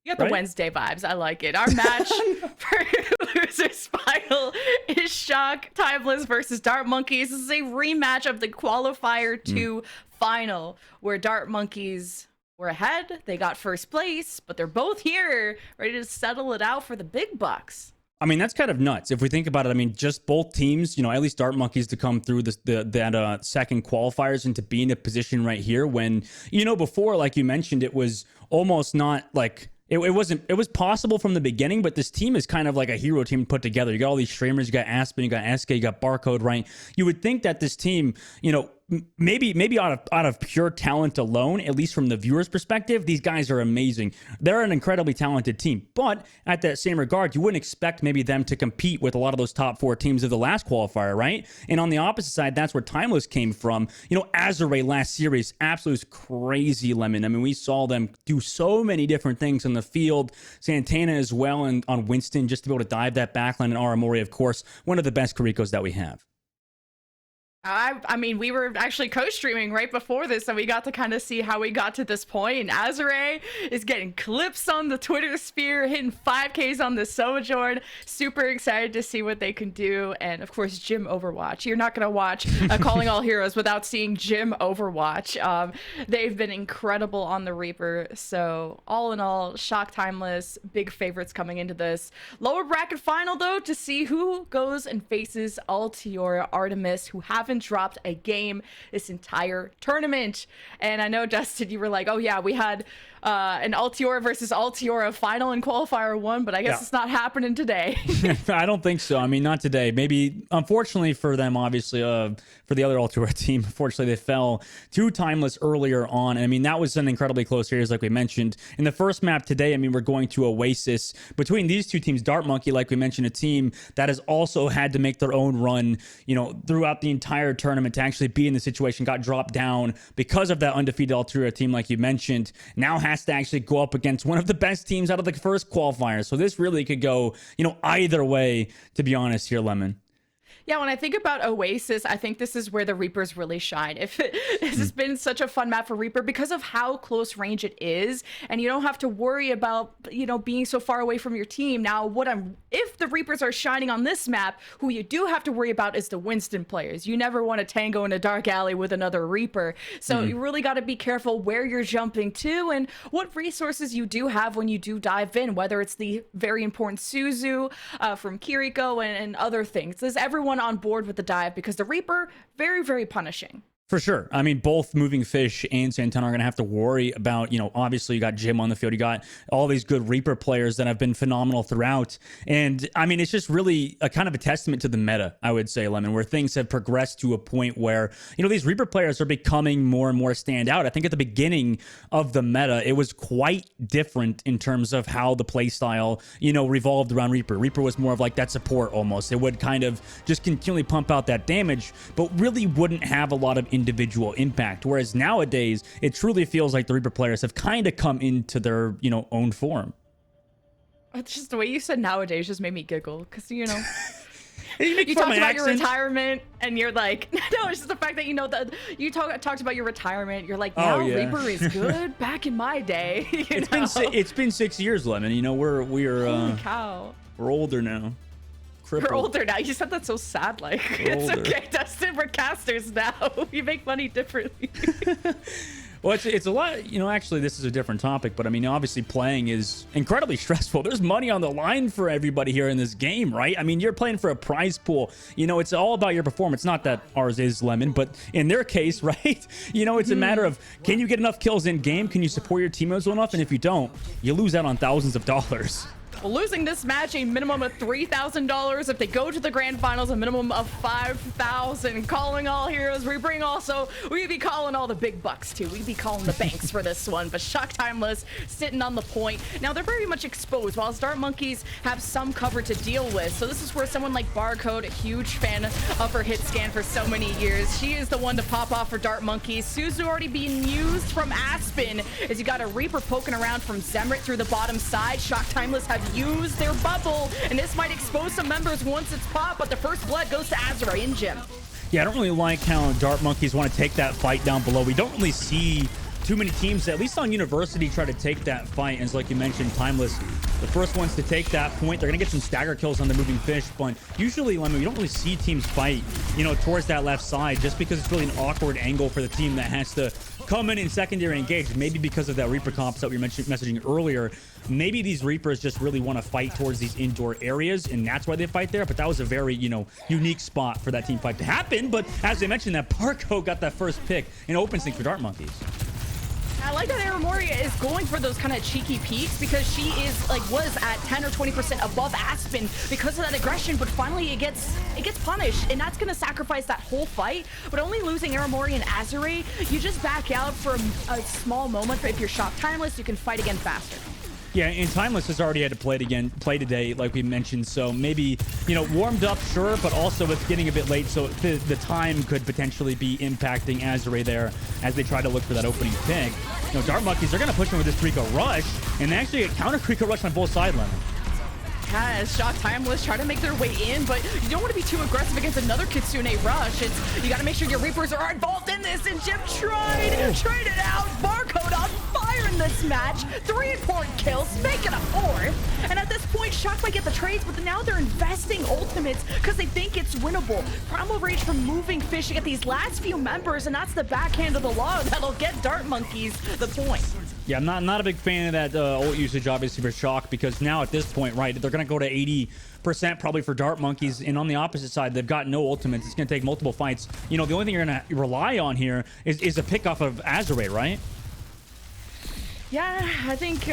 You got the Wednesday vibes. I like it. Our match for losers final is Shock Timeless versus Dart Monkeys. This is a rematch of the Qualifier 2 final, where Dart Monkeys were ahead. They got first place, but they're both here ready to settle it out for the big bucks. I mean, that's kind of nuts. If we think about it, I mean, just both teams, at least Dart Monkeys to come through that second qualifiers and to be in a position right here when, before, like you mentioned, it was almost not like... It was possible from the beginning, but this team is kind of like a hero team put together. You got all these streamers, you got Aspen, you got SK, you got Barcode, right? You would think that this team, maybe out of pure talent alone, at least from the viewer's perspective, these guys are amazing. They're an incredibly talented team. But at that same regard, you wouldn't expect maybe them to compete with a lot of those top 4 teams of the last qualifier, right? And on the opposite side, that's where Timeless came from. Azure last series, absolute crazy, Lemon. I mean, we saw them do so many different things in the field. Santana as well, and on Winston, just to be able to dive that backline, and Aramori, of course, one of the best Karikos that we have. I mean, we were actually co-streaming right before this, so we got to kind of see how we got to this point. And Azure is getting clips on the Twitter sphere, hitting 5Ks on the Sojourn. Super excited to see what they can do. And of course, Jim Overwatch. You're not going to watch Calling All Heroes without seeing Jim Overwatch. They've been incredible on the Reaper. So all in all, Shock Timeless, big favorites coming into this lower bracket final, though, to see who goes and faces Altiora Artemis, who haven't dropped a game this entire tournament. And I know, Dustin, you were like, oh yeah, we had an Altiora versus Altiora final in qualifier 1, but I guess it's not happening today. I don't think so. I mean, not today. Maybe, unfortunately for them, obviously, for the other Altiora team, unfortunately, they fell to Timeless earlier on. And I mean, that was an incredibly close series, like we mentioned. In the first map today, I mean, we're going to Oasis. Between these two teams, Dart Monkey, like we mentioned, a team that has also had to make their own run, throughout the entire tournament to actually be in the situation, got dropped down because of that undefeated Altiora team, like you mentioned. Now has to actually go up against one of the best teams out of the first qualifier. So this really could go, either way, to be honest here, Lemon. Yeah, when I think about Oasis, I think this is where the Reapers really shine. This has been such a fun map for Reaper because of how close range it is, and you don't have to worry about, being so far away from your team. Now, if the Reapers are shining on this map, who you do have to worry about is the Winston players. You never want to tango in a dark alley with another Reaper. So you really got to be careful where you're jumping to and what resources you do have when you do dive in, whether it's the very important Suzu from Kiriko and other things. There's everyone on board with the dive because the Reaper, very, very punishing. For sure. I mean, both Moving Fish and Santana are going to have to worry about, obviously you got Jim on the field. You got all these good Reaper players that have been phenomenal throughout. And I mean, it's just really a kind of a testament to the meta, I would say, Lemon, where things have progressed to a point where, these Reaper players are becoming more and more stand out. I think at the beginning of the meta, it was quite different in terms of how the play style, revolved around Reaper. Reaper was more of like that support almost. It would kind of just continually pump out that damage, but really wouldn't have a lot of individual impact. Whereas nowadays, it truly feels like the Reaper players have kind of come into their, own form. It's just the way you said nowadays just made me giggle because you know. You talked about your retirement, and you're like, no, it's just the fact that you know that you talked about your retirement. You're like, now Reaper is good. Back in my day, it's been 6 years, Lemon. You know we're holy cow. We're older now. Crippled. You're older now. You said that so sad. Like it's older. okay, Dustin. We're casters now. We make money differently. Well, it's a lot, you know, actually this is a different topic, but I mean, obviously playing is incredibly stressful. There's money on the line for everybody here in this game, right? I mean, you're playing for a prize pool. You know, it's all about your performance. Not that ours is, Lemon, but in their case, right? You know, it's a matter of, can you get enough kills in game? Can you support your teammates well enough? And if you don't, you lose out on thousands of dollars. Well, losing this match, a minimum of $3,000. If they go to the grand finals, a minimum of $5,000. Calling all heroes. We be calling all the big bucks too. We be calling the banks for this one. But Shock Timeless sitting on the point. Now they're very much exposed, while Dart Monkeys have some cover to deal with. So this is where someone like Barcode, a huge fan of her hit scan for so many years. She is the one to pop off for Dart Monkeys. Suzu already being used from Aspen, as you got a Reaper poking around from Zemrit through the bottom side. Shock Timeless have use their bubble, and this might expose some members once it's popped, but the first blood goes to Azure in gym. Yeah, I don't really like how Dart Monkeys want to take that fight down below. We don't really see too many teams, at least on University, try to take that fight. And like you mentioned, Timeless, the first ones to take that point. They're going to get some stagger kills on the moving fish, but usually, Lemon, we don't really see teams fight, you know, towards that left side, just because it's really an awkward angle for the team that has to come in secondary engage. Maybe because of that Reaper comps that we were messaging earlier. Maybe these Reapers just really want to fight towards these indoor areas, and that's why they fight there. But that was a very, you know, unique spot for that team fight to happen. But as I mentioned, that Parko got that first pick in open sync for Dart Monkeys. I like that Aramoria is going for those kind of cheeky peeks, because she is was at 10 or 20% above Aspen because of that aggression, but finally it gets punished, and that's gonna sacrifice that whole fight. But only losing Aramoria and Azure, you just back out for a small moment. But if you're Shock Timeless, you can fight again faster. Yeah, and Timeless has already had to play today, like we mentioned. So maybe, you know, warmed up, sure, but also it's getting a bit late, so the time could potentially be impacting Azure there as they try to look for that opening pick. You know, Dart Monkeys, they're going to push him with this Kriko Rush, and they actually get counter Kriko Rush on both sides, Lemon. As Shock Timeless try to make their way in, but you don't want to be too aggressive against another Kitsune Rush. You got to make sure your Reapers are involved in this, and Jim tried it out. Barcode on fire in this match. 3 important kills, making a 4th. And at this point, Shock might get the trades, but now they're investing ultimates because they think it's winnable. Primal Rage from Moving Fish to get these last few members, and that's the backhand of the law that'll get Dart Monkeys the point. Yeah, I'm not a big fan of that ult usage, obviously, for Shock, because now at this point, right, they're going to go to 80% probably for Dart Monkeys, and on the opposite side, they've got no ultimates. It's going to take multiple fights. You know, the only thing you're going to rely on here is a pick off of Azure, right? Yeah, I think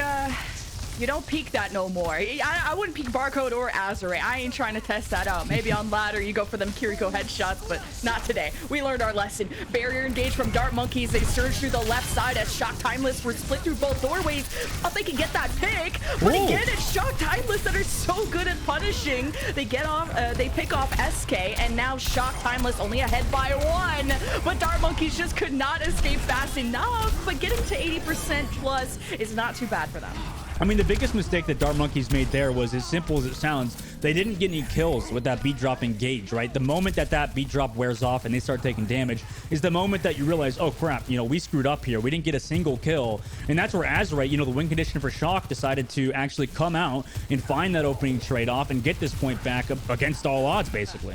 you don't peek that no more. I wouldn't peek Barcode or Azure. I ain't trying to test that out. Maybe on ladder you go for them Kiriko headshots, but not today. We learned our lesson. Barrier engage from Dart Monkeys. They surge through the left side as Shock Timeless were split through both doorways. Thought they could get that pick, but again, it's Shock Timeless that are so good at punishing. They get off, they pick off SK, and now Shock Timeless only ahead by 1. But Dart Monkeys just could not escape fast enough. But getting to 80% plus is not too bad for them. I mean, the biggest mistake that Dart Monkeys made there was, as simple as it sounds, they didn't get any kills with that beat drop engage, right? The moment that beat drop wears off and they start taking damage is the moment that you realize, oh crap, you know, we screwed up here. We didn't get a single kill. And that's where Azure, you know, the win condition for Shock decided to actually come out and find that opening trade-off and get this point back against all odds, basically.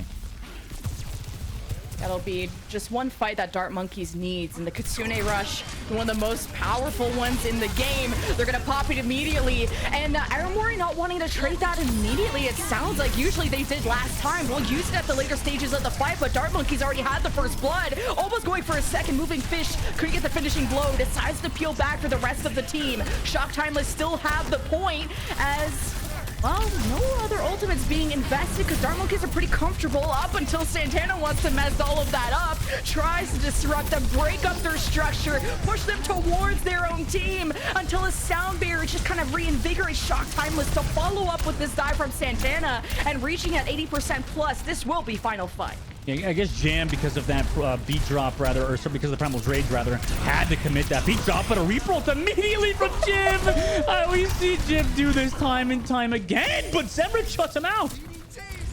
That'll be just one fight that Dart Monkeys needs, and the Kitsune Rush, one of the most powerful ones in the game. They're gonna pop it immediately, and Aramori not wanting to trade that immediately. It sounds like usually they did last time. We'll use it at the later stages of the fight, but Dart Monkeys already had the first blood. Almost going for a second. Moving Fish couldn't get the finishing blow. Decides to peel back for the rest of the team. Shock Timeless still have the point as... well, no other ultimates being invested because Dart Monkeys are pretty comfortable up until Santana wants to mess all of that up, tries to disrupt them, break up their structure, push them towards their own team until a sound barrier just kind of reinvigorates Shock Timeless to follow up with this dive from Santana, and reaching at 80% plus, this will be final fight. Yeah, I guess Jam, because of that beat drop, rather, or because of the Primal's Rage, rather, had to commit that beat drop, but a reroll immediately from Jim. We see Jim do this time and time again, but Zemrit shuts him out.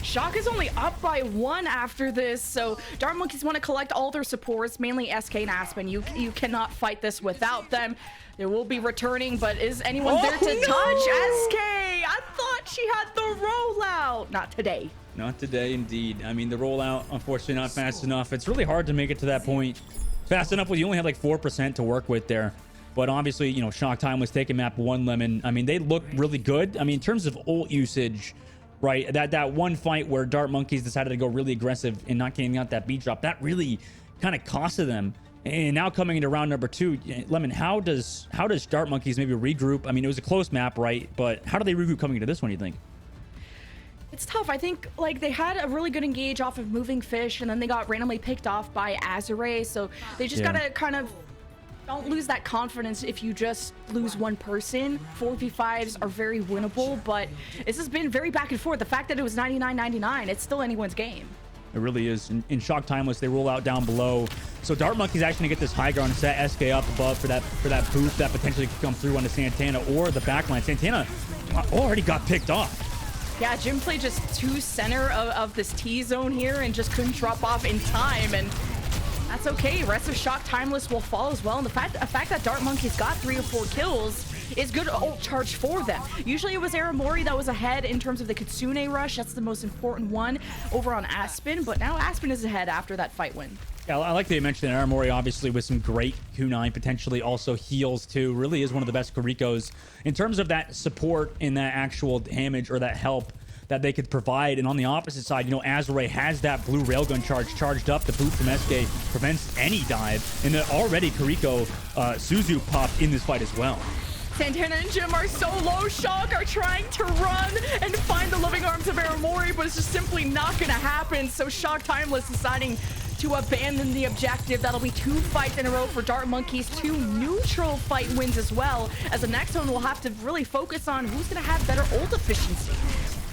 Shock is only up by 1 after this, so Dart Monkeys want to collect all their supports, mainly SK and Aspen. You cannot fight this without them. They will be returning, but is anyone there to touch SK? I thought she had the rollout. Not today. Not today, indeed. I mean, the rollout, unfortunately, not fast enough. It's really hard to make it to that point fast enough when you only have like 4% to work with there. But obviously, you know, Shock Time was taking map 1 Lemon. I mean, they look really good. I mean, in terms of ult usage, right, that one fight where Dart Monkeys decided to go really aggressive and not getting out that beat drop, that really kind of costed them. And now coming into round number 2, Lemon, how does Dart Monkeys maybe regroup? I mean, it was a close map, right? But how do they regroup coming into this one, you think? It's tough. I think like they had a really good engage off of Moving Fish, and then they got randomly picked off by Azure, so they just gotta kind of don't lose that confidence if you just lose one person. 4v5s are very winnable, but this has been very back and forth. The fact that it was 99-99, it's still anyone's game. It really is. In Shock Timeless, they roll out down below. So Dart Monkey's actually gonna get this high ground and set SK up above for that boost that potentially could come through onto Santana or the backline. Santana already got picked off. Yeah, Jim played just too center of this T-zone here and just couldn't drop off in time, and that's okay. Rest of Shock Timeless will fall as well. And the fact that Dart Monkeys got 3 or 4 kills is good ult charge for them. Usually it was Aramori that was ahead in terms of the Kitsune rush. That's the most important one over on Aspen, but now Aspen is ahead after that fight win. Yeah, I like that you mentioned that Aramori, obviously, with some great Q9, potentially also heals too. Really is one of the best Kurikos in terms of that support and that actual damage or that help that they could provide. And on the opposite side, you know, Azure has that blue railgun charged up. The boot from SK prevents any dive. And then already Kuriko Suzu popped in this fight as well. Santana and Jim are so low. Shock are trying to run and find the loving arms of Aramori, but it's just simply not going to happen. So Shock Timeless deciding to abandon the objective. That'll be 2 fights in a row for Dart Monkeys, 2 neutral fight wins as well, as the next one will have to really focus on who's going to have better ult efficiency.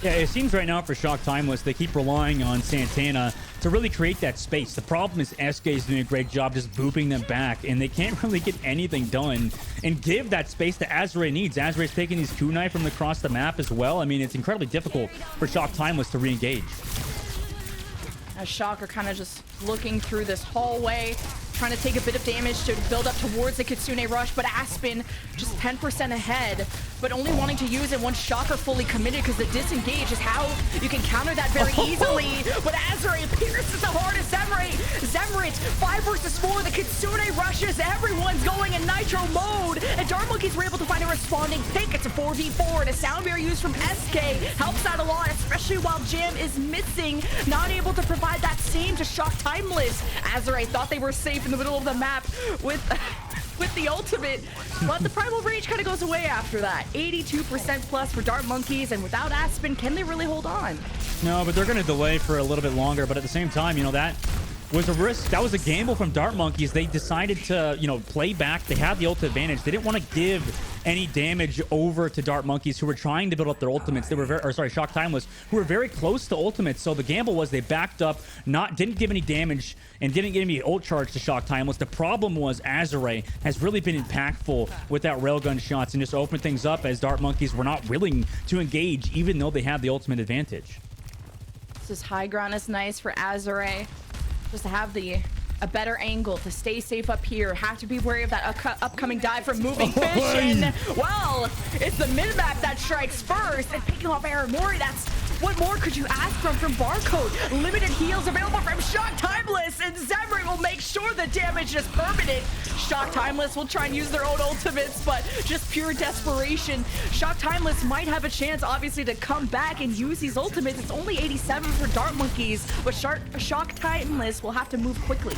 Yeah, it seems right now for Shock Timeless, they keep relying on Santana to really create that space. The problem is SK is doing a great job just booping them back, and they can't really get anything done and give that space that Azure needs. Azure's taking these kunai from across the map as well. I mean, it's incredibly difficult for Shock Timeless to re-engage. As Shock are kind of just looking through this hallway, trying to take a bit of damage to build up towards the Kitsune rush, but Aspen just 10% ahead, but only wanting to use it once Shock are fully committed, because the disengage is how you can counter that very easily. But Azure pierces the heart of Zemrit 5 versus 4, the Kitsune rushes, everyone's going in nitro mode, and Dart Monkeys were able to find a responding pick. It's a 4v4, and a sound barrier used from SK helps out a lot, especially while Jim is missing, not able to provide that same to Shock Timeless. Azure thought they were safe in the middle of the map with the ultimate, but the Primal Rage kind of goes away after that. 82% plus for Dart Monkeys, and without Aspen, can they really hold on? No, but they're going to delay for a little bit longer, but at the same time, you know, that was a risk. That was a gamble from Dart Monkeys. They decided to, you know, play back. They had the ult advantage. They didn't want to give any damage over to Dart Monkeys, who were trying to build up their ultimates. They were very, or sorry, Shock Timeless, who were very close to ultimates. So the gamble was they backed up, didn't give any damage, and didn't get any ult charge to Shock Timeless. The problem was Azure has really been impactful with that railgun shots and just opened things up, as Dart Monkeys were not willing to engage, even though they had the ultimate advantage. This high ground is nice for Azure. Just to have a better angle to stay safe up here. Have to be wary of that upcoming dive from Moving Fish. And, well, it's the mid-map that strikes first. And picking off Aramori, what more could you ask from Barcode? Limited heals available from Shock Timeless, and Zemri will make sure the damage is permanent. Shock Timeless will try and use their own ultimates, but just pure desperation. Shock Timeless might have a chance, obviously, to come back and use these ultimates. It's only 87 for Dart Monkeys, but Shock Timeless will have to move quickly.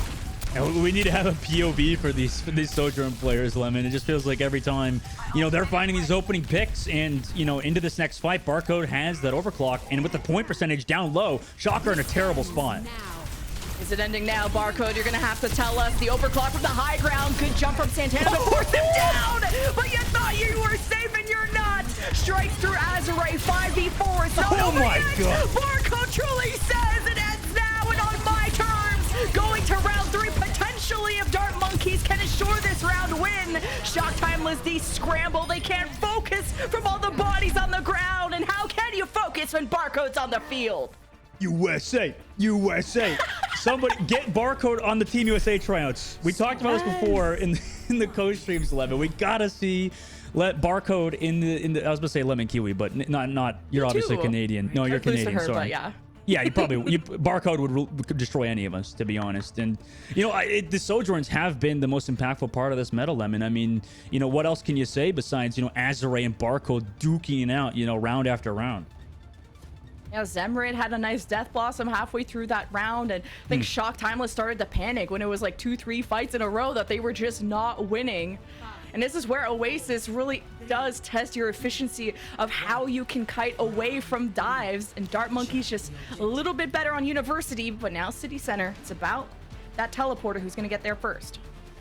And we need to have a POV for these Sojourn players, Lemon. It just feels like every time, you know, they're finding these opening picks, and, you know, into this next fight, Barcode has that overclock, and with the point percentage down low, Shocker in a terrible spot. Is it ending now, Barcode? You're gonna have to tell us. The overclock from the high ground. Good jump from Santana to force him down, but you thought you were safe, and you're not. Strikes through Azure, 5v4. It's not over yet. God. Barcode truly says it ends now, and on my going to round 3, potentially, if Dart Monkeys can ensure this round win. Shock Timeless, they scramble. They can't focus from all the bodies on the ground. And how can you focus when Barcode's on the field? USA, USA. Somebody get Barcode on the Team USA tryouts. We talked about this before in the co-streams, Lemon. We gotta see Barcode in the. I was gonna say Lemon Kiwi, but not. You're obviously Canadian. No, you're Canadian. Her, sorry. yeah. Yeah, Barcode would destroy any of us, to be honest. And you know, the Sojourns have been the most impactful part of this meta, Lemon. I mean, you know, what else can you say besides, you know, Azure and Barcode duking out, you know, round after round? Yeah, Zemrid had a nice Death Blossom halfway through that round, and I think Shock Timeless started to panic when it was like 2-3 fights in a row that they were just not winning. And this is where Oasis really does test your efficiency of how you can kite away from dives. And Dart Monkey's just a little bit better on University, but now City Center. It's about that teleporter who's going to get there first.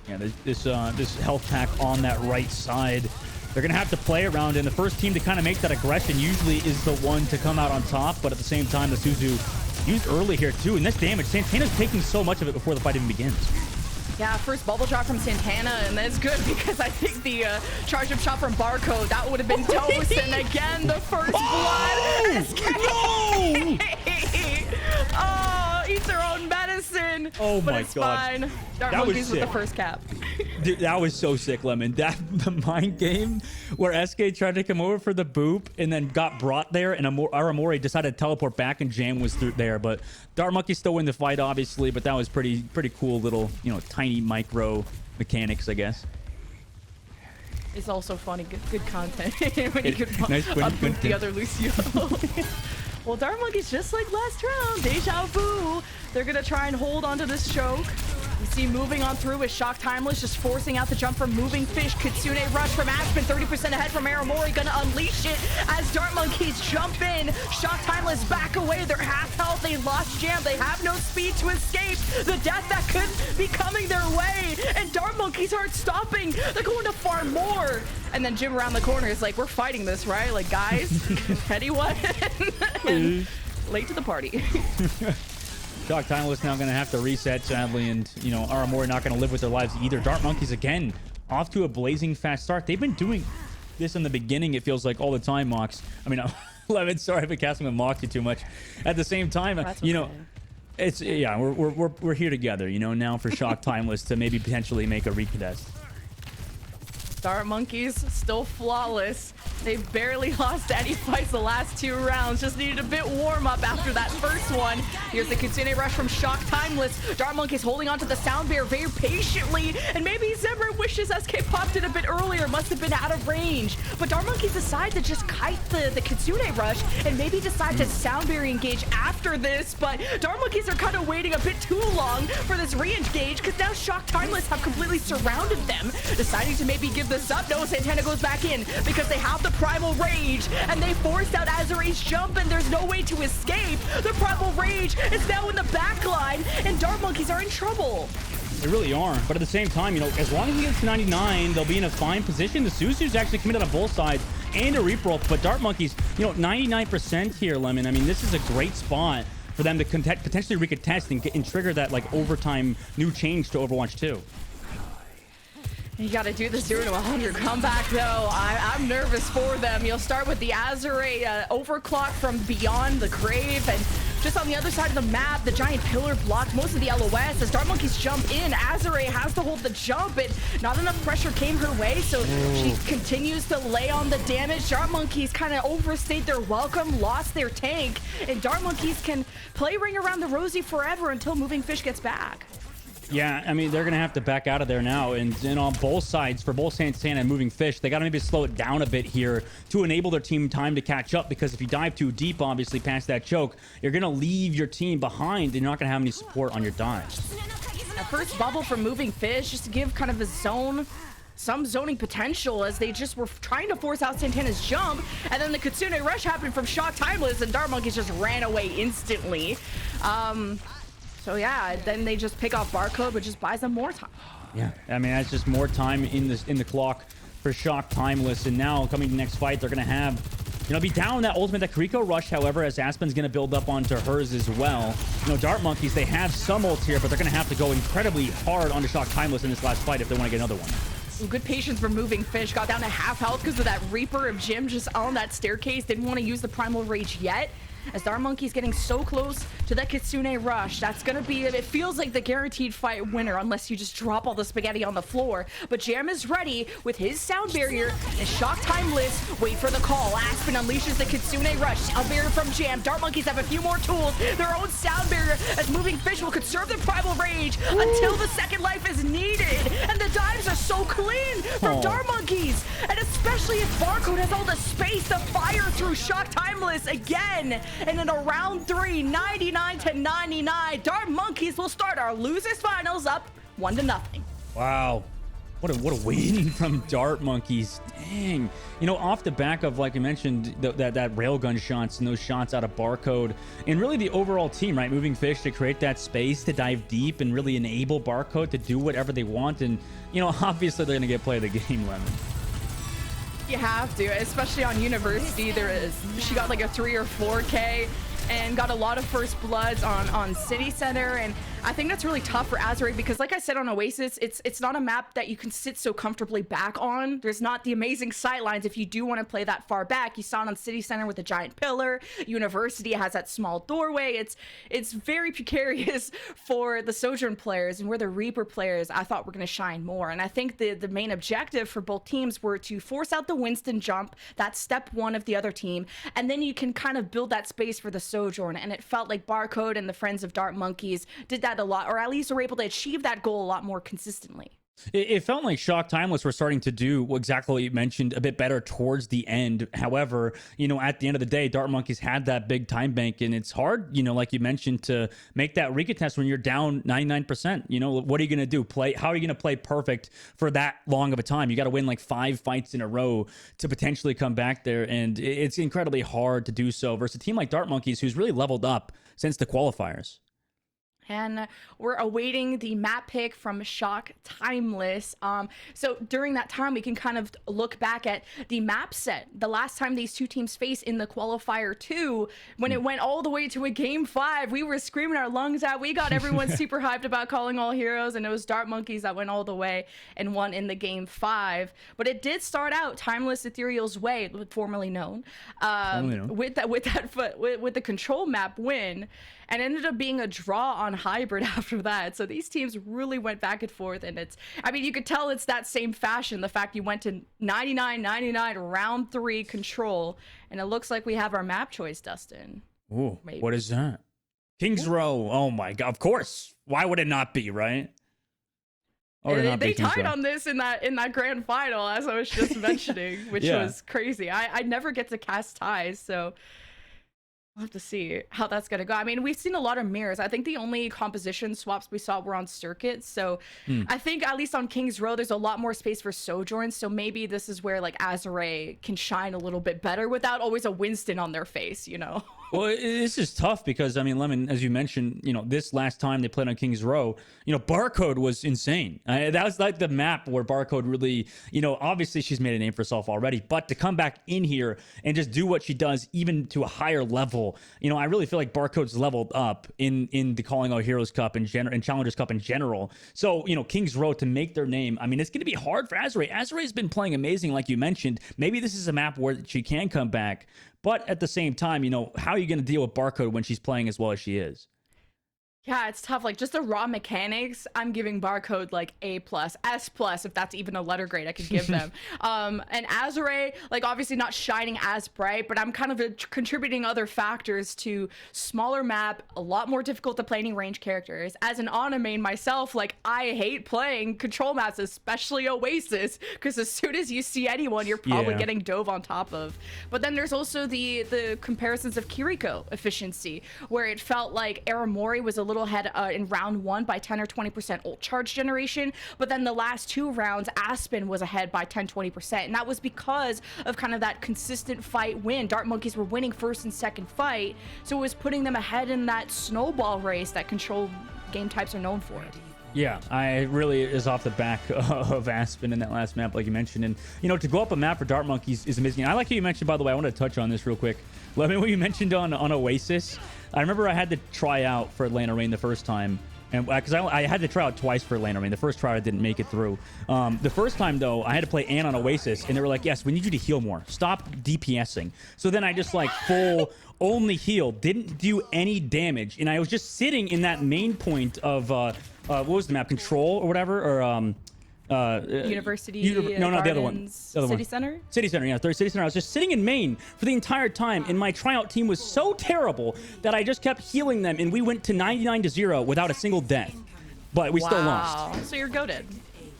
Yeah, this health pack on that right side. They're going to have to play around, and the first team to kind of make that aggression usually is the one to come out on top. But at the same time, the Suzu used early here too. And this damage, Santana's taking so much of it before the fight even begins. Yeah, first bubble drop from Santana, and that's good because I think the charge up shot from Barcode, that would have been toast. And again, the first blood. No! Oh, eat their own medicine. Oh but my it's God. fine. Dart Monkeys with the first cap. Dude, that was so sick, Lemon. The mind game where SK tried to come over for the boop and then got brought there, and Aramori decided to teleport back, and Jam was through there. But Dart Monkey still win the fight, obviously. But that was pretty cool little, you know, tiny micro mechanics, I guess. It's also funny, good content when you could Nice boot the other Lucio. Well, Dart Monkey's just like last round. Deja vu. They're going to try and hold onto this choke. You see moving on through with Shock Timeless just forcing out the jump from Moving Fish. Kitsune Rush from Aspen, 30% ahead from Aramori, gonna unleash it as Dart Monkeys jump in. Shock Timeless back away, they're half health, they lost Jam, they have no speed to escape the death that could be coming their way, and Dart Monkeys aren't stopping, they're going to farm more. And then Jim around the corner is like, we're fighting this, right? Like, guys, anyone? And late to the party. Shock Timeless now going to have to reset, sadly, and, you know, Aramori not going to live with their lives either. Dart Monkeys, again, off to a blazing fast start. They've been doing this in the beginning, it feels like, all the time, Mox. I mean, Lemon, sorry if I'm casting with Mox you too much. At the same time, you know, it's, yeah, we're here together, you know, now for Shock Timeless to maybe potentially make a recontest. Dart Monkeys still flawless. They barely lost any fights the last 2 rounds. Just needed a bit warm up after that first one. Here's the Kitsune Rush from Shock Timeless. Dart Monkeys holding onto the sound barrier very patiently. And maybe Zemra wishes SK popped it a bit earlier. Must have been out of range. But Dart Monkeys decide to just kite the Kitsune Rush and maybe decide to sound barrier engage after this. But Dart Monkeys are kind of waiting a bit too long for this re-engage because now Shock Timeless have completely surrounded them. Deciding to maybe give this up. No, Santana goes back in because they have the Primal Rage and they forced out Azure's jump and there's no way to escape. The Primal Rage is now in the back line and Dart Monkeys are in trouble. They really are. But at the same time, you know, as long as he gets to 99, they'll be in a fine position. The Suzu's actually committed on both sides and a reap roll. But Dart Monkeys, you know, 99% here, Lemon. I mean, this is a great spot for them to potentially recontest and trigger that, like, overtime new change to Overwatch 2. You gotta do the 0 to 100 comeback though. I'm nervous for them. You'll start with the Azure overclock from beyond the grave, and just on the other side of the map, the giant pillar blocked most of the LOS. As Dart Monkeys jump in, Azure has to hold the jump, and not enough pressure came her way, so she continues to lay on the damage. Dart Monkeys kind of overstayed their welcome, lost their tank, and Dart Monkeys can play Ring Around the Rosie forever until Moving Fish gets back. Yeah, I mean, they're going to have to back out of there now. And on both sides, for both Santana and Moving Fish, they got to maybe slow it down a bit here to enable their team time to catch up. Because if you dive too deep, obviously, past that choke, you're going to leave your team behind and you're not going to have any support on your dives. That first bubble from Moving Fish, just to give kind of a zone, some zoning potential, as they just were trying to force out Santana's jump. And then the Kitsune Rush happened from Shock Timeless, and Dart Monkeys just ran away instantly. So yeah, then they just pick off Barcode, which just buys them more time. Yeah, I mean, that's just more time in the clock for Shock Timeless. And now coming to the next fight, they're going to have be down that ultimate, that Kiriko rush, however, as Aspen's going to build up onto hers as well. Dart Monkeys, they have some ults here, but they're going to have to go incredibly hard onto Shock Timeless in this last fight if they want to get another one. Ooh, good patience for moving fish. Got down to half health because of that Reaper of Jim just on that staircase. Didn't want to use the Primal Rage yet. As Dart Monkey's getting so close to that Kitsune Rush, that's gonna be, it feels like the guaranteed fight winner unless you just drop all the spaghetti on the floor. But Jam is ready with his sound barrier and Shock Timeless. Wait for the call. Aspen unleashes the Kitsune Rush. Sound barrier from Jam. Dart Monkeys have a few more tools. Their own sound barrier as moving fish will conserve the Primal Rage until the second life is needed. And the dives are so clean from Dart Monkeys. And especially if Barcode has all the space to fire through Shock Timeless again. And in a round 3, 99-99, Dart Monkeys will start our losers finals up 1-0. Wow. What a win from Dart Monkeys. Dang. Off the back of, like I mentioned, that railgun shots and those shots out of Barcode and really the overall team, right? Moving fish to create that space to dive deep and really enable Barcode to do whatever they want. And, obviously they're going to get play of the game, Lemon. You have to, especially on University. She got like a 3 or 4K and got a lot of first bloods on City Center, and I think that's really tough for Azure because, like I said on Oasis, it's not a map that you can sit so comfortably back on. There's not the amazing sightlines if you do want to play that far back. You saw it on City Center with a giant pillar. University has that small doorway. It's very precarious for the Sojourn players, and where the Reaper players I thought were going to shine more. And I think the main objective for both teams were to force out the Winston jump. That's step 1 of the other team, and then you can kind of build that space for the Sojourn. And it felt like Barcode and the Friends of Dart Monkeys did that a lot, or at least were able to achieve that goal a lot more consistently. It felt like Shock Timeless were starting to do exactly what you mentioned a bit better towards the end. However, at the end of the day, Dart Monkeys had that big time bank, and it's hard, like you mentioned, to make that recontest when you're down 99%. What are you going to do? How are you going to play perfect for that long of a time? You got to win like 5 fights in a row to potentially come back there, and it's incredibly hard to do so versus a team like Dart Monkeys, who's really leveled up since the qualifiers. And we're awaiting the map pick from Shock Timeless. So during that time, we can kind of look back at the map set. The last time these two teams faced in the qualifier 2, when it went all the way to a game 5, we were screaming our lungs out. We got everyone super hyped about calling all heroes, and it was Dart Monkeys that went all the way and won in the game 5. But it did start out Timeless Ethereal's way, formerly known, with the control map win. And ended up being a draw on hybrid after that. So these teams really went back and forth, and you could tell it's that same fashion. The fact you went to 99-99 round 3 control, and it looks like we have our map choice, Dustin. Ooh, maybe. What is that? King's Row. Oh my God, of course. Why would it not be, right? They tied on this in that grand final, as I was just mentioning, which was crazy. I never get to cast ties, so we'll have to see how that's going to go. We've seen a lot of mirrors. I think the only composition swaps we saw were on circuits. So I think at least on King's Row, there's a lot more space for Sojourn. So maybe this is where like Azure can shine a little bit better without always a Winston on their face, Well, this is tough because, Lemon, as you mentioned, this last time they played on King's Row, Barcode was insane. That was like the map where Barcode really, obviously she's made a name for herself already, but to come back in here and just do what she does, even to a higher level, I really feel like Barcode's leveled up in the Calling All Heroes Cup and Challengers Cup in general. So, King's Row to make their name, it's going to be hard for Azure. Azure's been playing amazing, like you mentioned. Maybe this is a map where she can come back. But at the same time, how are you going to deal with Barcode when she's playing as well as she is? Yeah, it's tough. Like, just the raw mechanics, I'm giving Barcode like A+, S+, if that's even a letter grade I could give them. And Azure, like, obviously not shining as bright, but I'm kind of contributing other factors to smaller map, a lot more difficult to play any range characters. As an Ana main myself, like, I hate playing control maps, especially Oasis, because as soon as you see anyone, you're probably getting dove on top of. But then there's also the comparisons of Kiriko efficiency, where it felt like Aramori was a little ahead in round 1 by 10 or 20% ult charge generation, but then the last 2 rounds Aspen was ahead by 10-20%, and that was because of kind of that consistent fight win. Dart Monkeys were winning first and second fight, so it was putting them ahead in that snowball race that control game types are known for. Yeah, I really is off the back of Aspen in that last map, like you mentioned. And, you know, to go up a map for Dart Monkeys is amazing. I like how you mentioned, by the way, I want to touch on this real quick. Let me, what you mentioned on Oasis. I remember I had to try out for Atlanta Rain the first time. And because I had to try out twice for Atlanta Rain. The first try I didn't make it through. The first time, though, I had to play Ann on Oasis. And they were like, yes, we need you to heal more. Stop DPSing. So then I just like full only heal. Didn't do any damage. And I was just sitting in that main point of... what was the map? Control or whatever? Or University. No, the other one. Gardens, The other City one. Center. City Center, yeah, City Center. I was just sitting in main for the entire time, and my tryout team was so terrible that I just kept healing them, and we went to 99-0 without a single death. But we still lost. So you're goated,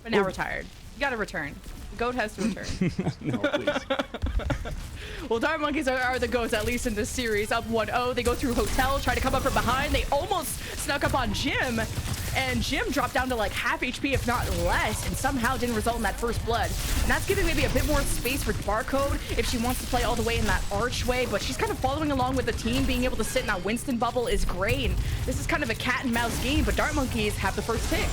but now retired. You got to return. The goat has to return. No, please. Well, Dart Monkeys are the GOATs, at least in this series. Up 1-0. They go through Hotel, try to come up from behind. They almost snuck up on Jim. And Jim dropped down to like half HP, if not less, and somehow didn't result in that first blood. And that's giving maybe a bit more space for Barcode if she wants to play all the way in that archway. But she's kind of following along with the team. Being able to sit in that Winston bubble is great. And this is kind of a cat and mouse game, but Dart Monkeys have the first pick.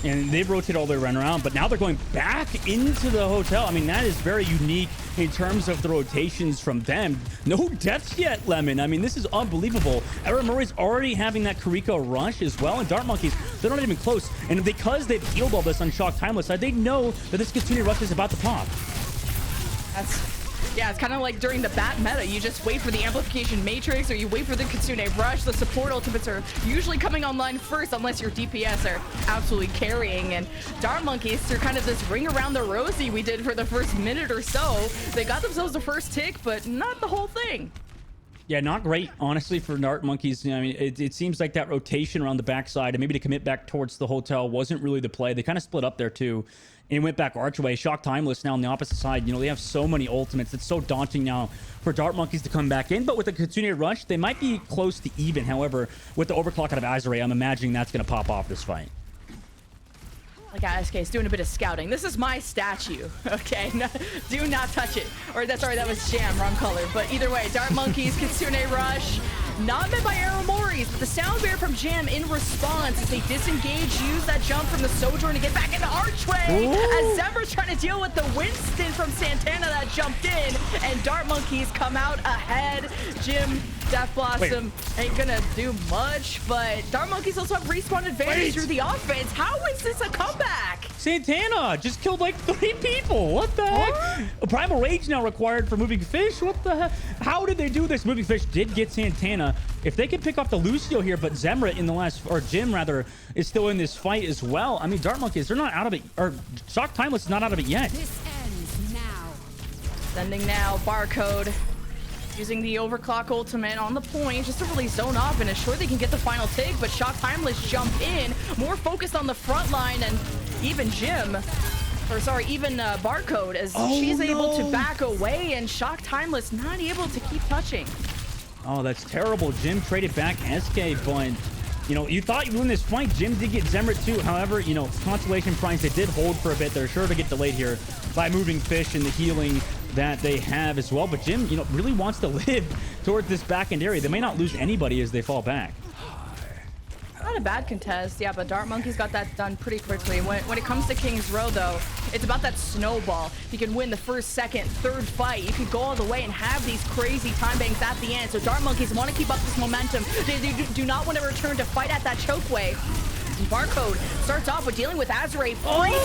And they've rotated all their run around, but now they're going back into the hotel. I mean, that is very unique in terms of the rotations from them. No deaths yet, Lemon. I mean, this is unbelievable. Era Murray's already having that Karika rush as well, and Dart Monkeys, they're not even close. And because they've healed all this on Shock Timeless side, they know that this Kitsune rush is about to pop. Yeah, it's kind of like during the bat meta. You just wait for the amplification matrix or you wait for the Kitsune rush. The support ultimates are usually coming online first unless your DPS are absolutely carrying. And Dart Monkeys, through kind of this ring around the rosy we did for the first minute or so, they got themselves the first tick, but not the whole thing. Yeah, not great, honestly, for Dart Monkeys. I mean, it seems like that rotation around the backside and maybe to commit back towards the hotel wasn't really the play. They kind of split up there, too, and went back archway. Shock Timeless now on the opposite side. You know, they have so many ultimates. It's so daunting now for Dart Monkeys to come back in. But with the Kitsune rush, they might be close to even. However, with the overclock out of Azure, I'm imagining that's going to pop off this fight. Like ASK is doing a bit of scouting. This is my statue, okay? No, do not touch it. Or that's sorry, that was Jam, wrong color. But either way, Dart Monkeys, Kitsune rush. Not met by Aramoris, but the sound bear from Jam in response as they disengage, use that jump from the Sojourn to get back into Archway. Ooh. As Zembra's trying to deal with the Winston from Santana that jumped in, and Dart Monkeys come out ahead. Jim, Death Blossom ain't gonna do much, but Dart Monkeys also have respawn advantage through the offense. How is this a comeback? Santana just killed like 3 people. What the heck? A Primal Rage now required for Moving Fish. What the heck? How did they do this? Moving Fish did get Santana. If they could pick off the Lucio here, but Zemra in the last, or Jim rather, is still in this fight as well. I mean, Dart Monkeys, they're not out of it, or Shock Timeless is not out of it yet. This ends now. Sending now, Barcode. Using the overclock ultimate on the point just to really zone off and ensure they can get the final take, but Shock Timeless jump in, more focused on the front line, and even Jim, or sorry, even Barcode, as she's able to back away, and Shock Timeless not able to keep touching. Oh, that's terrible. Jim traded back SK, but, you know, you thought you'd win this fight. Jim did get Zemra too. However, you know, Constellation Primes, they did hold for a bit. They're sure to get delayed here by Moving Fish and the healing that they have as well. But Jim, you know, really wants to live towards this back end area. They may not lose anybody as they fall back. Not a bad contest, yeah, but Dart Monkeys got that done pretty quickly. When it comes to King's Row, though, it's about that snowball. You can win the first, second, third fight. You can go all the way and have these crazy time bangs at the end. So Dart Monkeys want to keep up this momentum. They do not want to return to fight at that chokeway. Barcode starts off with dealing with Azure. Free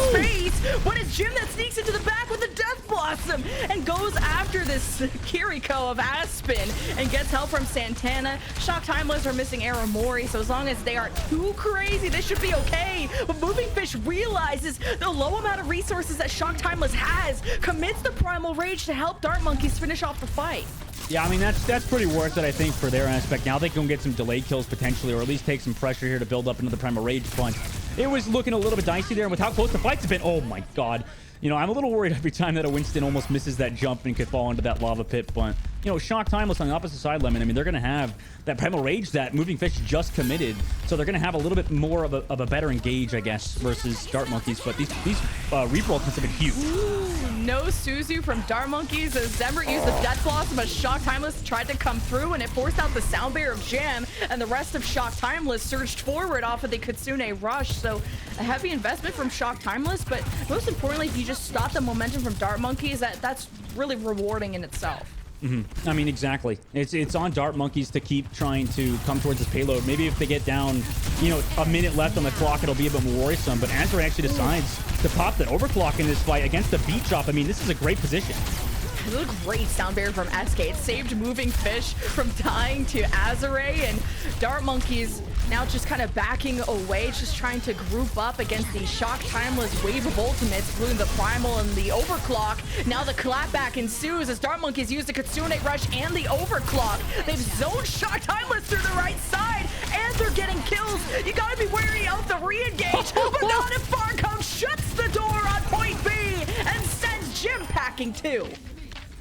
space, but it's Jim that sneaks into the back with a Death Blossom and goes after this Kiriko of Aspen and gets help from Santana. Shock Timeless are missing Aramori, so as long as they aren't too crazy, this should be okay. But Moving Fish realizes the low amount of resources that Shock Timeless has, commits the Primal Rage to help Dart Monkeys finish off the fight. Yeah, I mean, that's pretty worth it, I think, for their aspect. Now they can get some delayed kills potentially, or at least take some pressure here to build up another Primal Rage punch. It was looking a little bit dicey there, and with how close the fights have been, oh my god. you know, I'm a little worried every time that a Winston almost misses that jump and could fall into that lava pit. But, you know, Shock Timeless on the opposite side, Lemon, I mean, they're going to have that Primal Rage that Moving Fish just committed. So they're going to have a little bit more of a better engage, I guess, versus Dart Monkeys. But these Reaper ultimates have been huge. Ooh, no Suzu from Dart Monkeys as Zemrit used the Death Blossom, as Shock Timeless tried to come through, and it forced out the Sound Barrier of Jam, and the rest of Shock Timeless surged forward off of the Kitsune Rush. So a heavy investment from Shock Timeless, but most importantly, if you just stop the momentum from Dart Monkeys, that's really rewarding in itself. I mean, exactly. It's on Dart Monkeys to keep trying to come towards this payload. Maybe if they get down, you know, a minute left on the clock, it'll be a bit more worrisome. But Azure actually decides to pop that overclock in this fight against the beat drop. I mean, this is a great position. It was a great Sound Barrier from SK. It saved Moving Fish from dying to Azure, and Dart Monkeys now just kind of backing away, just trying to group up against the Shock Timeless wave of ultimates, including the Primal and the Overclock. Now the clapback ensues as Dart Monkeys use the Kitsune Rush and the Overclock. They've zoned Shock Timeless through the right side, and they're getting kills. You gotta be wary of the re-engage, but not if Barcode shuts the door on point B and sends Jim packing too.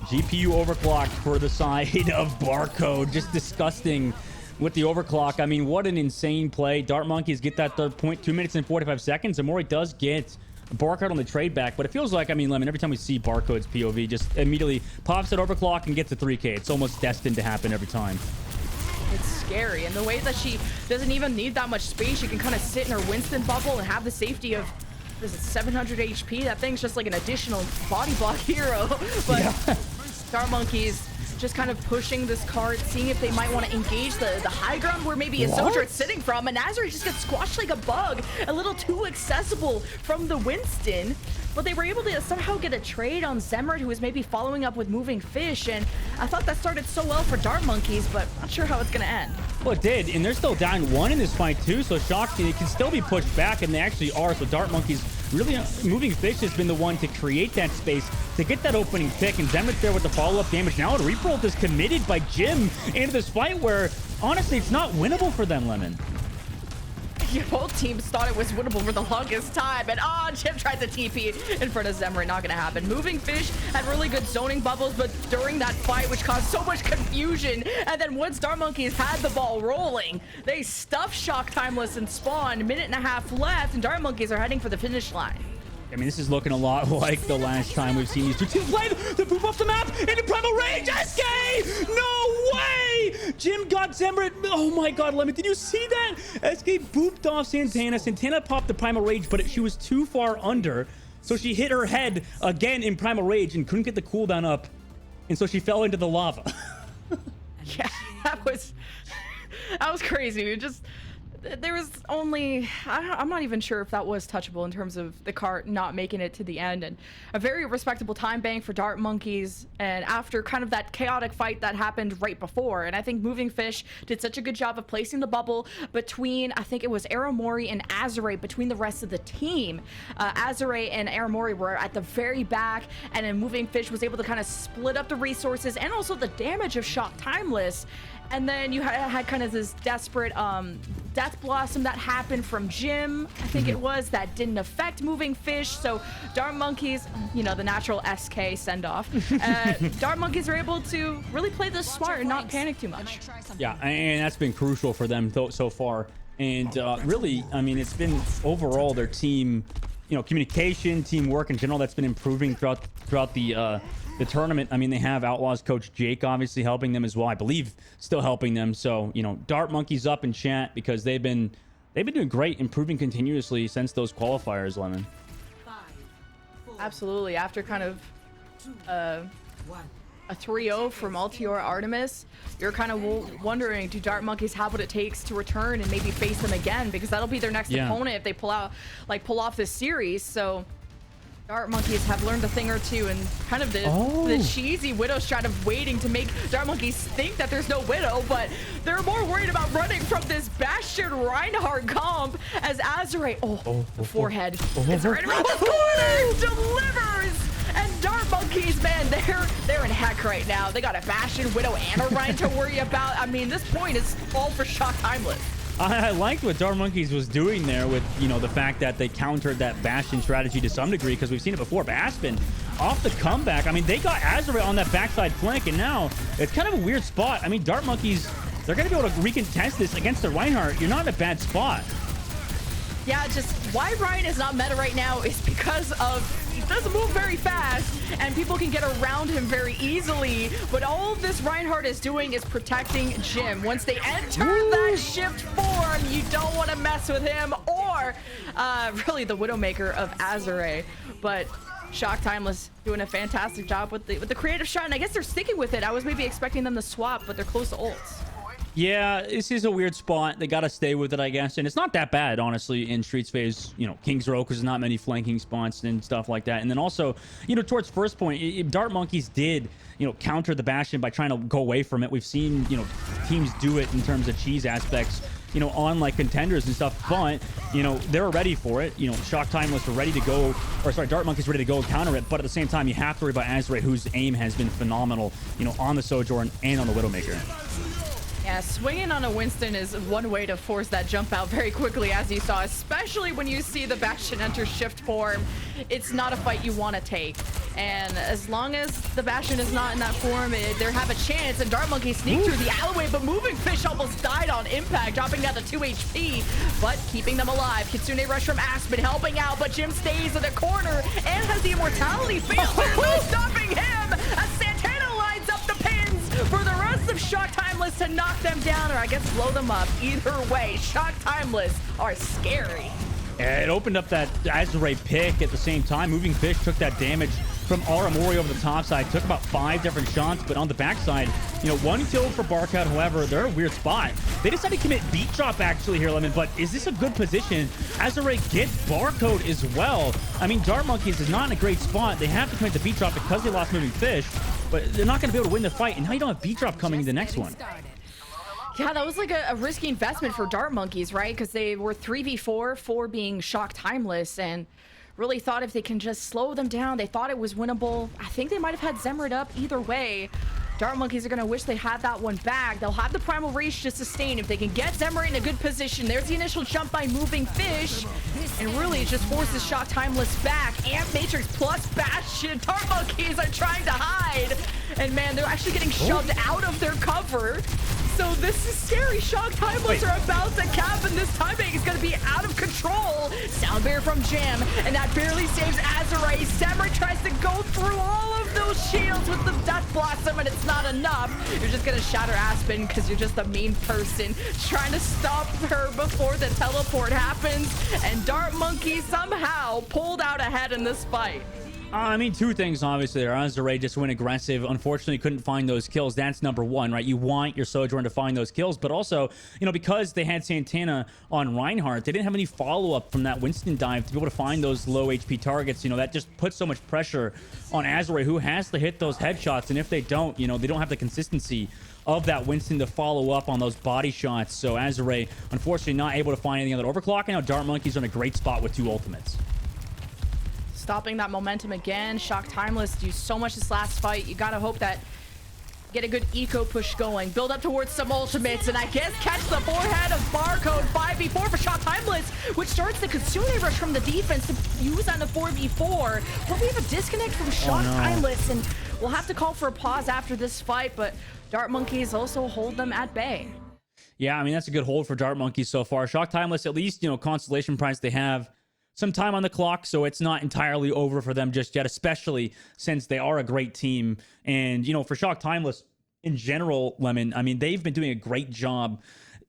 GPU overclocked for the side of Barcode. Just disgusting with the overclock. I mean, what an insane play. Dart Monkeys get that third point, 2 minutes and 45 seconds. Amori does get Barcode on the trade back, but it feels like, I mean, Lemon, every time we see Barcode's POV, just immediately pops that overclock and gets a 3K. It's almost destined to happen every time. It's scary, and the way that she doesn't even need that much space, she can kind of sit in her Winston bubble and have the safety of, what is it, 700 HP? That thing's just like an additional body block hero. But yeah. Dart Monkeys just kind of pushing this card, seeing if they might want to engage the high ground where maybe Azure sitting from, and Azure just gets squashed like a bug, a little too accessible from the Winston. But they were able to somehow get a trade on Zemrit, who was maybe following up with Moving Fish, and I thought that started so well for Dart Monkeys, but not sure how it's going to end. Well, it did, and they're still down 1 in this fight too, so Shock, it can still be pushed back, and they actually are. So Dart Monkeys really, Moving Fish has been the one to create that space to get that opening pick, and Zemrit there with the follow-up damage. Now a Reaper ult is committed by Jim into this fight where, honestly, it's not winnable for them, Lemon. Yeah, both teams thought it was winnable for the longest time, and Jim tried to TP in front of Zemrit. Not gonna happen. Moving Fish had really good zoning bubbles, but during that fight, which caused so much confusion, and then once Dart Monkeys had the ball rolling, they stuffed Shock Timeless and Spawn. 1.5 minutes left, and Dart Monkeys are heading for the finish line. I mean, this is looking a lot like the last time we've seen these two teams play. The poop off the map into Primal Rage. SK! No way! Jim got Zemrit. Oh my god, Lemon, did you see that? SK booped off Santana. Santana popped the Primal Rage, but she was too far under. So she hit her head again in Primal Rage and couldn't get the cooldown up. And so she fell into the lava. Yeah, that was crazy. It just... There was only, I'm not even sure if that was touchable in terms of the cart not making it to the end, and a very respectable time bank for Dart Monkeys, and after kind of that chaotic fight that happened right before. And I think Moving Fish did such a good job of placing the bubble between, I think it was Aramori and Azure, between the rest of the team. Azure and Aramori were at the very back, and then Moving Fish was able to kind of split up the resources and also the damage of Shock Timeless. And then you had kind of this desperate Death Blossom that happened from Jim, I think it was, that didn't affect Moving Fish. So Dart Monkeys, you know, the natural SK send-off. Dart Monkeys are able to really play this smart and not panic too much. Yeah, and that's been crucial for them so far. And really, I mean, it's been overall their team, you know, communication, teamwork in general, that's been improving throughout the tournament. I mean, they have Outlaws coach Jake obviously helping them as well. I believe still helping them. So, you know, Dart Monkeys up in chat because they've been doing great, improving continuously since those qualifiers, Lemon. Absolutely. After kind of a 3-0 from Altior Artemis, you're kind of wondering, do Dart Monkeys have what it takes to return and maybe face them again? Because that'll be their next opponent if they pull off this series. So Dart Monkeys have learned a thing or two, and kind of the cheesy Widow strat of waiting to make Dart Monkeys think that there's no Widow, but they're more worried about running from this Bastion Reinhardt comp as Azure, the forehead. It's right around the corner, delivers! And Dart Monkeys, man, they're in heck right now. They got a Bastion, Widow, and a Rein to worry about. I mean, this point is all for Shock Timeless. I liked what Dark Monkeys was doing there with, the fact that they countered that Bastion strategy to some degree, because we've seen it before. But Aspen, off the comeback, I mean, they got Azure on that backside flank, and now it's kind of a weird spot. I mean, Dark Monkeys, they're going to be able to recontest this against the Reinhardt. You're not in a bad spot. Yeah, just why Ryan is not meta right now is because he doesn't move very fast, and people can get around him very easily. But all this Reinhardt is doing is protecting Jim. Once they enter that shift form, you don't want to mess with him, or really the Widowmaker of Azure. But Shock Timeless doing a fantastic job with the creative shot, and I guess they're sticking with it. I was maybe expecting them to swap, but they're close to ults. Yeah, this is a weird spot. They got to stay with it, I guess. And it's not that bad, honestly, in Streets phase, King's Row, because there's not many flanking spots and stuff like that. And then also, towards first point, Dark Monkeys did, counter the Bastion by trying to go away from it. We've seen, teams do it in terms of cheese aspects, on like contenders and stuff. But, they're ready for it. Shock Timeless were ready to go, or sorry, Dark Monkeys ready to go counter it. But at the same time, you have to worry about Azure, whose aim has been phenomenal, on the Sojourn and on the Widowmaker. Yeah, swinging on a Winston is one way to force that jump out very quickly, as you saw, especially when you see the Bastion enter shift form. It's not a fight you want to take. And as long as the Bastion is not in that form, they have a chance. And Dark Monkey sneak through the alleyway, but Moving Fish almost died on impact, dropping down to 2 HP, but keeping them alive. Kitsune Rush from Aspen helping out, but Jim stays in the corner and has the immortality fail, stopping him as Santana lines up the pins for the rest of Shock Timeless to knock them down, or I guess blow them up. Either way, Shock Timeless are scary. It opened up that Azure pick at the same time. Moving Fish took that damage from Aramori over the top side. Took about 5 different shots, but on the backside, one kill for Barkout. However, they're a weird spot. They decided to commit beat drop actually here, Lemon, but is this a good position? Azure gets Barcode as well. I mean, Dark Monkeys is not in a great spot. They have to commit the beat drop because they lost Moving Fish, but they're not going to be able to win the fight. And now you don't have beat drop coming in the next one. Yeah, that was like a risky investment for Dark Monkeys, right? Because they were 3v4, 4 being Shock Timeless, and really thought if they can just slow them down, they thought it was winnable. I think they might have had Zemrit up either way. Dark Monkeys are going to wish they had that one back. They'll have the Primal Rage to sustain if they can get Zemrit in a good position. There's the initial jump by Moving Fish, and really it just forces Shock Timeless back. Amp Matrix plus Bastion. Dark Monkeys are trying to hide, and man, they're actually getting shoved out of their cover. So this is scary. Shock Timeless are about to cap, and this timing is going to be out of control. Sound Barrier from Jam, and that barely saves Azure. Zemrit tries to go through all of those shields with the Death Blossom, and it's not enough. You're just going to shatter Aspen because you're just a mean person trying to stop her before the teleport happens, and Dark Monkey somehow pulled out ahead in this fight. I mean, 2 things, obviously. Azure just went aggressive. Unfortunately, couldn't find those kills. That's number 1, right? You want your Sojourn to find those kills, but also, because they had Santana on Reinhardt, they didn't have any follow-up from that Winston dive to be able to find those low HP targets. That just puts so much pressure on Azure, who has to hit those headshots, and if they don't, they don't have the consistency of that Winston to follow up on those body shots. So Azure, unfortunately, not able to find anything on that overclock, and now Dark Monkeys are in a great spot with 2 ultimates. Stopping that momentum again. Shock Timeless do so much this last fight. You gotta hope that get a good eco push going. Build up towards some ultimates, and I guess catch the forehead of Barcode. 5v4 for Shock Timeless, which starts the Kitsune Rush from the defense to use on the 4v4. But we have a disconnect from Shock Timeless, and we'll have to call for a pause after this fight, but Dark Monkeys also hold them at bay. Yeah, I mean, that's a good hold for Dark Monkeys so far. Shock Timeless, at least, consolation prize, they have some time on the clock, so it's not entirely over for them just yet, especially since they are a great team. And, for Shock Timeless in general, Lemon, I mean, they've been doing a great job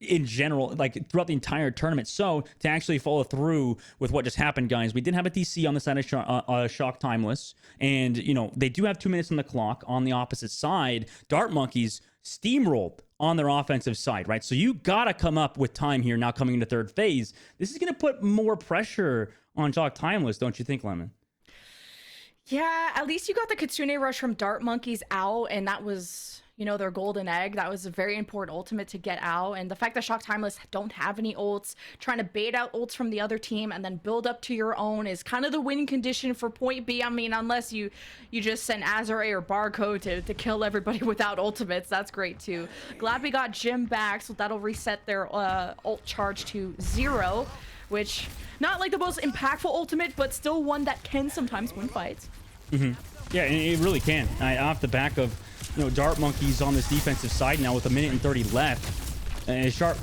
in general, like throughout the entire tournament. So to actually follow through with what just happened, guys, we did have a DC on the side of Shock Timeless, and, they do have 2 minutes on the clock. On the opposite side, Dark Monkeys steamrolled on their offensive side, right? So you gotta come up with time here now coming into third phase. This is gonna put more pressure on Shock Timeless, don't you think, Lemon? Yeah, at least you got the Kitsune Rush from Dark Monkeys out, and that was, you know, their golden egg. That was a very important ultimate to get out. And the fact that Shock Timeless don't have any ults, trying to bait out ults from the other team and then build up to your own is kind of the win condition for point B. I mean, unless you just send Azure or Barcode to kill everybody without ultimates, that's great too. Glad we got Jim back, so that'll reset their ult charge to 0, which not like the most impactful ultimate, but still one that can sometimes win fights. Yeah, and it really can. Off the back of, you know, Dart Monkeys on this defensive side now with 1:30 left. And Shock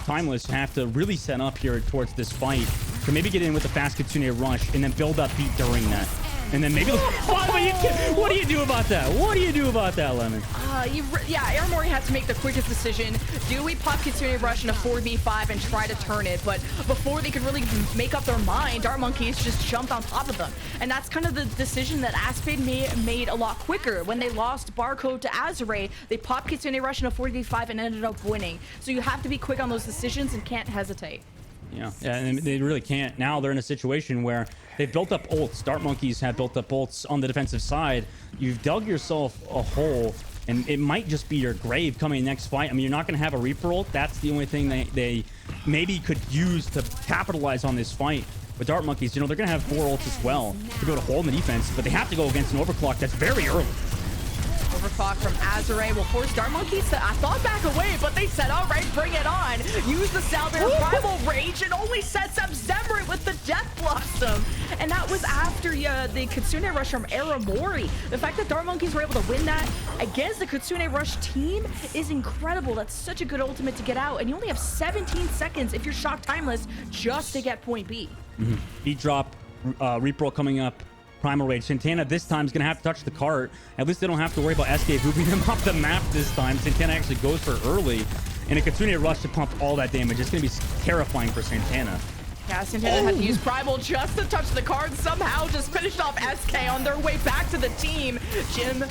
Timeless have to really set up here towards this fight to maybe get in with a fast Kitsune rush and then build up beat during that. And then maybe... what do you do about that? What do you do about that, Lemon? Yeah, Aramori had to make the quickest decision. Do we pop Kitsune Rush in a 4v5 and try to turn it? But before they could really make up their mind, Dart Monkeys just jumped on top of them. And that's kind of the decision that Aspen made a lot quicker. When they lost Barcode to Azure, they popped Kitsune Rush in a 4v5 and ended up winning. So you have to be quick on those decisions and can't hesitate. Yeah, and they really can't. Now they're in a situation where they've built up ults. Dart Monkeys have built up ults on the defensive side. You've dug yourself a hole, and it might just be your grave coming next fight. I mean, you're not going to have a Reaper ult. That's the only thing they maybe could use to capitalize on this fight. But Dart Monkeys, you know, they're going to have 4 ults as well to go to hold the defense, but they have to go against an overclock that's very early. Overclock from Azure will force Dart Monkeys to, I thought, back away, but they said, all right, bring it on. Use the Salbear Primal Rage and only sets up Zemrit with the Death Blossom. And that was after the Kitsune Rush from Aramori. The fact that Dart Monkeys were able to win that against the Kitsune Rush team is incredible. That's such a good ultimate to get out. And you only have 17 seconds if you're Shock Timeless just to get point B. Beat drop, Reaper ult coming up. Primal Rage. Santana this time is going to have to touch the cart. At least they don't have to worry about SK moving them off the map this time. Santana actually goes for early. And a Kitsune Rush to pump all that damage. It's going to be terrifying for Santana. Yeah, Santana had to use Primal just to touch the card. Somehow just finished off SK on their way back to the team. Jim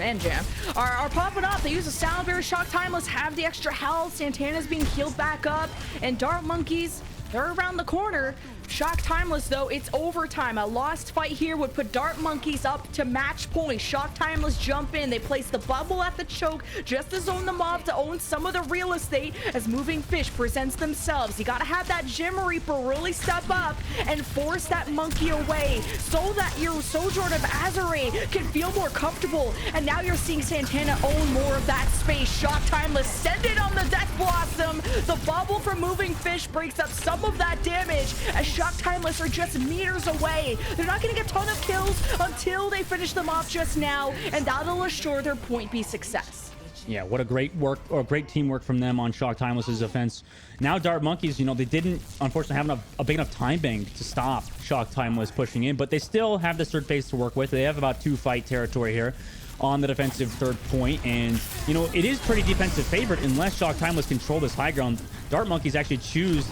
and Jam are popping up. They use a Sound Bear. Shock Timeless have the extra health. Santana's being healed back up. And Dart Monkeys, they're around the corner. Shock Timeless, though, it's overtime. A lost fight here would put Dart Monkeys up to match point. Shock Timeless jump in. They place the bubble at the choke just to zone them off to own some of the real estate as Moving Fish presents themselves. You gotta have that Gym Reaper really step up and force that monkey away so that your Sojourn of Azure can feel more comfortable. And now you're seeing Santana own more of that space. Shock Timeless send it on the Death Blossom. The bubble from Moving Fish breaks up some of that damage as Shock Timeless are just meters away. They're not going to get a ton of kills until they finish them off just now, and that'll assure their point B success. Yeah, what a great great teamwork from them on Shock Timeless's offense. Now Dart Monkeys, you know, they didn't unfortunately have a big enough time bank to stop Shock Timeless pushing in, but they still have this third phase to work with. They have about 2 fight territory here on the defensive third point, and you know, it is pretty defensive favored unless Shock Timeless control this high ground. Dart Monkeys actually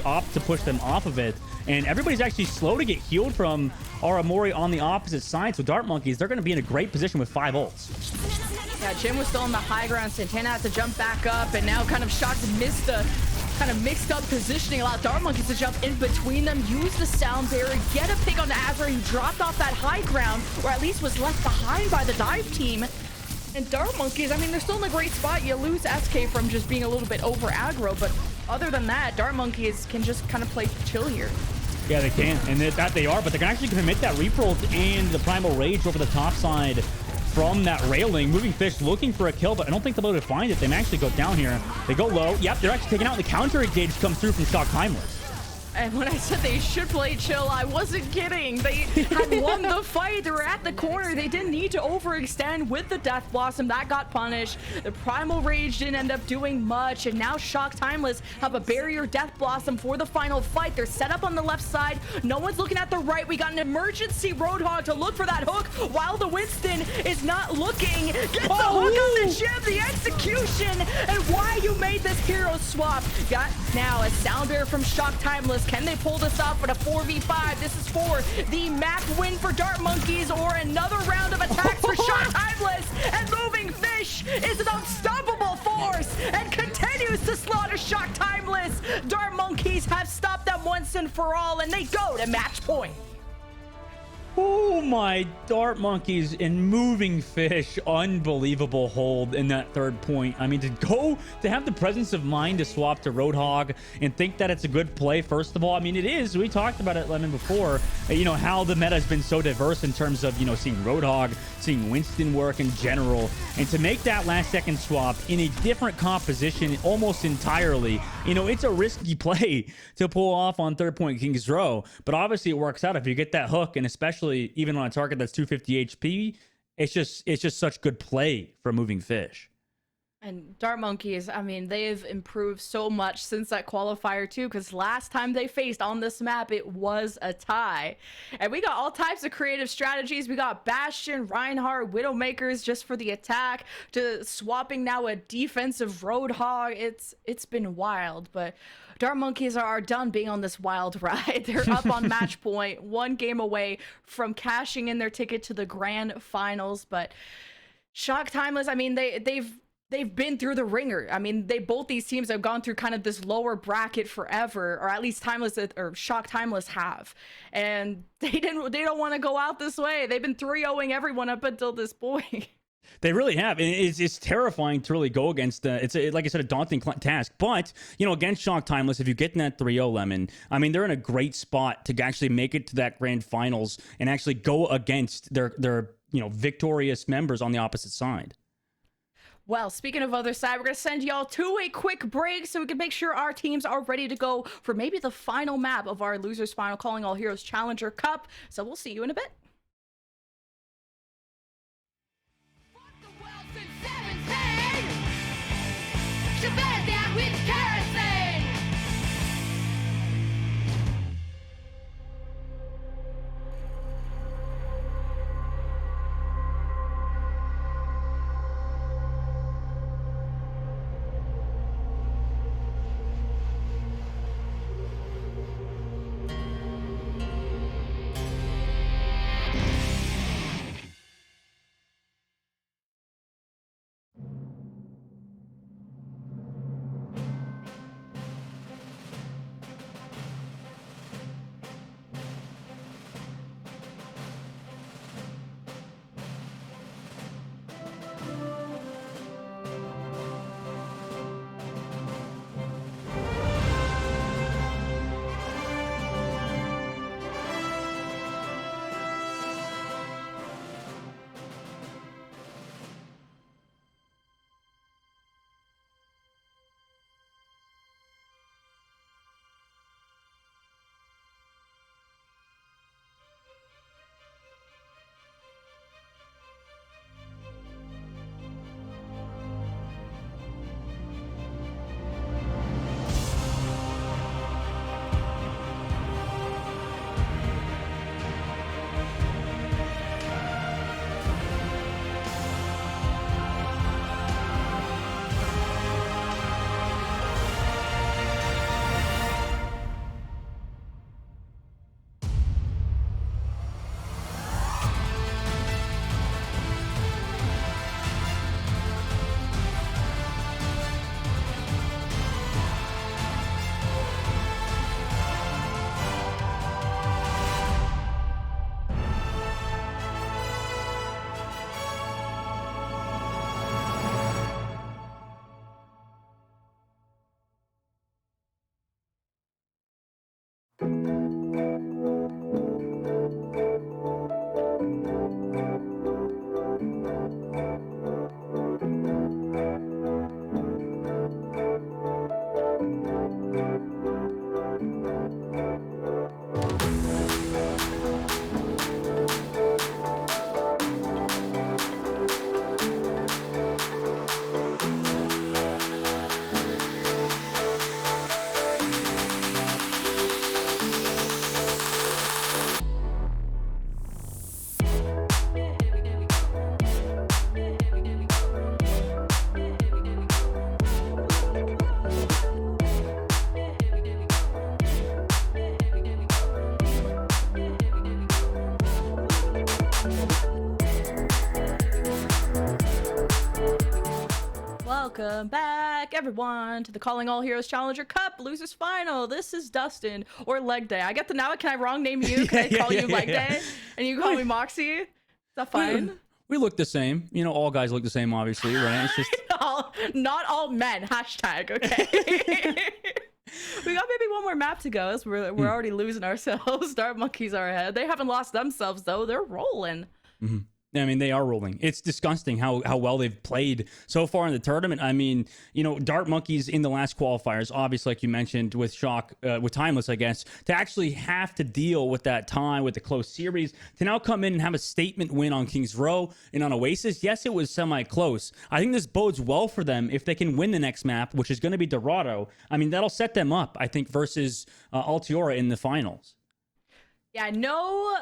opt to push them off of it, and everybody's actually slow to get healed from Aramori on the opposite side. So Dart Monkeys, they're going to be in a great position with 5 ults. Yeah, Jim was still on the high ground. Santana had to jump back up, and now kind of Shock's missed the kind of mixed up positioning, allowed Dart Monkeys to jump in between them, use the Sound Barrier, get a pick on the Azure who dropped off that high ground, or at least was left behind by the dive team. And Dart Monkeys, I mean, they're still in a great spot. You lose SK from just being a little bit over aggro, but other than that, Dart Monkeys can just kind of play chill here. Yeah, they can, and that they are, but they're actually going to make that Reaper ult and the Primal Rage over the top side from that railing. Moving Fish looking for a kill, but I don't think they'll be able to find it. They may actually go down here. They go low. Yep, they're actually taking out the counter engage comes through from Shock Timeless. And when I said they should play chill, I wasn't kidding. They had won the fight. They were at the corner. They didn't need to overextend with the Death Blossom. That got punished. The Primal Rage didn't end up doing much. And now Shock Timeless have a barrier Death Blossom for the final fight. They're set up on the left side. No one's looking at the right. We got an emergency Roadhog to look for that hook while the Winston is not looking. Gets the hook on the Jim, the execution, and why you made this hero swap. Got now a Sound Bear from Shock Timeless. Can they pull this off with a 4v5? This is for the map win for Dart Monkeys, or another round of attacks for Shock Timeless. And Moving Fish is an unstoppable force and continues to slaughter Shock Timeless. Dart Monkeys have stopped them once and for all, and they go to match point. Oh my Dart Monkeys and Moving Fish. Unbelievable hold in that third point. I mean, to have the presence of mind to swap to Roadhog and think that it's a good play, first of all. I mean, it is. We talked about it, Lemon, before, you know, how the meta has been so diverse in terms of, you know, seeing Roadhog, seeing Winston work in general. And to make that last second swap in a different composition almost entirely, you know, it's a risky play to pull off on third point King's Row. But obviously it works out if you get that hook, and especially even on a target that's 250 HP, it's just such good play for Moving Fish. And Dart Monkeys, I mean, they've improved so much since that qualifier too, because last time they faced on this map, it was a tie. And we got all types of creative strategies. We got Bastion, Reinhardt, Widowmakers just for the attack, to swapping now a defensive Roadhog. It's been wild, but Dart Monkeys are done being on this wild ride. They're up on match point, one game away from cashing in their ticket to the grand finals. But Shock Timeless, I mean, they've been through the ringer. I mean, both these teams have gone through kind of this lower bracket forever, or at least Timeless or Shock Timeless have. And they don't want to go out this way. They've been 3-0ing everyone up until this point. They really have. And it's terrifying to really go against. Like I said, a daunting task. But, you know, against Shock Timeless, if you get in that 3-0, Lemon, I mean, they're in a great spot to actually make it to that grand finals and actually go against their you know, victorious members on the opposite side. Well, speaking of other side, we're going to send y'all to a quick break so we can make sure our teams are ready to go for maybe the final map of our Losers Final Calling All Heroes Challenger Cup. So we'll see you in a bit. Welcome back back, everyone, to the Calling All Heroes Challenger Cup Losers Final. This is Dustin, or Leg Day. I get the now. Can I wrong name you? Can I call you Leg Day, and you call me Moxie? Is that fine? We look the same. You know, all guys look the same, obviously, right? It's just Not all men. Hashtag. Okay. We got maybe one more map to go. As we're already losing ourselves. Dart Monkeys are ahead. They haven't lost themselves though. They're rolling. Mm-hmm. I mean, they are rolling. It's disgusting how well they've played so far in the tournament. I mean, you know, Dart Monkeys in the last qualifiers, obviously, like you mentioned, with Shock, with Timeless, I guess, to actually have to deal with that time with the close series, to now come in and have a statement win on Kings Row and on Oasis. Yes, it was semi-close. I think this bodes well for them if they can win the next map, which is going to be Dorado. I mean, that'll set them up, I think, versus Altiora in the finals. Yeah, no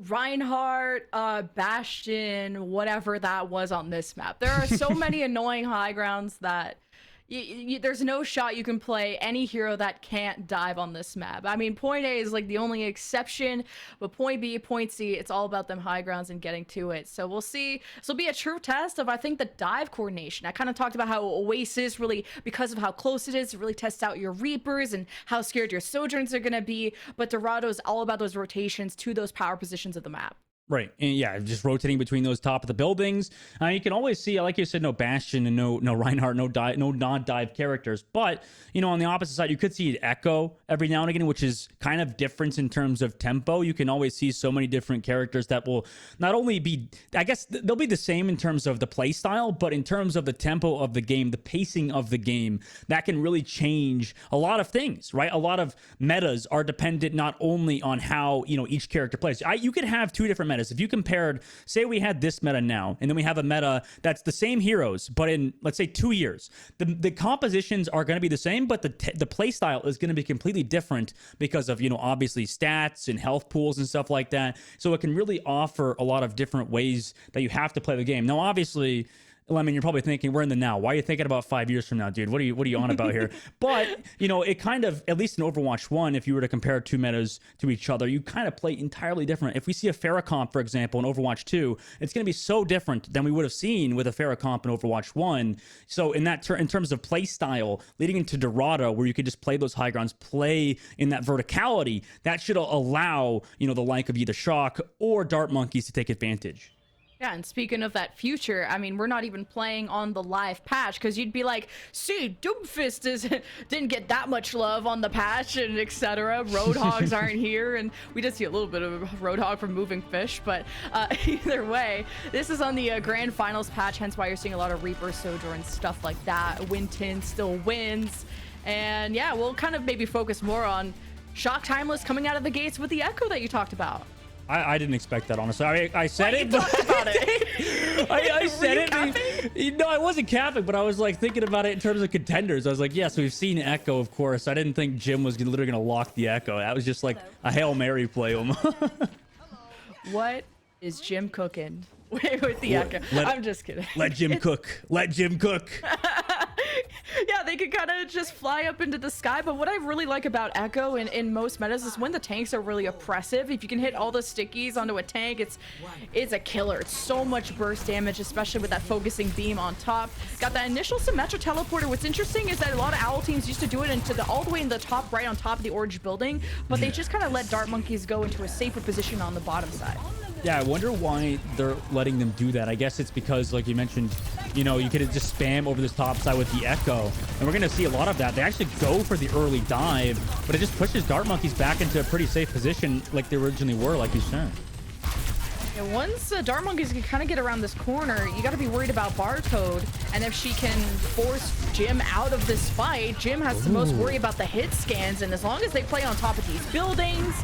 Reinhardt, Bastion, whatever that was on this map. There are so many annoying high grounds that there's no shot you can play any hero that can't dive on this map. I mean, point A is like the only exception, but point B, point C, it's all about them high grounds and getting to it. So we'll see. This will be a true test of, I think, the dive coordination. I kind of talked about how Oasis really, because of how close it is, really tests out your Reapers and how scared your Sojourns are going to be. But Dorado is all about those rotations to those power positions of the map. Right. And yeah, just rotating between those top of the buildings. You can always see, like you said, no Bastion and no Reinhardt, no non-dive characters. But, you know, on the opposite side, you could see Echo every now and again, which is kind of different in terms of tempo. You can always see so many different characters that will not only be, I guess they'll be the same in terms of the play style, but in terms of the tempo of the game, the pacing of the game, that can really change a lot of things, right? A lot of metas are dependent not only on how, you know, each character plays. You could have two different metas. If you compared, say we had this meta now, and then we have a meta that's the same heroes, but in, let's say, 2 years, the compositions are going to be the same, but the play style is going to be completely different because of, you know, obviously stats and health pools and stuff like that. So it can really offer a lot of different ways that you have to play the game. Now, obviously, Lemon, you're probably thinking, we're in the now. Why are you thinking about 5 years from now, dude? What are you on about here? But, you know, it kind of, at least in Overwatch 1, if you were to compare two metas to each other, you kind of play entirely different. If we see a Farrakhan, for example, in Overwatch 2, it's going to be so different than we would have seen with a Farrakhan in Overwatch 1. So in that in terms of play style, leading into Dorado, where you could just play those high grounds, play in that verticality, that should allow, you know, the like of either Shock or Dart Monkeys to take advantage. Yeah, and speaking of that future, I mean, we're not even playing on the live patch, because you'd be like, see, Doomfist didn't get that much love on the patch, and etc. Roadhogs aren't here, and we did see a little bit of a Roadhog from Moving Fish, but either way, this is on the Grand Finals patch, hence why you're seeing a lot of Reaper, Sojourn, stuff like that. Winton still wins, and yeah, we'll kind of maybe focus more on Shock Timeless coming out of the gates with the Echo that you talked about. I didn't expect that, honestly. I said it, but talked about it. I said it. No, I wasn't capping, but I was like thinking about it in terms of contenders. I was like, yes, we've seen Echo, of course. I didn't think Jim was literally going to lock the Echo. That was just like a Hail Mary play almost. What is Jim cooking with the Echo? I'm just kidding. Let Jim cook. Let Jim cook. Yeah, they could kind of just fly up into the sky, but what I really like about Echo in most metas is when the tanks are really oppressive. If you can hit all the stickies onto a tank, it's a killer. It's so much burst damage, especially with that focusing beam on top. Got that initial Symmetra teleporter. What's interesting is that a lot of Owl teams used to do it all the way in the top right on top of the orange building, but they just kind of let Dart Monkeys go into a safer position on the bottom side. Yeah, I wonder why they're letting them do that. I guess it's because, like you mentioned, you know, you could just spam over this top side with the Echo, and we're going to see a lot of that. They actually go for the early dive, but it just pushes Dart Monkeys back into a pretty safe position like they originally were, like you said. Yeah, once Dart Monkeys can kind of get around this corner, you got to be worried about Barcode, and if she can force Jim out of this fight, Jim has the most worry about the hit scans, and as long as they play on top of these buildings,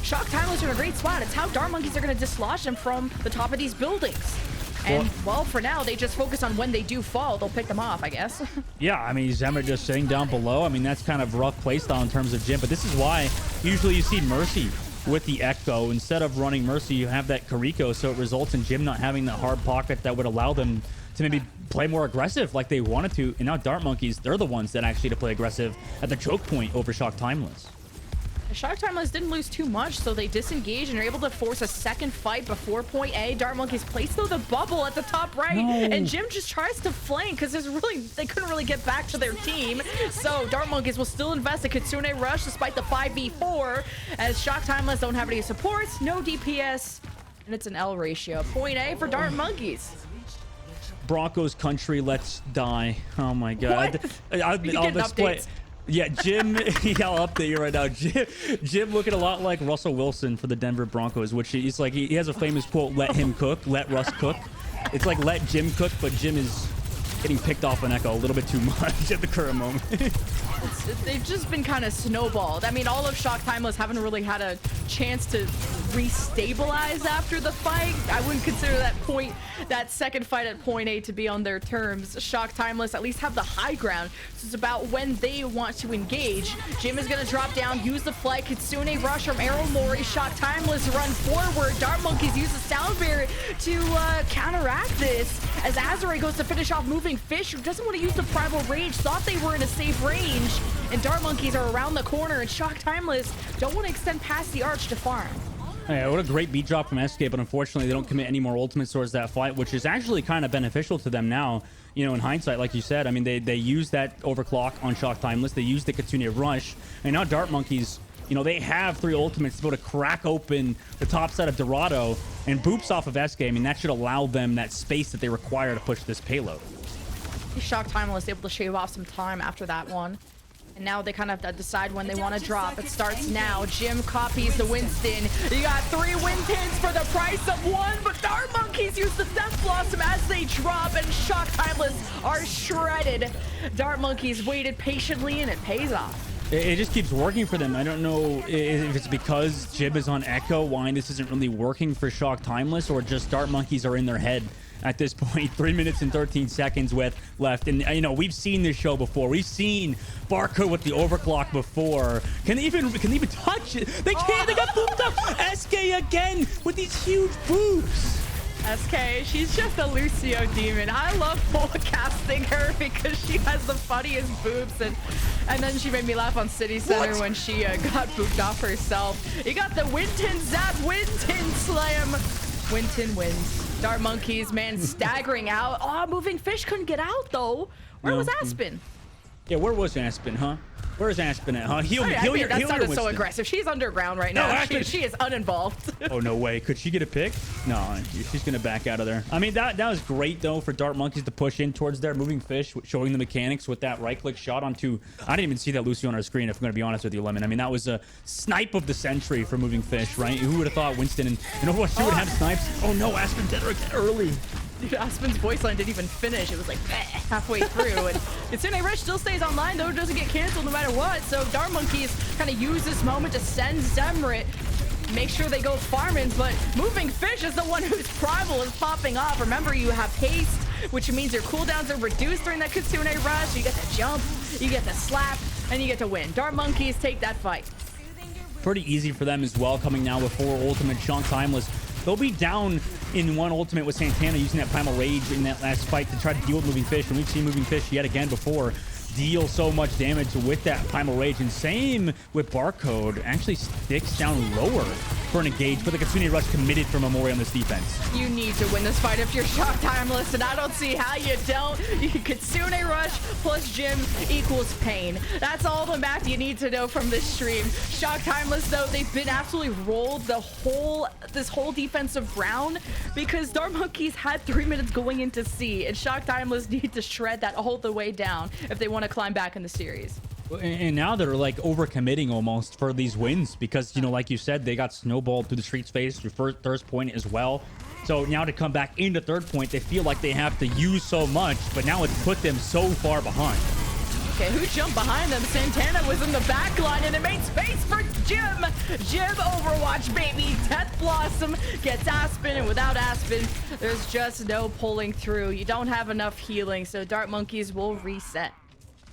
Shock Timeless are in a great spot. It's how Dart Monkeys are going to dislodge them from the top of these buildings. And, well, for now, they just focus on when they do fall. They'll pick them off, I guess. Yeah, I mean, Zemmer just sitting down below. I mean, that's kind of rough playstyle in terms of Jim, but this is why usually you see Mercy with the Echo. Instead of running Mercy, you have that Kariko, so it results in Jim not having that hard pocket that would allow them to maybe play more aggressive like they wanted to. And now Dart Monkeys, they're the ones that actually to play aggressive at the choke point over Shock Timeless. Shock Timeless didn't lose too much, so they disengage and are able to force a second fight before point A. Dart Monkeys placed though the bubble at the top right, and Jim just tries to flank because they couldn't really get back to their team. So Dart Monkeys will still invest a Kitsune Rush despite the 5v4, as Shock Timeless don't have any supports, no DPS, and it's an L ratio. Point A for Dart Monkeys. Broncos country, let's die. Oh my god. I'll display. Yeah, Jim, yeah, I'll update you right now. Jim looking a lot like Russell Wilson for the Denver Broncos, which he's like, he has a famous quote, let him cook, let Russ cook. It's like let Jim cook, but Jim is getting picked off on Echo a little bit too much at the current moment. They've just been kind of snowballed. I mean, all of Shock Timeless haven't really had a chance to restabilize after the fight. I wouldn't consider that second fight at point A to be on their terms. Shock Timeless at least have the high ground. So it's about when they want to engage. Jim is going to drop down, use the flight. Kitsune Rush from Arrow Mori. Shock Timeless run forward. Dart Monkeys use the sound barrier to counteract this. As Azure goes to finish off Moving Fish, who doesn't want to use the Primal Rage, thought they were in a safe range. And Dart Monkeys are around the corner, and Shock Timeless don't want to extend past the arch to farm. Yeah, what a great beat drop from SK, but unfortunately they don't commit any more ultimates towards that fight, which is actually kind of beneficial to them now. You know, in hindsight, like you said, I mean, they used that overclock on Shock Timeless, they used the Kitsune Rush, and now Dart Monkeys, you know, they have 3 ultimates to be able to crack open the top side of Dorado and boops off of SK. I mean, that should allow them that space that they require to push this payload. Shock Timeless able to shave off some time after that one. And now they kind of have to decide when they want to drop. It starts now. Jim copies the Winston. You got 3 Wintons for the price of 1, but Dart Monkeys use the Death Blossom as they drop, and Shock Timeless are shredded. Dart Monkeys waited patiently, and it pays off. It just keeps working for them. I don't know if it's because Jib is on Echo, why this isn't really working for Shock Timeless, or just Dart Monkeys are in their head at this point. 3 minutes and 13 seconds left. And, you know, we've seen this show before. We've seen Barcode with the overclock before. Can they even touch it? They can't. They got booped up. SK again with these huge boobs. SK, she's just a Lucio demon. I love casting her because she has the funniest boobs, and then she made me laugh on City Center when she got booped off herself. You got the Winton Zap, Winton Slam. Winton wins. Dart Monkeys, man, staggering out. Oh, Moving Fish couldn't get out though. Where was Aspen? Yeah, where was Aspen, huh? Where's Aspen at, huh? That sounded so aggressive. She's underground right now. She is uninvolved. Oh, no way. Could she get a pick? No, she's going to back out of there. I mean, that was great, though, for Dart Monkeys to push in towards their Moving Fish, showing the mechanics with that right-click shot onto... I didn't even see that Lucy on our screen, if I'm going to be honest with you, Lemon. I mean, that was a snipe of the century for Moving Fish, right? Who would have thought Winston and Overwatch 2 would have snipes? Oh, no, Aspen dead early. Dude, Aspen's voice line didn't even finish. It was like halfway through. And Kitsune Rush still stays online, though. It doesn't get canceled no matter what. So Dart Monkeys kind of use this moment to send Zemrit. Make sure they go farming. But Moving Fish is the one whose Primal is popping off. Remember, you have haste, which means your cooldowns are reduced during that Kitsune Rush. You get the jump, you get the slap, and you get to win. Dart Monkeys take that fight. Pretty easy for them as well, coming now with 4 ultimate. Shock Timeless, they'll be down in 1 ultimate with Santana using that Primal Rage in that last fight to try to deal with Moving Fish. And we've seen Moving Fish yet again before deal so much damage with that Primal Rage. And same with Barcode. Actually sticks down lower for an engage, but the Kitsune Rush committed for Memori on this defense. You need to win this fight if you're Shock Timeless, and I don't see how you don't. Kitsune Rush plus Jim equals pain. That's all the math you need to know from this stream. Shock Timeless, though, they've been absolutely rolled this whole defensive round because Dart Monkeys had 3 minutes going into C, and Shock Timeless need to shred that all the way down if they want to climb back in the series. And now they're like overcommitting almost for these wins because, you know, like you said, they got snowballed through the streets phase through third point as well. So now to come back into third point, they feel like they have to use so much, but now it's put them so far behind. Okay, who jumped behind them? Santana was in the back line, and it made space for Jim. Jim Overwatch, baby. Death Blossom gets Aspen, and without Aspen, there's just no pulling through. You don't have enough healing, so Dart Monkeys will reset.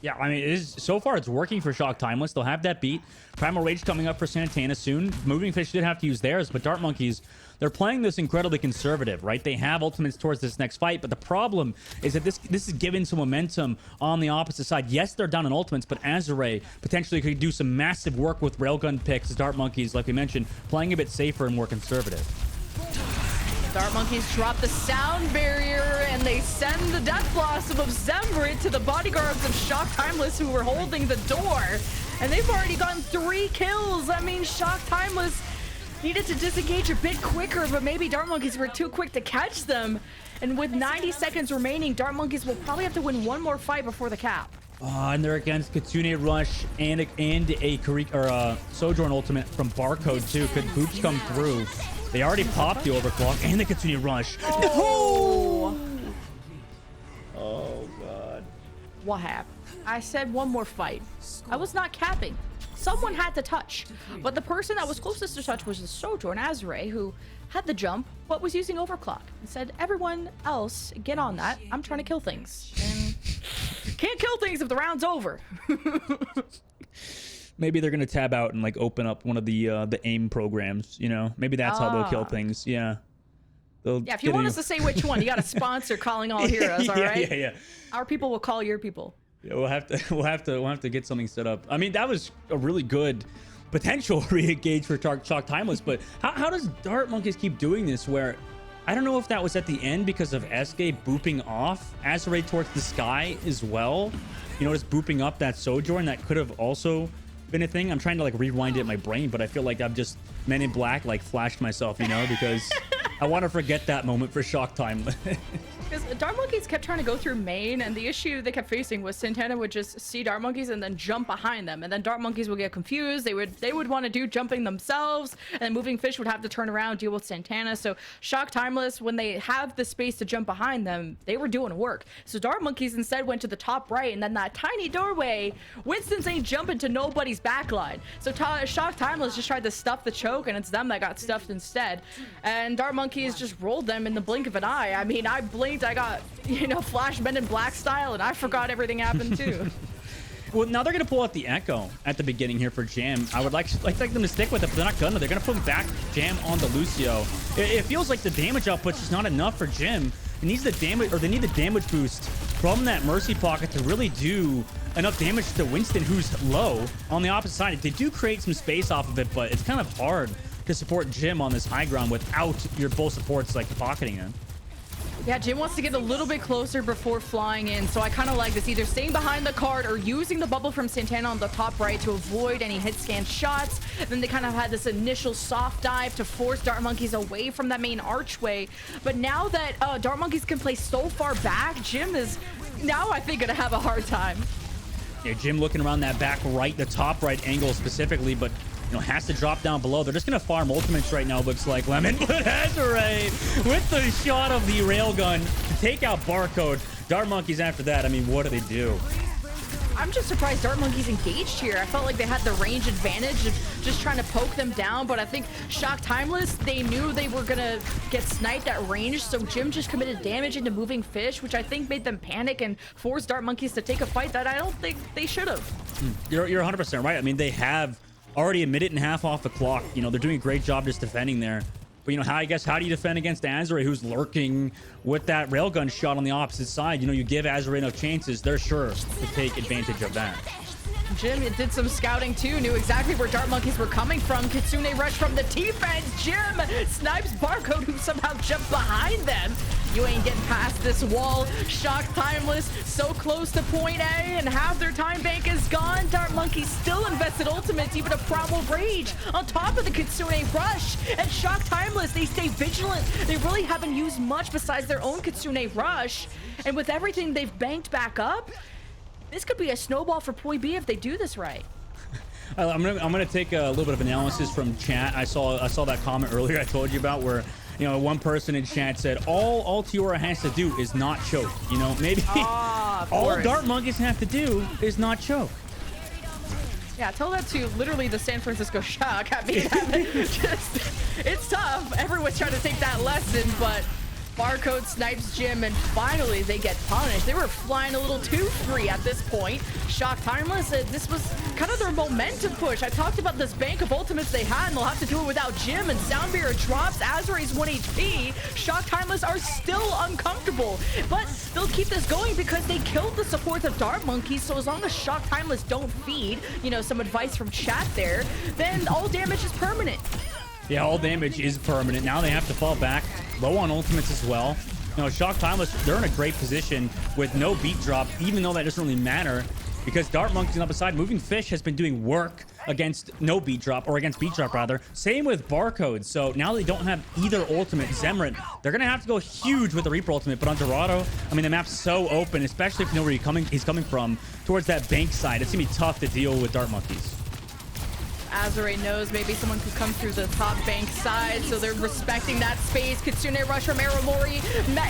Yeah, I mean, so far it's working for Shock Timeless. They'll have that beat. Primal Rage coming up for Santana soon. Moving Fish did have to use theirs, but Dart Monkeys, they're playing this incredibly conservative, right? They have ultimates towards this next fight, but the problem is that this is giving some momentum on the opposite side. Yes, they're down in ultimates, but Azure potentially could do some massive work with railgun picks. Dart Monkeys, like we mentioned, playing a bit safer and more conservative. Dart Monkeys drop the sound barrier and they send the Death Blossom of Zembrit to the bodyguards of Shock Timeless who were holding the door. And they've already gotten 3 kills. I mean, Shock Timeless needed to disengage a bit quicker, but maybe Dart Monkeys were too quick to catch them. And with 90 seconds remaining, Dart Monkeys will probably have to win one more fight before the cap. And they're against Kitsune Rush and a Karik or Sojourn ultimate from Barcode too. Could Boops come through? They already popped the overclock and the Kitsune Rush. Oh. Oh god. What happened? I said one more fight. I was not capping. Someone had to touch. But the person that was closest to touch was the Sojourn Azure, who had the jump, but was using overclock. And said, everyone else, get on that. I'm trying to kill things. And can't kill things if the round's over. Maybe they're gonna tab out and like open up one of the AIM programs, you know? Maybe that's how they'll kill things. Yeah. Yeah, if you want us to say which one, you got to sponsor Calling All Heroes, all right? Yeah. Our people will call your people. Yeah, we'll have to get something set up. I mean, that was a really good potential re-engage for Shock Timeless, but how does Dart Monkeys keep doing this where I don't know if that was at the end because of SK booping off Azure towards the sky as well. You know, just booping up that Sojourn that could have also been a thing. I'm trying to like rewind it in my brain, but I feel like I've just Men in Black like flashed myself, you know, because I want to forget that moment for Shock Timeless. Because Dart Monkeys kept trying to go through main, and the issue they kept facing was Santana would just see Dart Monkeys and then jump behind them, and then Dart Monkeys would get confused. They would want to do jumping themselves, and then Moving Fish would have to turn around, deal with Santana. So Shock Timeless, when they have the space to jump behind them, they were doing work. So Dart Monkeys instead went to the top right, and then that tiny doorway, Winston's ain't jumping to nobody's backline. So Shock Timeless just tried to stuff the choke, and it's them that got stuffed instead. And Dart Monkeys just rolled them in the blink of an eye. I mean, I blinked, I got, you know, Flash Men in Black style, and I forgot everything happened too. Well, now they're going to pull out the Echo at the beginning here for Jam. I would like them to stick with it, but they're not going to. They're going to put back Jam onto Lucio. It feels like the damage output's just not enough for Jim. It needs the damage, or they need the damage boost from that Mercy Pocket to really do enough damage to Winston, who's low on the opposite side. They do create some space off of it, but it's kind of hard to support Jim on this high ground without your both supports like pocketing him. Yeah, Jim wants to get a little bit closer before flying in, so I kind of like this, either staying behind the card or using the bubble from Santana on the top right to avoid any hit scan shots. Then they kind of had this initial soft dive to force Dart Monkeys away from that main archway. But now that Dart Monkeys can play so far back, Jim is now, I think, gonna have a hard time. Yeah, Jim looking around that back right, the top right angle specifically, but you know, has to drop down below. They're just going to farm ultimates right now, looks like. Lemon, but Azure with the shot of the railgun to take out Barcode. Dart Monkeys after that, I mean, what do they do? I'm just surprised Dart Monkeys engaged here. I felt like they had the range advantage of just trying to poke them down, but I think Shock Timeless, they knew they were gonna get sniped at range, so Jim just committed damage into Moving Fish, which I think made them panic and forced Dart Monkeys to take a fight that I don't think they should have. You're 100% right. I mean, they have already a minute and a half off the clock. You know, they're doing a great job just defending there. But, you know, how do you defend against Azure, who's lurking with that railgun shot on the opposite side? You know, you give Azure enough chances, they're sure to take advantage of that. Jim did some scouting too, knew exactly where Dart Monkeys were coming from. Kitsune Rush from the T-Fence. Jim snipes Barcode, who somehow jumped behind them. You ain't getting past this wall. Shock Timeless so close to point A, and half their time bank is gone. Dart Monkeys still invested ultimates, even a Primal Rage on top of the Kitsune Rush. And Shock Timeless, they stay vigilant. They really haven't used much besides their own Kitsune Rush. And with everything they've banked back up, this could be a snowball for Poi B if they do this right. I'm gonna take a little bit of analysis from chat. I saw that comment earlier I told you about where, you know, one person in chat said all Tiora has to do is not choke. You know, maybe all Dart Monkeys have to do is not choke. Yeah, tell that to literally the San Francisco Shock. I mean, it's tough. Everyone's trying to take that lesson, but Barcode snipes Jim, and finally they get punished. They were flying a little too free at this point. Shock Timeless, this was kind of their momentum push. I talked about this bank of ultimates they had, and they'll have to do it without Jim, and Sound Barrier drops. Azuray's 1 HP. Shock Timeless are still uncomfortable, but they'll keep this going because they killed the supports of Dart Monkeys, so as long as Shock Timeless don't feed, you know, some advice from chat there, then all damage is permanent. Yeah, all damage is permanent. Now they have to fall back low on ultimates as well. You know, Shock Timeless, they're in a great position with no beat drop, even though that doesn't really matter because Dart Monkeys on the side. Moving Fish has been doing work against no beat drop, or against beat drop rather. Same with Barcode. So now they don't have either ultimate. Zemrit, they're gonna have to go huge with the Reaper ultimate, but on Dorado, I mean, the map's so open, especially if you know where he's coming from, towards that bank side. It's gonna be tough to deal with Dart Monkeys. Azuray knows maybe someone could come through the top bank side, so they're respecting that space. Kitsune rush from Aramori,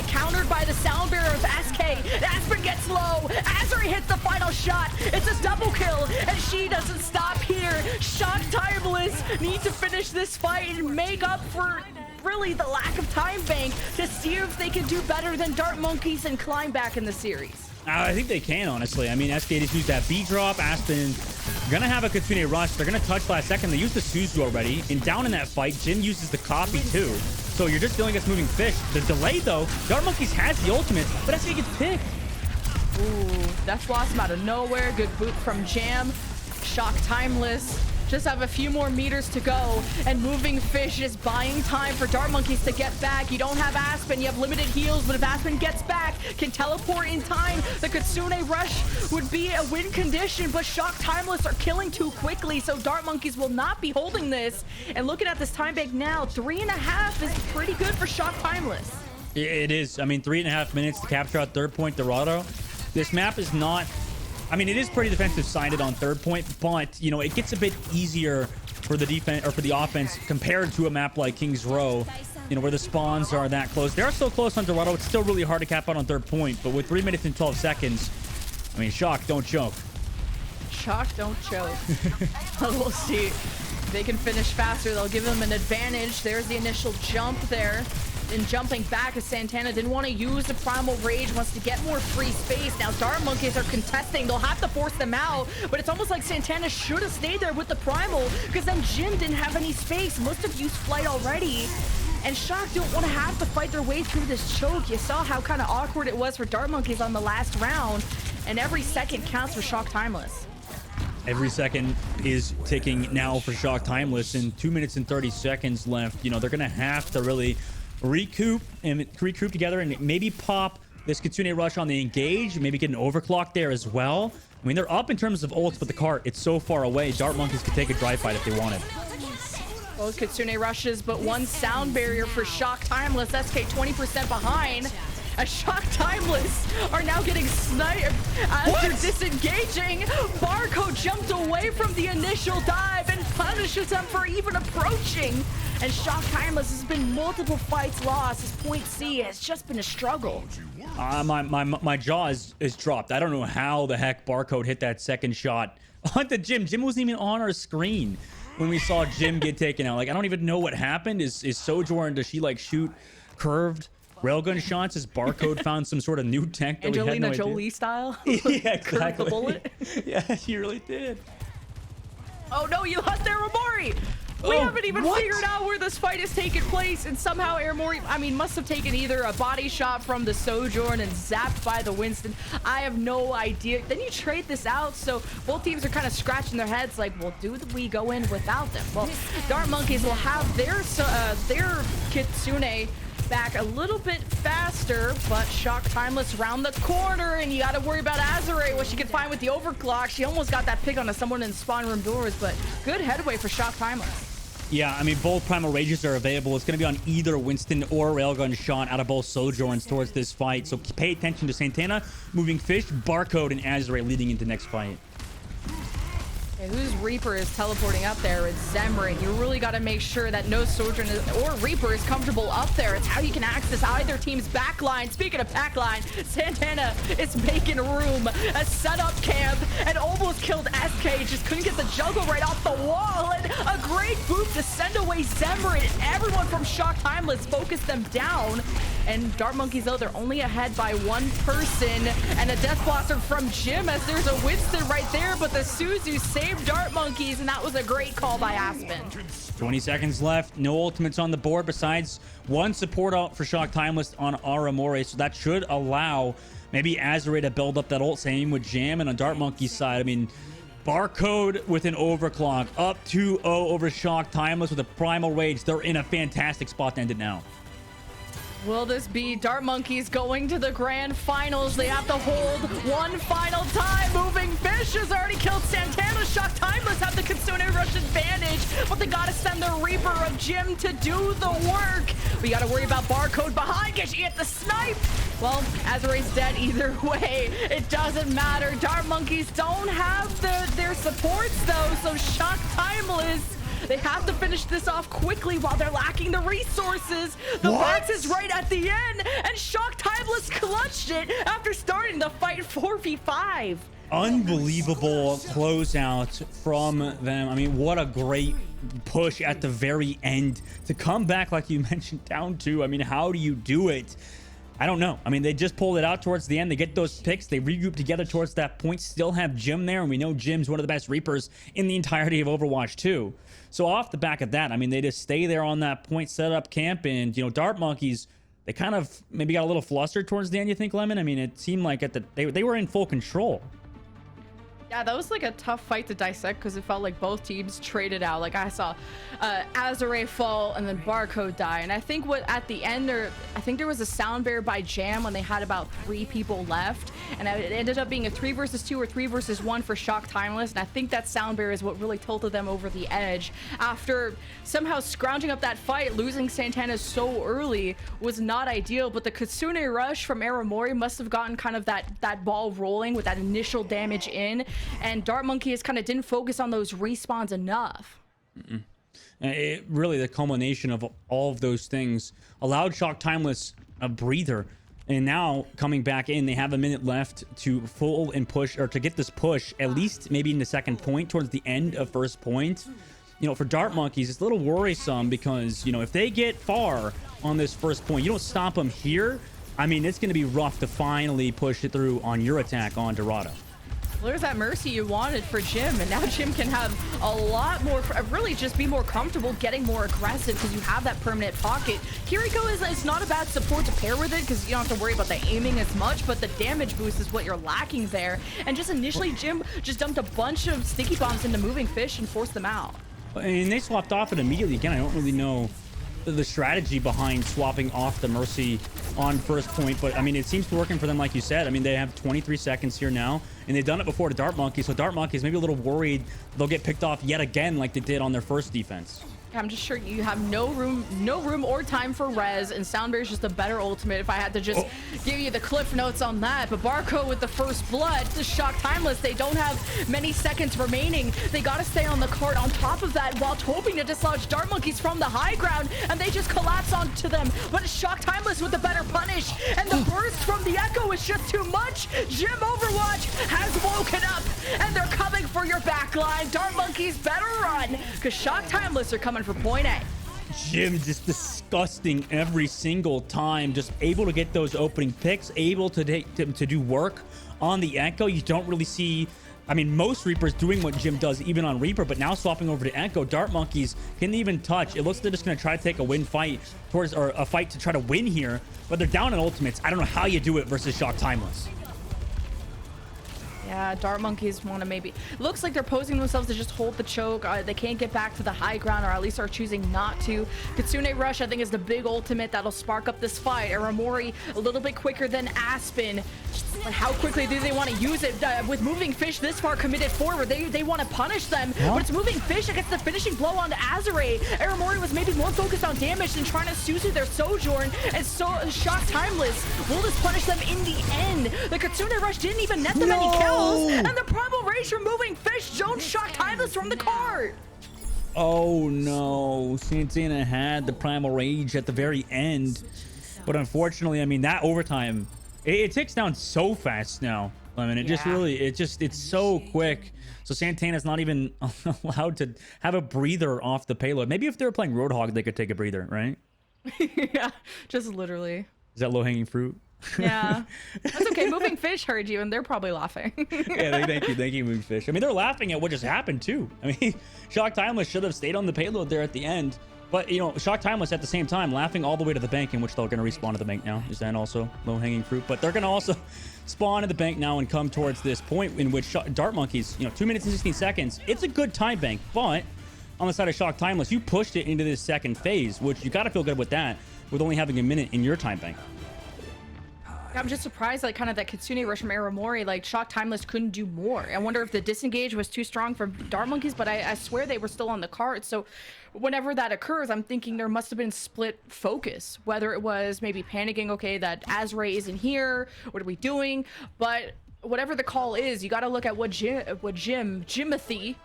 countered by the Sound Barrier of SK. Aspen gets low. Azuray hits the final shot. It's a double kill, and she doesn't stop here. Shock Timeless need to finish this fight and make up for really the lack of time bank to see if they can do better than Dart Monkeys and climb back in the series. I think they can, honestly. I mean, SK just used that B drop. Aspen gonna have a Kitsune rush. They're gonna touch last second. They used the Suzu already. And down in that fight, Jin uses the copy too. So you're just dealing against Moving Fish. The delay though, Dart Monkeys has the ultimate, but SK gets picked. Ooh, Death Blossom out of nowhere. Good boot from Jam. Shock Timeless. Just have a few more meters to go, and Moving Fish is buying time for Dart Monkeys to get back. You don't have Aspen, you have limited heals, but if Aspen gets back, can teleport in time, the Kitsune rush would be a win condition, but Shock Timeless are killing too quickly, so Dart Monkeys will not be holding this. And looking at this time bank now, 3.5 is pretty good for Shock Timeless. It is. I mean, 3.5 minutes to capture out third point Dorado. This map is not... I mean, it is pretty defensive sided on third point, but, you know, it gets a bit easier for the defense or for the offense compared to a map like Kings Row, you know, where the spawns are that close. They are so close on Dorado. It's still really hard to cap out on third point, but with 3 minutes and 12 seconds, I mean, Shock, don't choke. Shock, don't choke. We'll see. If they can finish faster, they'll give them an advantage. There's the initial jump there. And jumping back as Santana didn't want to use the Primal Rage, wants to get more free space. Now Dart Monkeys are contesting. They'll have to force them out, but it's almost like Santana should have stayed there with the Primal, because then Jin didn't have any space. Must have used Flight already. And Shock don't want to have to fight their way through this choke. You saw how kind of awkward it was for Dart Monkeys on the last round, and every second counts for Shock Timeless. Every second is ticking now for Shock Timeless, and 2 minutes and 30 seconds left. You know, they're going to have to really recoup together and maybe pop this Kitsune rush on the engage, maybe get an overclock there as well. I mean, they're up in terms of ults, but the cart, it's so far away. Dart Monkeys could take a dry fight if they wanted. Both Kitsune rushes, but one Sound Barrier for Shock Timeless. SK 20% behind. As Shock Timeless are now getting sniped as they're disengaging. Barcode jumped away from the initial dive and punishes them for even approaching. And Shock Timeless has been multiple fights lost. His point C has just been a struggle. My jaw is dropped. I don't know how the heck Barcode hit that second shot onto Jim. Jim wasn't even on our screen when we saw Jim get taken out. Like, I don't even know what happened. Is Sojourn, does she like shoot curved railgun shots? Has Barcode found some sort of new tech that Angelina we had no Jolie idea? style? Yeah, exactly. The bullet? Yeah, she really did. Oh no, you lost Aramori! We haven't even figured out where this fight is taking place, and somehow Aramori, I mean, must have taken either a body shot from the Sojourn and zapped by the Winston. I have no idea. Then you trade this out, so both teams are kind of scratching their heads like, well, do we go in without them? Well, Dart Monkeys will have their Kitsune back a little bit faster, but Shock Timeless round the corner, and you got to worry about Azuray, what she can find with the overclock. She almost got that pick onto someone in spawn room doors, but good headway for Shock Timeless. Yeah, I mean, both Primal Rages are available. It's going to be on either Winston or Railgun shot out of both Sojourns towards this fight. So pay attention to Santana, Moving Fish, Barcode, and Azuray leading into next fight. Okay, whose Reaper is teleporting up there? It's Zemrit. You really got to make sure that no Sojourn or Reaper is comfortable up there. It's how you can access either team's backline. Speaking of backline, Santana is making room. A setup camp and almost killed SK. Just couldn't get the juggle right off the wall. And a great boot to send away Zemrit. Everyone from Shock Timeless focused them down. And Dart Monkeys, though, they're only ahead by one person. And a Death Blossom from Jim, as there's a Winston right there, but the Suzu saved Dart Monkeys, and that was a great call by Aspen. 20 seconds left. No ultimates on the board besides one support out for Shock Timeless on Aramore. So that should allow maybe Azure to build up that ult. Same with Jam. And on Dart Monkey's side, I mean, Barcode with an overclock. Up 2-0 over Shock Timeless with a Primal Rage. They're in a fantastic spot to end it now. Will this be Dart Monkeys going to the grand finals? They have to hold one final time. Moving Fish has already killed Santana. Shock Timeless have the Kitsune Rush advantage, but they gotta send the Reaper of Jim to do the work. We gotta worry about Barcode behind. Can she get the snipe? Well, Azure's dead either way. It doesn't matter. Dart Monkeys don't have their supports though, so Shock Timeless, they have to finish this off quickly while they're lacking the resources. The box is right at the end, and Shock Timeless clutched it after starting the fight 4v5. Unbelievable closeout from them. I mean, what a great push at the very end to come back, like you mentioned, down to. I mean, how do you do it? I don't know. I mean, they just pulled it out towards the end. They get those picks. They regroup together towards that point. Still have Jim there, and we know Jim's one of the best Reapers in the entirety of Overwatch 2. So off the back of that, I mean, they just stay there on that point, set up camp, and, you know, Dart Monkeys, they kind of maybe got a little flustered towards the end, you think, Lemon? I mean, it seemed like they were in full control. Yeah, that was like a tough fight to dissect because it felt like both teams traded out. Like I saw Azure fall and then Barcode die. And I think at the end I think there was a sound barrier by Jam when they had about 3 people left. And it ended up being a 3 versus 2 or 3 versus 1 for Shock Timeless. And I think that sound barrier is what really tilted them over the edge. After somehow scrounging up that fight, losing Santana so early was not ideal. But the Kitsune Rush from Aramori must have gotten kind of that ball rolling with that initial damage in. And Dart Monkeys kind of didn't focus on those respawns enough. It really, the culmination of all of those things allowed Shock Timeless a breather. And now coming back in, they have a minute left to full and push, or to get this push, at least maybe in the second point towards the end of first point. You know, for Dart Monkeys, it's a little worrisome because, you know, if they get far on this first point, you don't stop them here. I mean, it's going to be rough to finally push it through on your attack on Dorado. Well, there's that mercy you wanted for Jim, and now Jim can have a lot more, really just be more comfortable getting more aggressive because you have that permanent pocket. Kiriko is not a bad support to pair with it because you don't have to worry about the aiming as much, but the damage boost is what you're lacking there. And just initially, Jim just dumped a bunch of sticky bombs into Moving Fish and forced them out. And they swapped off it immediately. Again, I don't really know the strategy behind swapping off the Mercy on first point, but I mean, it seems to be working for them, like you said. I mean, they have 23 seconds here now, and they've done it before to Dart Monkeys, so Dart Monkeys maybe a little worried they'll get picked off yet again like they did on their first defense. I'm just sure you have no room or time for res, and Soundbear is just a better ultimate if I had to just give you the cliff notes on that. But Barco with the first blood, the Shock Timeless, they don't have many seconds remaining. They gotta stay on the cart on top of that while hoping to dislodge Dart Monkeys from the high ground, and they just collapse onto them. But it's Shock Timeless with the better punish, and the burst from the Echo is just too much. Jim Overwatch has woken up, and they're coming for your backline. Dart Monkeys better run, because Shock Timeless are coming for point A. Jim just disgusting every single time, just able to get those opening picks, able to do work on the Echo. You don't really see, I mean, most Reapers doing what Jim does even on Reaper, but now swapping over to Echo. Dart Monkeys can't even touch. It looks like they're just going to try to take a win fight towards, or a fight to try to win here, but they're down on ultimates. I don't know how you do it versus Shock Timeless. Yeah, Dart Monkeys want to maybe... Looks like they're posing themselves to just hold the choke. They can't get back to the high ground, or at least are choosing not to. Kitsune Rush, I think, is the big ultimate that'll spark up this fight. Aramori a little bit quicker than Aspen. But how quickly do they want to use it? With Moving Fish this far committed forward, they want to punish them. Yeah. But it's Moving Fish that gets the finishing blow onto Azure. Aramori was maybe more focused on damage than trying to Suzu their Sojourn. And so Shock Timeless will just punish them in the end. The Kitsune Rush didn't even net them any kills. And the Primal Rage from Moving Fish zones Shock Timeless from the cart. Oh no, Santana had the Primal Rage at the very end, but unfortunately, I mean, that overtime, it ticks down so fast now. I mean, it's so quick. So Santana's not even allowed to have a breather off the payload. Maybe if they were playing Roadhog, they could take a breather, right? Yeah, just literally. Is that low-hanging fruit? Yeah, that's okay. Moving Fish heard you, and they're probably laughing. Yeah, thank you, Moving Fish. I mean, they're laughing at what just happened too. I mean, Shock Timeless should have stayed on the payload there at the end, but you know, Shock Timeless at the same time laughing all the way to the bank, in which they're going to respawn to the bank now. Is that also low-hanging fruit? But they're going to also spawn at the bank now and come towards this point in which Dart Monkeys, you know, 2 minutes and 16 seconds. It's a good time bank, but on the side of Shock Timeless, you pushed it into this second phase, which you got to feel good with that, with only having a minute in your time bank. I'm just surprised, like, kind of that Kitsune rush from Aramori, like, Shock Timeless couldn't do more. I wonder if the disengage was too strong for Dart Monkeys, but I swear they were still on the card. So whenever that occurs, I'm thinking there must have been split focus, whether it was maybe panicking, okay, that Azray isn't here, what are we doing? But whatever the call is, you got to look at what Jimothy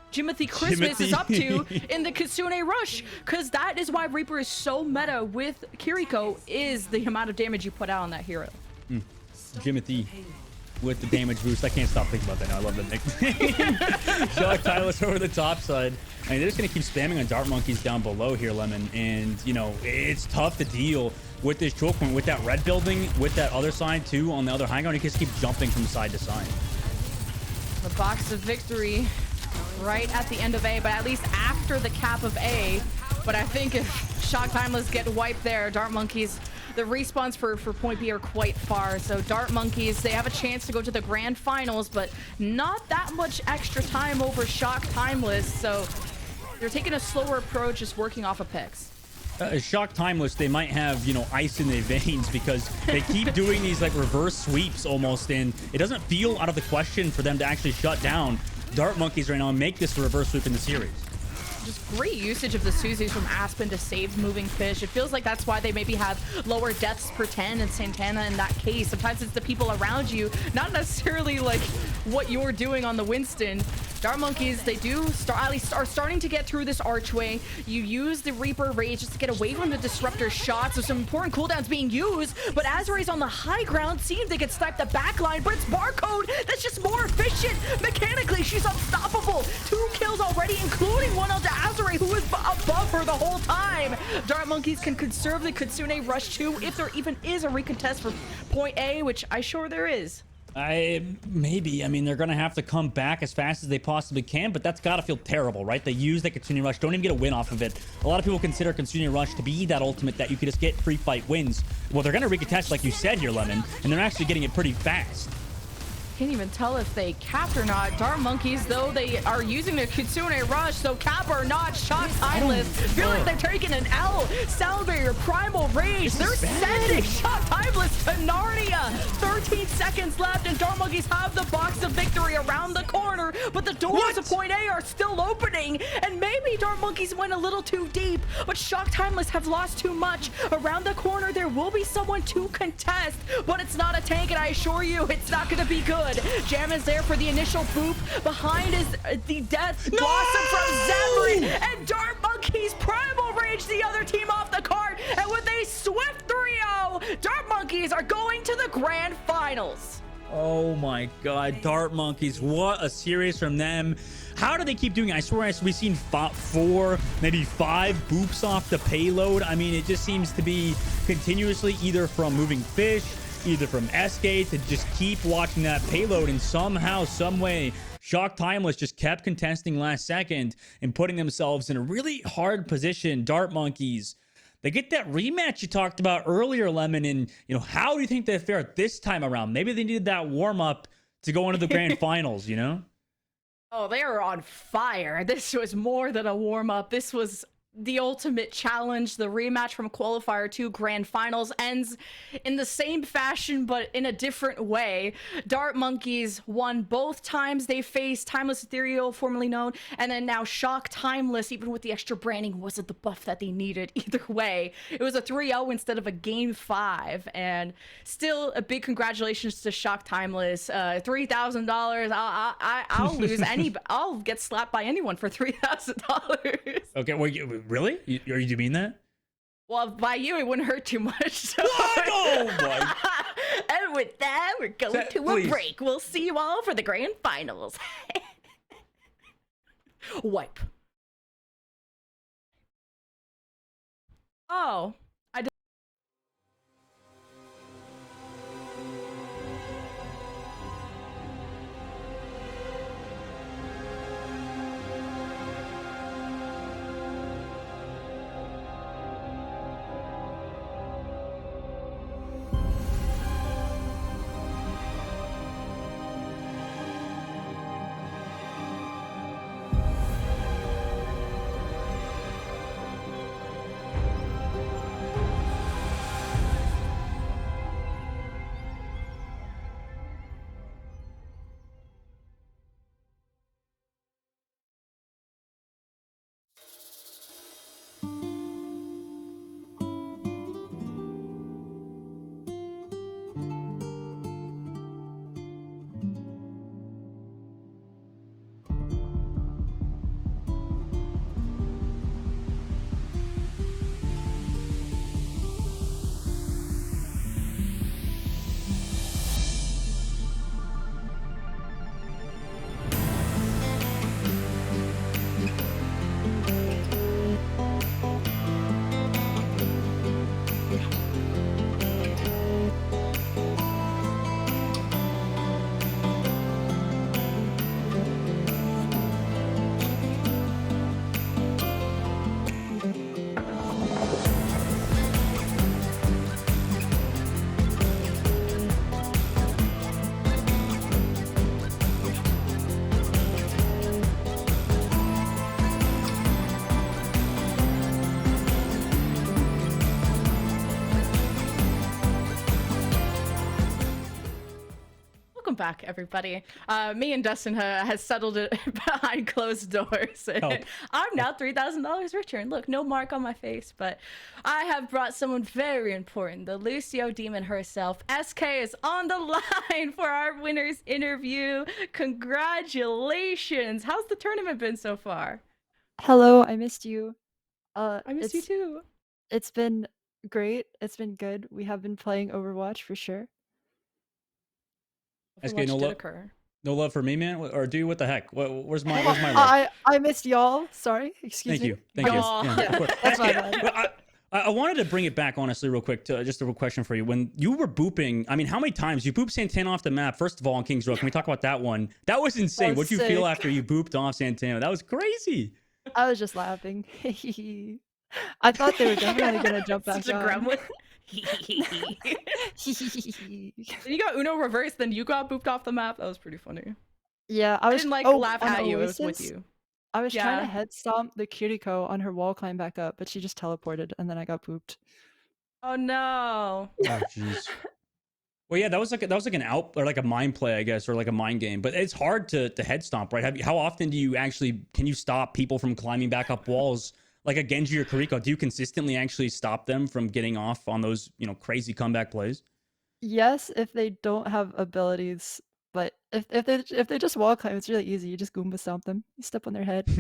Christmas is up to in the Kitsune rush, because that is why Reaper is so meta with Kiriko, is the amount of damage you put out on that hero. Jimothy with the damage boost. I can't stop thinking about that now. I love that nickname. Shock Timeless over the top side. I mean, they're just going to keep spamming on Dart Monkeys down below here, Lemon. And, you know, it's tough to deal with this choke point, with that red building, with that other side, too, on the other high ground. You just keep jumping from side to side. The box of victory right at the end of A, but at least after the cap of A. But I think if Shock Timeless get wiped there, Dart Monkeys, the respawns for point B are quite far. So Dart Monkeys, they have a chance to go to the grand finals, but not that much extra time over Shock Timeless. So they're taking a slower approach, just working off of picks. Shock Timeless, they might have, you know, ice in their veins, because they keep doing these like reverse sweeps almost, and it doesn't feel out of the question for them to actually shut down Dart Monkeys right now and make this a reverse sweep in the series. Just great usage of the Suzies from Aspen to save Moving Fish. It feels like that's why they maybe have lower deaths per 10 and Santana in that case. Sometimes it's the people around you, not necessarily like what you're doing on the Winston. Dart Monkeys, they do at least are starting to get through this archway. You use the Reaper Rage just to get away from the Disruptor shots. So some important cooldowns being used, but Azray's on the high ground, seeing if they can snipe the backline, but it's Barcode that's just more efficient. Mechanically, she's unstoppable. 2 kills already, including one on Azray, who is above her the whole time. Dart Monkeys can conserve the Kitsune Rush 2 if there even is a recontest for point A, which I'm sure there is. Maybe. I mean, they're going to have to come back as fast as they possibly can, but that's got to feel terrible, right? They use the Kitsune Rush, don't even get a win off of it. A lot of people consider Kitsune Rush to be that ultimate that you could just get free fight wins. Well, they're going to recontest, like you said here, Lemon, and they're actually getting it pretty fast. Can't even tell if they capped or not. Dart Monkeys, though, they are using the Kitsune Rush, so cap or not, Shock Timeless. Feel like they're taking an L. Sound Barrier, Primal Rage. They're sending Shock Timeless to Narnia. 13 seconds left, and Dart Monkeys have the box of victory around the corner, but the doors of point A are still opening, and maybe Dart Monkeys went a little too deep, but Shock Timeless have lost too much. Around the corner, there will be someone to contest, but it's not a tank, and I assure you, it's not going to be good. Jam is there for the initial boop. Behind is the death blossom from Zephyr, and Dart Monkeys Primal Rage the other team off the cart, and with a swift 3-0, Dart Monkeys are going to the grand finals. Oh my god, Dart Monkeys, what a series from them. How do they keep doing it? I swear we've seen 4, maybe 5 boops off the payload. I mean, it just seems to be continuously either from Moving Fish, either from SK, to just keep watching that payload, and somehow, some way, Shock Timeless just kept contesting last second and putting themselves in a really hard position. Dart Monkeys, they get that rematch you talked about earlier, Lemon, and you know, how do you think they fare this time around? Maybe they needed that warm-up to go into the grand finals, you know? Oh, they are on fire. This was more than a warm-up. This was the ultimate challenge. The rematch from qualifier 2 grand finals ends in the same fashion but in a different way. Dart Monkeys won both times they faced Timeless Ethereal, formerly known, and then now Shock Timeless, even with the extra branding, wasn't the buff that they needed. Either way, it was a 3-0 instead of a game 5, and still a big congratulations to Shock Timeless. $3,000. I'll lose I'll get slapped by anyone for $3,000. Okay, well, really? You mean that? Well, by you, it wouldn't hurt too much. So. What? Oh my! And with that, we're going to a break. We'll see you all for the grand finals. Wipe. Oh, back, everybody. Me and Dustin has settled it behind closed doors. I'm now $3,000 richer. And look, no mark on my face, but I have brought someone very important, the Lucio Demon herself. SK is on the line for our winner's interview. Congratulations. How's the tournament been so far? Hello, I missed you. I missed you too. It's been great. It's been good. We have been playing Overwatch for sure. SK, Overwatch no did love, occur. no love for me, man. Or do you? What the heck? Where's my love? I missed y'all. Sorry. Excuse Thank me. you. Thank you. Yeah, of course. That's my SK, bad. I wanted to bring it back, honestly, real quick, to just a question for you. When you were booping, I mean, how many times you booped Santana off the map? First of all, on Kings Row, can we talk about that one? That was insane. That was What'd you feel sick. after you booped off Santana? That was crazy. I was just laughing. I thought they were definitely gonna jump back Such a on. gremlin. Then you got Uno reverse, then you got booped off the map. That was pretty funny. Yeah, I was didn't like oh, laugh on at you. It was with Oasis, you. I was trying to Yeah. head stomp the Kiriko on her wall climb back up, but she just teleported and then I got pooped. Oh no. Oh, jeez. Well, yeah, that was like an out or like a mind play, I guess, or like a mind game. But it's hard to head stomp, right? How often do you actually can you stop people from climbing back up walls like a Genji or Kiriko? Do you consistently actually stop them from getting off on those crazy comeback plays? Yes, if they don't have abilities, but if they just wall climb, it's really easy. You just Goomba stomp them. You step on their head.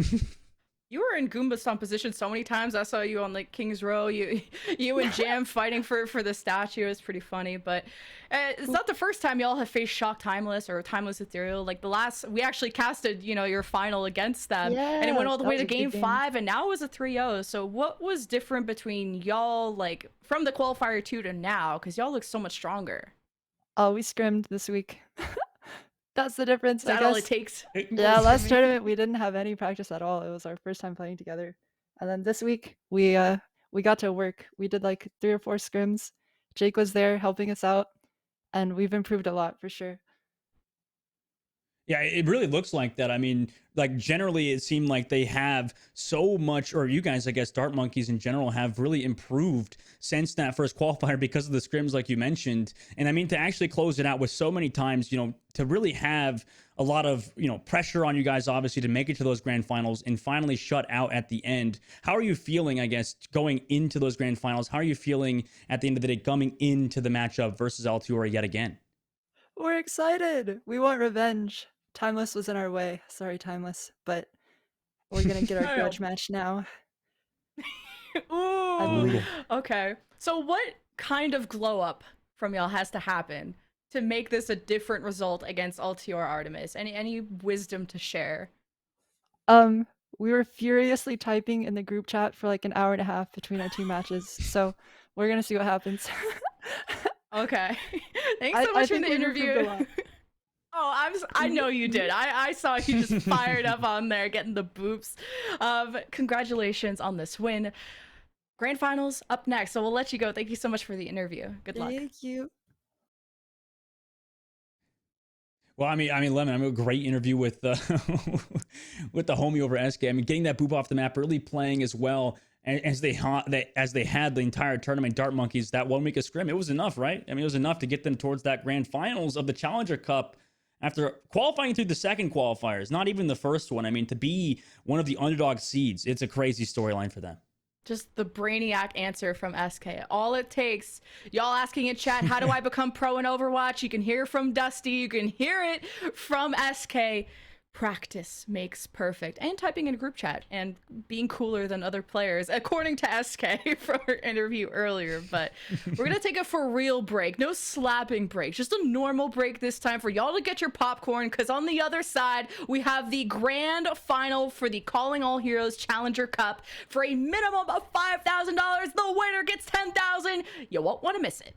You were in Goomba stomp position so many times. I saw you on like King's Row. You and Jam fighting for the statue. It's pretty funny, but it's not the first time y'all have faced Shock Timeless or Timeless Ethereal. Like the last, we actually casted your final against them, and it went all the that way was to a good game game. 5, and now it was a 3-0. So what was different between y'all, like from the qualifier 2 to now? Because y'all look so much stronger. Oh, we scrimmed this week. That's the difference. Is that all it takes? Yeah, last tournament we didn't have any practice at all. It was our first time playing together. And then this week we got to work. We did like 3 or 4 scrims. Jake was there helping us out, and we've improved a lot for sure. Yeah, it really looks like that. I mean, like generally it seemed like they have so much, or you guys, I guess, Dart Monkeys in general have really improved since that first qualifier because of the scrims, like you mentioned. And I mean, to actually close it out with so many times, to really have a lot of, pressure on you guys, obviously, to make it to those grand finals and finally shut out at the end. How are you feeling, I guess, going into those grand finals? How are you feeling at the end of the day coming into the matchup versus Altiora yet again? We're excited. We want revenge. Timeless was in our way. Sorry, Timeless, but we're gonna get our grudge match now. I Ooh. believe. Okay. So what kind of glow up from y'all has to happen to make this a different result against Altiora Artemis? Any wisdom to share? We were furiously typing in the group chat for like an hour and a half between our 2 matches, so we're gonna see what happens. Okay. Thanks so much for the interview. Oh, I know you did. I saw you just fired up on there, getting the boops. Congratulations on this win. Grand finals up next, so we'll let you go. Thank you so much for the interview. Good luck. Thank you. Well, I mean, Lemon, a great interview with with the homie over SK. I mean, getting that boop off the map, really playing as well as they had the entire tournament. Dart Monkeys, that 1 week of scrim, it was enough, right? I mean, it was enough to get them towards that grand finals of the Challenger Cup after qualifying through the second qualifiers, not even the first one. I mean, to be one of the underdog seeds, it's a crazy storyline for them. Just the brainiac answer from SK. All it takes, y'all asking in chat, how do I become pro in Overwatch? You can hear from Dusty, you can hear it from SK. Practice makes perfect. And typing in a group chat and being cooler than other players, according to SK from her interview earlier. But we're gonna take a for real break. No slapping break, just a normal break this time for y'all to get your popcorn, because on the other side we have the grand final for the Calling All Heroes Challenger Cup. For a minimum of $5,000, the winner gets $10,000. You won't want to miss it.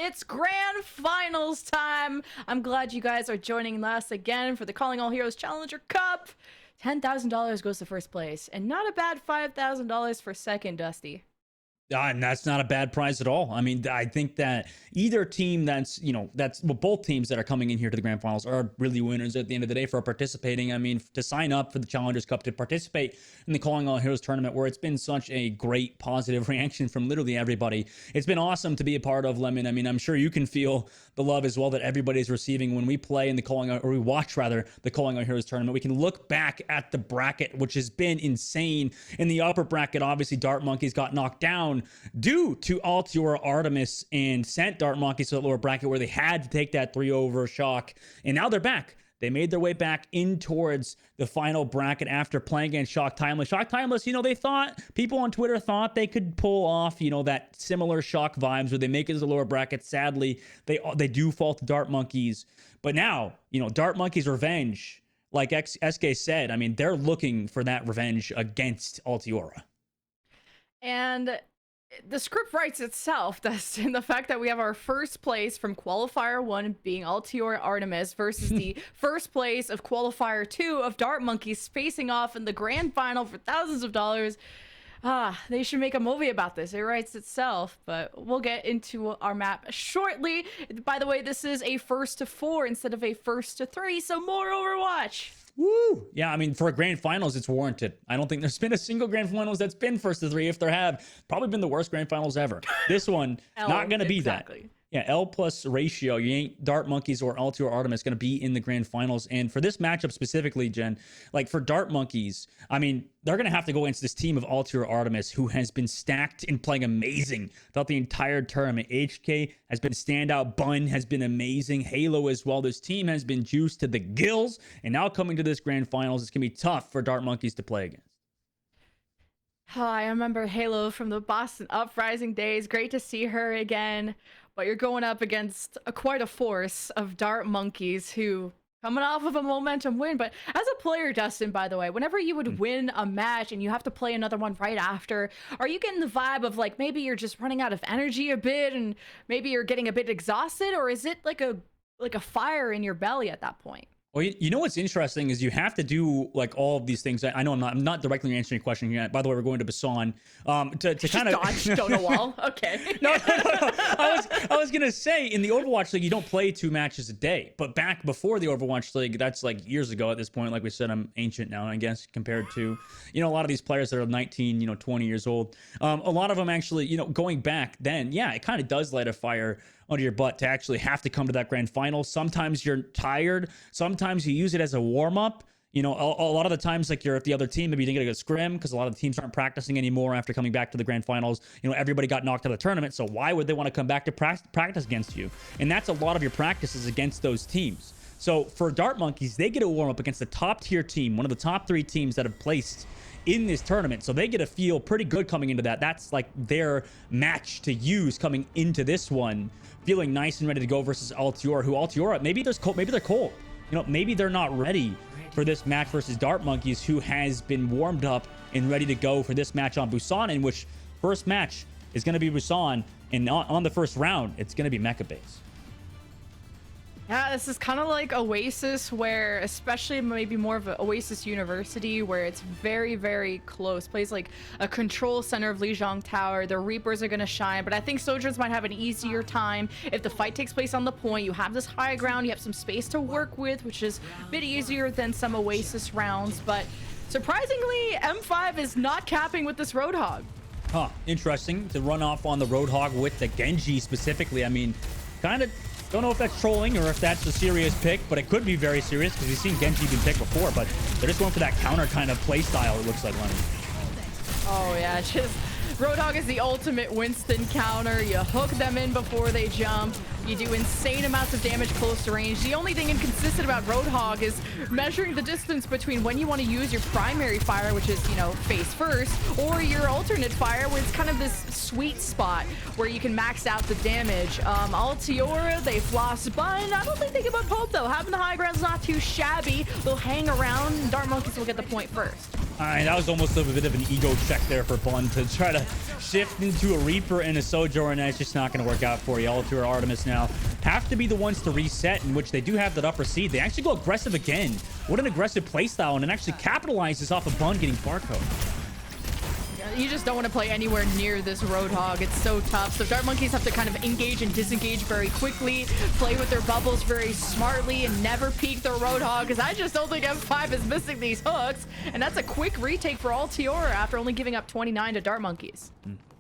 It's grand finals time. I'm glad you guys are joining us again for the Calling All Heroes Challenger Cup. $10,000 goes to first place, and not a bad $5,000 for second, Dusty. And that's not a bad prize at all. I mean, I think that either team both teams that are coming in here to the grand finals are really winners at the end of the day for participating. I mean, to sign up for the Challengers Cup, to participate in the Calling All Heroes tournament, where it's been such a great positive reaction from literally everybody. It's been awesome to be a part of, Lemon. I mean, I'm sure you can feel the love as well that everybody's receiving when we play in the we watch rather the Calling All Heroes tournament. We can look back at the bracket, which has been insane. In the upper bracket, obviously, Dart Monkeys got knocked down due to Altiora Artemis and sent Dart Monkeys to the lower bracket where they had to take that 3-over shock. And now they're back. They made their way back in towards the final bracket after playing against Shock Timeless. Shock Timeless, people on Twitter thought they could pull off, that similar Shock vibes where they make it to the lower bracket. Sadly, they do fall to Dart Monkeys. But now, Dart Monkeys' revenge, like SK said, I mean, they're looking for that revenge against Altiora. And the script writes itself, Dustin. The fact that we have our first place from Qualifier 1 being Altiora Artemis versus the first place of Qualifier 2 of Dart Monkeys facing off in the grand final for thousands of dollars. They should make a movie about this. It writes itself, but we'll get into our map shortly. By the way, this is a 1st to 4 instead of a 1st to 3, so more Overwatch. Woo! Yeah, I mean, for a grand finals, it's warranted. I don't think there's been a single grand finals that's been 1st to 3. If there have, probably been the worst grand finals ever. This one, not going to be that. Yeah, L plus ratio. You ain't Dart Monkeys or Altiora Artemis going to be in the grand finals. And for this matchup specifically, Jen, like for Dart Monkeys, I mean, they're going to have to go against this team of Altiora Artemis, who has been stacked and playing amazing throughout the entire tournament. HK has been standout. Bun has been amazing. Halo as well. This team has been juiced to the gills. And now coming to this grand finals, it's going to be tough for Dart Monkeys to play against. I remember Halo from the Boston Uprising days. Great to see her again. But you're going up against quite a force of Dart Monkeys who coming off of a momentum win. But as a player, Dustin, by the way, whenever you would win a match and you have to play another one right after, are you getting the vibe of like maybe you're just running out of energy a bit and maybe you're getting a bit exhausted, or is it like a fire in your belly at that point? Well, you know what's interesting is you have to do like all of these things. I know I'm not directly answering your question yet. By the way, we're going to Basan to kind of dodge Stonewall. Okay. No. I was gonna say in the Overwatch League you don't play 2 matches a day, but back before the Overwatch League, that's like years ago at this point. Like we said, I'm ancient now, I guess, compared to a lot of these players that are 19, 20 years old. A lot of them actually, going back then, yeah, it kind of does light a fire under your butt to actually have to come to that grand final. Sometimes you're tired. Sometimes you use it as a warm-up. A lot of the times, like you're at the other team, maybe you didn't get a good scrim because a lot of the teams aren't practicing anymore after coming back to the grand finals. Everybody got knocked out of the tournament, so why would they want to come back to practice against you? And that's a lot of your practices against those teams. So for Dart Monkeys, they get a warm-up against the top-tier team, one of the top 3 teams that have placed in this tournament. So they get to feel pretty good coming into that. That's like their match to use coming into this one, feeling nice and ready to go versus Altiora, maybe they're cold. Maybe they're not ready for this match versus Dart Monkeys, who has been warmed up and ready to go for this match on Busan, in which first match is going to be Busan, and on the first round, it's going to be Mecha Base. Yeah, this is kind of like Oasis, where especially maybe more of an Oasis University, where it's very, very close. Plays like a control center of Lijiang Tower. The Reapers are going to shine, but I think Sojourns might have an easier time. If the fight takes place on the point, you have this high ground, you have some space to work with, which is a bit easier than some Oasis rounds. But surprisingly, M5 is not capping with this Roadhog. Interesting to run off on the Roadhog with the Genji specifically. I mean, kind of don't know if that's trolling or if that's a serious pick, but it could be very serious because we've seen Genji been picked before, but they're just going for that counter kind of play style, it looks like, Lennon. Oh yeah, just Roadhog is the ultimate Winston counter. You hook them in before they jump. You do insane amounts of damage close to range. The only thing inconsistent about Roadhog is measuring the distance between when you want to use your primary fire, which is, face first, or your alternate fire, where it's kind of this sweet spot where you can max out the damage. Altiora, they floss Bun. I don't think they give up hope, though. Having the high ground's not too shabby. They'll hang around. Dart Monkeys will get the point first. That was almost a bit of an ego check there for Bun to try to shift into a Reaper and a Sojourn. That's just not going to work out for you. Altior Artemis now have to be the ones to reset, in which they do have that upper seed. They actually go aggressive again. What an aggressive playstyle, and it actually capitalizes off of Bun getting barcode. You just don't want to play anywhere near this Roadhog. It's so tough. So Dart Monkeys have to kind of engage and disengage very quickly, play with their bubbles very smartly, and never peek their Roadhog, because I just don't think M5 is missing these hooks. And that's a quick retake for Altiora after only giving up 29 to Dart Monkeys.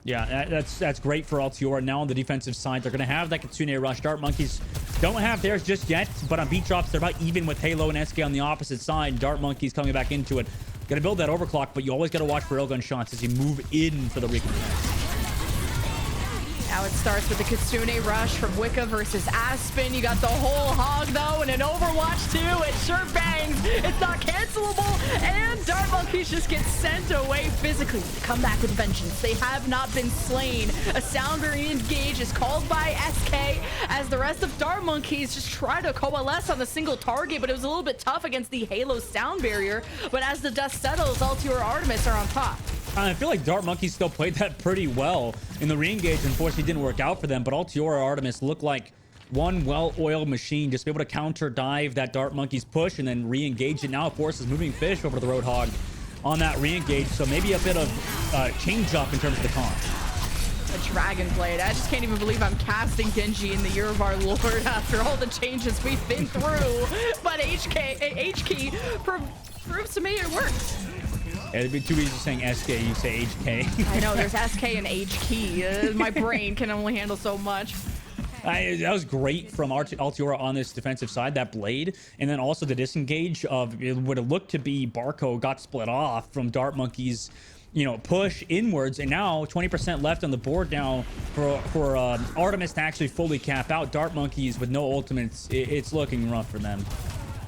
Yeah, that's great for Altiora. Now on the defensive side, they're going to have that Kitsune Rush. Dart Monkeys don't have theirs just yet, but on beat drops, they're about even with Halo and SK on the opposite side. Dart Monkeys coming back into it. Gonna build that overclock, but you always gotta watch for railgun shots as you move in for the recompense. Now it starts with the Kitsune Rush from Wicca versus Aspen. You got the whole hog, though, and in Overwatch 2, it sure bangs. It's not cancelable, and Dart Monkeys just get sent away physically to come back with vengeance. They have not been slain. A sound re-engage is called by SK as the rest of Dart Monkeys just try to coalesce on the single target, but it was a little bit tough against the Halo sound barrier. But as the dust settles, Altior Artemis are on top. I feel like Dart Monkeys still played that pretty well in the re-engage. Unfortunately, didn't work out for them, but Altiora Artemis looked like one well-oiled machine. Just be able to counter dive that Dart Monkeys push and then re-engage it. Now, of course, is moving Fish over to the Roadhog on that re-engage, so maybe a bit of change up in terms of the con. A Dragon Blade. I just can't even believe I'm casting Genji in the Year of Our Lord after all the changes we've been through. But HK proves to me it works. Yeah, it'd be too easy saying SK, you say HK. I know, there's SK and HK. My brain can only handle so much. That was great from Altiora on this defensive side, that blade. And then also the disengage of it would have looked to be Barco got split off from Dart Monkeys, you know, push inwards. And now 20% left on the board now for Artemis to actually fully cap out. Dart Monkeys with no ultimates, it's looking rough for them.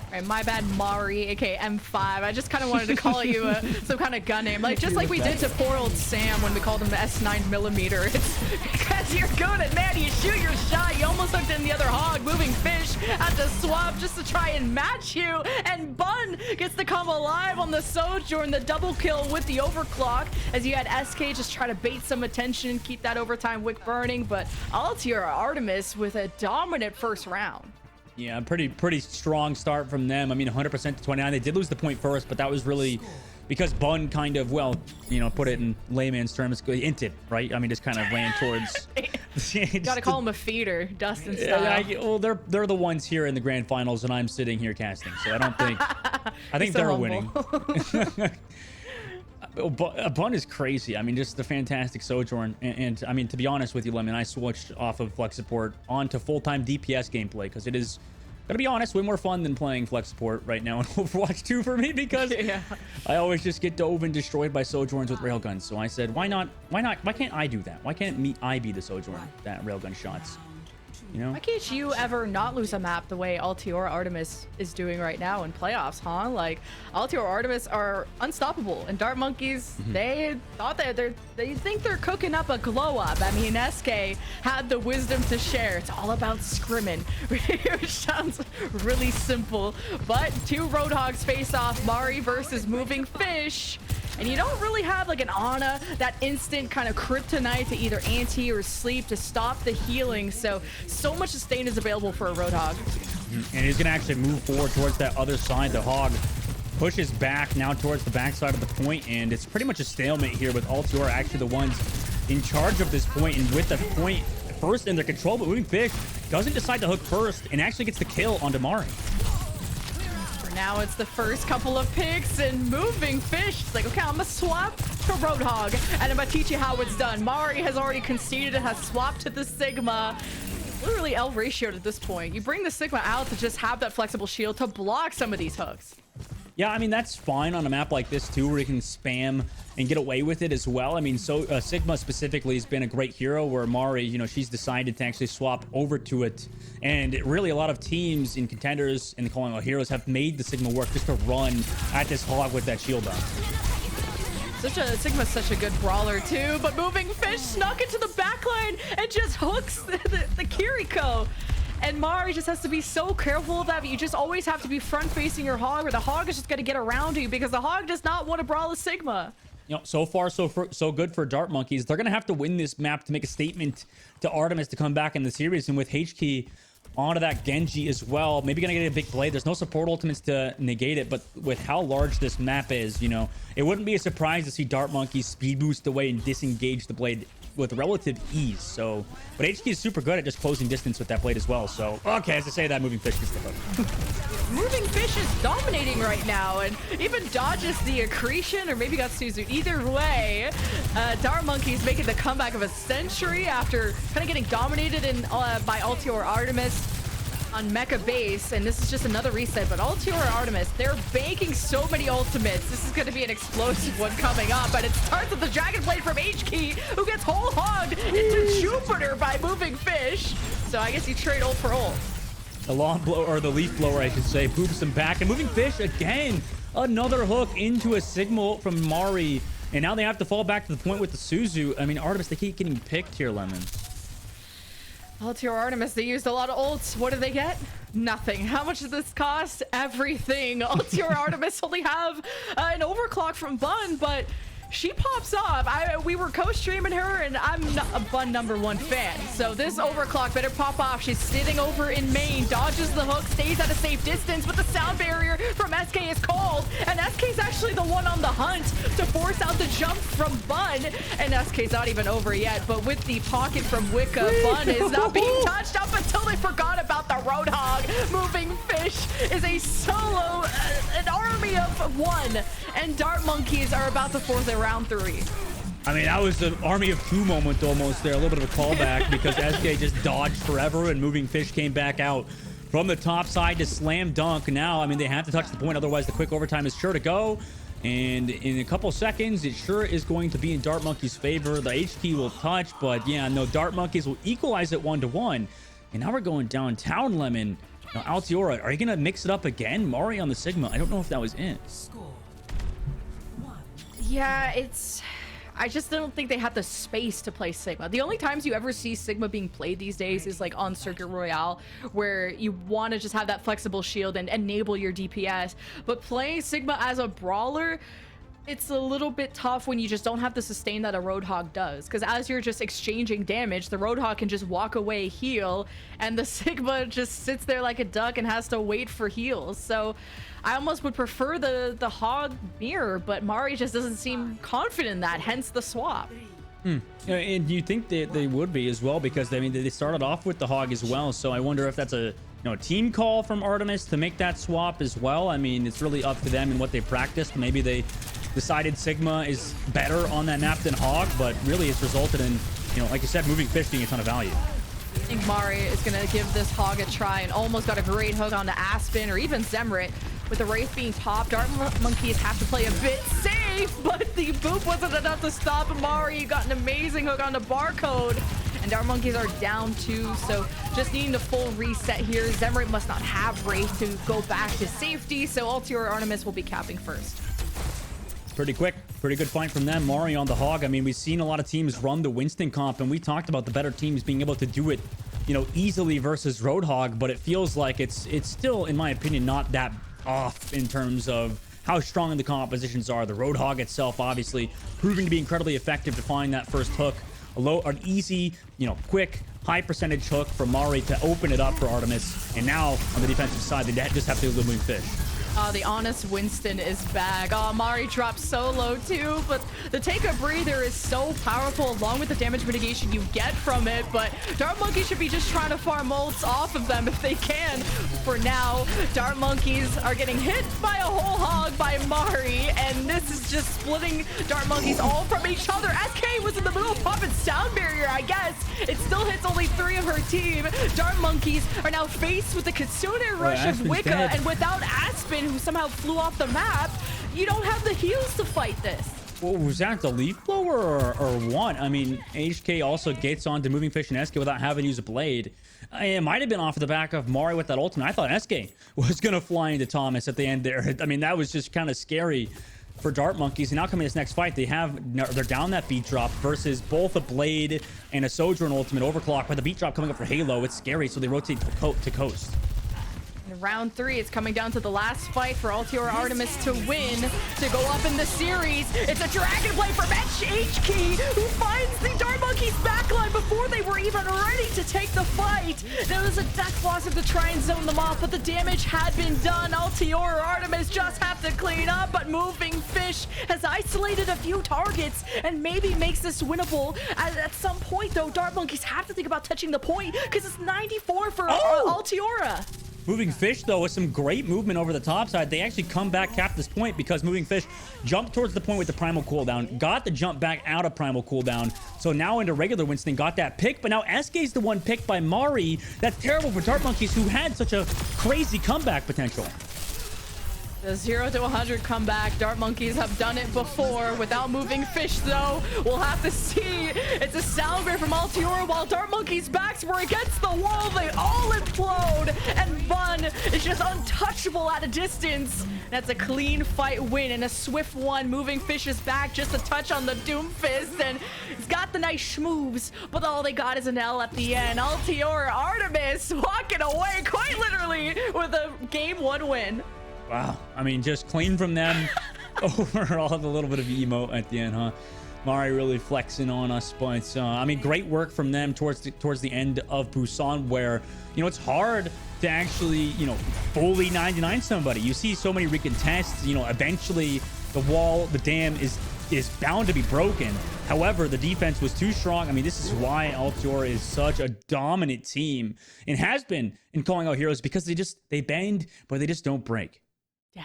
All right, my bad, Mari, aka M5. I just kind of wanted to call you some kind of gun name, like just like we did to poor old Sam when we called him S9mm. It's because you're good at, man, you shoot your shot, you almost hooked in the other hog, moving Fish at the swap just to try and match you, and Bun gets to come alive on the Sojourn, the double kill with the overclock, as you had SK just try to bait some attention, keep that overtime wick burning, but Altiora Artemis with a dominant first round. Yeah, pretty strong start from them. I mean, 100% to 29. They did lose the point first, but that was really because Bun kind of, well, you know, put it in layman's terms, inted, right? I mean, just kind of ran towards. Gotta call him a feeder, Dustin style. Well, they're the ones here in the grand finals, and I'm sitting here casting, so I don't think. I think they're winning. Bun is crazy. I mean, just the fantastic Sojourn. And I mean, to be honest with you, Lemon, I switched off of Flex Support onto full-time DPS gameplay because it is, gotta be honest, way more fun than playing Flex Support right now in Overwatch 2 for me because I always just get dove and destroyed by Sojourns with railguns. So I said, why can't I do that? Why can't I be the Sojourn that railgun shots? You know? Why can't you ever not lose a map the way Altiora Artemis is doing right now in playoffs, huh? Like, Altiora Artemis are unstoppable, and Dart Monkeys, they thought that they think they're cooking up a glow up. I mean, SK had the wisdom to share. It's all about scrimming, which sounds really simple. But two Roadhogs face off, Mari versus Moving Fish. And you don't really have like an Ana, that instant kind of kryptonite to either anti or sleep to stop the healing. So much sustain is available for a Roadhog. And he's going to actually move forward towards that other side. The Hog pushes back now towards the backside of the point, and it's pretty much a stalemate here with Altiora actually the ones in charge of this point, and with the point first in their control, but Moving Fish doesn't decide to hook first and actually gets the kill on Damari. Now it's the first couple of picks, and Moving Fish, it's like, okay, I'm gonna swap to Roadhog, and I'm gonna teach you how it's done. Mari has already conceded and has swapped to the Sigma. Literally L ratioed at this point. You bring the Sigma out to just have that flexible shield to block some of these hooks. Yeah, I mean, that's fine on a map like this too, where you can spam and get away with it as well. I mean, so Sigma specifically has been a great hero, where Mari, you know, she's decided to actually swap over to it. And really a lot of teams in contenders in the Calling All Heroes have made the Sigma work just to run at this hog with that shield up. Sigma's such a good brawler too, but Moving Fish snuck into the backline and just hooks the Kiriko. And Mari just has to be so careful of that, but you just always have to be front-facing your Hog, or the Hog is just going to get around you, because the Hog does not want to brawl a Sigma. You know, so far so good for Dart Monkeys. They're gonna have to win this map to make a statement to Artemis to come back in the series, and with HK onto that Genji as well, maybe gonna get a big blade. There's no support ultimates to negate it, but with how large this map is, you know, it wouldn't be a surprise to see Dart Monkeys speed boost away and disengage the blade with relative ease. So, but HK is super good at just closing distance with that blade as well. So, okay, as I say that, Moving Fish gets the hook. Moving Fish is dominating right now, and even dodges the accretion, or maybe got Suzu. Either way, Dart Monkeys making the comeback of a century after kind of getting dominated by Altior Artemis on Mecha base, and this is just another reset. But Altior Artemis, they're banking so many ultimates. This is going to be an explosive one coming up, and it starts with the Dragon Blade from HK, who gets whole hogged into Jupiter by Moving Fish. So I guess you trade ult for ult. The lawn blower, or the leaf blower, I should say, boops him back. And Moving Fish again, another hook into a Sigma ult from Mari. And now they have to fall back to the point with the Suzu. I mean, Artemis, they keep getting picked here, Lemon. Altior Artemis, they used a lot of ults. What do they get? Nothing. How much does this cost? Everything. Altior Artemis only have an overclock from Bun, but she pops off. We were co-streaming her, and I'm a Bun #1 fan. So this overclock better pop off. She's sitting over in main, dodges the hook, stays at a safe distance, but the sound barrier from SK is called. And SK's actually the one on the hunt to force out the jump from Bun. And SK's not even over yet, but with the pocket from Wicca, Bun is not being touched up until they forgot about the Roadhog. Moving Fish is a solo, an army of one. And Dart Monkeys are about to force their round 3. I mean, that was an army of two moment almost there. A little bit of a callback because SK just dodged forever and Moving Fish came back out from the top side to slam dunk. Now, I mean, they have to touch the point. Otherwise, the quick overtime is sure to go. And in a couple seconds, it sure is going to be in Dart Monkeys' favor. The HK will touch, but yeah, no, Dart Monkeys will equalize it 1-1. And now we're going downtown, Lemon. Now, Altiora, are you going to mix it up again? Mari on the Sigma. I don't know if that was it. Yeah, I just don't think they have the space to play Sigma. The only times you ever see Sigma being played these days is like on Circuit Royale, where you want to just have that flexible shield and enable your DPS. But playing Sigma as a brawler, it's a little bit tough when you just don't have the sustain that a Roadhog does. Because as you're just exchanging damage, the Roadhog can just walk away, heal, and the Sigma just sits there like a duck and has to wait for heals. So I almost would prefer the Hog mirror, but Mari just doesn't seem confident in that, hence the swap. And you think that they would be as well, because I mean they started off with the Hog as well. So I wonder if that's a team call from Artemis to make that swap as well. I mean, it's really up to them and what they practiced. Maybe they decided Sigma is better on that map than Hog, but really it's resulted in, like you said, Moving Fish being a ton of value. I think Mari is going to give this Hog a try and almost got a great hook onto Aspen or even Zemrit. With the Wraith being top, Dart Monkeys have to play a bit safe, but the boop wasn't enough to stop Mari. Got an amazing hook onto Barcode. And Dart Monkeys are down 2, so just needing a full reset here. Zemrit must not have Wraith to go back to safety, so Altior Artemis will be capping first. Pretty quick, pretty good fight from them. Mari on the Hog. I mean, we've seen a lot of teams run the Winston comp, and we talked about the better teams being able to do it, easily versus Roadhog, but it feels like it's still, in my opinion, not that off in terms of how strong the compositions are. The Roadhog itself, obviously, proving to be incredibly effective to find that first hook. An easy, quick, high percentage hook from Mari to open it up for Artemis. And now, on the defensive side, they just have to do the Moving Fish. The honest Winston is back. Mari drops so low too, but the take a breather is so powerful along with the damage mitigation you get from it. But Dart Monkey should be just trying to farm ults off of them if they can. For now, Dart Monkeys are getting hit by a whole hog by Mari, and this is just splitting Dart Monkeys all from each other. SK was in the middle of popping sound barrier, I guess. It still hits only 3 of her team. Dart Monkeys are now faced with the Kitsune rush of Wicca, dead. and without Aspen, who somehow flew off the map, you don't have the heals to fight this. Well, was that the leaf blower or what? I mean, HK also gates on to Moving Fish and SK without having to use a blade. It might have been off the back of Mari with that ultimate. I thought SK was going to fly into Thomas at the end there. I mean, that was just kind of scary for Dart Monkeys. And now coming to this next fight, they're down that beat drop versus both a Blade and a Sojourn ultimate overclock. But the beat drop coming up for Halo, it's scary, so they rotate to coast. In round 3, it's coming down to the last fight for Altiora Artemis to win, to go up in the series. It's a dragon play from HK, who finds the Dart Monkeys backline before they were even ready to take the fight. There was a death blossom to try and zone them off, but the damage had been done. Altiora Artemis just have to clean up, but Moving Fish has isolated a few targets and maybe makes this winnable. At some point, though, Dart Monkeys have to think about touching the point because it's 94 for Altiora. Moving Fish, though, with some great movement over the top side. They actually come back, cap this point, because Moving Fish jumped towards the point with the Primal cooldown, got the jump back out of Primal cooldown. So now into regular Winston, got that pick, but now SK's the one picked by Mari. That's terrible for Dart Monkeys, who had such a crazy comeback potential. The 0 to 100 comeback. Dart Monkeys have done it before without Moving Fish, though. We'll have to see. It's a Salver from Altiora. While Dart Monkeys' backs were against the wall, they all implode. And Bun is just untouchable at a distance. That's a clean fight win and a swift one. Moving Fish is back, just a touch on the Doomfist, and he's got the nice schmoves, but all they got is an L at the end. Altiora Artemis walking away quite literally with a game 1 win. Wow. I mean, just clean from them. Overall, a little bit of emo at the end, huh? Mari really flexing on us, but I mean, great work from them towards the end of Busan, where, you know, it's hard to actually, you know, fully 99 somebody. You see so many recontests, you know, eventually the wall, the dam is bound to be broken. However, the defense was too strong. I mean, this is why Altiora is such a dominant team and has been in calling out heroes, because they bend, but they just don't break. Yeah.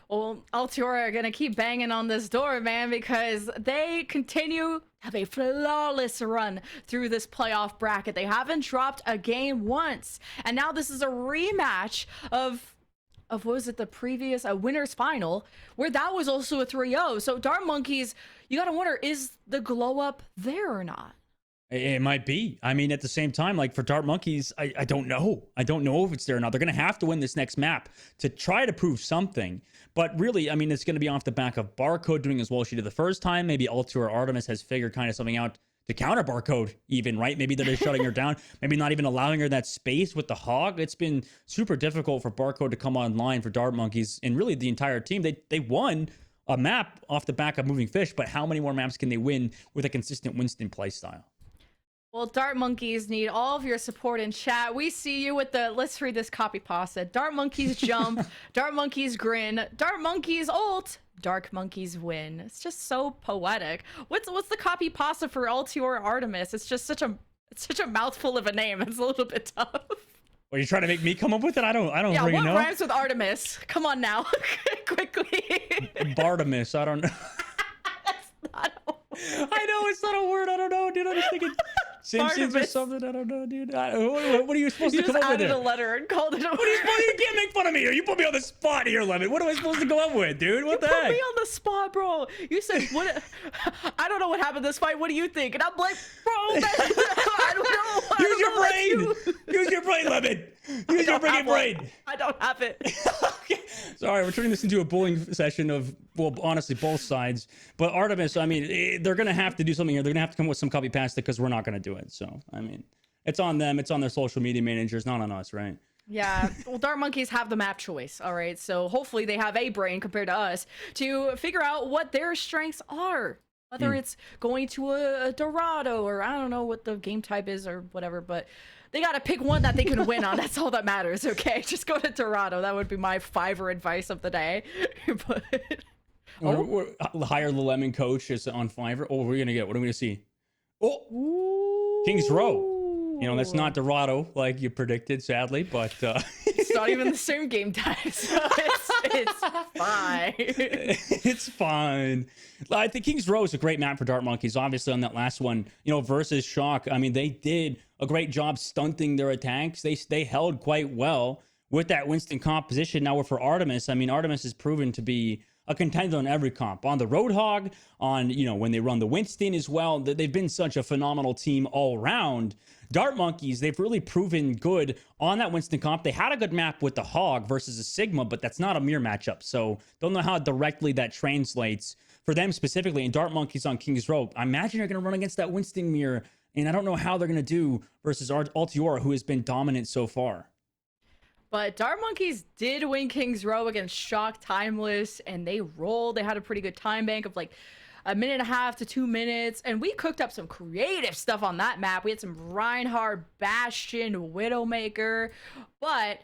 Well, Altiora are going to keep banging on this door, man, because they continue to have a flawless run through this playoff bracket. They haven't dropped a game once. And now this is a rematch of what was it, the previous winners final, where that was also a 3-0. So Dart Monkeys, you got to wonder, is the glow up there or not? It might be. I mean, at the same time, like for Dart Monkeys, I don't know. I don't know if it's there or not. They're going to have to win this next map to try to prove something. But really, I mean, it's going to be off the back of Barcode doing as well as she did the first time. Maybe Altiora Artemis has figured kind of something out to counter Barcode even, right? Maybe they're just shutting her down. Maybe not even allowing her that space with the Hog. It's been super difficult for Barcode to come online for Dart Monkeys and really the entire team. They won a map off the back of Moving Fish, but how many more maps can they win with a consistent Winston playstyle? Well, Dart Monkeys need all of your support in chat. We see you with the, let's read this copy pasta. Dart Monkeys jump, Dart Monkeys grin, Dart Monkeys ult, Dark Monkeys win. It's just so poetic. What's the copy pasta for Altiora Artemis? It's just such a mouthful of a name. It's a little bit tough. Are you trying to make me come up with it? I don't Yeah, really know. what rhymes with Artemis? Come on now, quickly. Bartemis, I don't know. That's not a word. I know it's not a word. I don't know, dude. I'm just thinking Simpsons or something. I don't know, dude. What are you supposed to come up with? You just added a letter and called it a word. You can't make fun of me here. You put me on the spot here, Lemon. What am I supposed to go up with, dude? What the heck? You put me on the spot, bro. You said, what? I don't know what happened this fight. What do you think? And I'm like, bro, man, I don't know. Use your brain. Use your brain, Lemon. Use your freaking brain. I don't have it. Okay. Sorry, we're turning this into a bullying session of, well, honestly, both sides. But Artemis, I mean, they're going to have to do something here. They're going to have to come with some copy pasta because we're not going to do it. So, I mean, it's on them. It's on their social media managers, not on us, right? Yeah, well, Dart Monkeys have the map choice, all right? So hopefully they have a brain compared to us to figure out what their strengths are. Whether it's going to a Dorado or I don't know what the game type is or whatever, but they got to pick one that they can win on. That's all that matters, okay? Just go to Dorado. That would be my Fiverr advice of the day. But We're hire the Lemon coach is on Fiverr. Oh, we're going to get, what are we going to see? Oh, King's Row. You know, that's not Dorado like you predicted, sadly, but it's not even the same game type, so it's fine. It's fine. I think King's Row is a great map for Dart Monkeys. Obviously, on that last one, you know, versus Shock. I mean, they did a great job stunting their attacks. They held quite well with that Winston composition. Now, for Artemis, I mean, Artemis has proven to be a contender on every comp, on the Roadhog, on, you know, when they run the Winston as well. They've been such a phenomenal team all around Dart Monkeys, they've really proven good on that Winston comp. They had a good map with the Hog versus a Sigma, but that's not a mirror matchup. So don't know how directly that translates for them specifically. And Dart Monkeys on King's Row, I imagine they're going to run against that Winston mirror. And I don't know how they're going to do versus Altiora, who has been dominant so far. But Dart Monkeys did win King's Row against Shock Timeless, and they rolled. They had a pretty good time bank of like 1.5 to 2 minutes, and we cooked up some creative stuff on that map. We had some Reinhardt, Bastion, Widowmaker, but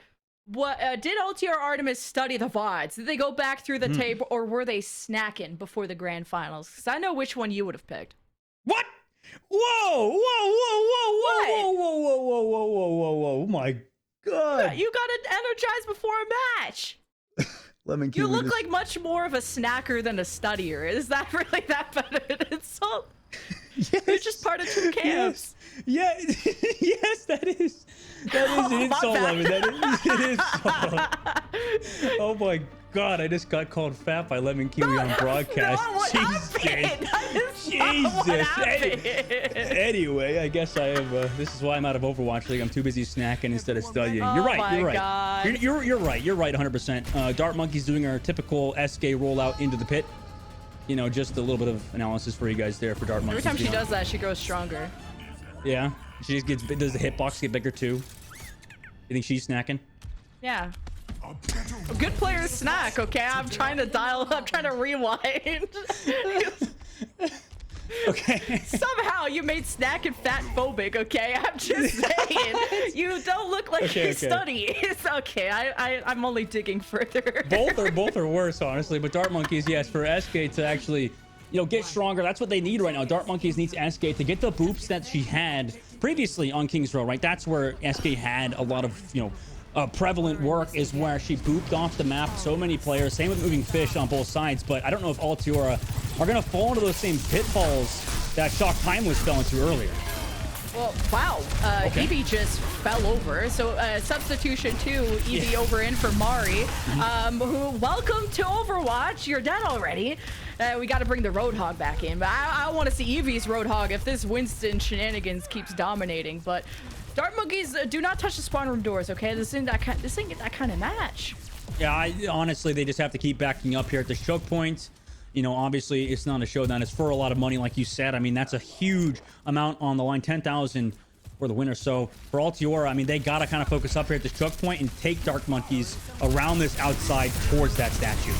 what did LTR Artemis study the VODs? Did they go back through the tape, or were they snacking before the grand finals? Because I know which one you would have picked. What? Whoa, whoa, whoa, whoa, whoa, whoa, whoa, whoa, whoa, whoa, whoa, whoa, whoa, my God. You got energized before a match. Lemon You look like much more of a snacker than a studier. Is that really that bad of an insult? Yes. You're just part of two camps. Yes. Yeah. Yes, that is an insult, Lemon. It is. Oh my God, I just got called fat by Lemon Kiwi on broadcast. Jesus. Anyway, I guess I have. This is why I'm out of Overwatch League. I'm too busy snacking instead of studying. You're right. You're right. God. You're right. You're right. 100%. Dart Monkeys doing our typical SK rollout into the pit. You know, just a little bit of analysis for you guys there for Dart Monkeys. Every time she does that, she grows stronger. Yeah. She just gets. Does the hitbox get bigger too? You think she's snacking? Yeah. A good players snack, okay? I'm trying to rewind. Okay. Somehow you made snacking fat phobic, okay? I'm just saying. You don't look like you study. It's okay. I'm only digging further. Both are worse, honestly. But Dart Monkeys, yes, for SK to actually, get stronger. That's what they need right now. Dart Monkeys needs SK to get the boops that she had previously on King's Row, right? That's where SK had a lot of, prevalent work, is where she booped off the map so many players. Same with Moving Fish on both sides. But I don't know if Altiora are going to fall into those same pitfalls that Shock Timeless fell into earlier. Well, wow. Evie just fell over. So substitution too. Evie over in for Mari. Who, welcome to Overwatch. You're dead already. We got to bring the Roadhog back in. But I want to see Evie's Roadhog if this Winston shenanigans keeps dominating. But Dart Monkeys, do not touch the spawn room doors, okay? This ain't that kind of match. Yeah, honestly, they just have to keep backing up here at the choke point. Obviously, it's not a showdown. It's for a lot of money, like you said. I mean, that's a huge amount on the line. 10,000 for the winner. So for Altiora, I mean, they got to kind of focus up here at the choke point and take Dart Monkeys around this outside towards that statue.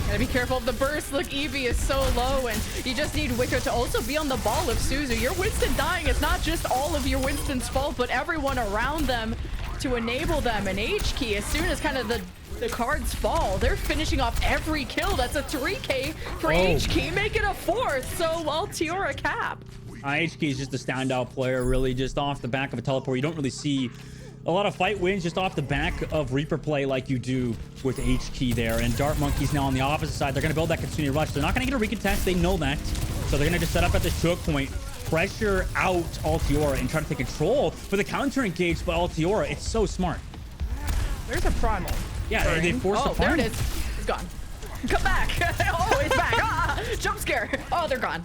Gotta be careful of the burst. Look, Evie is so low, and you just need Wicker to also be on the ball of Suzu. Your Winston dying is not just all of your Winston's fault, but everyone around them to enable them. And HK, as soon as kind of the cards fall, they're finishing off every kill. That's a 3K for HK, make it a 4th. So Altiora cap. HK is just a standout player, really, just off the back of a teleport. You don't really see a lot of fight wins just off the back of Reaper play like you do with HK there. And Dart Monkeys now on the opposite side. They're going to build that Kitsune Rush. They're not going to get a recontest. They know that. So they're going to just set up at the choke point, pressure out Altiora, and try to take control. But the counter engage by Altiora, it's so smart. There's a primal. Yeah, they forced the primal. There it is. It's gone. Come back. Oh, it's back. Jump scare. Oh, they're gone.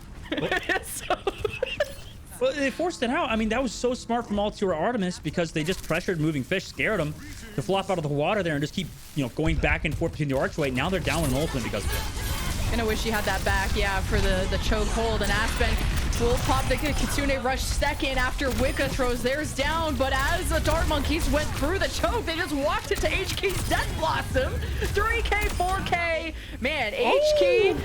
Well, they forced it out. I mean, that was so smart from Altiora Artemis because they just pressured Moving Fish, scared them to flop out of the water there and just keep, going back and forth between the archway. Now they're down an ultimate because of it. Gonna wish you had that back, yeah, for the choke hold. And Aspen will pop the Kitsune Rush second after Wicca throws theirs down. But as the Dart Monkeys went through the choke, they just walked into HK's Death Blossom. 3K, 4K. Man, HK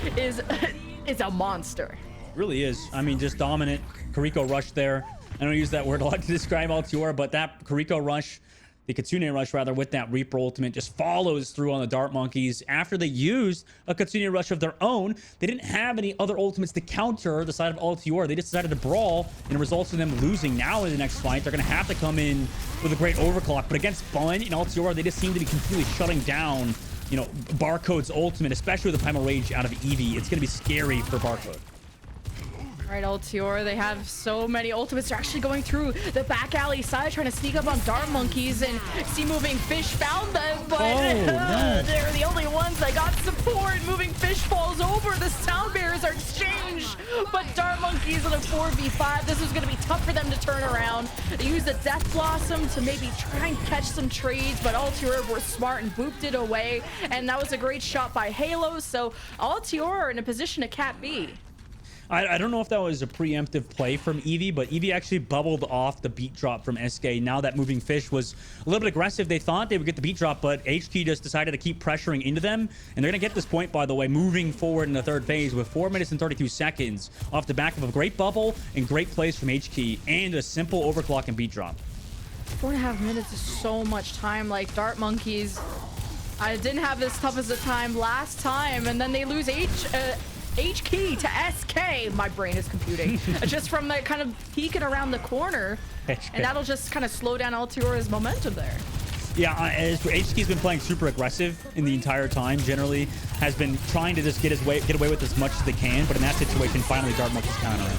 is a monster. Really is. I mean, just dominant. Kariko Rush there. I don't use that word a lot to describe Altiora, but that Kariko Rush, the Kitsune Rush rather, with that Reaper ultimate just follows through on the Dart Monkeys. After they used a Kitsune Rush of their own, they didn't have any other ultimates to counter the side of Altiora. They just decided to brawl, and it results in them losing. Now in the next fight, they're going to have to come in with a great overclock. But against Bun and Altiora, they just seem to be completely shutting down, Barcode's ultimate, especially with the Primal Rage out of Eevee. It's going to be scary for Barcode. Right, Altior, they have so many ultimates. They're actually going through the back alley side, trying to sneak up on Dart Monkeys, and see Moving Fish found them, but they're the only ones that got support. Moving Fish falls over. The sound barriers are exchanged, but Dart Monkeys in a 4v5. This is going to be tough for them to turn around. They used the Death Blossom to maybe try and catch some trades, but Altior were smart and booped it away, and that was a great shot by Halo, so Altior are in a position to cap B. I don't know if that was a preemptive play from Eevee, but Eevee actually bubbled off the beat drop from SK. Now that Moving Fish was a little bit aggressive, they thought they would get the beat drop, but HK just decided to keep pressuring into them. And they're going to get this point, by the way, moving forward in the third phase with 4 minutes and 32 seconds off the back of a great bubble and great plays from HK and a simple overclock and beat drop. 4.5 minutes is so much time. Like, Dart Monkeys, I didn't have this tough as a time last time, and then they lose H key to SK. My brain is computing. Just from the kind of peeking around the corner. And that'll just kind of slow down Altior's momentum there. Yeah, HK's been playing super aggressive in the entire time. Generally, has been trying to just get away with as much as they can. But in that situation, finally, Dart Monkey's counter it.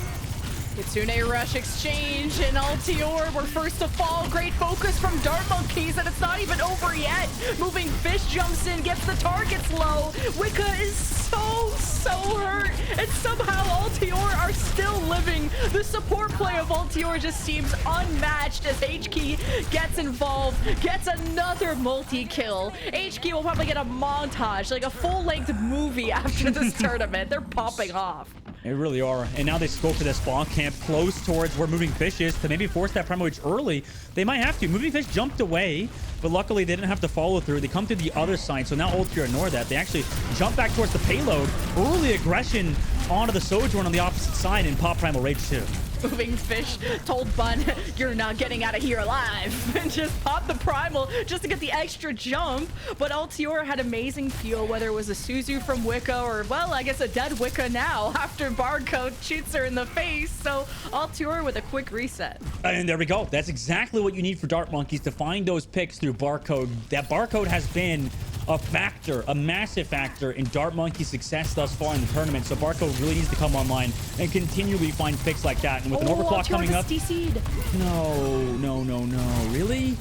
Kitsune Rush exchange, and Altior were first to fall. Great focus from Dart Monkeys, and it's not even over yet. Moving Fish jumps in, gets the targets low. Wicca is so hurt, and somehow Altior are still living. The support play of Altior just seems unmatched as HK gets involved, gets another multi-kill. HK will probably get a montage, like a full-length movie after this tournament. They're popping off. They really are. And now they go for this spawn camp close towards where Moving Fish is to maybe force that Primo Witch early. They might have to. Moving Fish jumped away, but luckily they didn't have to follow through. They come to the other side, so now Altior ignore that. They actually jump back towards the payload. Early aggression onto the Sojourn on the opposite side and pop Primal Rage too. Moving Fish told Bun, "You're not getting out of here alive," and just popped the Primal just to get the extra jump. But Altior had amazing fuel, whether it was a Suzu from Wicca or, well, I guess a dead Wicca now after Barcode shoots her in the face. So Altior with a quick reset. And there we go. That's exactly what you need for Dart Monkeys, to find those picks through Barcode. That Barcode has been a factor, a massive factor in Dart Monkey's success thus far in the tournament. So Barcode really needs to come online and continually find picks like that. And with an overclock coming up, no, really?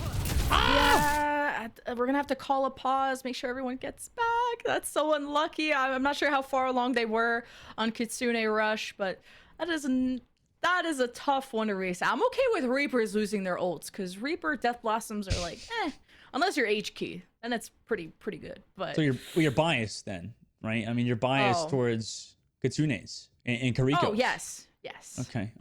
Yeah, we're gonna have to call a pause, make sure everyone gets back. That's so unlucky. I'm not sure how far along they were on Kitsune Rush, but that is a tough one to race. I'm okay with Reapers losing their ults, because Reaper Death Blossoms are like, unless you're H key, and that's pretty good. But So you're biased then, right? I mean, you're biased towards Kitsune's and Kariko. Oh, yes.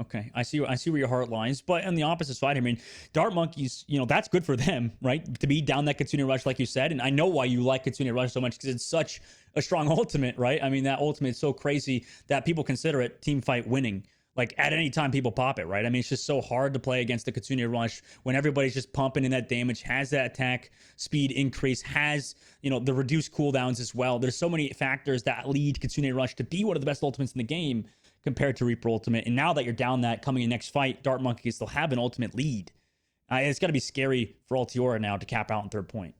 Okay. I see where your heart lies. But on the opposite side, I mean, Dart Monkeys, that's good for them, right? To be down that Kitsune Rush, like you said. And I know why you like Kitsune Rush so much, because it's such a strong ultimate, right? I mean, that ultimate is so crazy that people consider it team fight winning. Like, at any time, people pop it, right? I mean, it's just so hard to play against the Kitsune Rush when everybody's just pumping in that damage, has that attack speed increase, has, the reduced cooldowns as well. There's so many factors that lead Kitsune Rush to be one of the best ultimates in the game compared to Reaper Ultimate. And now that you're down that coming in next fight, Dart Monkeys still have an ultimate lead. It's got to be scary for Altiora now to cap out in third point.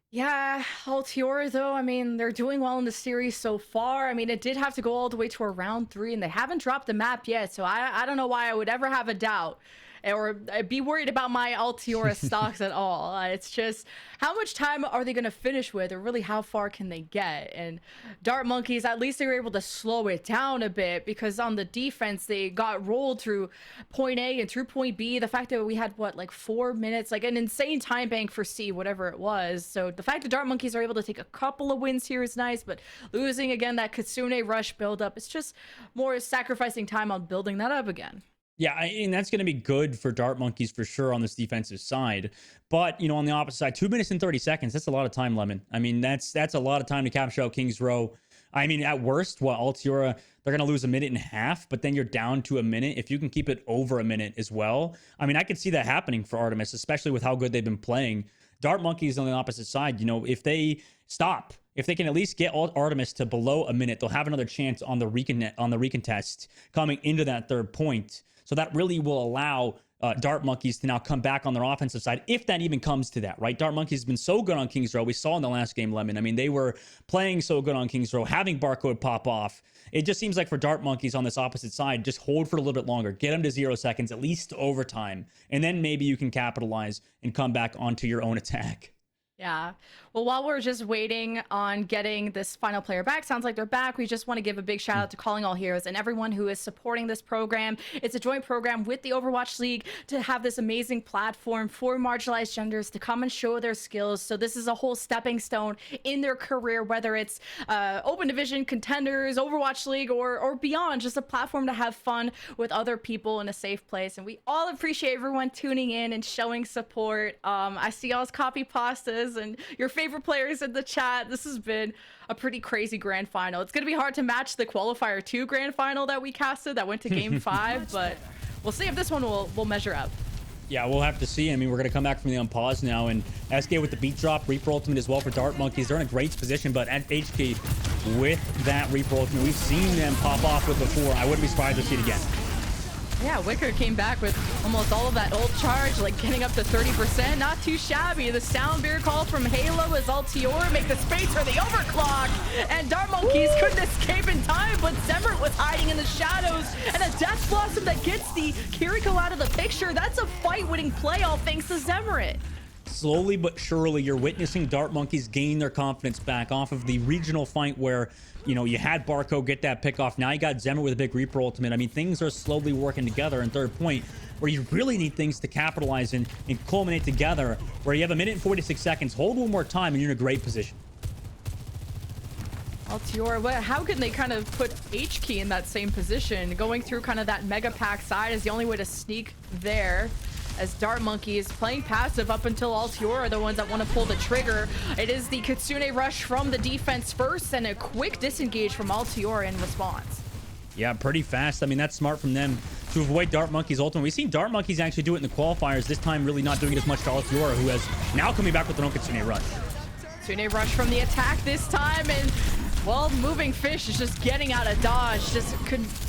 Yeah, Altior, though, I mean, they're doing well in the series so far. I mean, it did have to go all the way to a round 3, and they haven't dropped the map yet, so I don't know why I would ever have a doubt or be worried about my Altiora stocks at all. It's just, how much time are they going to finish with, or really how far can they get? And Dart Monkeys, at least they were able to slow it down a bit, because on the defense, they got rolled through point A and through point B. The fact that we had, 4 minutes, like an insane time bank for C, whatever it was. So the fact that Dart Monkeys are able to take a couple of wins here is nice, but losing again that Kitsune Rush buildup, it's just more sacrificing time on building that up again. Yeah, and that's going to be good for Dart Monkeys for sure on this defensive side. But, on the opposite side, 2 minutes and 30 seconds, that's a lot of time, Lemon. I mean, that's a lot of time to capture out King's Row. I mean, at worst, Altiora, they're going to lose a minute and a half, but then you're down to a minute. If you can keep it over a minute as well, I mean, I could see that happening for Artemis, especially with how good they've been playing. Dart Monkeys on the opposite side, if they stop, if they can at least get Artemis to below a minute, they'll have another chance on the recontest coming into that third point. So that really will allow Dart Monkeys to now come back on their offensive side, if that even comes to that, right? Dart Monkeys has been so good on Kings Row. We saw in the last game, Lemon. I mean, they were playing so good on Kings Row, having Barcode pop off. It just seems like for Dart Monkeys on this opposite side, just hold for a little bit longer, get them to 0 seconds, at least to overtime, and then maybe you can capitalize and come back onto your own attack. Yeah. Well, while we're just waiting on getting this final player back, sounds like they're back. We just want to give a big shout out to Calling All Heroes and everyone who is supporting this program. It's a joint program with the Overwatch League to have this amazing platform for marginalized genders to come and show their skills. So this is a whole stepping stone in their career, whether it's Open Division, Contenders, Overwatch League, or beyond, just a platform to have fun with other people in a safe place. And we all appreciate everyone tuning in and showing support. I see y'all's copy pastas and your favorite players in the chat. This has been a pretty crazy grand final. It's going to be hard to match the qualifier 2 grand final that we casted that went to game 5, but we'll see if this one will measure up. Yeah, we'll have to see. I mean, we're going to come back from the unpause now, and SK with the beat drop, Reaper ultimate as well for Dart Monkeys. They're in a great position, but at HK with that Reaper ultimate, we've seen them pop off with before. I wouldn't be surprised to see it again. Yeah, Wicker came back with almost all of that ult charge, like getting up to 30%. Not too shabby. The sound beer call from Halo as Altior make the space for the overclock. And Dart Monkeys couldn't escape in time, but Zemrit was hiding in the shadows. And a Death Blossom that gets the Kiriko out of the picture. That's a fight-winning play, all thanks to Zemrit. Slowly but surely, you're witnessing Dart Monkeys gain their confidence back off of the regional fight where, you know, you had Barco get that pick off. Now you got Zemrit with a big Reaper ultimate. I mean, things are slowly working together. And third point, where you really need things to capitalize and culminate together, where you have 1 minute and 46 seconds. Hold one more time and you're in a great position. Altior, how can they kind of put HK in that same position? Going through kind of that mega pack side is the only way to sneak there. As Dart Monkeys playing passive up until Altior are the ones that want to pull the trigger. It is the Kitsune rush from the defense first and a quick disengage from Altior in response. Yeah, pretty fast. I mean, that's smart from them to avoid Dart Monkeys ultimate. We've seen Dart Monkeys actually do it in the qualifiers, this time really not doing it as much to Altior, who has now coming back with their own Kitsune rush. Kitsune rush from the attack this time, and well, Moving Fish is just getting out of dodge.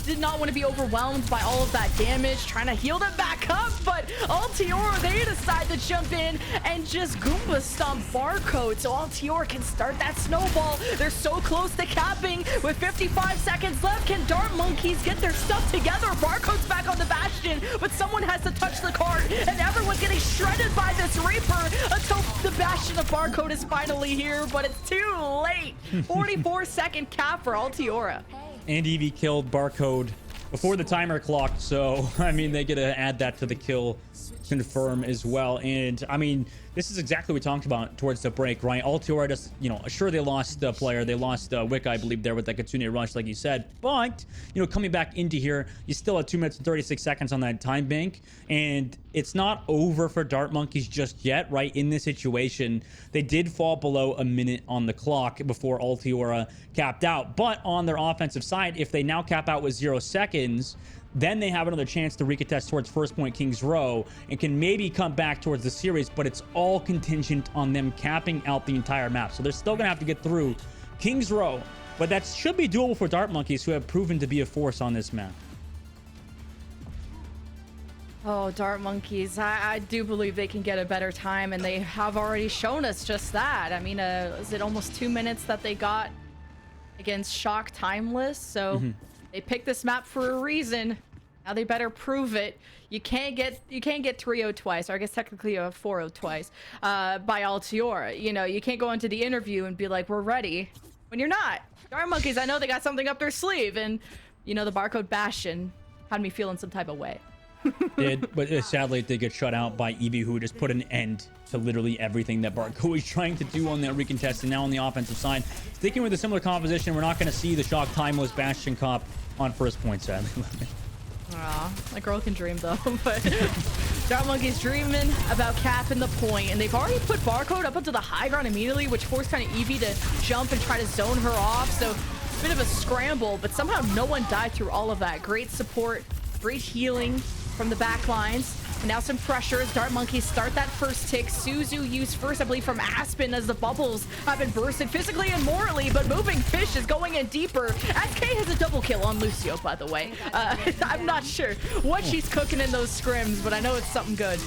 Did not want to be overwhelmed by all of that damage. Trying to heal them back up, but Altior, they decide to jump in and just Goomba stomp Barcode so Altior can start that snowball. They're so close to capping with 55 seconds left. Can Dart Monkeys get their stuff together? Barcode's back on the Bastion, but someone has to touch the cart, and everyone's getting shredded by this Reaper until the Bastion of Barcode is finally here, but it's too late. 44-second cap for Altiora. And Eevee killed Barcode before the timer clocked, so I mean, they get to add that to the kill confirm as well. And I mean, this is exactly what we talked about towards the break, right? Altior just, you know, sure, they lost a player. They lost Wick, I believe, there with that Kitsune rush, like you said. But, you know, coming back into here, you still have 2 minutes and 36 seconds on that time bank. And it's not over for Dart Monkeys just yet, right? In this situation, they did fall below a minute on the clock before Altiora capped out. But on their offensive side, if they now cap out with 0 seconds, then they have another chance to recontest towards first point Kings Row and can maybe come back towards the series, but it's all contingent on them capping out the entire map. So they're still going to have to get through Kings Row, but that should be doable for Dart Monkeys, who have proven to be a force on this map. Oh, Dart Monkeys, I do believe they can get a better time, and they have already shown us just that. I mean, is it almost 2 minutes that they got against Shock Timeless? So they picked this map for a reason. Now they better prove it. You can't get 3-0 twice, or I guess technically 4-0 twice by Altiora. You know, you can't go into the interview and be like, we're ready, when you're not. Dart Monkeys, I know they got something up their sleeve, and you know, the Barcode Bastion had me feeling some type of way. But sadly they get shut out by Eevee, who just put an end to literally everything that Barco was trying to do on that recontest. And now on the offensive side, sticking with a similar composition, we're not going to see the Shock Timeless Bastion cop on first point, sadly. Aw, that girl can dream though. But Dart Monkey's dreaming about capping the point, and they've already put Barcode up into the high ground immediately, which forced kind of Eevee to jump and try to zone her off. So a bit of a scramble, but somehow no one died through all of that. Great support, great healing from the back lines. And now some pressure as Dart Monkeys start that first tick. Suzu used first, I believe, from Aspen as the bubbles have been bursted physically and morally, but Moving Fish is going in deeper. SK has a double kill on Lucio, by the way. I'm not sure what she's cooking in those scrims, but I know it's something good.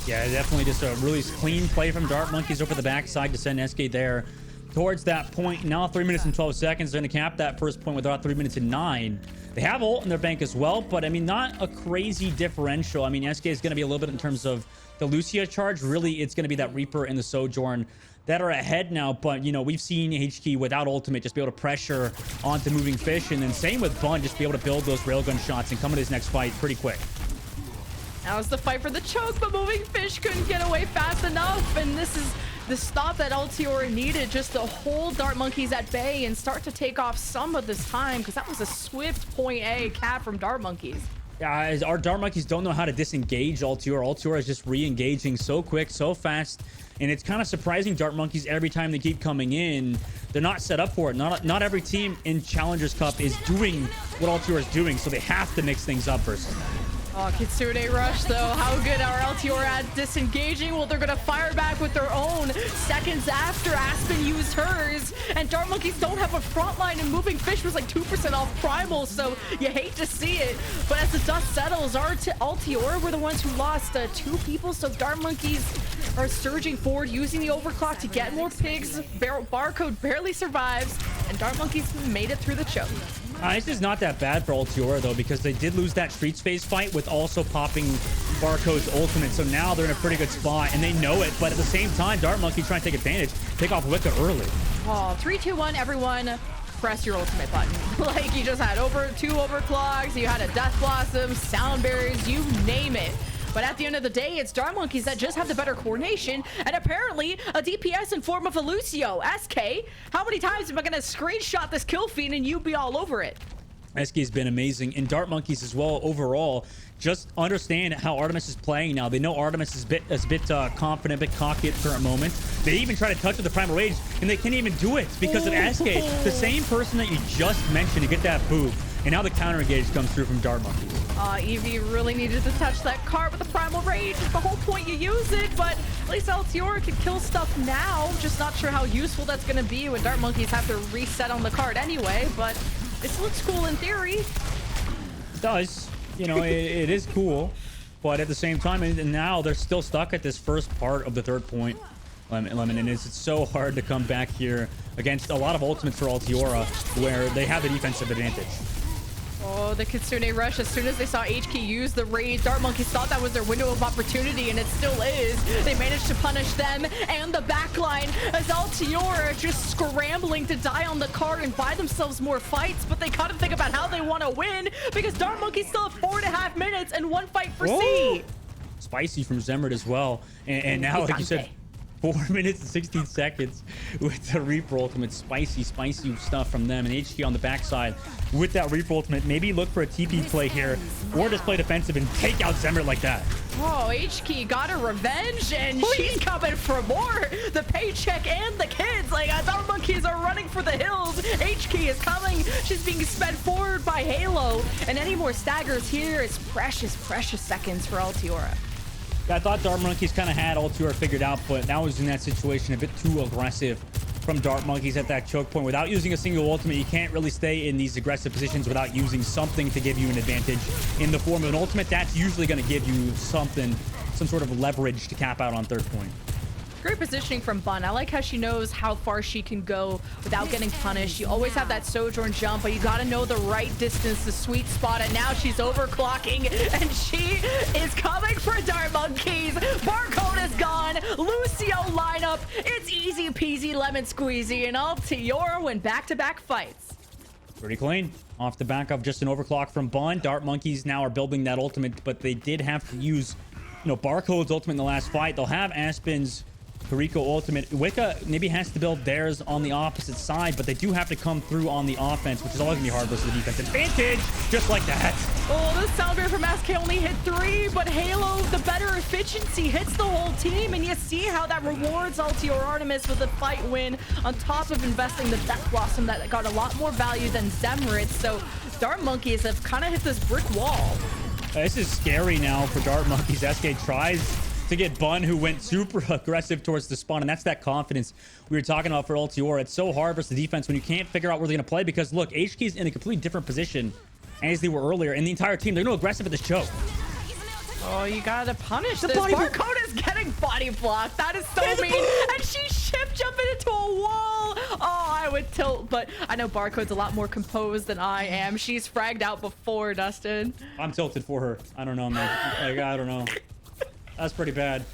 Yeah, definitely just a really clean play from Dart Monkeys over the backside to send SK there towards that point. Now 3 minutes and 12 seconds. They're going to cap that first point with about 3 minutes and 9. They have ult in their bank as well, but I mean, not a crazy differential. I mean, SK is going to be a little bit in terms of the Lucia charge. Really, it's going to be that Reaper and the Sojourn that are ahead now. But, you know, we've seen HK without ultimate just be able to pressure onto Moving Fish. And then same with Bun, just be able to build those railgun shots and come into his next fight pretty quick. Now it's the fight for the choke, but Moving Fish couldn't get away fast enough. And this is the stop that Altiora needed just to hold Dart Monkeys at bay and start to take off some of this time, because that was a swift point A cap from Dart Monkeys. Yeah, our Dart Monkeys don't know how to disengage Altiora. Altiora is just re-engaging so quick, so fast. And it's kind of surprising Dart Monkeys every time they keep coming in. They're not set up for it. Not every team in Challengers Cup is doing what Altiora is doing, so they have to mix things up versus them. Oh, Kitsune Rush, though. How good are Altiora at disengaging? Well, they're going to fire back with their own seconds after Aspen used hers. And Dart Monkeys don't have a front line, and Moving Fish was like 2% off Primal, so you hate to see it. But as the dust settles, Altiora were the ones who lost 2 people, so Dart Monkeys are surging forward, using the overclock to get more pigs. Barcode barely survives, and Dart Monkeys made it through the choke. This is not that bad for Altiora, though, because they did lose that Streets phase fight with also popping Barcode's ultimate. So now they're in a pretty good spot, and they know it. But at the same time, Dart Monkey trying to take advantage, take off Wicca early. Oh, 3, 2, 1, everyone. Press your ultimate button. Like, you just had 2 overclocks, you had a Death Blossom, Sound Berries, you name it. But at the end of the day, it's Dart Monkeys that just have the better coordination, and apparently a DPS in form of a Lucio. SK, how many times am I going to screenshot this kill feed and you be all over it? SK's been amazing, and Dart Monkeys as well overall. Just understand how Artemis is playing now. They know Artemis is a bit confident, a bit cocky at the current moment. They even try to touch with the Primal Rage, and they can't even do it because of SK, the same person that you just mentioned to get that boop. And now the counter engage comes through from Dart Monkeys. Eevee really needed to touch that card with the Primal Rage. The whole point you use it, but at least Altiora can kill stuff now. Just not sure how useful that's going to be when Dart Monkeys have to reset on the card anyway, but this looks cool in theory. It does. You know, it is cool, but at the same time, and now they're still stuck at this first part of the third point. Lemon, and it's so hard to come back here against a lot of ultimates for Altiora where they have the defensive advantage. Oh, the Kitsune Rush, as soon as they saw HK use the raid, Dart Monkeys thought that was their window of opportunity, and it still is. They managed to punish them and the backline as Altiora just scrambling to die on the card and buy themselves more fights, but they gotta think about how they want to win because Dart Monkeys still have 4.5 minutes and 1 fight for C. Spicy from Zemrit as well. And now, like you said, 4 minutes and 16 seconds with the Reaper ultimate. Spicy stuff from them. And HK on the backside with that Reaper ultimate. Maybe look for a TP play here or just play defensive and take out Zemrit like that. Oh, HK got her revenge, and she's coming for more. The paycheck and the kids. Like, Dart Monkeys are running for the hills. HK is coming. She's being sped forward by Halo. And any more staggers here is precious seconds for Altiora. I thought Dart Monkeys kind of had Altiora figured out, but that was in that situation a bit too aggressive from Dart Monkeys at that choke point. Without using a single ultimate, you can't really stay in these aggressive positions without using something to give you an advantage in the form of an ultimate. That's usually going to give you something, some sort of leverage to cap out on third point. Great positioning from Bun. I like how she knows how far she can go without getting punished. You always have that Sojourn jump, but you got to know the right distance, the sweet spot. And now she's overclocking, and she is coming for Dart Monkeys. Barcode is gone. Lucio lineup. It's easy peasy lemon squeezy, and Altiora win back-to-back fights. Pretty clean. Off the back of just an overclock from Bun. Dart Monkeys now are building that ultimate, but they did have to use, Barcode's ultimate in the last fight. They'll have Aspen's Kariko ultimate. Wicca maybe has to build theirs on the opposite side, but they do have to come through on the offense, which is always gonna be hard versus the defense. Advantage, just like that. Oh, the Sounder from SK only hit 3, but Halo, the better efficiency, hits the whole team, and you see how that rewards Altiora Artemis with a fight win on top of investing the Death Blossom that got a lot more value than Zemrit. So Dart Monkeys have kind of hit this brick wall. This is scary now for Dart Monkeys. SK tries to get Bun, who went super aggressive towards the spawn, and that's that confidence we were talking about for Altior. It's so hard versus the defense when you can't figure out where they're going to play, because look, HK's in a completely different position as they were earlier, and the entire team, they're no aggressive at this choke. Oh, you gotta punish The this. body Barcode is getting body blocked. That is so mean. And she's shift jumping into a wall. Oh, I would tilt, but I know Barcode's a lot more composed than I am. She's fragged out before, Dustin. I'm tilted for her. I don't know, man. Like, I don't know. That's pretty bad.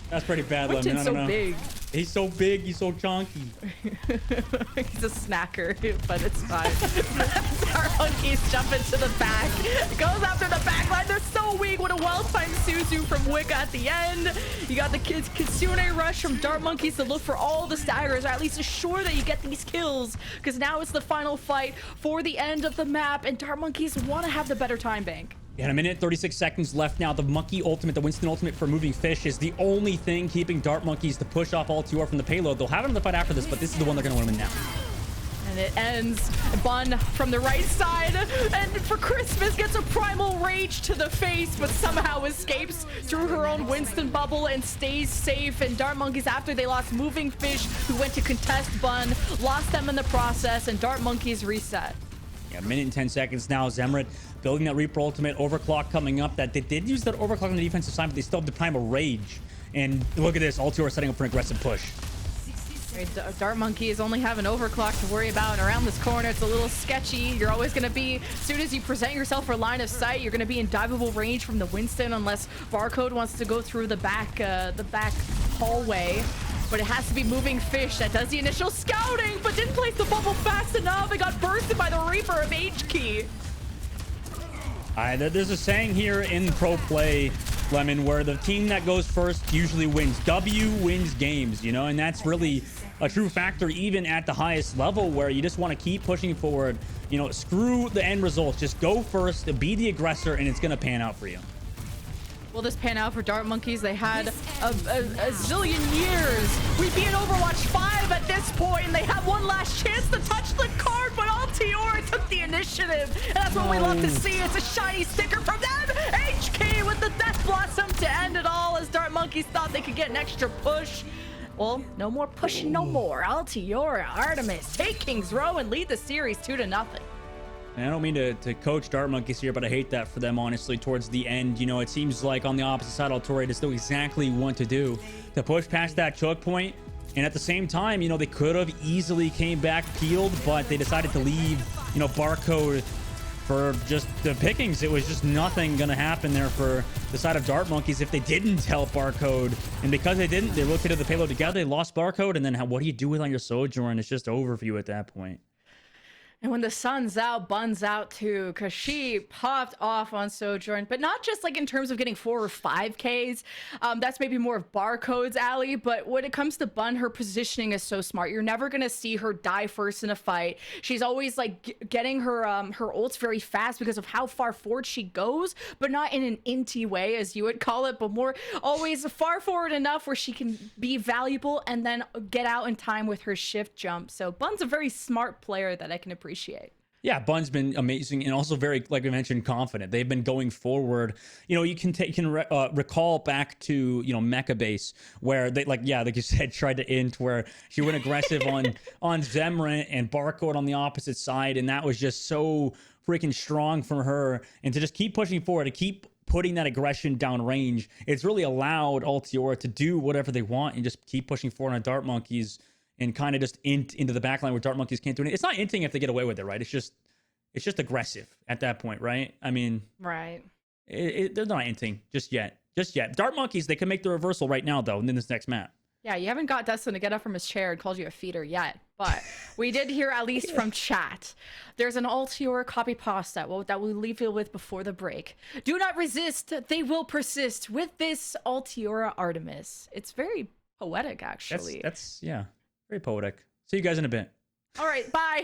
That's pretty bad, Lemon. I don't know. Big. He's so big. He's so chunky. He's a snacker, but it's fine. Dart Monkeys jumping to the back. Goes after the back line. They're so weak. What a well-timed Suzu from Wicca at the end. You got the kids Kitsune rush from Dart Monkeys to look for all the staggers, or at least assure that you get these kills, because now it's the final fight for the end of the map, and Dart Monkeys want to have the better time bank. Yeah, 1:36 seconds left now. The Monkey ultimate, the Winston ultimate for moving fish, is the only thing keeping Dart Monkeys to push off Altior from the payload. They'll have another fight after this, but this is the one they're going to win now. And it ends. Bun from the right side, and for Christmas gets a primal rage to the face, but somehow escapes through her own Winston bubble and stays safe. And Dart Monkeys, after they lost moving fish, who went to contest Bun, lost them in the process, and Dart Monkeys reset. Yeah, 1:10 now. Zemret building that Reaper ultimate. Overclock coming up. That they did use that overclock on the defensive side, but they still have the primal rage. And look at this. Altior setting up for an aggressive push. Dart Monkeys only have an overclock to worry about, and around this corner it's a little sketchy. You're always going to be, as soon as you present yourself for line of sight, you're going to be in diveable range from the Winston, unless Barcode wants to go through the back hallway. But it has to be moving fish that does the initial scouting, but didn't place the bubble fast enough. It got bursted by the Reaper of H-Key. There's a saying here in pro play, Lemon, where the team that goes first usually wins. W wins games, you know, and that's really a true factor even at the highest level, where you just want to keep pushing forward. You know, screw the end results. Just go first, be the aggressor, and it's going to pan out for you. Will this pan out for Dart Monkeys? They had a zillion years. We'd be in Overwatch 5 at this point, and they have one last chance to touch the card, but Altior took the initiative. And that's what we love to see. It's a shiny sticker from them. HK with the Death Blossom to end it all, as Dart Monkeys thought they could get an extra push. Well, no more pushing no more. Altiora, Artemis, take King's Row and lead the series 2-0. And I don't mean to coach Dart Monkeys here, but I hate that for them, honestly, towards the end. You know, it seems like on the opposite side, Altior just know exactly what to do to push past that choke point. And at the same time, you know, they could have easily came back peeled, but they decided to leave, you know, Barcode for just the pickings. It was just nothing going to happen there for the side of Dart Monkeys if they didn't help Barcode. And because they didn't, they rotated the payload together, they lost Barcode, and then what do you do with on your Sojourn? It's just over for you at that point. And when the sun's out, Bun's out too, because she popped off on Sojourn, but not just like in terms of getting 4 or 5Ks. That's maybe more of Barcode's alley, but when it comes to Bun, her positioning is so smart. You're never going to see her die first in a fight. She's always like getting her her ults very fast because of how far forward she goes, but not in an inty way, as you would call it, but more always far forward enough where she can be valuable and then get out in time with her shift jump. So Bun's a very smart player that I can appreciate. Yeah, Bun's been amazing and also very, like we mentioned, confident. They've been going forward. You know, you can recall back to, you know, Mecha Base, where they like you said, tried to int, where she went aggressive on Zemret and Barcode on the opposite side, and that was just so freaking strong from her. And to just keep pushing forward, to keep putting that aggression down range, it's really allowed Altiora to do whatever they want and just keep pushing forward on Dart Monkeys and kind of just int into the backline where Dart Monkeys can't do anything. It's not inting if they get away with it, right? It's just aggressive at that point, right? I mean, right. They're not inting just yet. Dart Monkeys, they can make the reversal right now, though, and then this next map. Yeah, you haven't got Dustin to get up from his chair and called you a feeder yet, but we did hear, at least from chat, there's an Altiora copy pasta that we'll leave you with before the break. Do not resist, they will persist with this Altiora Artemis. It's very poetic, actually. That's yeah. Very poetic. See you guys in a bit. All right, bye.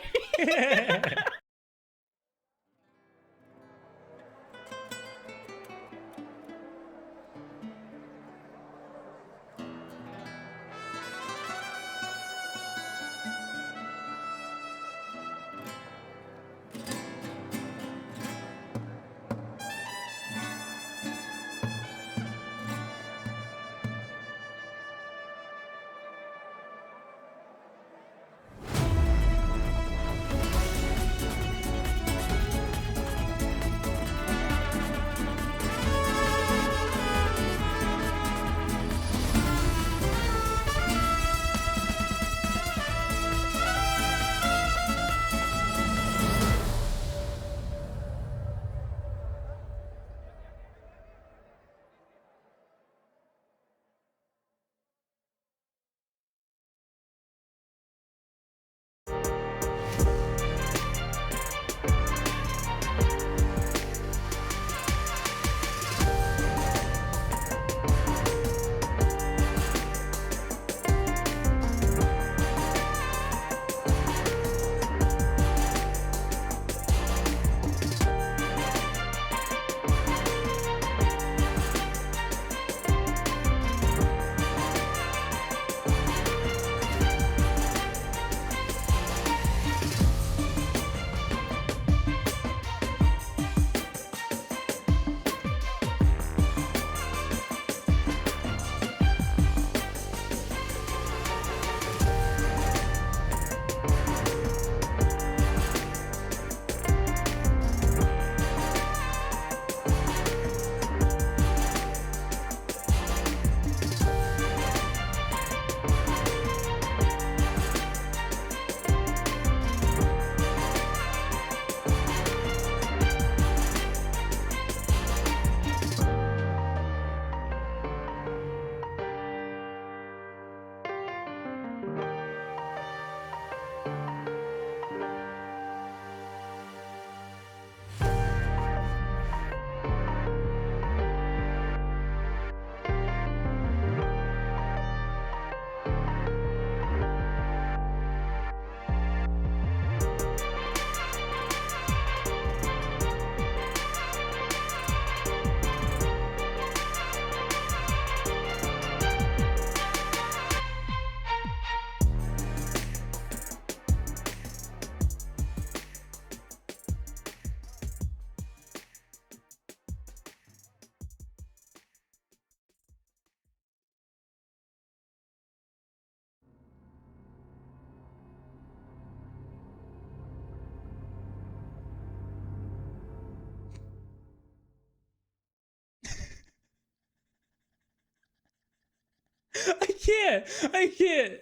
I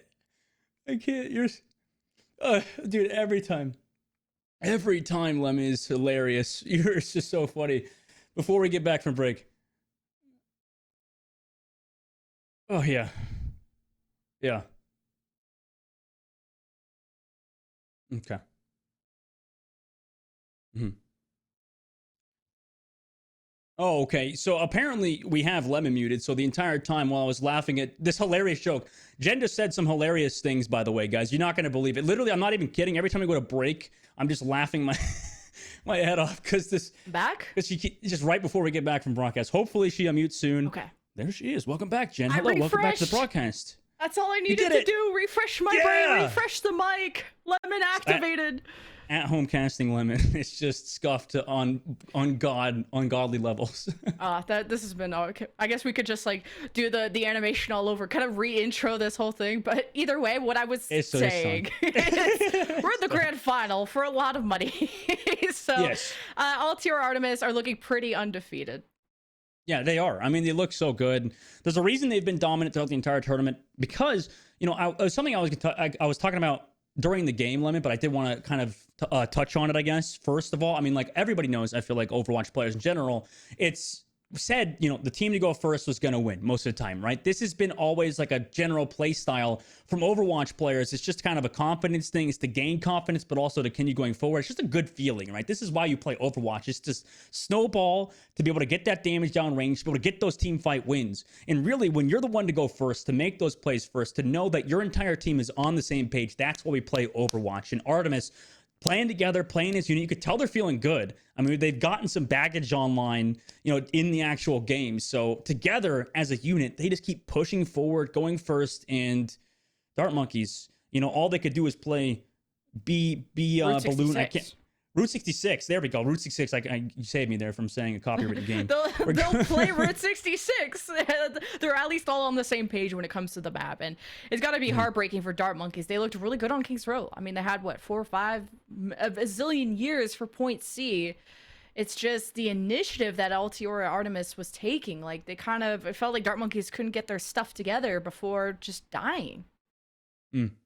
can't. You're, dude. Every time, Lemon is hilarious. You're just so funny. Before we get back from break. Oh yeah. Yeah. Okay. Mhm. Oh, okay. So apparently we have Lemon muted. So the entire time while I was laughing at this hilarious joke, Jen just said some hilarious things, by the way, guys. You're not going to believe it. Literally, I'm not even kidding. Every time we go to break, I'm just laughing my my head off because this back? Because she just right before we get back from broadcast. Hopefully she unmutes soon. Okay. There she is. Welcome back, Jen. Hello. Welcome back to the broadcast. That's all I needed to do. Refresh my brain. Refresh the mic. Lemon activated. At home casting Lemon. It's just scuffed on ungodly levels. This has been okay. I guess we could just like do the animation all over, kind of re-intro this whole thing. But either way, what I was saying, we're in the grand final for a lot of money. So yes. Altior Artemis are looking pretty undefeated. Yeah, they are. I mean, they look so good. There's a reason they've been dominant throughout the entire tournament because, you know, something I was talking about during the game, Lemon, but I did want to kind of touch on it, I guess. First of all, I mean, like everybody knows, I feel like Overwatch players in general, it's said, you know, the team to go first was going to win most of the time, right? This has been always like a general play style from Overwatch players. It's just kind of a confidence thing. It's to gain confidence, but also to continue going forward. It's just a good feeling, right? This is why you play Overwatch. It's just snowball to be able to get that damage down range, to be able to get those team fight wins. And really, when you're the one to go first, to make those plays first, to know that your entire team is on the same page, that's why we play Overwatch. And Artemis, playing together, playing as unit, you could tell they're feeling good. I mean, they've gotten some baggage online, you know, in the actual game. So together as a unit, they just keep pushing forward, going first. And Dart Monkeys, you know, all they could do is play balloon. I can't. Route 66. There we go. Route 66. You saved me there from saying a copyrighted game. they'll play Route 66. They're at least all on the same page when it comes to the map. And it's got to be heartbreaking for Dart Monkeys. They looked really good on King's Row. I mean, they had, what, 4 or 5, a zillion years for point C. It's just the initiative that Altiora Artemis was taking. Like, it felt like Dart Monkeys couldn't get their stuff together before just dying.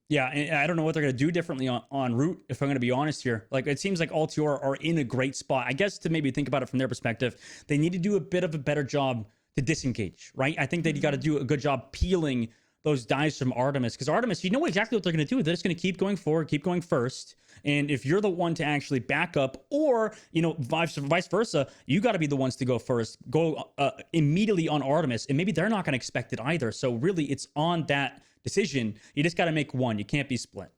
Yeah, and I don't know what they're going to do differently on Route, if I'm going to be honest here. Like, it seems like Altior are in a great spot. I guess to maybe think about it from their perspective, they need to do a bit of a better job to disengage, right? I think they got to do a good job peeling those dives from Artemis. Because Artemis, you know exactly what they're going to do. They're just going to keep going forward, keep going first. And if you're the one to actually back up, or, you know, vice versa, you got to be the ones to go first, go immediately on Artemis. And maybe they're not going to expect it either. So really, it's on that decision. You just got to make one. You can't be split.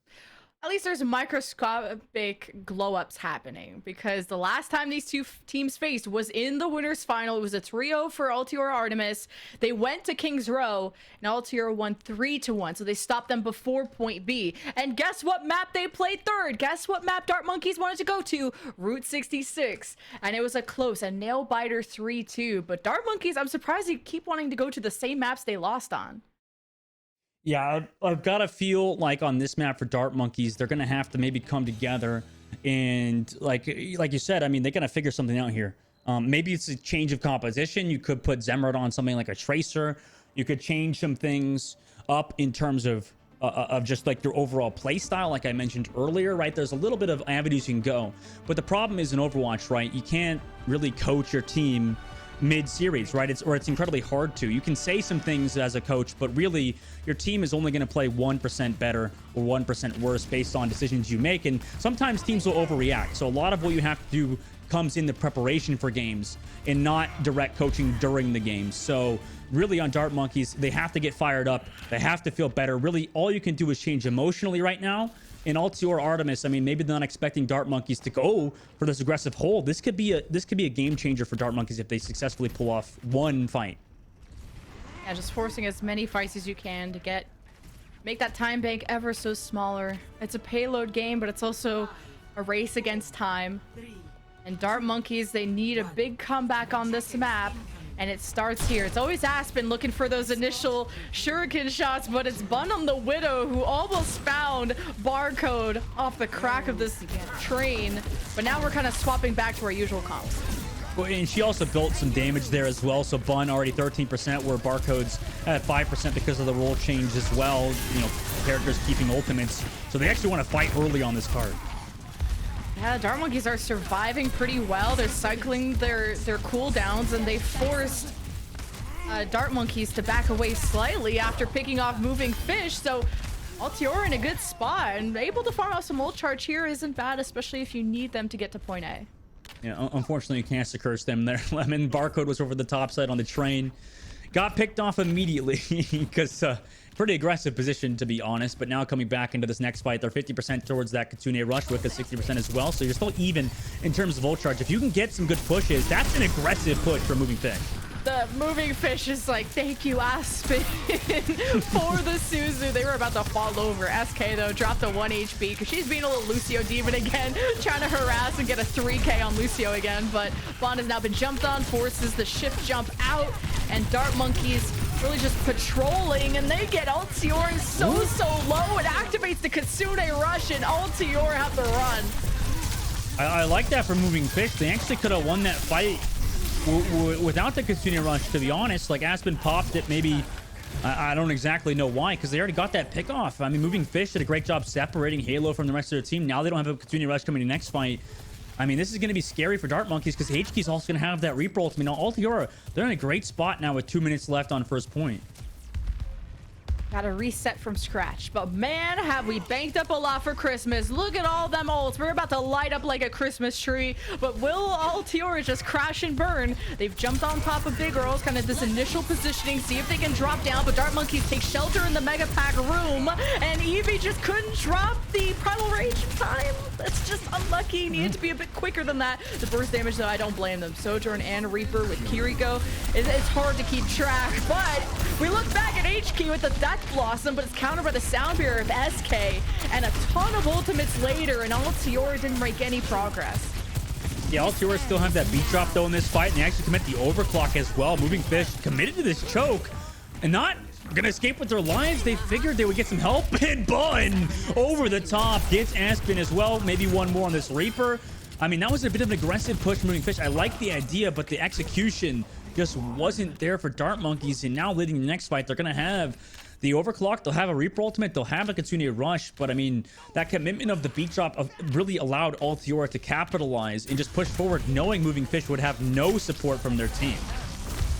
At least there's microscopic glow-ups happening, because the last time these two teams faced was in the winners final. It was a 3-0 for Altior Artemis. They went to King's Row and Altior won 3-1, so they stopped them before point B. And guess what map they played third? Guess what map Dart Monkeys wanted to go to? Route 66. And it was a nail-biter 3-2. But Dart Monkeys, I'm surprised they keep wanting to go to the same maps they lost on. Yeah, I've got to feel like on this map for Dart Monkeys, they're going to have to maybe come together and like you said, I mean, they're going to figure something out here. Maybe it's a change of composition. You could put Zemrod on something like a Tracer. You could change some things up in terms of just like your overall play style, like I mentioned earlier, right? There's a little bit of avenues you can go. But the problem is in Overwatch, right? You can't really coach your team mid-series, right? It's incredibly hard to. You can say some things as a coach, but really your team is only going to play 1% better or 1% worse based on decisions you make. And sometimes teams will overreact. So a lot of what you have to do comes in the preparation for games and not direct coaching during the games. So really on Dart Monkeys, they have to get fired up. They have to feel better. Really, all you can do is change emotionally right now. In Altior Artemis, I mean, maybe they're not expecting Dart Monkeys to go for this aggressive hold. This could be a game changer for Dart Monkeys if they successfully pull off one fight. Yeah, just forcing as many fights as you can to make that time bank ever so smaller. It's a payload game, but it's also a race against time. And Dart Monkeys, they need a big comeback on this map. And it starts here. It's always Aspen looking for those initial shuriken shots, but it's Bun on the Widow who almost found Barcode off the crack of this train. But now we're kind of swapping back to our usual comps. Well, and she also built some damage there as well. So Bun already 13%, where Barcode's at 5% because of the role change as well. You know, characters keeping ultimates. So they actually want to fight early on this card. Yeah, Dart Monkeys are surviving pretty well. They're cycling their cooldowns, and they forced Dart Monkeys to back away slightly after picking off Moving Fish. So Altiora in a good spot and able to farm out some ult charge here isn't bad, especially if you need them to get to point A. Yeah, unfortunately, you can't curse them there. Lemon Barcode was over the top side on the train. Got picked off immediately because pretty aggressive position, to be honest. But now coming back into this next fight, they're 50% towards that Kitsune Rush with a 60% as well. So you're still even in terms of ult charge. If you can get some good pushes, that's an aggressive push for Moving Fish. The Moving Fish is like, thank you, Aspen, for the Suzu. They were about to fall over. SK, though, dropped a 1 HP because she's being a little Lucio Demon again, trying to harass and get a 3K on Lucio again. But Bond has now been jumped on, forces the shift jump out, and Dart Monkeys really just patrolling, and they get Altior so low. It activates the Kitsune Rush, and Altior have to run. I like that for Moving Fish. They actually could have won that fight without the Kitsune Rush, to be honest. Like, Aspen popped it, maybe I don't exactly know why, because they already got that pick off. I mean, Moving Fish did a great job separating Halo from the rest of their team. Now they don't have a Kitsune Rush coming in the next fight. I mean, this is going to be scary for Dart Monkeys because HK's also going to have that reap roll. I mean, Altiora, they're in a great spot now with 2 minutes left on first point. Gotta reset from scratch. But man, have we banked up a lot for Christmas. Look at all them ults. We're about to light up like a Christmas tree. But will Altiora just crash and burn? They've jumped on top of Big Earls, kind of this initial positioning, see if they can drop down. But Dart Monkeys take shelter in the Mega Pack room. And Eevee just couldn't drop the Primal Rage in time. That's just unlucky. Needed to be a bit quicker than that. The burst damage, though, I don't blame them. Sojourn and Reaper with Kiriko. It's hard to keep track. But we look back at HK with the Death Blossom, but it's countered by the sound barrier of SK, and a ton of ultimates later, and Altiora didn't make any progress. Yeah, Altiora still have that beat drop though in this fight, and they actually commit the overclock as well. Moving Fish committed to this choke and not gonna escape with their lives. They figured they would get some help, and Bun over the top gets Aspen as well. Maybe one more on this Reaper. I mean, that was a bit of an aggressive push Moving Fish. I like the idea, but the execution just wasn't there for Dart Monkeys. And now leading the next fight, they're gonna have the overclock, they'll have a Reaper ultimate, they'll have a Kitsune Rush, but I mean, that commitment of the beat drop really allowed Altiora to capitalize and just push forward, knowing Moving Fish would have no support from their team.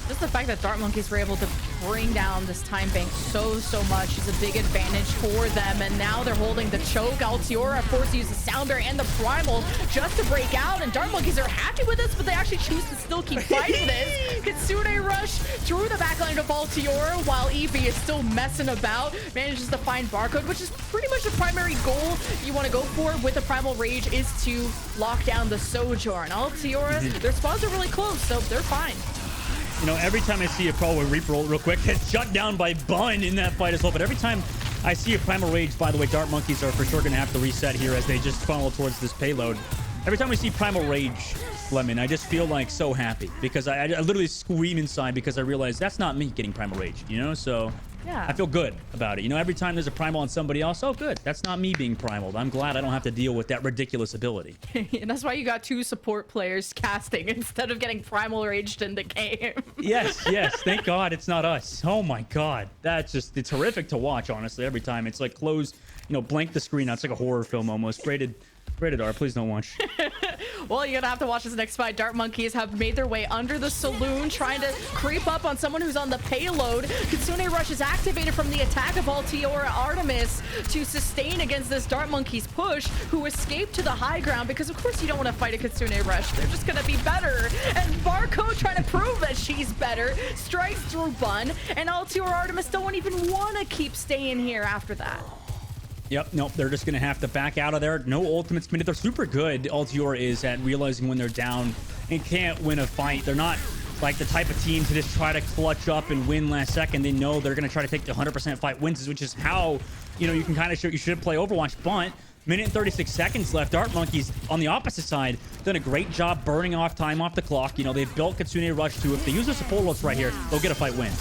Just the fact that Dart Monkeys were able to bring down this time bank so much is a big advantage for them. And now they're holding the choke. Altiora forced to use the Sounder and the Primal just to break out. And Dart Monkeys are happy with this, but they actually choose to still keep fighting this. Kitsune Rush through the backline of Altiora while Eevee is still messing about. Manages to find Barcode, which is pretty much the primary goal you want to go for with the Primal Rage, is to lock down the Sojourn. Altiora, their spawns are really close, so they're fine. You know, every time I see a Pro with Reaper real quick, gets shut down by Bun in that fight as well. But every time I see a Primal Rage, by the way, Dart Monkeys are for sure going to have to reset here as they just funnel towards this payload. Every time we see Primal Rage, Lemon, I just feel like so happy because I literally scream inside because I realize that's not me getting Primal Rage, you know? So yeah, I feel good about it. You know, every time there's a Primal on somebody else, oh, good. That's not me being Primaled. I'm glad I don't have to deal with that ridiculous ability. And that's why you got 2 support players casting instead of getting Primal Raged in the game. Yes. Thank God it's not us. Oh my God. That's just, it's horrific to watch, honestly, every time. It's like close, you know, blank the screen out. It's like a horror film almost. Rated R, please don't watch. Well, you're gonna have to watch this next fight. Dart Monkeys have made their way under the saloon, trying to creep up on someone who's on the payload. Kitsune Rush is activated from the attack of Altiora Artemis to sustain against this Dart Monkeys push, who escaped to the high ground because, of course, you don't want to fight a Kitsune Rush. They're just gonna be better. And Barcode trying to prove that she's better, strikes through Bun, and Altiora Artemis don't even want to keep staying here after that. Yep, nope, they're just going to have to back out of there. No ultimates committed. They're super good, Altiora is, at realizing when they're down and can't win a fight. They're not like the type of team to just try to clutch up and win last second. They know they're going to try to take the 100% fight wins, which is how, you know, you can kind of show you should play Overwatch. But minute and 36 seconds left. Dart Monkeys on the opposite side done a great job burning off time off the clock. You know, they've built Kitsune Rush too. If they use their support ults right here, they'll get a fight win.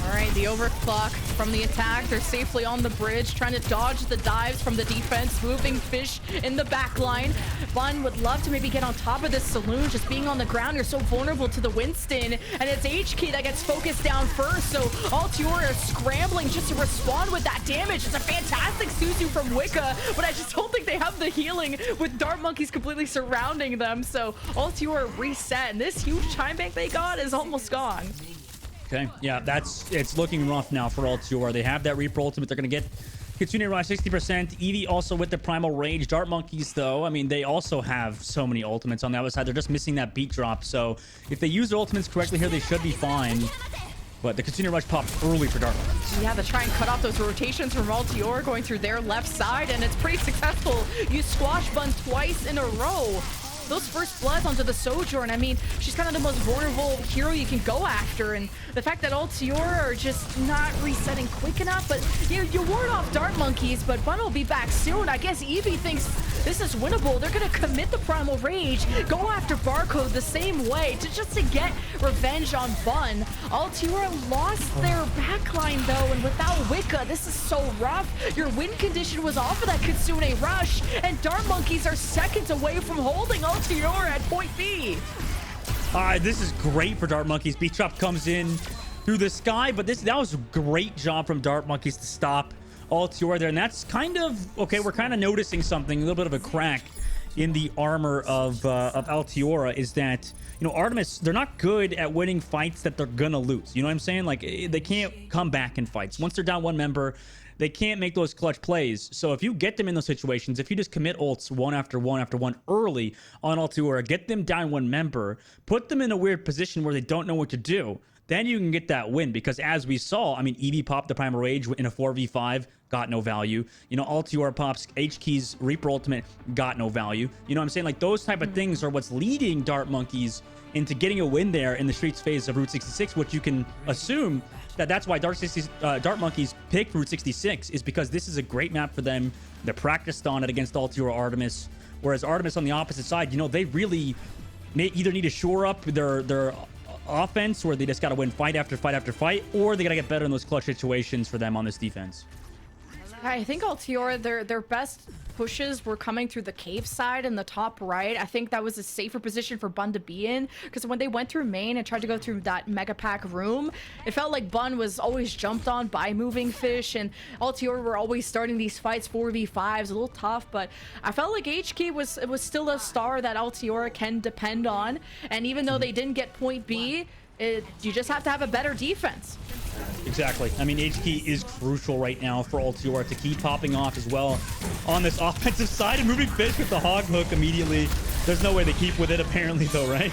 All right, the overclock from the attack. They're safely on the bridge, trying to dodge the dives from the defense. Moving Fish in the back line. Bun would love to maybe get on top of this Saloon. Just being on the ground, you're so vulnerable to the Winston. And it's HK that gets focused down first. So Altiora is scrambling just to respond with that damage. It's a fantastic Suzu from Wicca, but I just don't think they have the healing with Dart Monkeys completely surrounding them. So Altiora reset, and this huge time bank they got is almost gone. Okay, yeah, it's looking rough now for Altiora. They have that Reaper ultimate. They're going to get Kitsune around 60%. Eevee also with the Primal Rage. Dart Monkeys, though, I mean, they also have so many ultimates on the other side. They're just missing that beat drop. So if they use their ultimates correctly here, they should be fine. But the Kitsune Rush popped early for Dart Monkeys. Yeah, they try and cut off those rotations from Altiora going through their left side, and it's pretty successful. You squash Bun twice in a row. Those first bloods onto the Sojourn, I mean, she's kind of the most vulnerable hero you can go after, and the fact that Altiora are just not resetting quick enough, but you ward off Dart Monkeys, but Bun will be back soon. I guess Eevee thinks this is winnable. They're going to commit the Primal Rage, go after Barcode the same way just to get revenge on Bun. Altiora lost their backline, though, and without Wicca, this is so rough. Your win condition was off of that Kitsune Rush, and Dart Monkeys are seconds away from holding Altiora at point B. This is great for Dart Monkeys. Beat Drop comes in through the sky, but that was a great job from Dart Monkeys to stop Altiora there. And that's kind of, okay, we're kind of noticing something, a little bit of a crack in the armor of Altiora is that, you know, Artemis, they're not good at winning fights that they're gonna lose. You know what I'm saying? Like, they can't come back in fights. Once they're down one member, they can't make those clutch plays. So if you get them in those situations, if you just commit ults one after one after one early on Altiora, get them down one member, put them in a weird position where they don't know what to do, then you can get that win. Because as we saw, I mean, Eevee popped the Primal Rage in a 4v5, got no value. You know, Altiora pops HK's Reaper Ultimate, got no value. You know what I'm saying? Like, those type of things are what's leading Dart Monkeys into getting a win there in the Streets phase of Route 66, which you can assume that's why Dart Monkeys picked Route 66, is because this is a great map for them. They're practiced on it against Altiora Artemis, whereas Artemis on the opposite side, you know, they really may either need to shore up their offense, where they just got to win fight after fight after fight, or they got to get better in those clutch situations for them on this defense. I think Altiora, their best pushes were coming through the cave side in the top right. I think that was a safer position for Bun to be in, because when they went through main and tried to go through that mega pack room, it felt like Bun was always jumped on by Moving Fish, and Altiora were always starting these fights 4v5s, a little tough, but I felt like HK was still a star that Altiora can depend on, and even though they didn't get point B, you just have to have a better defense. Exactly. I mean, HK is crucial right now for Altiora to keep popping off as well on this offensive side, and Moving Fish with the hog hook immediately. There's no way they keep with it apparently though, right?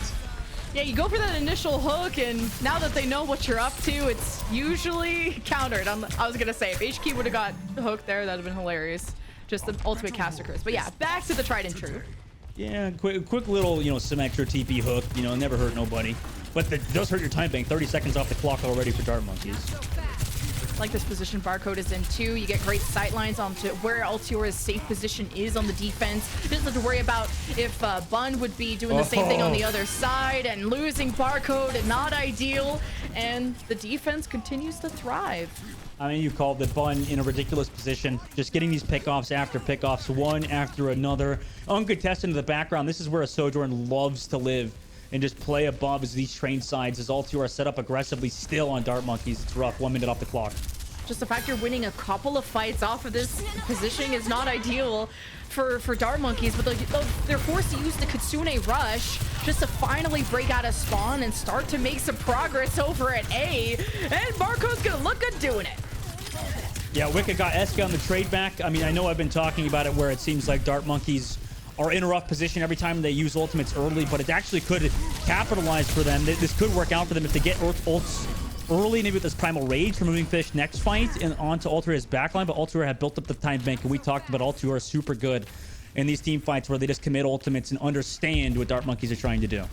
Yeah, you go for that initial hook, and now that they know what you're up to, it's usually countered. I was gonna say, if HK would have got the hook there, that'd have been hilarious. Just the ultimate caster curse. But yeah, back to the tried and true. Yeah, quick little, you know, Symmetra TP hook, you know, never hurt nobody. But it does hurt your time bank. 30 seconds off the clock already for Dart Monkeys. Like this position Barcode is in too. You get great sight lines onto where Altiora's safe position is on the defense. You don't have to worry about if Bun would be doing the same thing on the other side, and losing Barcode and not ideal. And the defense continues to thrive. I mean, you called the Bun in a ridiculous position, just getting these pickoffs after pickoffs, one after another. Uncontested in the background, this is where a Sojourn loves to live and just play above as these train sides, as Altiora set up aggressively still on Dart Monkeys. It's rough. 1 minute off the clock. Just the fact you're winning a couple of fights off of this positioning is not ideal for Dart Monkeys, but they're forced to use the Kitsune Rush just to finally break out of spawn and start to make some progress over at A, and Barcode's gonna look good doing it. Yeah, Wicca got Eska on the trade back. I mean, I know I've been talking about it where it seems like Dart Monkeys are in a rough position every time they use ultimates early, but it actually could capitalize for them. This could work out for them if they get ults early, maybe with this Primal Rage for Moving Fish next fight and onto Altiora's backline. But Altiora had built up the time bank, and we talked about Altiora super good in these team fights where they just commit ultimates and understand what Dart Monkeys are trying to do.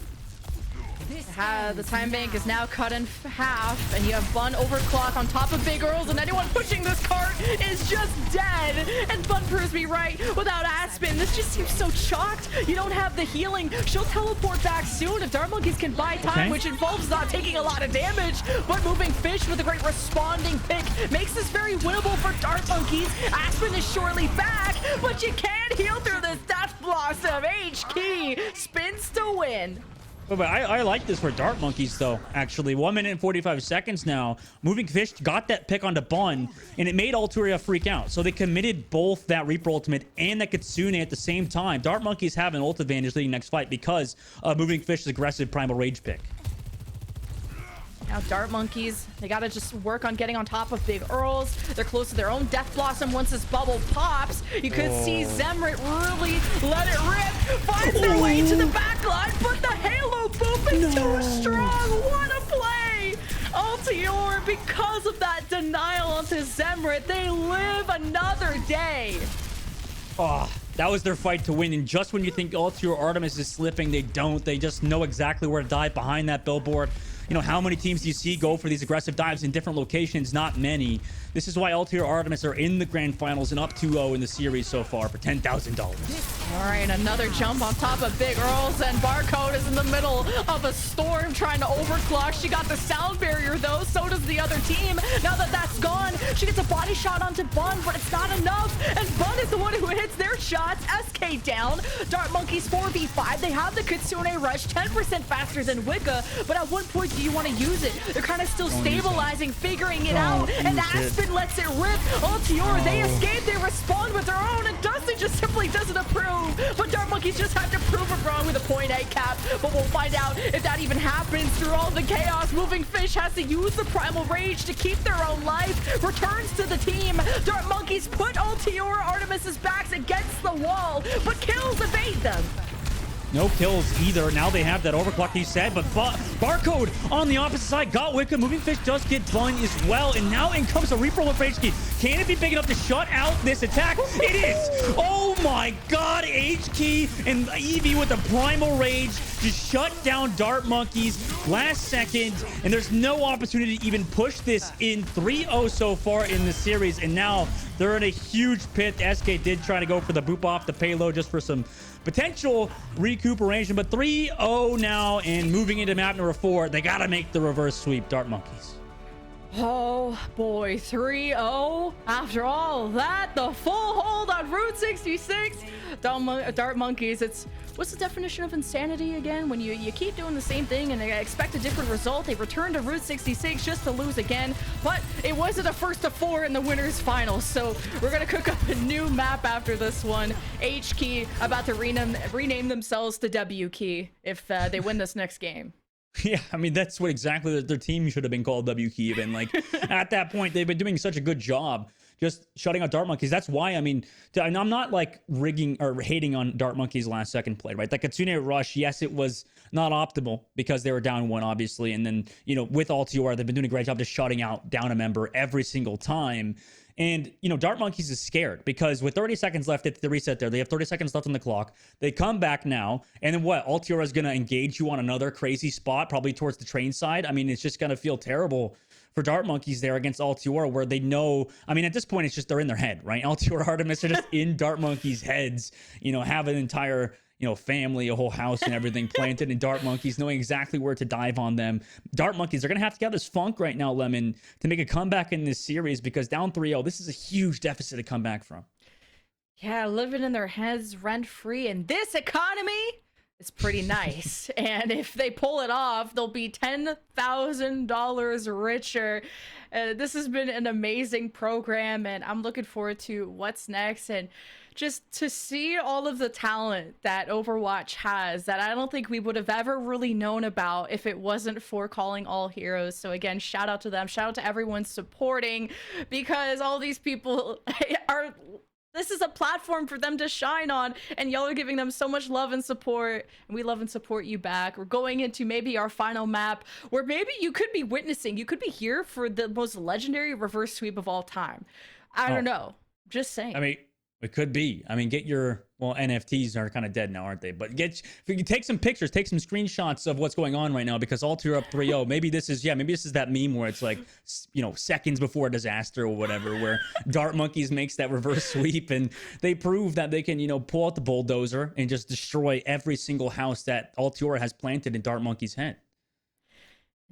The time bank is now cut in half, and you have Bun overclock on top of Big Earls, and anyone pushing this cart is just dead. And Bun proves me right. Without Aspen, this just seems so chalked. You don't have the healing. She'll teleport back soon if Dart Monkeys can buy time, which involves not taking a lot of damage. But moving Fish with a great responding pick makes this very winnable for Dart Monkeys. Aspen is surely back, but you can't heal through this Death Blossom. H-Key spins to win. But I like this for Dart Monkeys, though, actually. 1 minute and 45 seconds now. Moving Fish got that pick onto Bun, and it made Alturia freak out. So they committed both that Reaper ultimate and that Kitsune at the same time. Dart Monkeys have an ult advantage leading next fight because of Moving Fish's aggressive Primal Rage pick. Now Dart Monkeys, they gotta just work on getting on top of Big Earls. They're close to their own Death Blossom once this bubble pops. You could see Zemrit really let it rip. Finds their way to the back line, but the Halo boop is too strong. What a play! Altior, because of that denial onto Zemrit, they live another day. Oh, that was their fight to win. And just when you think Altior Artemis is slipping, they don't. They just know exactly where to dive behind that billboard. You know, how many teams do you see go for these aggressive dives in different locations? Not many. This is why Altior Artemis are in the grand finals and up 2-0 in the series so far for $10,000. All right, another jump on top of Big Earls, and Barcode is in the middle of a storm trying to overclock. She got the sound barrier, though. So does the other team. Now that that's gone, she gets a body shot onto Bun, but it's not enough. And Bun is the one who hits their shots. SK down. Dart Monkeys 4v5. They have the Kitsune Rush, 10% faster than Wicca, but at what point do you want to use it? They're kind of still stabilizing, figuring it out, and Aspen lets it rip. Altior, they escape, they respond with their own, and Dusty just simply doesn't approve. But Dart Monkeys just had to prove it wrong with a 0.8 cap, but we'll find out if that even happens through all the chaos. Moving Fish has to use the Primal Rage to keep their own life. Returns to the team. Dart Monkeys put Altior Artemis's backs against the wall, but kills evade them. No kills either. Now they have that overclock he said, but Barcode on the opposite side got Wicca. Moving Fish does get Bun as well, and now in comes a Reaper with HK. Can it be big enough to shut out this attack? It is! Oh my god, HK and Eevee with the Primal Rage just shut down Dart Monkeys last second, and there's no opportunity to even push this in 3-0 so far in the series, and now they're in a huge pit. SK did try to go for the boop off the payload just for some potential recuperation, but 3-0 now and moving into map number 4. They got to make the reverse sweep, Dart Monkeys. Oh boy, 3-0. After all that, the full hold on Route 66. Dart Monkeys, what's the definition of insanity again? When you keep doing the same thing and expect a different result. They return to Route 66 just to lose again, but it wasn't a first to 4 in the winners finals, so we're gonna cook up a new map after this one. H-Key about to rename themselves to W-Key if they win this next game. Yeah, I mean, that's what exactly their team should have been called, W-Key even. Like, at that point, they've been doing such a good job just shutting out Dart Monkeys. That's why, I mean, and I'm not like rigging or hating on Dart Monkeys' last second play, right? That Kitsune Rush, yes, it was not optimal because they were down 1, obviously. And then, you know, with Altior, they've been doing a great job just shutting out down a member every single time. And, you know, Dart Monkeys is scared because with 30 seconds left at the reset there, they have 30 seconds left on the clock. They come back now. And then what? Altiora is going to engage you on another crazy spot, probably towards the train side. I mean, it's just going to feel terrible for Dart Monkeys there against Altiora, where they know, I mean, at this point, it's just they're in their head, right? Altiora Artemis are just in Dart Monkeys' heads, you know, have an entire, you know, family, a whole house and everything planted in Dart Monkeys, knowing exactly where to dive on them. Dart Monkeys are going to have to get this funk right now, Lemon, to make a comeback in this series because down 3-0, this is a huge deficit to come back from. Yeah, living in their heads rent-free in this economy is pretty nice. And if they pull it off, they'll be $10,000 richer. This has been an amazing program, and I'm looking forward to what's next. And just to see all of the talent that Overwatch has that I don't think we would have ever really known about if it wasn't for Calling All Heroes. So again, shout out to them. Shout out to everyone supporting, because all these people are... This is a platform for them to shine on, and y'all are giving them so much love and support, and we love and support you back. We're going into maybe our final map, where maybe you could be witnessing, you could be here for the most legendary reverse sweep of all time. I don't know. Just saying. I mean, It could be. I mean, get your NFTs are kind of dead now, aren't they? But if you can take some pictures, take some screenshots of what's going on right now, because Altair up 3-0. Maybe this is that meme where it's like, seconds before a disaster or whatever, where Dart Monkeys makes that reverse sweep and they prove that they can, pull out the bulldozer and just destroy every single house that Altair has planted in Dart Monkey's head.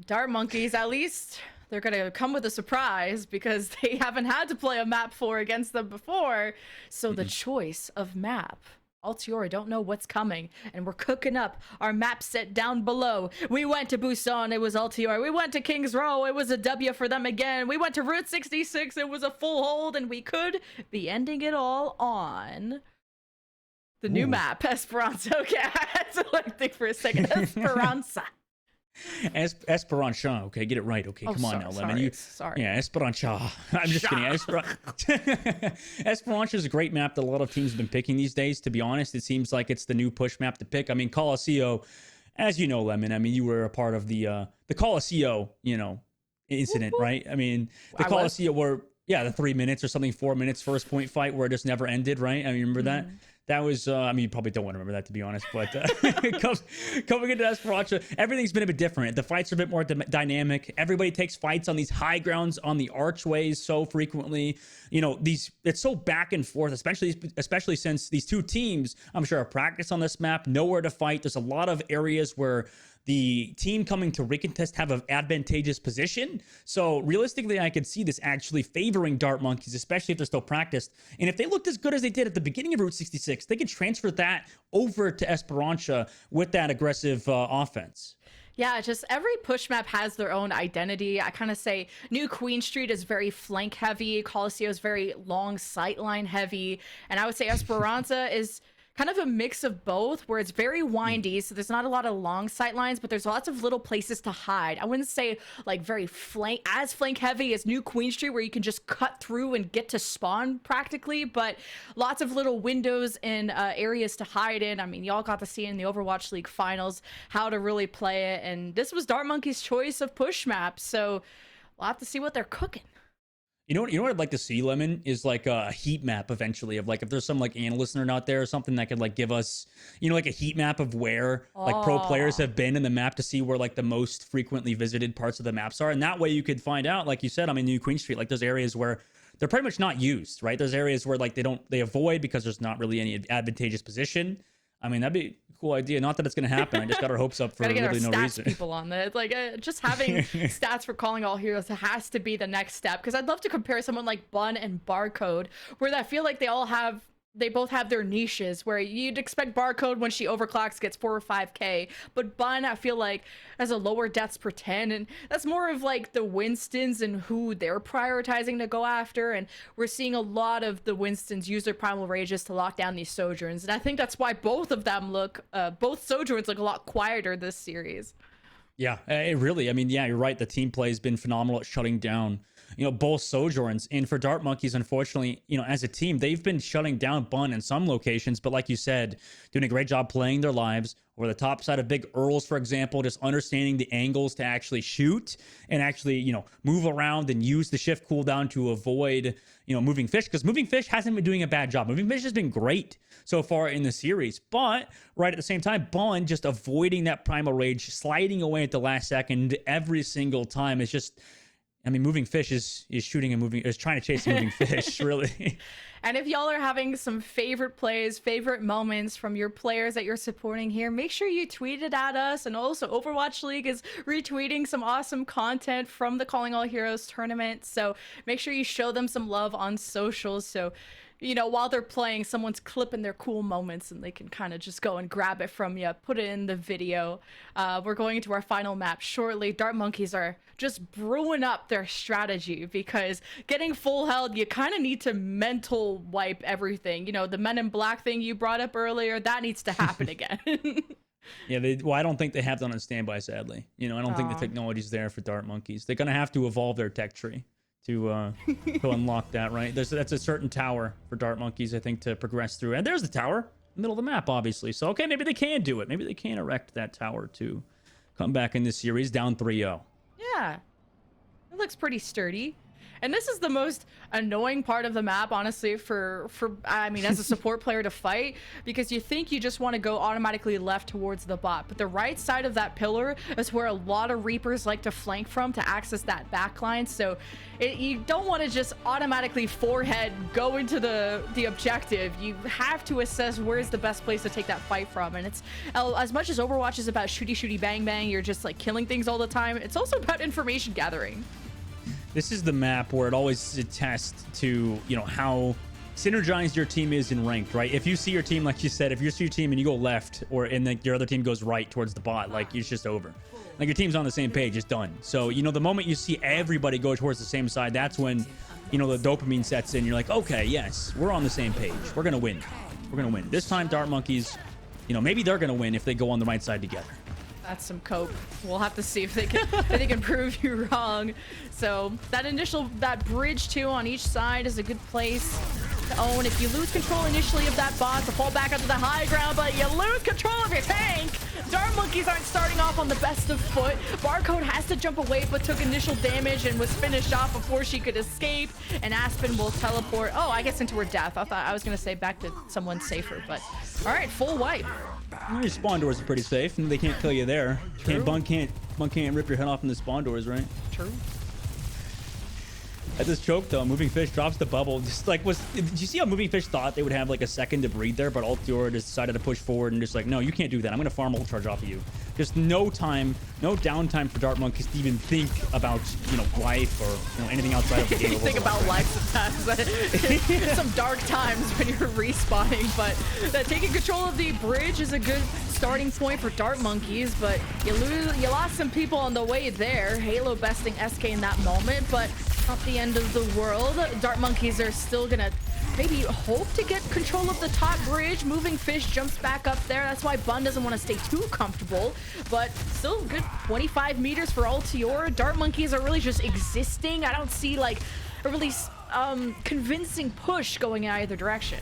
Dart Monkeys, at least they're going to come with a surprise because they haven't had to play a map 4 against them before. So the choice of map, Altiora don't know what's coming, and we're cooking up our map set down below. We went to Busan, it was Altiora. We went to Kings Row, it was a W for them again. We went to Route 66, it was a full hold, and we could be ending it all on the new map, Esperanza. Okay, I had to think for a second. Esperanza. Esperanza. Okay, get it right. Okay, come on now, Lemon. Sorry. Yeah, Esperanza. I'm just kidding. Esperanza is a great map that a lot of teams have been picking these days. To be honest, it seems like it's the new push map to pick. I mean, Colosseo, as you know, Lemon. I mean, you were a part of the Colosseo, incident, right? I mean, the Colosseo were the 3 minutes or something, 4 minutes first point fight where it just never ended, right? I mean, remember that? That was, I mean, you probably don't want to remember that, to be honest, but coming into Esperanza, everything's been a bit different. The fights are a bit more dynamic. Everybody takes fights on these high grounds, on the archways so frequently. It's so back and forth, especially since these two teams, I'm sure, are practiced on this map, nowhere to fight. There's a lot of areas where the team coming to recontest have an advantageous position. So realistically, I could see this actually favoring Dart Monkeys, especially if they're still practiced. And if they looked as good as they did at the beginning of Route 66, they could transfer that over to Esperanza with that aggressive offense. Yeah, just every push map has their own identity. I kind of say New Queen Street is very flank heavy. Colosseo is very long sightline heavy. And I would say Esperanza is kind of a mix of both, where it's very windy, so there's not a lot of long sight lines, but there's lots of little places to hide. I wouldn't say like very flank heavy as New Queen Street, where you can just cut through and get to spawn practically, but lots of little windows and areas to hide in. I mean, y'all got to see in the Overwatch League finals how to really play it, and this was Dart Monkey's choice of push map, so we'll have to see what they're cooking. You know what I'd like to see, Lemon, is like a heat map eventually of like, if there's some like analyst nerd out there or something that could like give us, like a heat map of where like pro players have been in the map to see where like the most frequently visited parts of the maps are. And that way you could find out, like you said, I mean, New Queen Street, like there's areas where they're pretty much not used, right? There's areas where like they avoid because there's not really any advantageous position. I mean, that'd be a cool idea. Not that it's going to happen. I just got our hopes up for Gotta get really our no stats reason. people on that. Like, just having stats for calling all heroes has to be the next step. Because I'd love to compare someone like Bun and Barcode, where I feel like they both have their niches, where you'd expect Barcode when she overclocks gets 4 or 5k, but Bun I feel like has a lower deaths per 10, and that's more of like the Winstons and who they're prioritizing to go after, and we're seeing a lot of the Winstons use their primal rages to lock down these Sojourns, and I think that's why both Sojourns look a lot quieter this series. Yeah, it really, I mean, yeah, you're right. The team play has been phenomenal at shutting down, both Sojourns. And for Dart Monkeys, unfortunately, as a team, they've been shutting down Bun in some locations. But like you said, doing a great job playing their lives. Or the top side of big Earls, for example, just understanding the angles to actually shoot and actually, move around and use the shift cooldown to avoid, Moving Fish. Because Moving Fish hasn't been doing a bad job. Moving Fish has been great so far in the series. But right at the same time, Bun just avoiding that primal rage, sliding away at the last second every single time. It's just, I mean, Moving Fish is shooting and is trying to chase a moving fish, really. And if y'all are having some favorite plays, favorite moments from your players that you're supporting here, make sure you tweet it at us. And also Overwatch League is retweeting some awesome content from the Calling All Heroes tournament. So make sure you show them some love on socials. So, while they're playing, someone's clipping their cool moments and they can kind of just go and grab it from you, put it in the video. We're going into our final map shortly. Dart Monkeys are just brewing up their strategy because getting full held, you kind of need to mental wipe everything. The Men in Black thing you brought up earlier, that needs to happen again. Yeah, I don't think they have that on standby, sadly. I don't think the technology's there for Dart Monkeys. They're going to have to evolve their tech tree to unlock that, right? That's a certain tower for Dart Monkeys, I think, to progress through. And there's the tower, in the middle of the map, obviously. So, okay, maybe they can do it. Maybe they can erect that tower to come back in this series down 3-0. Yeah, it looks pretty sturdy. And this is the most annoying part of the map, honestly, for I mean, as a support player to fight, because you think you just want to go automatically left towards the bot, but the right side of that pillar is where a lot of Reapers like to flank from to access that backline. So you don't want to just automatically forehead go into the objective. You have to assess where's the best place to take that fight from. And it's as much as Overwatch is about shooty bang bang, you're just like killing things all the time, it's also about information gathering. This is the map where it always attests to, you know, how synergized your team is in ranked, right? If you see your team, like you said, if you see your team and you go left, or and then your other team goes right towards the bot, like it's just over. Like your team's on the same page, it's done. So, you know, the moment you see everybody go towards the same side, that's when, you know, the dopamine sets in. You're like, okay, yes, we're on the same page. We're gonna win. We're gonna win. This time, Dart Monkeys, you know, maybe they're gonna win if they go on the right side together. That's some cope. We'll have to see if they can prove you wrong. So that bridge too on each side is a good place to own. If you lose control initially of that bot, to fall back onto the high ground, but you lose control of your tank. Dart Monkeys aren't starting off on the best of foot. Barcode has to jump away, but took initial damage and was finished off before she could escape. And Aspen will teleport. Oh, I guess into her death. I thought I was gonna say back to someone safer, but all right, full wipe. Your spawn doors are pretty safe, and they can't kill you there. Bun can't rip your head off in the spawn doors, right? True. At this choke though, Moving Fish drops the bubble. Just like did you see how Moving Fish thought they would have like a second to breathe there, but Altior just decided to push forward and just like, no, you can't do that. I'm gonna farm ult charge off of you. Just no time, no downtime for Dart Monkeys to even think about, you know, life or, you know, anything outside of the game. You think about life sometimes. Some dark times when you're respawning, but taking control of the bridge is a good starting point for Dart Monkeys, but you lost some people on the way there. Halo besting SK in that moment, but not the end of the world. Dart Monkeys are still gonna maybe hope to get control of the top bridge. Moving Fish jumps back up there. That's why Bun doesn't want to stay too comfortable, but still good 25 meters for Altior. Dart Monkeys are really just existing. I don't see like a really convincing push going in either direction.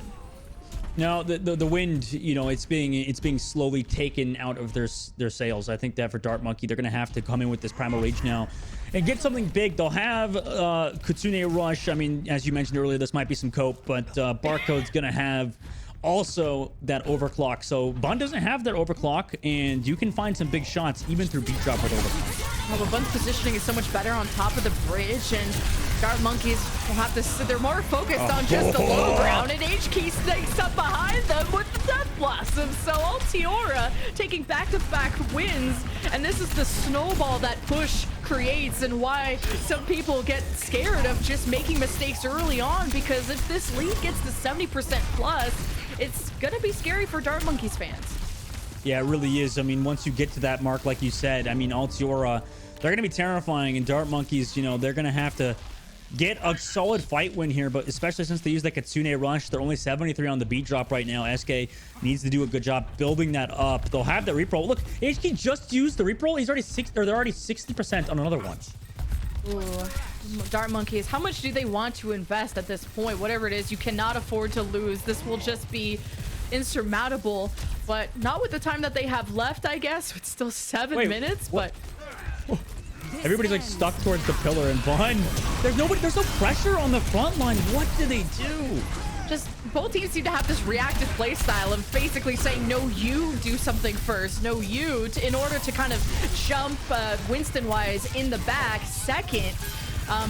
No, the wind, you know, it's being slowly taken out of their sails. I think that for Dart Monkey, they're gonna have to come in with this Primal Rage now and get something big. They'll have Kitsune Rush. I mean, as you mentioned earlier, this might be some cope, but Barcode's gonna have also that overclock. So Bun doesn't have that overclock, and you can find some big shots even through beat drop with overclock. Well, but Bun's positioning is so much better on top of the bridge, and Dart Monkeys will have to they're more focused on just the low ground, and HK sneaks up behind them with the Death Blossom. So Altiora taking back-to-back wins, and this is the snowball that push creates, and why some people get scared of just making mistakes early on, because if this lead gets to 70% plus, it's gonna be scary for Dart Monkeys fans. Yeah, it really is. I mean, once you get to that mark, like you said, I mean, Altiora, they're going to be terrifying, and Dart Monkeys, you know, they're going to have to get a solid fight win here, but especially since they use that Kitsune Rush, they're only 73 on the beat drop right now. SK needs to do a good job building that up. They'll have that reroll. Look, HK just used the reroll. He's already they're already 60% on another one. Ooh, Dart Monkeys, how much do they want to invest at this point? Whatever it is, you cannot afford to lose. This will just be insurmountable, but not with the time that they have left, I guess. It's still 7 minutes, but everybody's like stuck towards the pillar, and Bun, there's no pressure on the front line. What do they do? Just both teams seem to have this reactive play style of basically saying, no, you do something first, no, you, in order to kind of jump Winston-wise in the back second.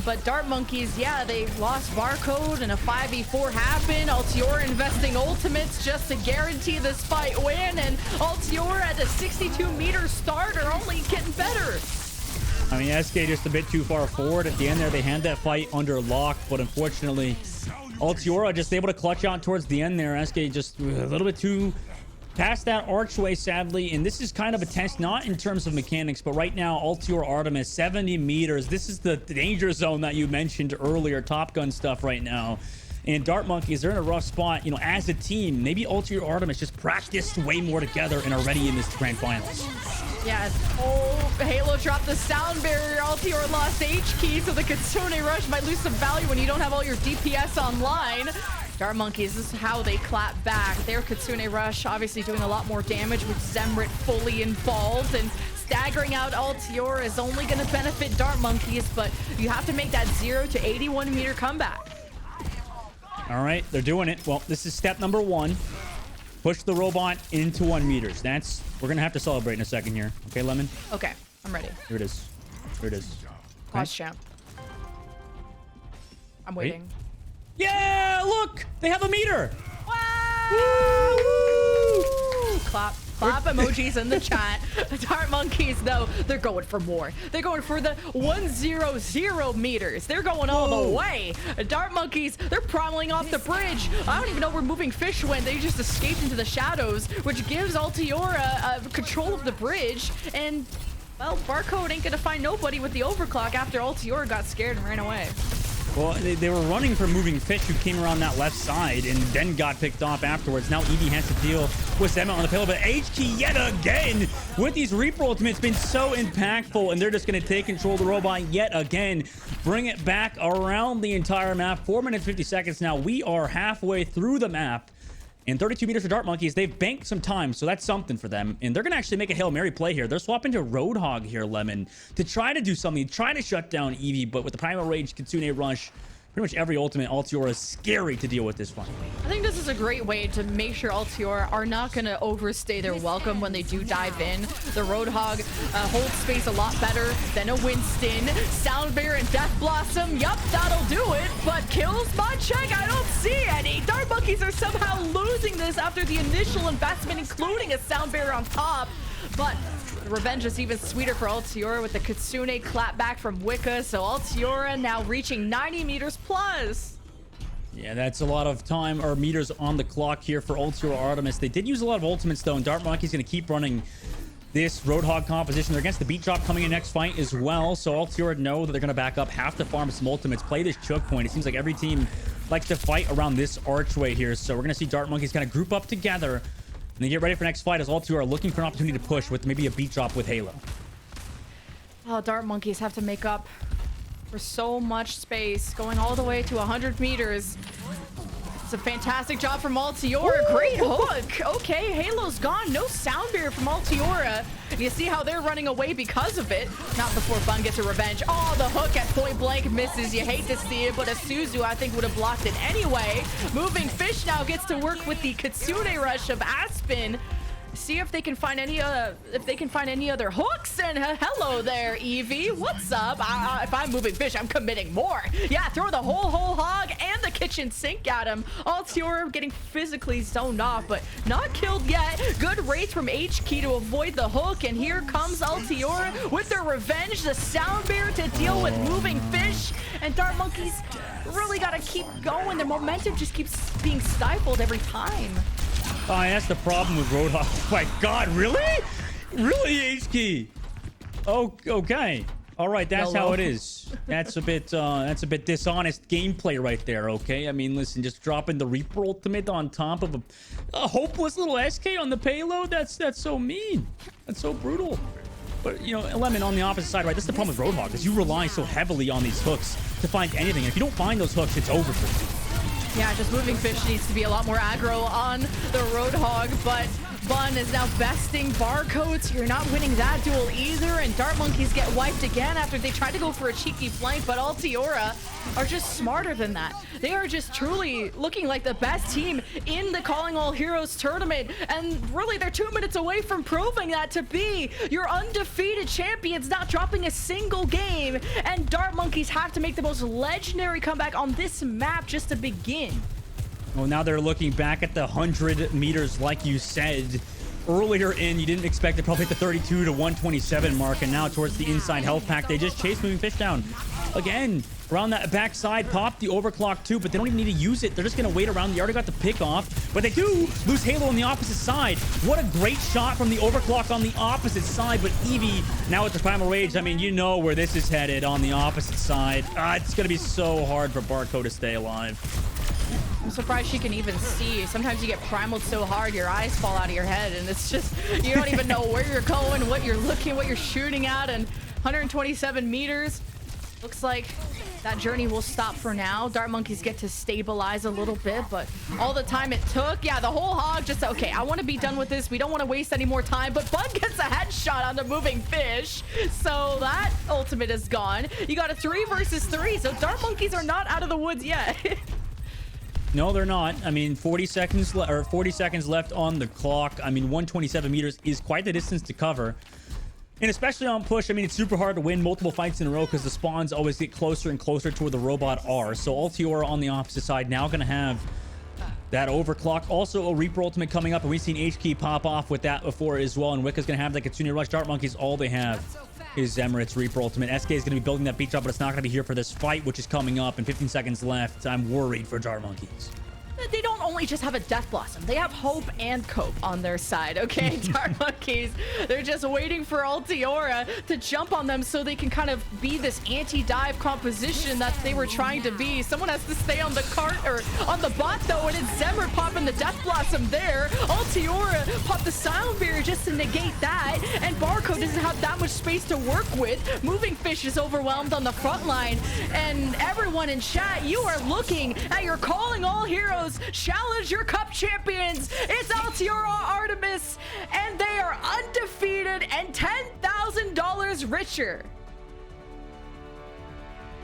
But Dart Monkeys, yeah, they lost Barcode and a 5v4 happened. Altior investing ultimates just to guarantee this fight win, and Altior at a 62-meter start are only getting better. I mean, SK just a bit too far forward. At the end there, they had that fight under lock, but unfortunately, Altiora just able to clutch out towards the end there. SK just a little bit too past that archway, sadly, and this is kind of a test, not in terms of mechanics, but right now, Altior Artemis, 70 meters. This is the danger zone that you mentioned earlier, Top Gun stuff right now. And Dart Monkeys, they're in a rough spot, you know, as a team. Maybe Altior Artemis just practiced way more together and are ready in this grand finals. Yeah, oh, Halo dropped the sound barrier. Altior lost H-key, so the Kitsune Rush might lose some value when you don't have all your DPS online. Dart Monkeys, this is how they clap back. Their Kitsune Rush obviously doing a lot more damage with Zemrit fully involved, and staggering out Altiora is only going to benefit Dart Monkeys, but you have to make that 0 to 81 meter comeback. All right, they're doing it. Well, this is step number 1. Push the robot into 1 meters. We're going to have to celebrate in a second here. Okay, Lemon? Okay, I'm ready. Here it is. Here it is. Pause champ. I'm waiting. Wait. Yeah, look! They have a meter! Wow! Clap. Clap emojis in the chat. Dart Monkeys, though, they're going for more. They're going for the 100 meters. They're going all the way. Dart Monkeys, they're prowling off the bridge. I don't even know where Moving Fish went. They just escaped into the shadows, which gives Altiora control of the bridge. And, well, Barcode ain't gonna find nobody with the overclock after Altiora got scared and ran away. Well, they were running from Moving Fish, who came around that left side and then got picked off afterwards. Now Eevee has to deal with Zema on the payload, but HK yet again with these Reaper ultimates been so impactful, and they're just going to take control of the robot yet again. Bring it back around the entire map. 4 minutes, 50 seconds now. We are halfway through the map. And 32 meters for Dart Monkeys. They've banked some time, so that's something for them. And they're going to actually make a Hail Mary play here. They're swapping to Roadhog here, Lemon, to try to do something, try to shut down Eevee. But with the Primal Rage, Kitsune Rush, pretty much every ultimate, Altiora is scary to deal with this fight. I think this is a great way to make sure Altiora are not going to overstay their welcome when they do dive in. The Roadhog holds space a lot better than a Winston. Soundbear and Death Blossom, yup, that'll do it. But kills by check, I don't see any. Dart Monkeys are somehow losing this after the initial investment, including a Soundbear on top. But revenge is even sweeter for Altiora with the Kitsune clapback from Wicca. So Altiora now reaching 90 meters plus. Yeah, that's a lot of time or meters on the clock here for Altiora Artemis. They did use a lot of ultimates though, and Dart Monkey's going to keep running this Roadhog composition. They're against the Beat Drop coming in next fight as well. So Altiora know that they're going to back up, have to farm some ultimates, play this choke point. It seems like every team likes to fight around this archway here. So we're going to see Dart Monkeys kind of group up together and they get ready for next fight as Altiora are looking for an opportunity to push with maybe a Beat Drop with Halo. Oh, Dart Monkeys have to make up for so much space, going all the way to 100 meters. It's a fantastic job from Altiora. Great hook. Okay, Halo's gone. No Soundbear from Altiora. And you see how they're running away because of it. Not before Bun gets a revenge. Oh, the hook at point blank misses. You hate to see it, but a Suzu, I think, would have blocked it anyway. Moving Fish now gets to work with the Kitsune Rush of Aspen. See if they can find any other hooks. And hello there, Eevee. What's up? If I'm Moving Fish, I'm committing more. Yeah, throw the whole hog and the kitchen sink at him. Altiora getting physically zoned off, but not killed yet. Good rates from HK to avoid the hook. And here comes Altiora with their revenge. The Soundbear to deal with Moving Fish. And Dart Monkeys really got to keep going. Their momentum just keeps being stifled every time. Oh, that's the problem with Roadhog. Oh my God, really? Really, HK? Oh, okay. All right, that's how it is. That's a bit dishonest gameplay right there, okay? I mean, listen, just dropping the Reaper ultimate on top of a hopeless little SK on the payload, that's so mean. That's so brutal. But, you know, Lemon on the opposite side, right? That's the problem with Roadhog, is you rely so heavily on these hooks to find anything. If you don't find those hooks, it's over for you. Yeah, just Moving Fish needs to be a lot more aggro on the Roadhog, but Bun is now besting Barcode, so you're not winning that duel either, and Dart Monkeys get wiped again after they tried to go for a cheeky flank, but Altiora are just smarter than that. They are just truly looking like the best team in the Calling All Heroes tournament, and really they're 2 minutes away from proving that to be your undefeated champions, not dropping a single game, and Dart Monkeys have to make the most legendary comeback on this map just to begin. Well, now they're looking back at the 100 meters, like you said. Earlier in, you didn't expect to probably hit the 32 to 127 mark, and now towards the inside health pack, they just chase Moving Fish down. Again, around that backside, pop the overclock too, but they don't even need to use it. They're just going to wait around. They already got the pick off, but they do lose Halo on the opposite side. What a great shot from the overclock on the opposite side, but Eevee, now with the Primal Rage, I mean, you know where this is headed on the opposite side. It's going to be so hard for Barcode to stay alive. I'm surprised she can even see. Sometimes you get primaled so hard, your eyes fall out of your head, and it's just, you don't even know where you're going, what you're looking, what you're shooting at, and 127 meters. Looks like that journey will stop for now. Dart Monkeys get to stabilize a little bit, but all the time it took, yeah, the whole hog just, okay, I want to be done with this. We don't want to waste any more time, but Bud gets a headshot on the moving fish. So that ultimate is gone. You got a 3 versus 3, so Dart Monkeys are not out of the woods yet. No, they're not. I mean, 40 seconds left on the clock. I mean, 127 meters is quite the distance to cover. And especially on push, I mean, it's super hard to win multiple fights in a row because the spawns always get closer and closer to where the robot are. So Altiora on the opposite side now going to have that overclock. Also a Reaper ultimate coming up, and we've seen HK pop off with that before as well. And Wicca's going to have that Kitsune Rush. Dart Monkeys, all they have is Emirates Reaper ultimate. SK is going to be building that beach drop, but it's not going to be here for this fight, which is coming up in 15 seconds left. I'm worried for Dart Monkeys. They don't only just have a Death Blossom, they have Hope and Cope on their side, okay? Dart Monkeys, they're just waiting for Altiora to jump on them so they can kind of be this anti-dive composition that they were trying to be. Someone has to stay on the cart, or on the bot though, and it's Zemmer popping the Death Blossom there. Altiora popped the Silent Barrier just to negate that, and Barcode doesn't have that much space to work with. Moving Fish is overwhelmed on the front line, and everyone in chat, you are looking at your Calling All Heroes Challenge Your Cup champions. It's Altiora Artemis, and they are undefeated and $10,000 richer.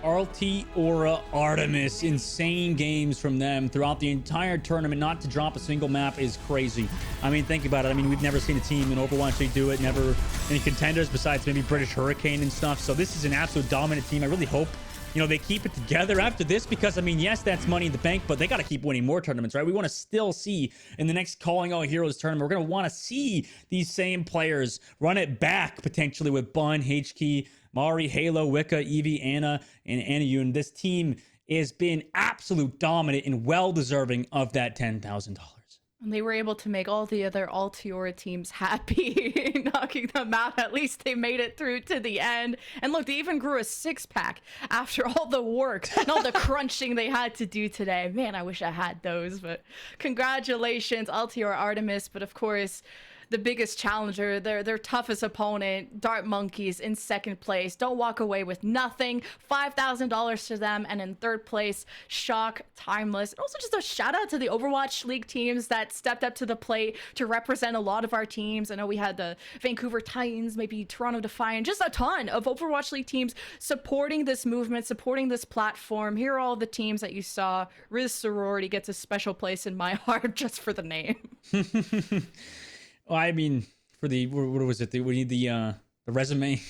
Altiora Artemis, insane games from them throughout the entire tournament. Not to drop a single map is crazy. I mean, think about it. I mean, we've never seen a team in Overwatch League do it. Never any contenders besides maybe British Hurricane and stuff. So this is an absolute dominant team. I really hope, you know, they keep it together after this, because I mean, yes, that's Money in the Bank, but they got to keep winning more tournaments, right? We want to still see in the next Calling All Heroes tournament, we're going to want to see these same players run it back potentially with Bun, HK, Mari, Halo, Wicca, Evie, Anna, and Anayun. This team has been absolute dominant and well deserving of that $10,000. And they were able to make all the other Altiora teams happy, knocking them out. At least they made it through to the end. And look, they even grew a 6-pack after all the work and all the crunching they had to do today. Man, I wish I had those, but congratulations, Altiora Artemis. But of course, the biggest challenger, their toughest opponent, Dart Monkeys, in second place. Don't walk away with nothing. $5,000 to them. And in third place, Shock, Timeless. And also just a shout out to the Overwatch League teams that stepped up to the plate to represent a lot of our teams. I know we had the Vancouver Titans, maybe Toronto Defiant, just a ton of Overwatch League teams supporting this movement, supporting this platform. Here are all the teams that you saw. Riz Sorority gets a special place in my heart just for the name. Well, I mean, for the, what was it? We need the resume.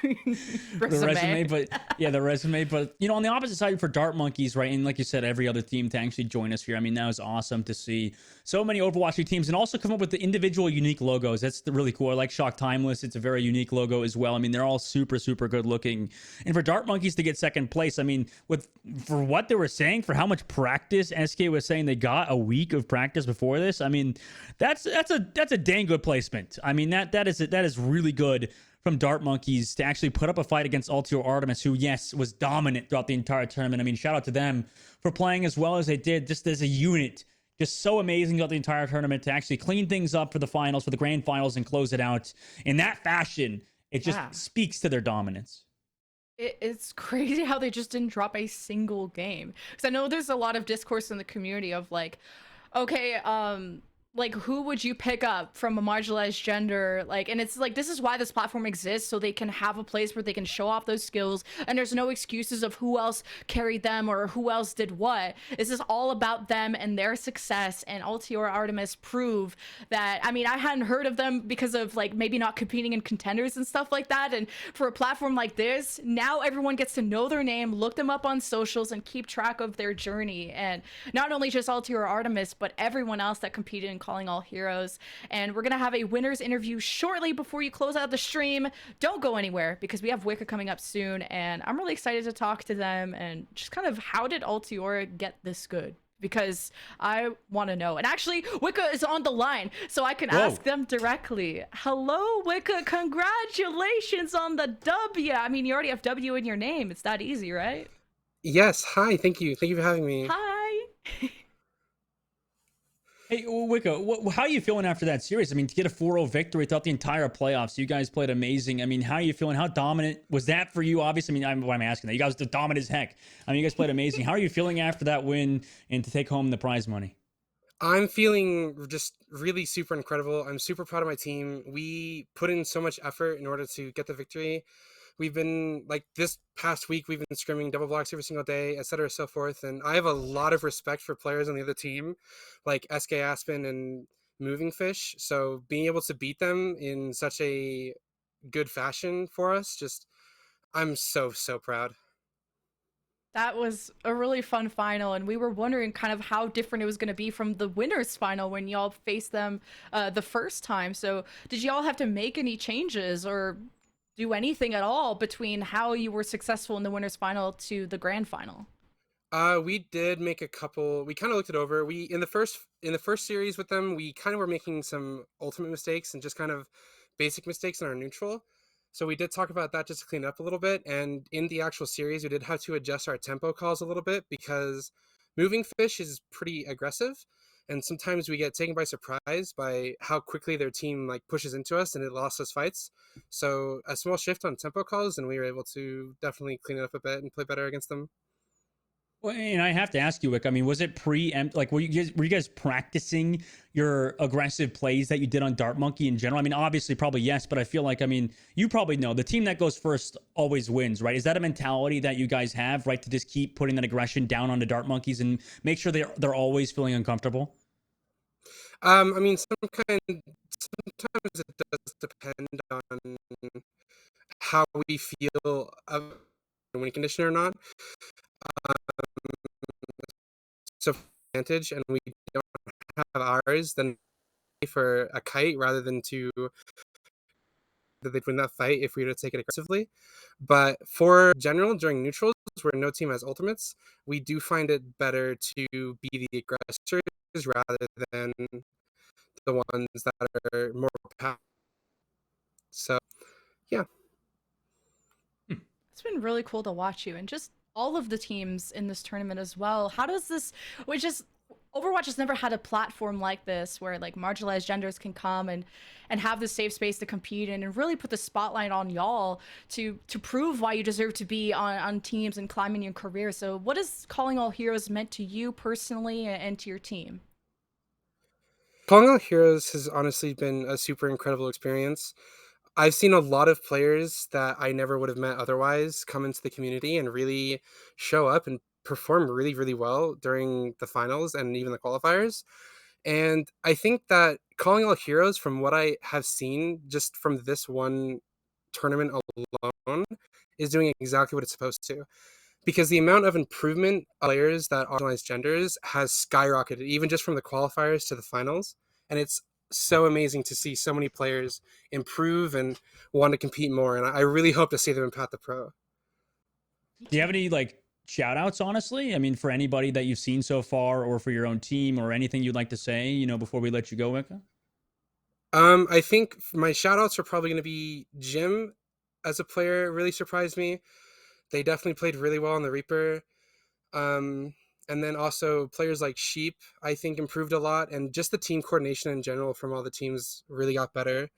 The resume, but yeah, the resume. But you know, on the opposite side for Dart Monkeys, right? And like you said, every other team to actually join us here. I mean, that was awesome to see so many Overwatch League teams, and also come up with the individual unique logos. That's really cool. I like Shock Timeless. It's a very unique logo as well. I mean, they're all super, super good looking. And for Dart Monkeys to get second place, I mean, for what they were saying, for how much practice SK was saying they got a week of practice before this. I mean, that's a dang good placement. I mean, that is really good from Dart Monkeys to actually put up a fight against Altiora Artemis, who, yes, was dominant throughout the entire tournament. I mean, shout out to them for playing as well as they did, just as a unit. Just so amazing throughout the entire tournament to actually clean things up for the finals, for the grand finals, and close it out in that fashion. It just speaks to their dominance. It's crazy how they just didn't drop a single game. Because I know there's a lot of discourse in the community of like, okay, like, who would you pick up from a marginalized gender? Like, and it's like, this is why this platform exists, so they can have a place where they can show off those skills, and there's no excuses of who else carried them or who else did what. This is all about them and their success, and Altiora Artemis prove that. I mean, I hadn't heard of them because of, like, maybe not competing in contenders and stuff like that, and for a platform like this, now everyone gets to know their name, look them up on socials, and keep track of their journey. And not only just Altiora Artemis, but everyone else that competed in Calling All Heroes. And we're gonna have a winners interview shortly before you close out the stream. Don't go anywhere, because we have Wicca coming up soon, and I'm really excited to talk to them and just kind of, how did Altiora get this good? Because I want to know. And actually, Wicca is on the line, so I can ask them directly. Hello, Wicca. Congratulations on the W. I mean, you already have W in your name. It's that easy, right? Yes. Hi. Thank you. Thank you for having me. Hi. Hey, Wicca, how are you feeling after that series? I mean, to get a 4-0 victory throughout the entire playoffs, you guys played amazing. I mean, how are you feeling? How dominant was that for you? Obviously, I mean, why I'm asking that. You guys were dominant as heck. I mean, you guys played amazing. How are you feeling after that win and to take home the prize money? I'm feeling just really super incredible. I'm super proud of my team. We put in so much effort in order to get the victory. We've been like this past week, we've been scrimming double blocks every single day, et cetera, so forth. And I have a lot of respect for players on the other team, like SK Aspen and Moving Fish. So being able to beat them in such a good fashion for us, just I'm so proud. That was a really fun final, and we were wondering kind of how different it was going to be from the winners final when y'all faced them the first time. So, did y'all have to make any changes or do anything at all between how you were successful in the winners final to the grand final? We did make a couple. We kind of looked it over. We in the first series with them, we kind of were making some ultimate mistakes and just kind of basic mistakes in our neutral. So we did talk about that just to clean it up a little bit. And in the actual series, we did have to adjust our tempo calls a little bit because moving fish is pretty aggressive, and sometimes we get taken by surprise by how quickly their team like pushes into us, and it lost us fights. So a small shift on tempo calls, and we were able to definitely clean it up a bit and play better against them. Well, and I have to ask you, Wick. I mean, was it preempt? Like, were you guys practicing your aggressive plays that you did on Dart Monkey in general? I mean, obviously, probably yes, but I feel like, I mean, you probably know the team that goes first always wins, right? Is that a mentality that you guys have, right? To just keep putting that aggression down on the Dart Monkeys and make sure they're always feeling uncomfortable. I mean, sometimes it does depend on how we feel of the winning condition or not. Um, so advantage, and we don't have ours, then for a kite rather than to that they'd win that fight if we were to take it aggressively. But for general during neutrals, where no team has ultimates, we do find it better to be the aggressors rather than the ones that are more passive. So yeah. It's been really cool to watch you and just all of the teams in this tournament as well. How does this, which is Overwatch has never had a platform like this where like marginalized genders can come and have this safe space to compete in and really put the spotlight on y'all to prove why you deserve to be on teams and climbing your career. So what has Calling All Heroes meant to you personally and to your team? Calling All Heroes has honestly been a super incredible experience. I've seen a lot of players that I never would have met otherwise come into the community and really show up and perform really, really well during the finals and even the qualifiers. And I think that Calling All Heroes, from what I have seen just from this one tournament alone, is doing exactly what it's supposed to. Because the amount of improvement of players that are marginalized genders has skyrocketed, even just from the qualifiers to the finals. And it's so amazing to see so many players improve and want to compete more. And I really hope to see them in Path to Pro. Do you have any like shout outs, honestly? I mean, for anybody that you've seen so far or for your own team or anything you'd like to say, before we let you go, Wicca? I think my shout outs are probably going to be Jim as a player, really surprised me. They definitely played really well on the Reaper. Um, and then also players like Sheep, I think improved a lot. And just the team coordination in general from all the teams really got better.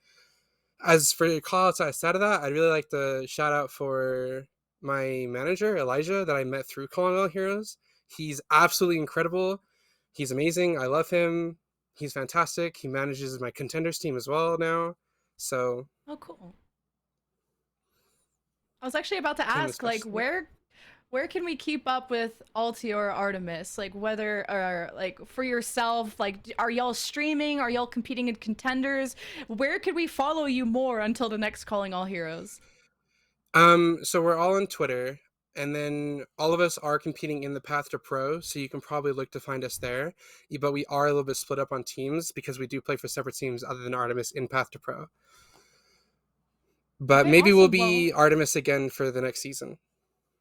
As for call outs outside of that, I'd really like to shout out for my manager, Elijah, that I met through Calling All Heroes. He's absolutely incredible. He's amazing. I love him. He's fantastic. He manages my contenders team as well now. So Oh, cool. I was actually about to him ask, like, especially. where can we keep up with Altior Artemis? Like, whether or like for yourself, like, are y'all streaming? Are y'all competing in contenders? Where could we follow you more until the next Calling All Heroes? So we're all on Twitter, and then all of us are competing in the Path to Pro, so you can probably look to find us there. But we are a little bit split up on teams because we do play for separate teams other than Artemis in Path to Pro. But Okay, maybe we'll awesome. Well, be Artemis again for the next season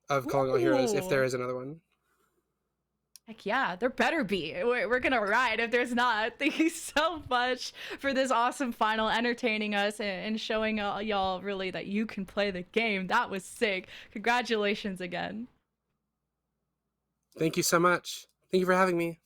of Calling All Heroes if there ooh, is another one. heck yeah, there better be. We're gonna ride if there's not. Thank you so much for this awesome final, entertaining us and showing y'all really that you can play the game. That was sick. Congratulations again. Thank you so much. Thank you for having me.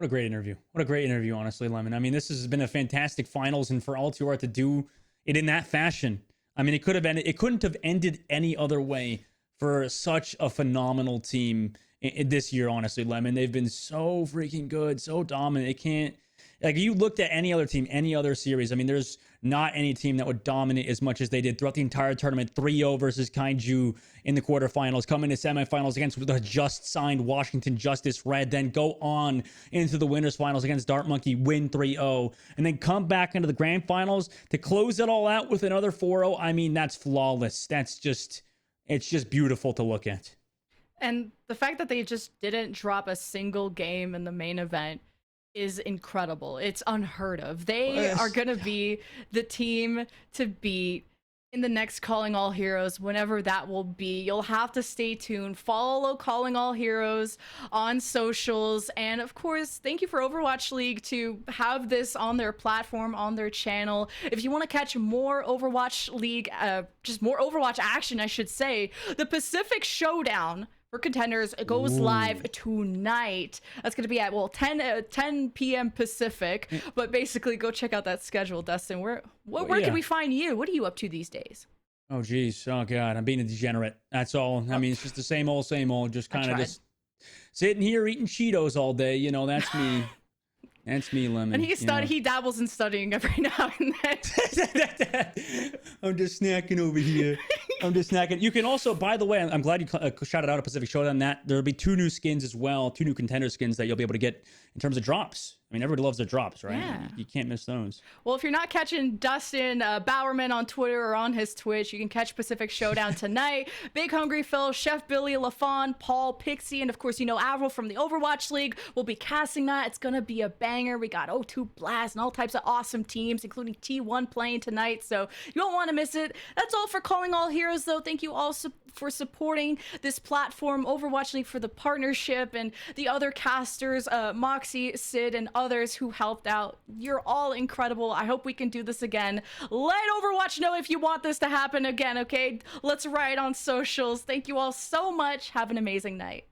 What a great interview. What a great interview, honestly, Lemon. I mean, this has been a fantastic finals, and for Altior to do it in that fashion, I mean, it couldn't have ended any other way for such a phenomenal team this year, honestly, Lemon. They've been so freaking good, so dominant. It can't, like, you looked at any other team, any other series. I mean, there's not any team that would dominate as much as they did throughout the entire tournament. 3-0 versus Kaiju in the quarterfinals, come into semifinals against the just signed Washington Justice Red, then go on into the winners finals against Dart Monkey, win 3-0, and then come back into the grand finals to close it all out with another 4-0. I mean, that's flawless. It's just beautiful to look at. And the fact that they just didn't drop a single game in the main event is incredible. It's unheard of. They are going to be the team to beat in the next Calling All Heroes, whenever that will be. You'll have to stay tuned. Follow Calling All Heroes on socials. And of course, thank you for Overwatch League to have this on their platform, on their channel. If you want to catch more Overwatch League, just more Overwatch action, I should say, the Pacific Showdown for Contenders, it goes live tonight. That's going to be at, well, 10 p.m. Pacific. But basically, go check out that schedule, Dustin. Where can we find you? What are you up to these days? Oh, geez. Oh, God. I'm being a degenerate. That's all. I mean, it's just the same old, same old. Just kind of just sitting here eating Cheetos all day. You know, that's me. That's me, Lemon. And he dabbles in studying every now and then. I'm just snacking over here. I'm just snacking. You can also, by the way, I'm glad you shouted out a Pacific Showdown. That there'll be 2 new skins as well, 2 new contender skins that you'll be able to get in terms of drops. I mean, everybody loves their drops, right? Yeah. You can't miss those. Well, if you're not catching Dustin Bowerman on Twitter or on his Twitch, you can catch Pacific Showdown tonight. Big Hungry Phil, Chef Billy, LaFawn, Paul, Pixie, and of course, Avril from the Overwatch League will be casting that. It's going to be a banger. We got O2 Blast and all types of awesome teams, including T1 playing tonight, so you won't want to miss it. That's all for Calling All Heroes, though. Thank you all for supporting this platform, Overwatch League, for the partnership, and the other casters, Moxie, Sid, and others who helped out. You're all incredible. I hope we can do this again. Let Overwatch know if you want this to happen again, okay? Let's write on socials. Thank you all so much. Have an amazing night.